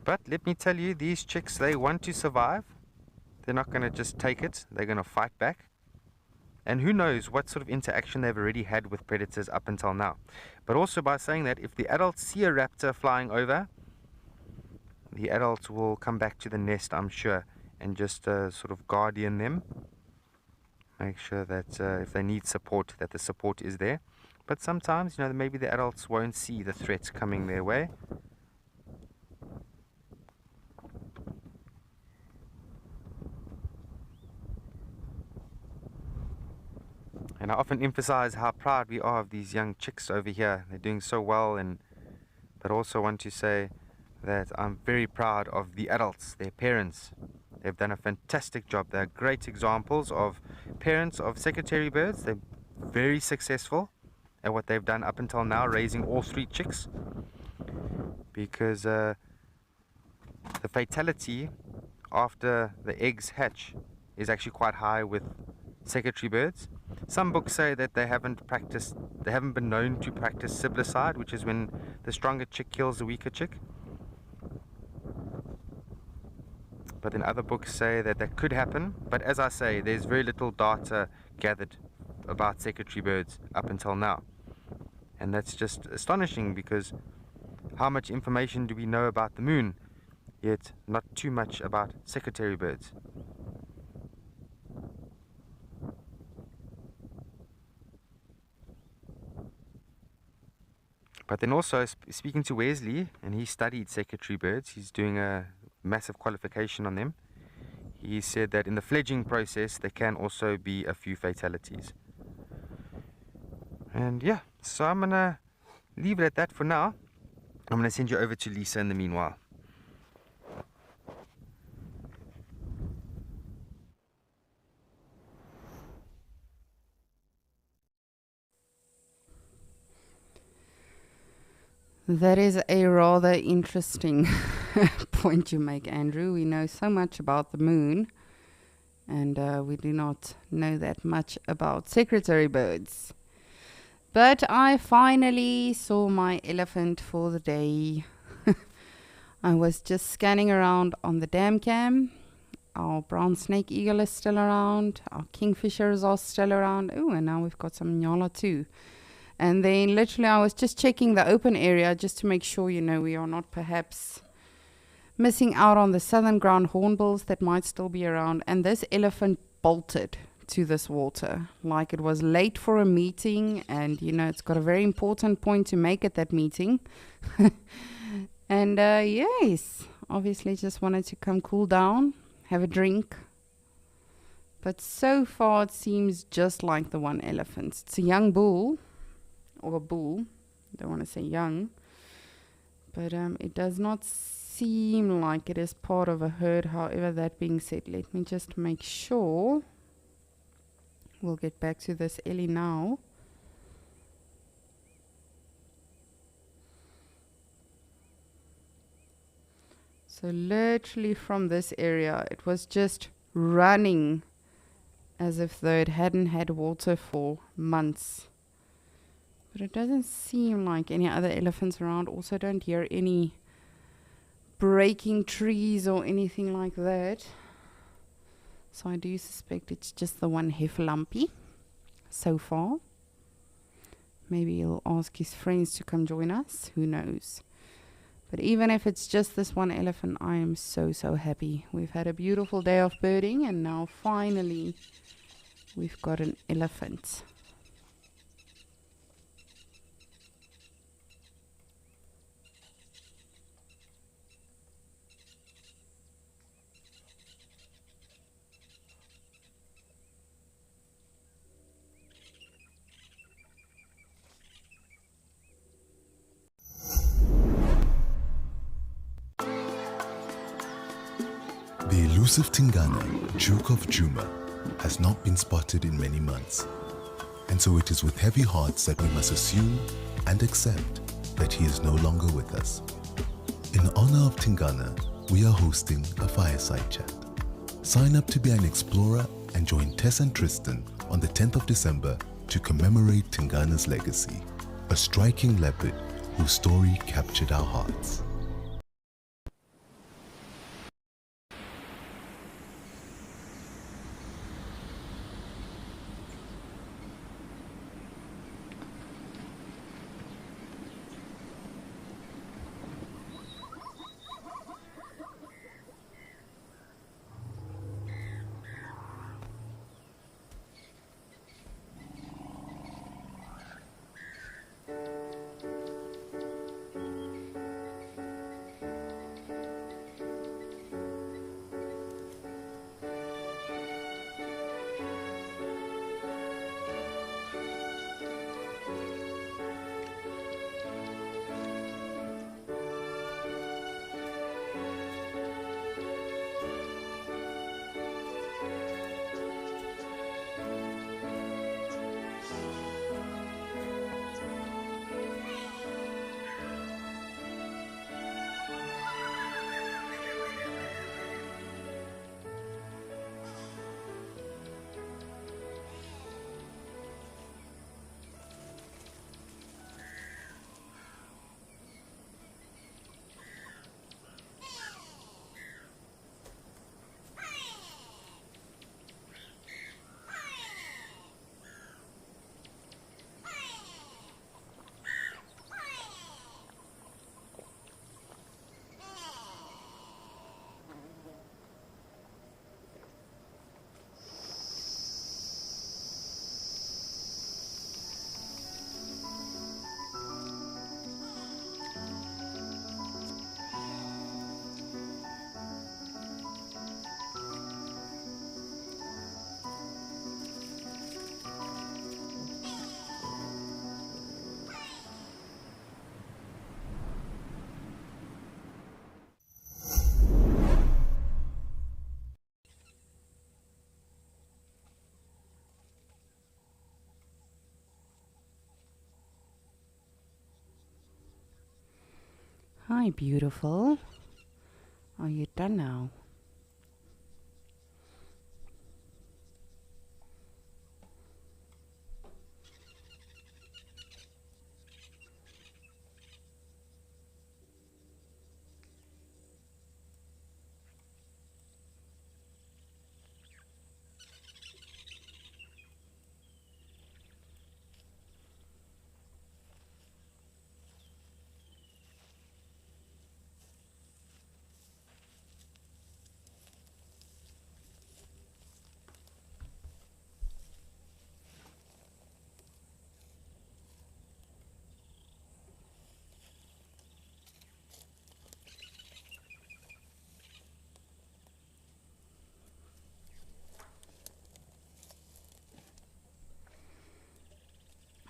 But let me tell you, these chicks, they want to survive. They're not going to just take it. They're going to fight back. And who knows what sort of interaction they've already had with predators up until now. But also by saying that, if the adults see a raptor flying over, the adults will come back to the nest, I'm sure, and just sort of guardian them. Make sure that if they need support, that the support is there. But sometimes, you know, maybe the adults won't see the threats coming their way. And I often emphasize how proud we are of these young chicks over here. They're doing so well, but also want to say that I'm very proud of the adults, their parents. They've done a fantastic job. They're great examples of parents of secretary birds. They're very successful at what they've done up until now, raising all 3 chicks. Because the fatality after the eggs hatch is actually quite high with secretary birds. Some books say that they haven't been known to practice siblicide, which is when the stronger chick kills the weaker chick. But then other books say that that could happen. But as I say, there's very little data gathered about secretary birds up until now. And that's just astonishing, because how much information do we know about the moon, yet not too much about secretary birds? But then also speaking to Wesley, and he studied secretary birds. He's doing a massive qualification on them. He said that in the fledging process, there can also be a few fatalities. And yeah, so I'm going to leave it at that for now. I'm going to send you over to Lisa in the meanwhile.
That is a rather interesting point you make, Andrew. We know so much about the moon, and we do not know that much about secretary birds. But I finally saw my elephant for the day. I was just scanning around on the dam cam. Our brown snake eagle is still around. Our kingfishers are still around. Oh, and now we've got some nyala too. And then literally I was just checking the open area just to make sure, you know, we are not perhaps missing out on the southern ground hornbills that might still be around. And this elephant bolted to this water like it was late for a meeting, and you know, it's got a very important point to make at that meeting. And yes, obviously just wanted to come cool down, have a drink. But so far it seems just like the one elephant. It's a young bull, or a bull, don't want to say young, but it does not seem like it is part of a herd. However, that being said, let me just make sure. We'll get back to this Ellie now. So literally from this area, it was just running as if though it hadn't had water for months. But it doesn't seem like any other elephants around. Also don't hear any breaking trees or anything like that. So I do suspect it's just the one hefflumpy so far. Maybe he'll ask his friends to come join us. Who knows? But even if it's just this one elephant, I am so happy. We've had a beautiful day of birding, and now finally we've got an elephant.
The elusive Tingana, Duke of Djuma, has not been spotted in many months. And so it is with heavy hearts that we must assume and accept that he is no longer with us. In honor of Tingana, we are hosting a fireside chat. Sign up to be an explorer and join Tess and Tristan on the 10th of December to commemorate Tingana's legacy, a striking leopard whose story captured our hearts.
Hi, beautiful. Are you done now?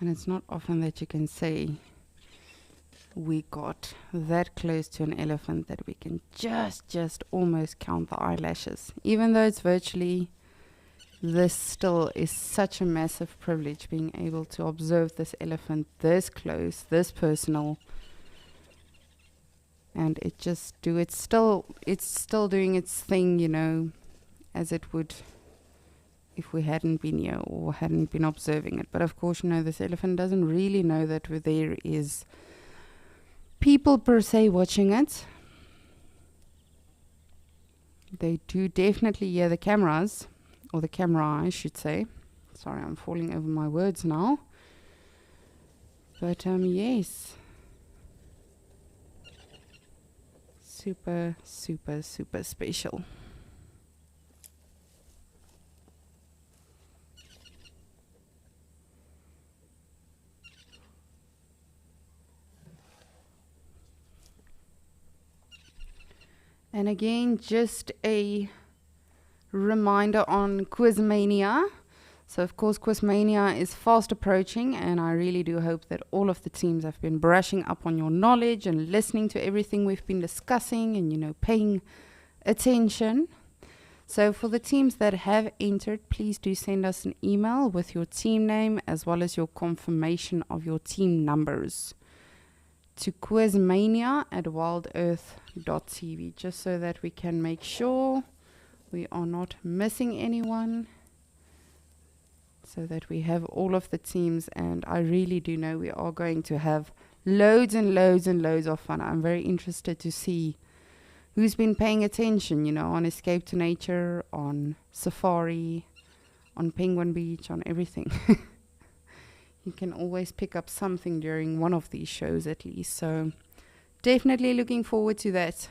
And it's not often that you can say we got that close to an elephant that we can just almost count the eyelashes. Even though it's virtually, this still is such a massive privilege, being able to observe this elephant this close, this personal. And it's still doing its thing, you know, as it would if we hadn't been here or hadn't been observing it. But of course, you know, this elephant doesn't really know that there is people per se watching it. They do definitely hear the cameras, or the camera, I should say. Sorry, I'm falling over my words now. But yes. Super, super, super special. And again, just a reminder on Quizmania. So of course, Quizmania is fast approaching, and I really do hope that all of the teams have been brushing up on your knowledge and listening to everything we've been discussing and, you know, paying attention. So for the teams that have entered, please do send us an email with your team name as well as your confirmation of your team numbers to quizmania@wildearth.tv, just so that we can make sure we are not missing anyone, so that we have all of the teams. And I really do know we are going to have loads and loads and loads of fun. I'm very interested to see who's been paying attention, you know, on Escape to Nature, on Safari, on Penguin Beach, on everything. You can always pick up something during one of these shows at least. So definitely looking forward to that.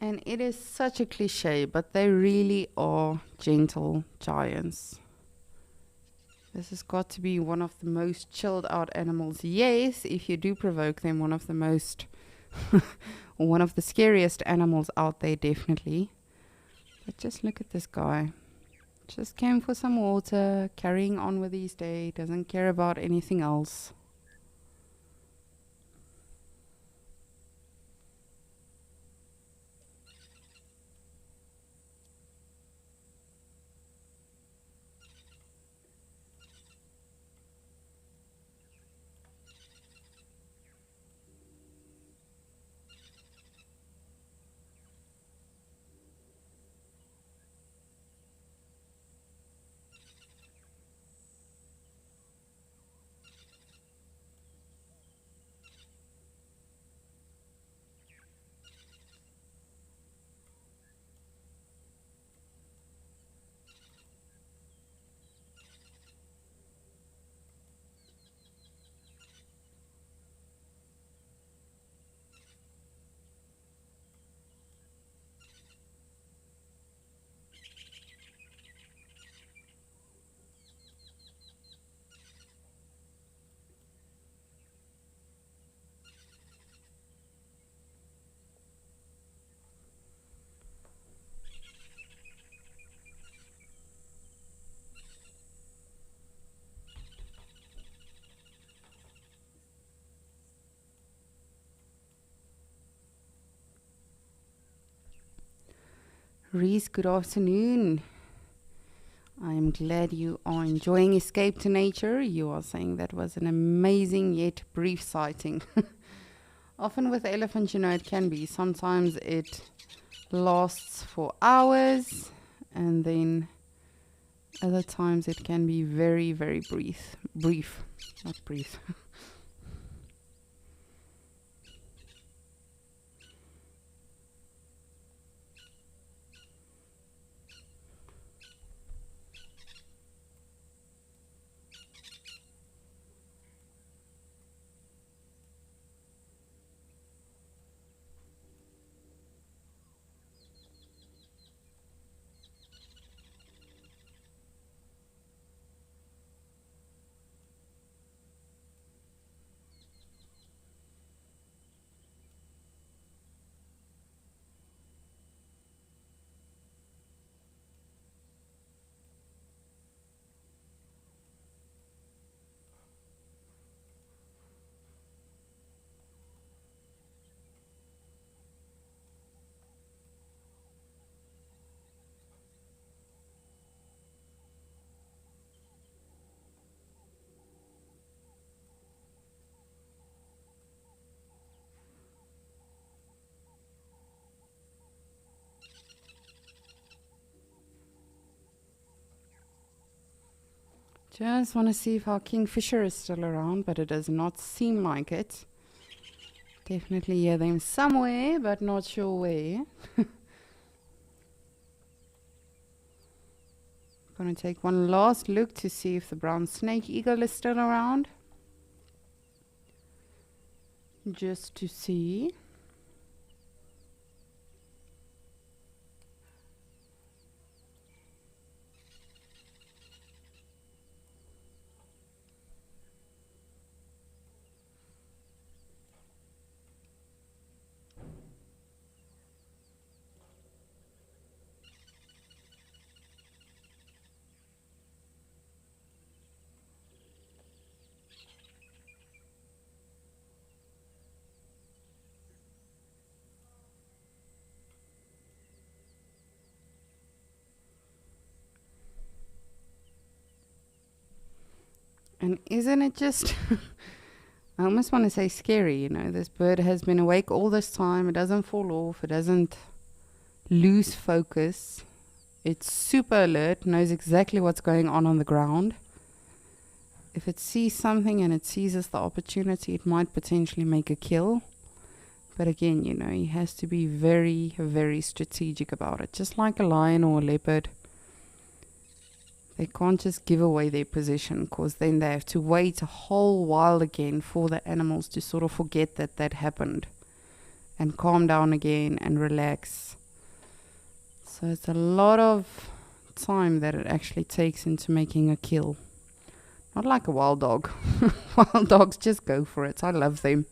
And it is such a cliche, but they really are gentle giants. This has got to be one of the most chilled out animals. Yes, if you do provoke them, one of the most, or one of the scariest animals out there, definitely. But just look at this guy. Just came for some water, carrying on with his day, doesn't care about anything else. Reese, good afternoon. I am glad you are enjoying Escape to Nature. You are saying that was an amazing yet brief sighting. Often with elephants, it can be. Sometimes it lasts for hours, and then other times it can be very, very brief. Not brief. Just want to see if our kingfisher is still around, but it does not seem like it. Definitely hear them somewhere, but not sure where. Gonna take one last look to see if the brown snake eagle is still around. Just to see. And isn't it just, I almost want to say scary, this bird has been awake all this time. It doesn't fall off. It doesn't lose focus. It's super alert, knows exactly what's going on the ground. If it sees something and it seizes the opportunity, it might potentially make a kill. But again, he has to be very, very strategic about it. Just like a lion or a leopard. They can't just give away their position, because then they have to wait a whole while again for the animals to sort of forget that happened and calm down again and relax. So it's a lot of time that it actually takes into making a kill. Not like a wild dog. Wild dogs just go for it. I love them.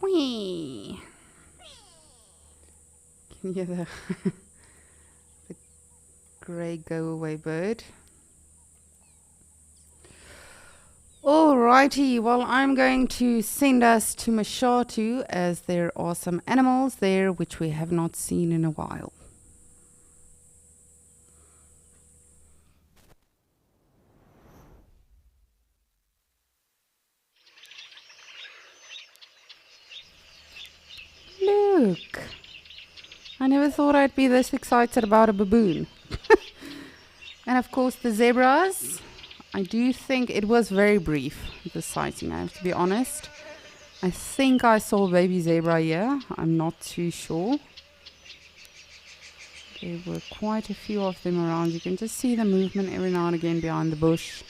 Whee! Can you hear the grey go-away bird? Alrighty, well, I'm going to send us to Mashatu, as there are some animals there which we have not seen in a while. Look, I never thought I'd be this excited about a baboon. And of course the zebras. I do think it was very brief, the sighting, I have to be honest. I think I saw a baby zebra here. I'm not too sure. There were quite a few of them around. You can just see the movement every now and again behind the bush.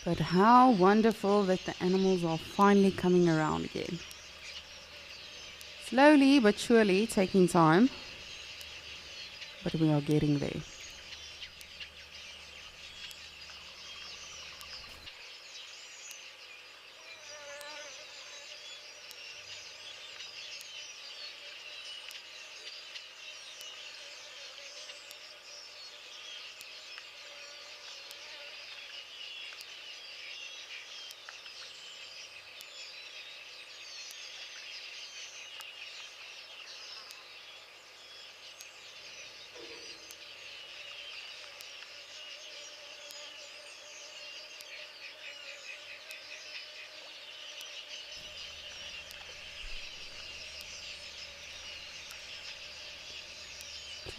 But how wonderful that the animals are finally coming around again. Slowly but surely, taking time. But we are getting there.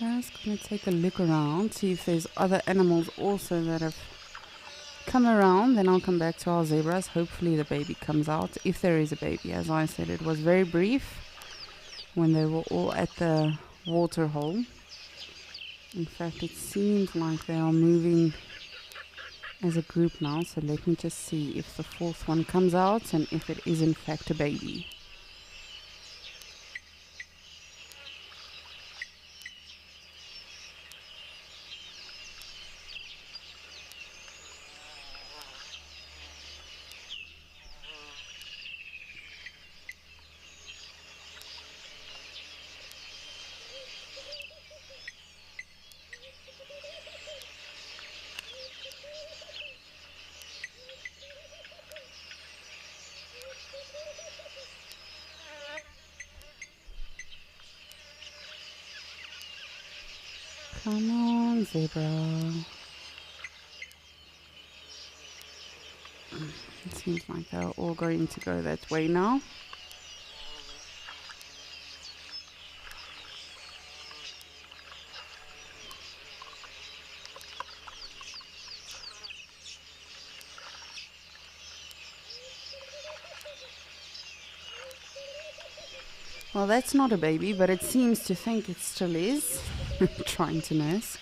Just gonna take a look around, see if there's other animals also that have come around. Then I'll come back to our zebras. Hopefully the baby comes out, if there is a baby. As I said, it was very brief when they were all at the water hole. In fact, it seems like they are moving as a group now. So let me just see if the fourth one comes out and if it is in fact a baby. Come on, zebra. It seems like they're all going to go that way now. Well, that's not a baby, but it seems to think it still is. Trying to nurse.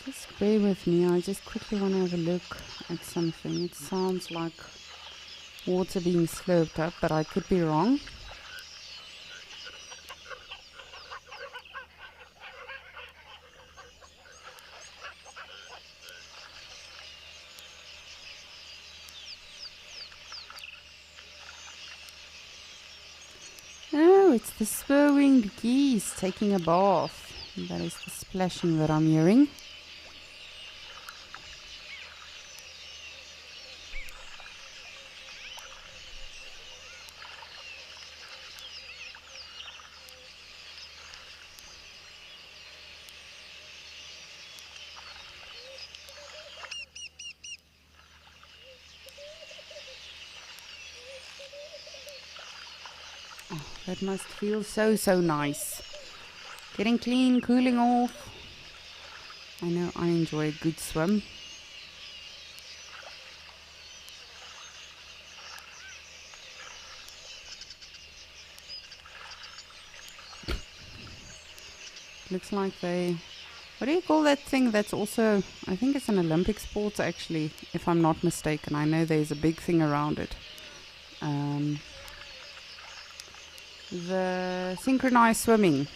Just bear with me, I just quickly want to have a look at something. It sounds like water being slurped up, but I could be wrong. Oh, it's the spur-winged geese taking a bath. That is the splashing that I'm hearing. Oh, that must feel so nice. Getting clean, cooling off. I know I enjoy a good swim. Looks like they... What do you call that thing that's also... I think it's an Olympic sport actually, if I'm not mistaken. I know there's a big thing around it. The synchronized swimming.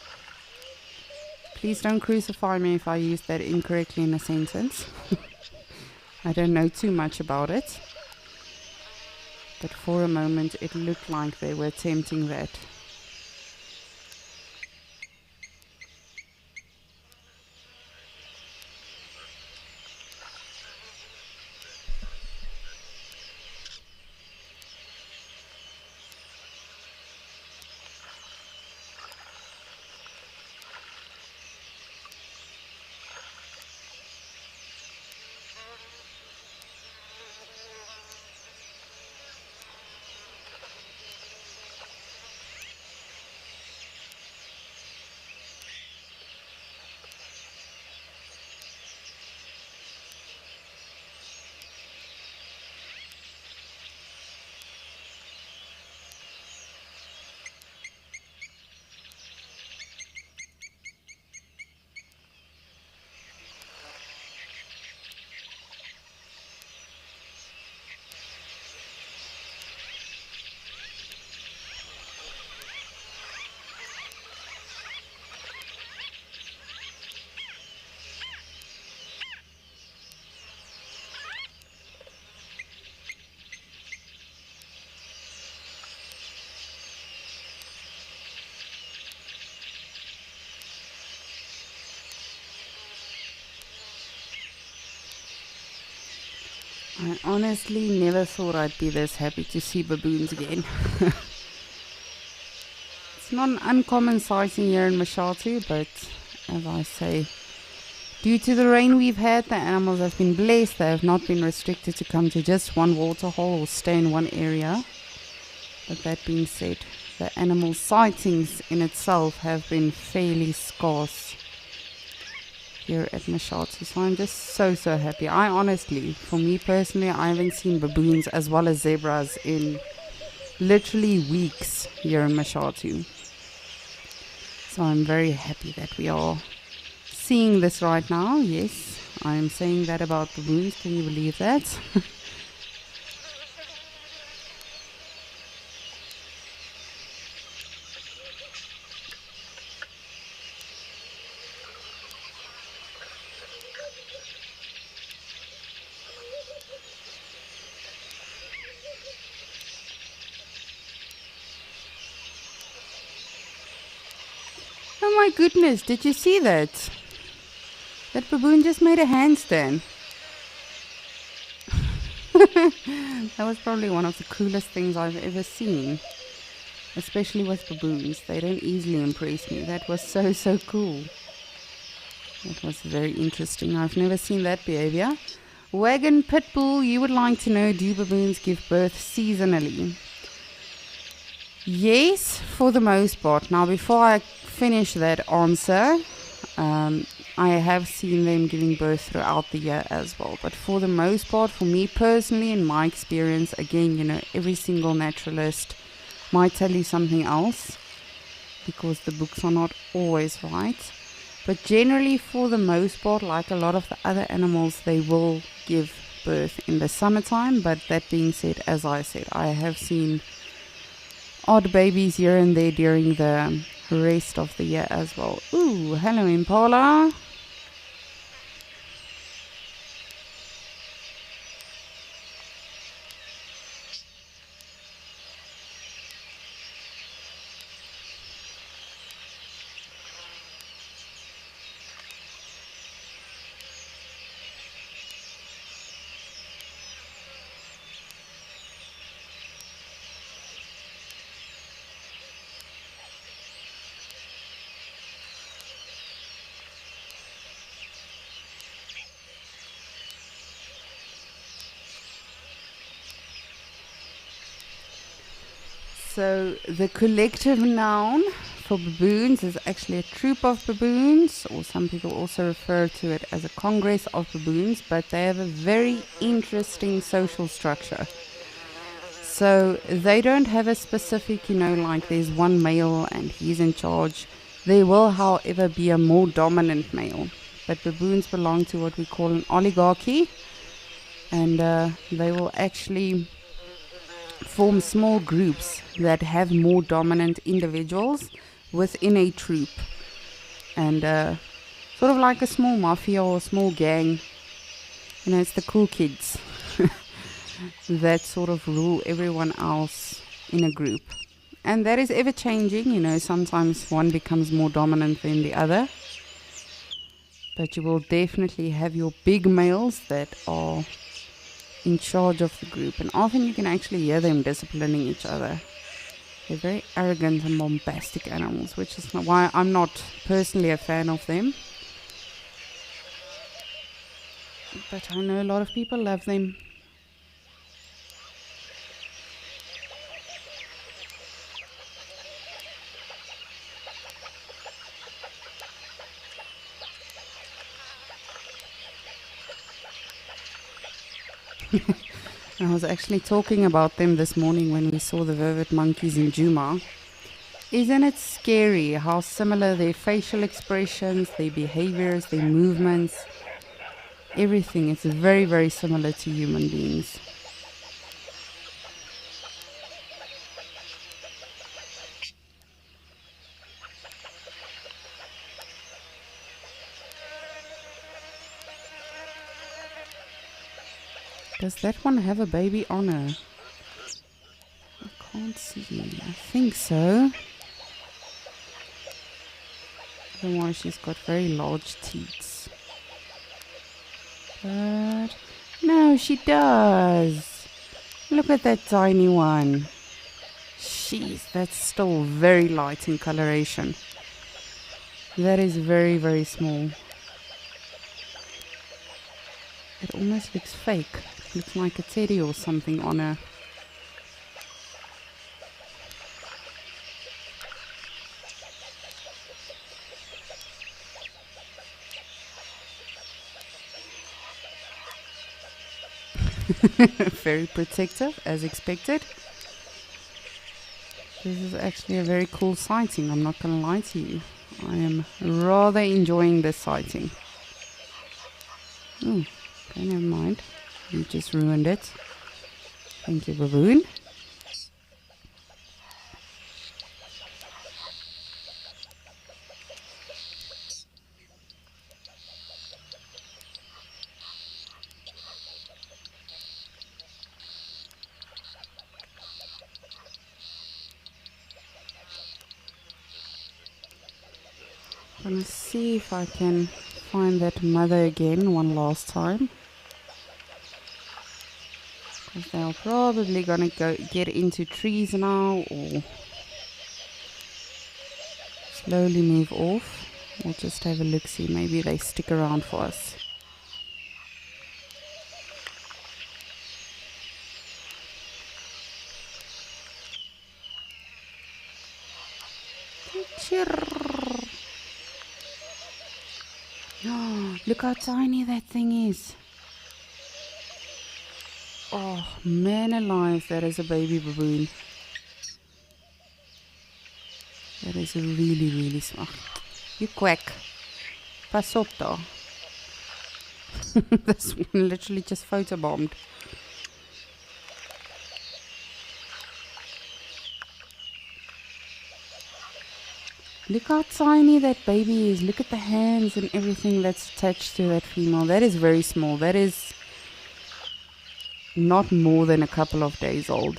Please don't crucify me if I use that incorrectly in a sentence. I don't know too much about it. But for a moment it looked like they were attempting that. I honestly never thought I'd be this happy to see baboons again. It's not an uncommon sighting here in Mashatu, but as I say, due to the rain we've had, the animals have been blessed. They have not been restricted to come to just one waterhole or stay in one area. But that being said, the animal sightings in itself have been fairly scarce here at Mashatu, so I'm just so happy. I honestly, for me personally, I haven't seen baboons as well as zebras in literally weeks here in Mashatu. So I'm very happy that we are seeing this right now. Yes, I'm saying that about baboons. Can you believe that? Oh my goodness, did you see that? That baboon just made a handstand. That was probably one of the coolest things I've ever seen. Especially with baboons. They don't easily impress me. That was so cool. That was very interesting. I've never seen that behavior. Wagon Pitbull, you would like to know, do baboons give birth seasonally? Yes, for the most part. Now, before I finish that answer, I have seen them giving birth throughout the year as well. But for the most part, for me personally, in my experience, again, you know, every single naturalist might tell you something else because the books are not always right. But generally, for the most part, like a lot of the other animals, they will give birth in the summertime. But that being said, as I said, I have seen odd babies here and there during the rest of the year as well. Ooh, hello Impala. So the collective noun for baboons is actually a troop of baboons, or some people also refer to it as a congress of baboons, but they have a very interesting social structure. So they don't have a specific, you know, like there's one male and he's in charge. There will, however, be a more dominant male. But baboons belong to what we call an oligarchy, and they will actually form small groups that have more dominant individuals within a troop. And Sort of like a small mafia or a small gang. You know, it's the cool kids that sort of rule everyone else in a group. And that is ever changing, you know, sometimes one becomes more dominant than the other. But you will definitely have your big males that are in charge of the group. And often you can actually hear them disciplining each other. They're very arrogant and bombastic animals, which is why I'm not personally a fan of them. But I know a lot of people love them. I was actually talking about them this morning when we saw the vervet monkeys in Juma. Isn't it scary how similar their facial expressions, their behaviors, their movements, everything is very, very similar to human beings. Does that one have a baby on her? I can't see. I think so. Otherwise she's got very large teats. But no, she does. Look at that tiny one. Jeez, that's still very light in coloration. That is very, very small. It almost looks fake. Looks like a teddy or something on her. Very protective, as expected. This is actually a very cool sighting, I'm not gonna lie to you. I am rather enjoying this sighting. Oh, okay, never mind. You just ruined it. Thank you, baboon. I'm gonna see if I can find that mother again one last time. Because they're probably gonna go get into trees now or slowly move off. We'll just have a look, see maybe they stick around for us. Look how tiny that thing is. Oh, man alive, that is a baby baboon. That is really, really smart. You quack. Pas op daar. This one literally just photobombed. Look how tiny that baby is. Look at the hands and everything that's attached to that female. That is very small. That is not more than a couple of days old.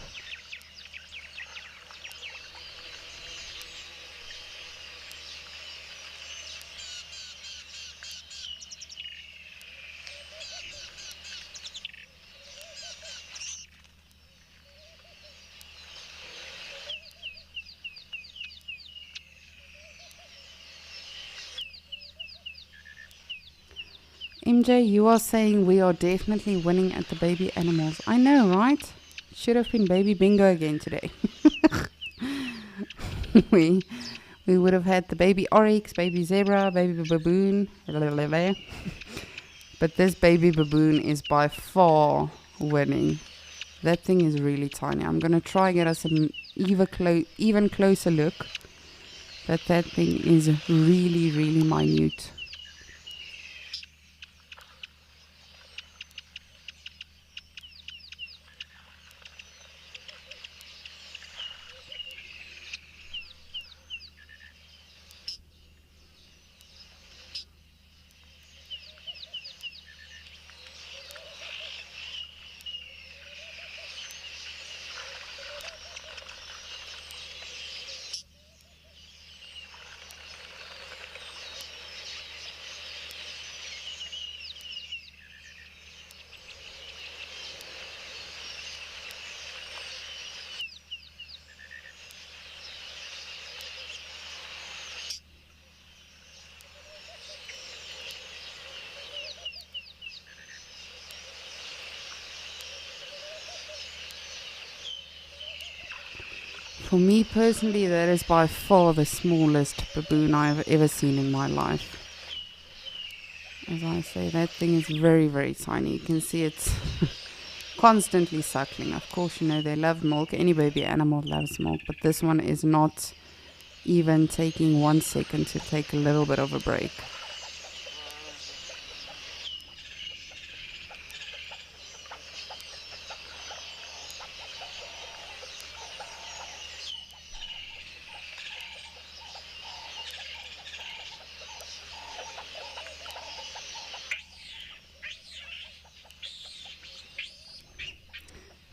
MJ, you are saying we are definitely winning at the baby animals. I know, right? Should have been baby bingo again today. we would have had the baby oryx, baby zebra, baby baboon. But this baby baboon is by far winning. That thing is really tiny. I'm going to try and get us an even closer look. But that thing is really, really minute. For me personally, that is by far the smallest baboon I've ever seen in my life. As I say, that thing is very, very tiny. You can see it's constantly suckling. Of course, you know, they love milk. Any baby animal loves milk, but this one is not even taking 1 second to take a little bit of a break.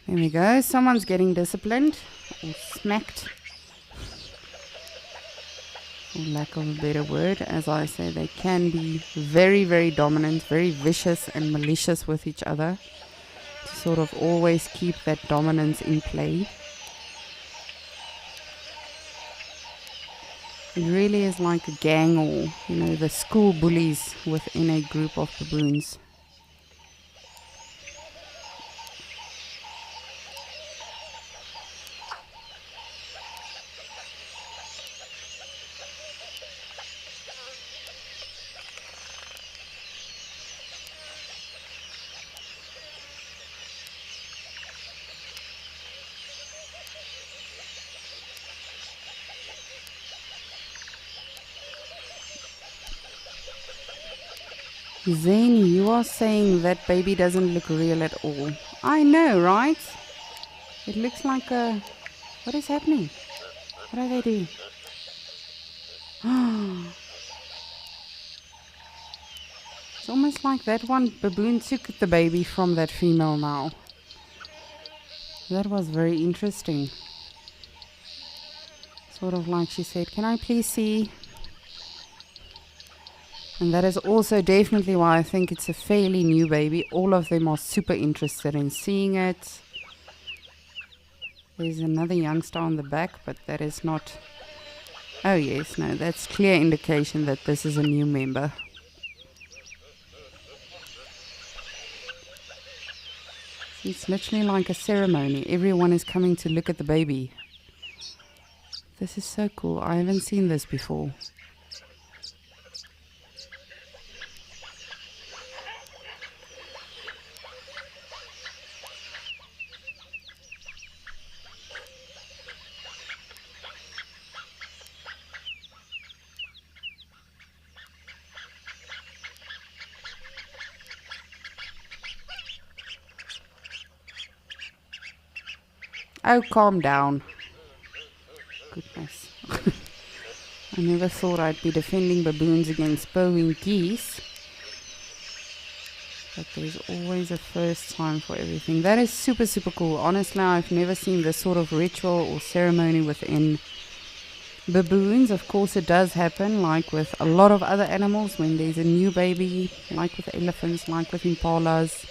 There we go. Someone's getting disciplined or smacked, for lack of a better word. As I say, they can be very, very dominant, very vicious and malicious with each other to sort of always keep that dominance in play. It really is like a gang, or, you know, the school bullies within a group of baboons. Zane, you are saying that baby doesn't look real at all. I know, right? It looks like a... What is happening? What are they doing? It's almost like that one baboon took the baby from that female now. That was very interesting. Sort of like she said, "Can I please see?" And that is also definitely why I think it's a fairly new baby. All of them are super interested in seeing it. There's another youngster on the back, but that is not... Oh yes, no, that's clear indication that this is a new member. It's literally like a ceremony. Everyone is coming to look at the baby. This is so cool. I haven't seen this before. Oh, calm down. Goodness. I never thought I'd be defending baboons against bowing geese. But there's always a first time for everything. That is super, super cool. Honestly, I've never seen this sort of ritual or ceremony within baboons. Of course, it does happen, like with a lot of other animals, when there's a new baby, like with elephants, like with impalas.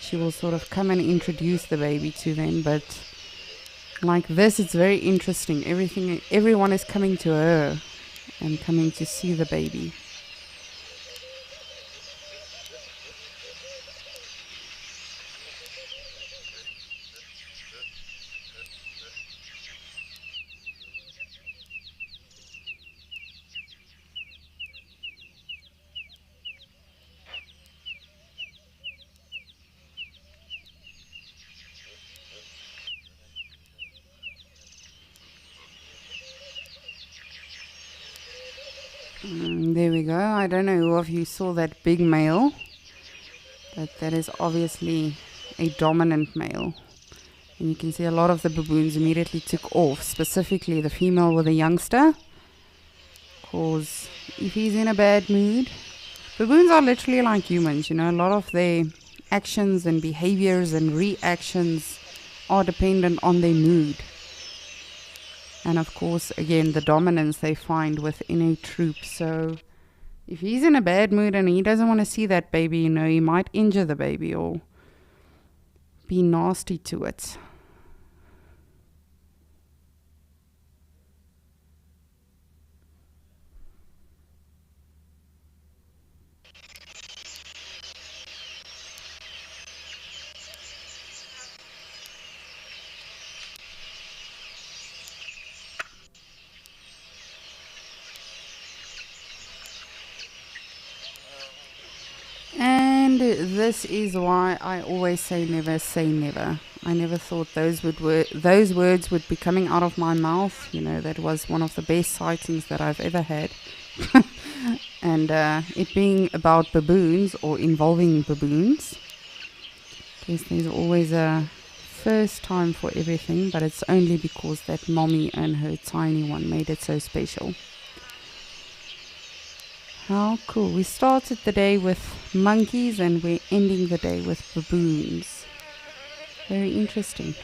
She will sort of come and introduce the baby to them, but like this, it's very interesting. Everyone is coming to her and coming to see the baby. There we go. I don't know who of you saw that big male, but that is obviously a dominant male. And you can see a lot of the baboons immediately took off, specifically the female with the youngster, because if he's in a bad mood, baboons are literally like humans, you know, a lot of their actions and behaviors and reactions are dependent on their mood. And of course, again, the dominance they find within a troop. So if he's in a bad mood and he doesn't want to see that baby, you know, he might injure the baby or be nasty to it. this is why I always say never. I never thought those words would be coming out of my mouth. You know, that was one of the best sightings that I've ever had. And it being about baboons or involving baboons. I guess there's always a first time for everything, but it's only because that mommy and her tiny one made it so special. How cool. We started the day with monkeys and we're ending the day with baboons. Very interesting.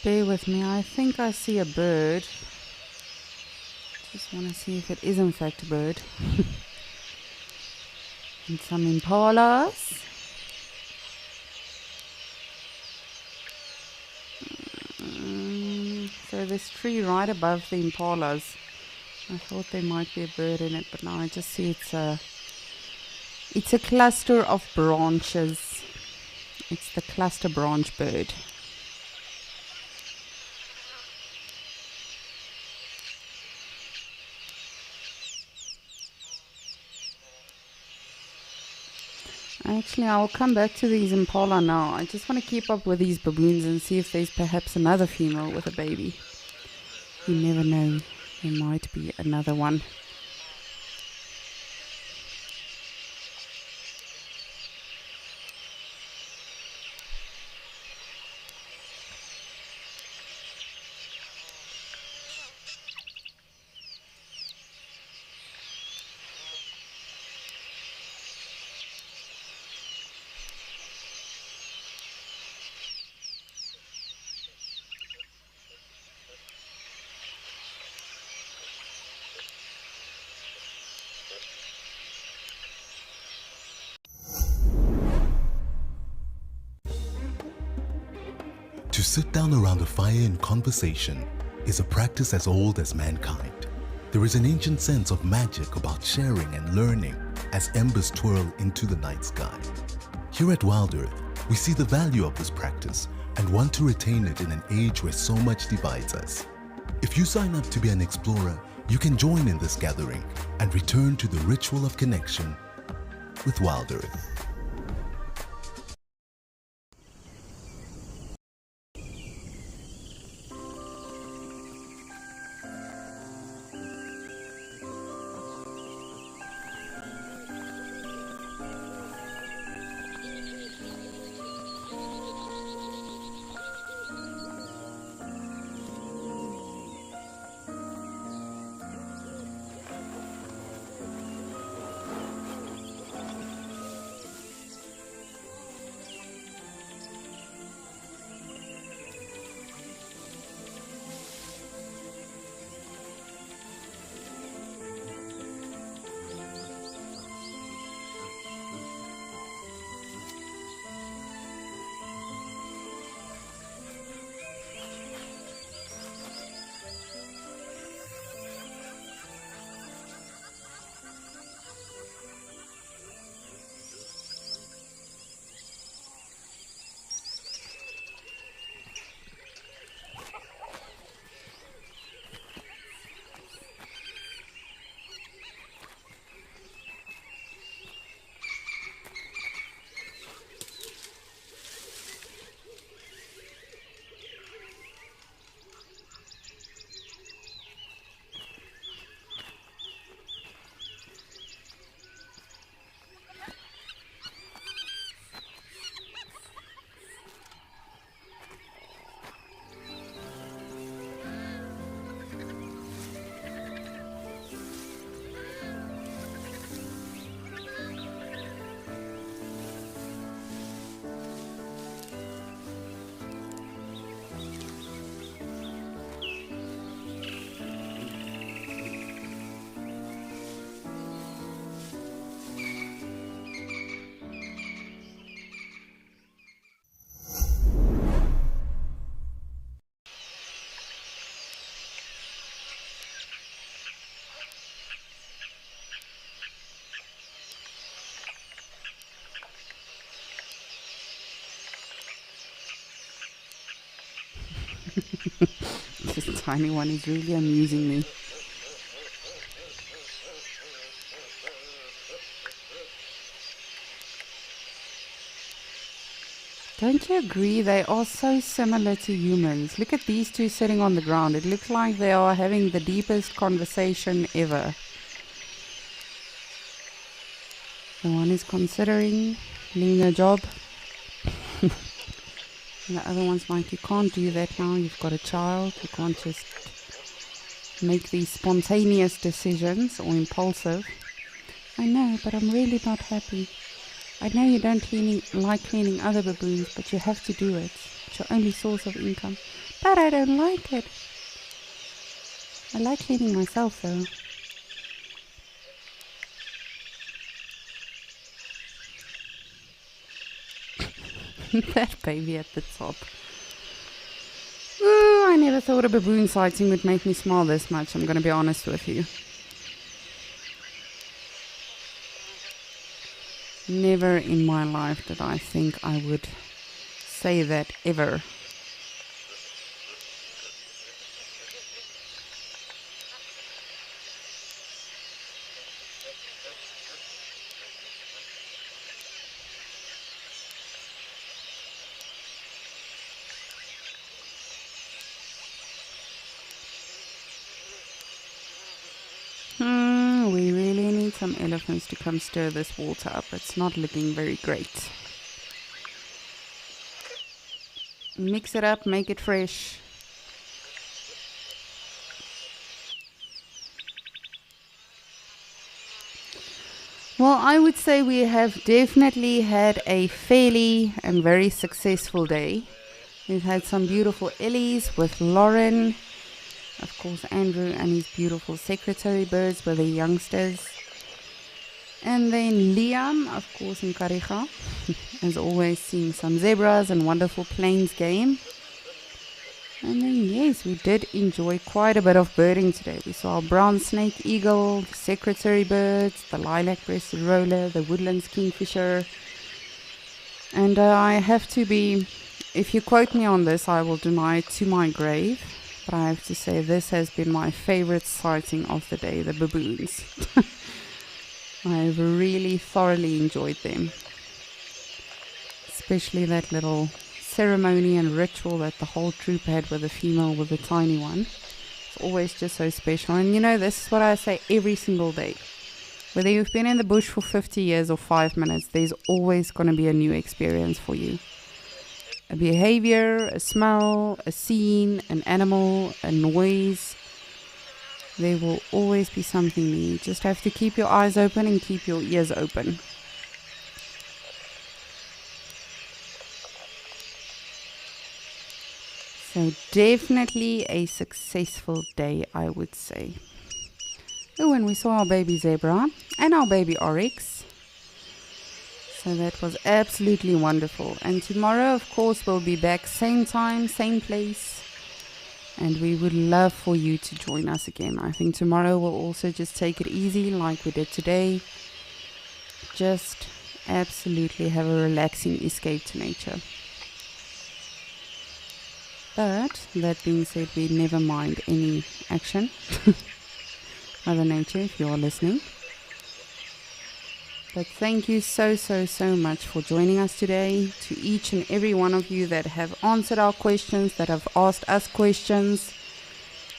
Bear with me, I think I see a bird. Just want to see if it is in fact a bird. And some impalas. So this tree right above the impalas. I thought there might be a bird in it, but now I just see it's a cluster of branches. It's the cluster branch bird. Actually, I'll come back to these impala now. I just want to keep up with these baboons and see if there's perhaps another female with a baby. You never know. There might be another one.
To sit down around a fire in conversation is a practice as old as mankind. There is an ancient sense of magic about sharing and learning as embers twirl into the night sky. Here at Wild Earth, we see the value of this practice and want to retain it in an age where so much divides us. If you sign up to be an explorer, you can join in this gathering and return to the ritual of connection with Wild Earth.
This tiny one is really amusing me. Don't you agree? They are so similar to humans. Look at these two sitting on the ground. It looks like they are having the deepest conversation ever. The one is considering leaving their job. And the other one's like, you can't do that now. You've got a child. You can't just make these spontaneous decisions or impulsive. I know, but I'm really not happy. I know you don't like cleaning other baboons, but you have to do it. It's your only source of income. But I don't like it. I like cleaning myself, though. That baby at the top. Ooh, I never thought a baboon sighting would make me smile this much, I'm going to be honest with you. Never in my life did I think I would say that ever. We really need some elephants to come stir this water up. It's not looking very great. Mix it up, make it fresh. Well, I would say we have definitely had a fairly and very successful day. We've had some beautiful Ellies with Lauren. Of course, Andrew and his beautiful secretary birds were the youngsters. And then Liam, of course, in Kariga. As always, seeing some zebras and wonderful plains game. And then, yes, we did enjoy quite a bit of birding today. We saw a brown snake eagle, the secretary birds, the lilac-breasted roller, the woodlands kingfisher. And I have to be, if you quote me on this, I will deny it to my grave. But I have to say this has been my favorite sighting of the day, the baboons. I've really thoroughly enjoyed them. Especially that little ceremony and ritual that the whole troop had with the female with the tiny one. It's always just so special. And you know, this is what I say every single day. Whether you've been in the bush for 50 years or 5 minutes, there's always going to be a new experience for you. A behavior, a smell, a scene, an animal, a noise. There will always be something new. You just have to keep your eyes open and keep your ears open. So definitely a successful day, I would say. Oh, and we saw our baby zebra and our baby oryx. So that was absolutely wonderful. And tomorrow, of course, we'll be back same time, same place. And we would love for you to join us again. I think tomorrow we'll also just take it easy like we did today. Just absolutely have a relaxing escape to nature. But that being said, we never mind any action. Mother Nature, if you are listening. But thank you so much for joining us today. To each and every one of you that have answered our questions, that have asked us questions,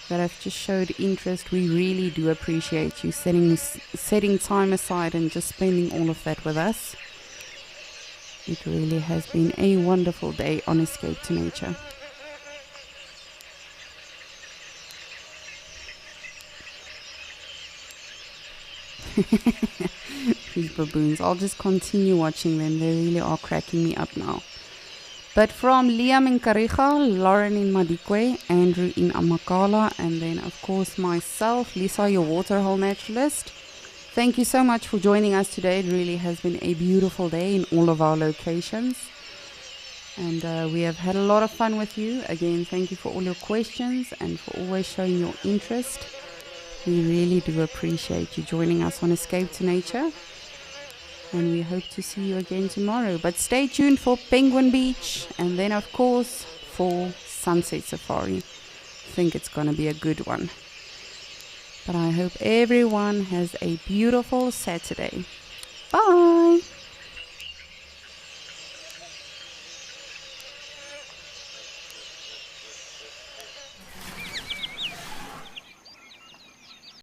that have just showed interest, we really do appreciate you setting time aside and just spending all of that with us. It really has been a wonderful day on Escape to Nature. These baboons, I'll just continue watching them. They really are cracking me up now. But from Liam in Kariga, Lauren in Madikwe, Andrew in Amakhala, and then of course myself, Lisa, your waterhole naturalist. Thank you so much for joining us today. It really has been a beautiful day in all of our locations. And we have had a lot of fun with you. Again, thank you for all your questions and for always showing your interest. We really do appreciate you joining us on Escape to Nature. And we hope to see you again tomorrow. But stay tuned for Penguin Beach and then, of course, for sunset safari. I think it's going to be a good one. But I hope everyone has a beautiful Saturday. Bye!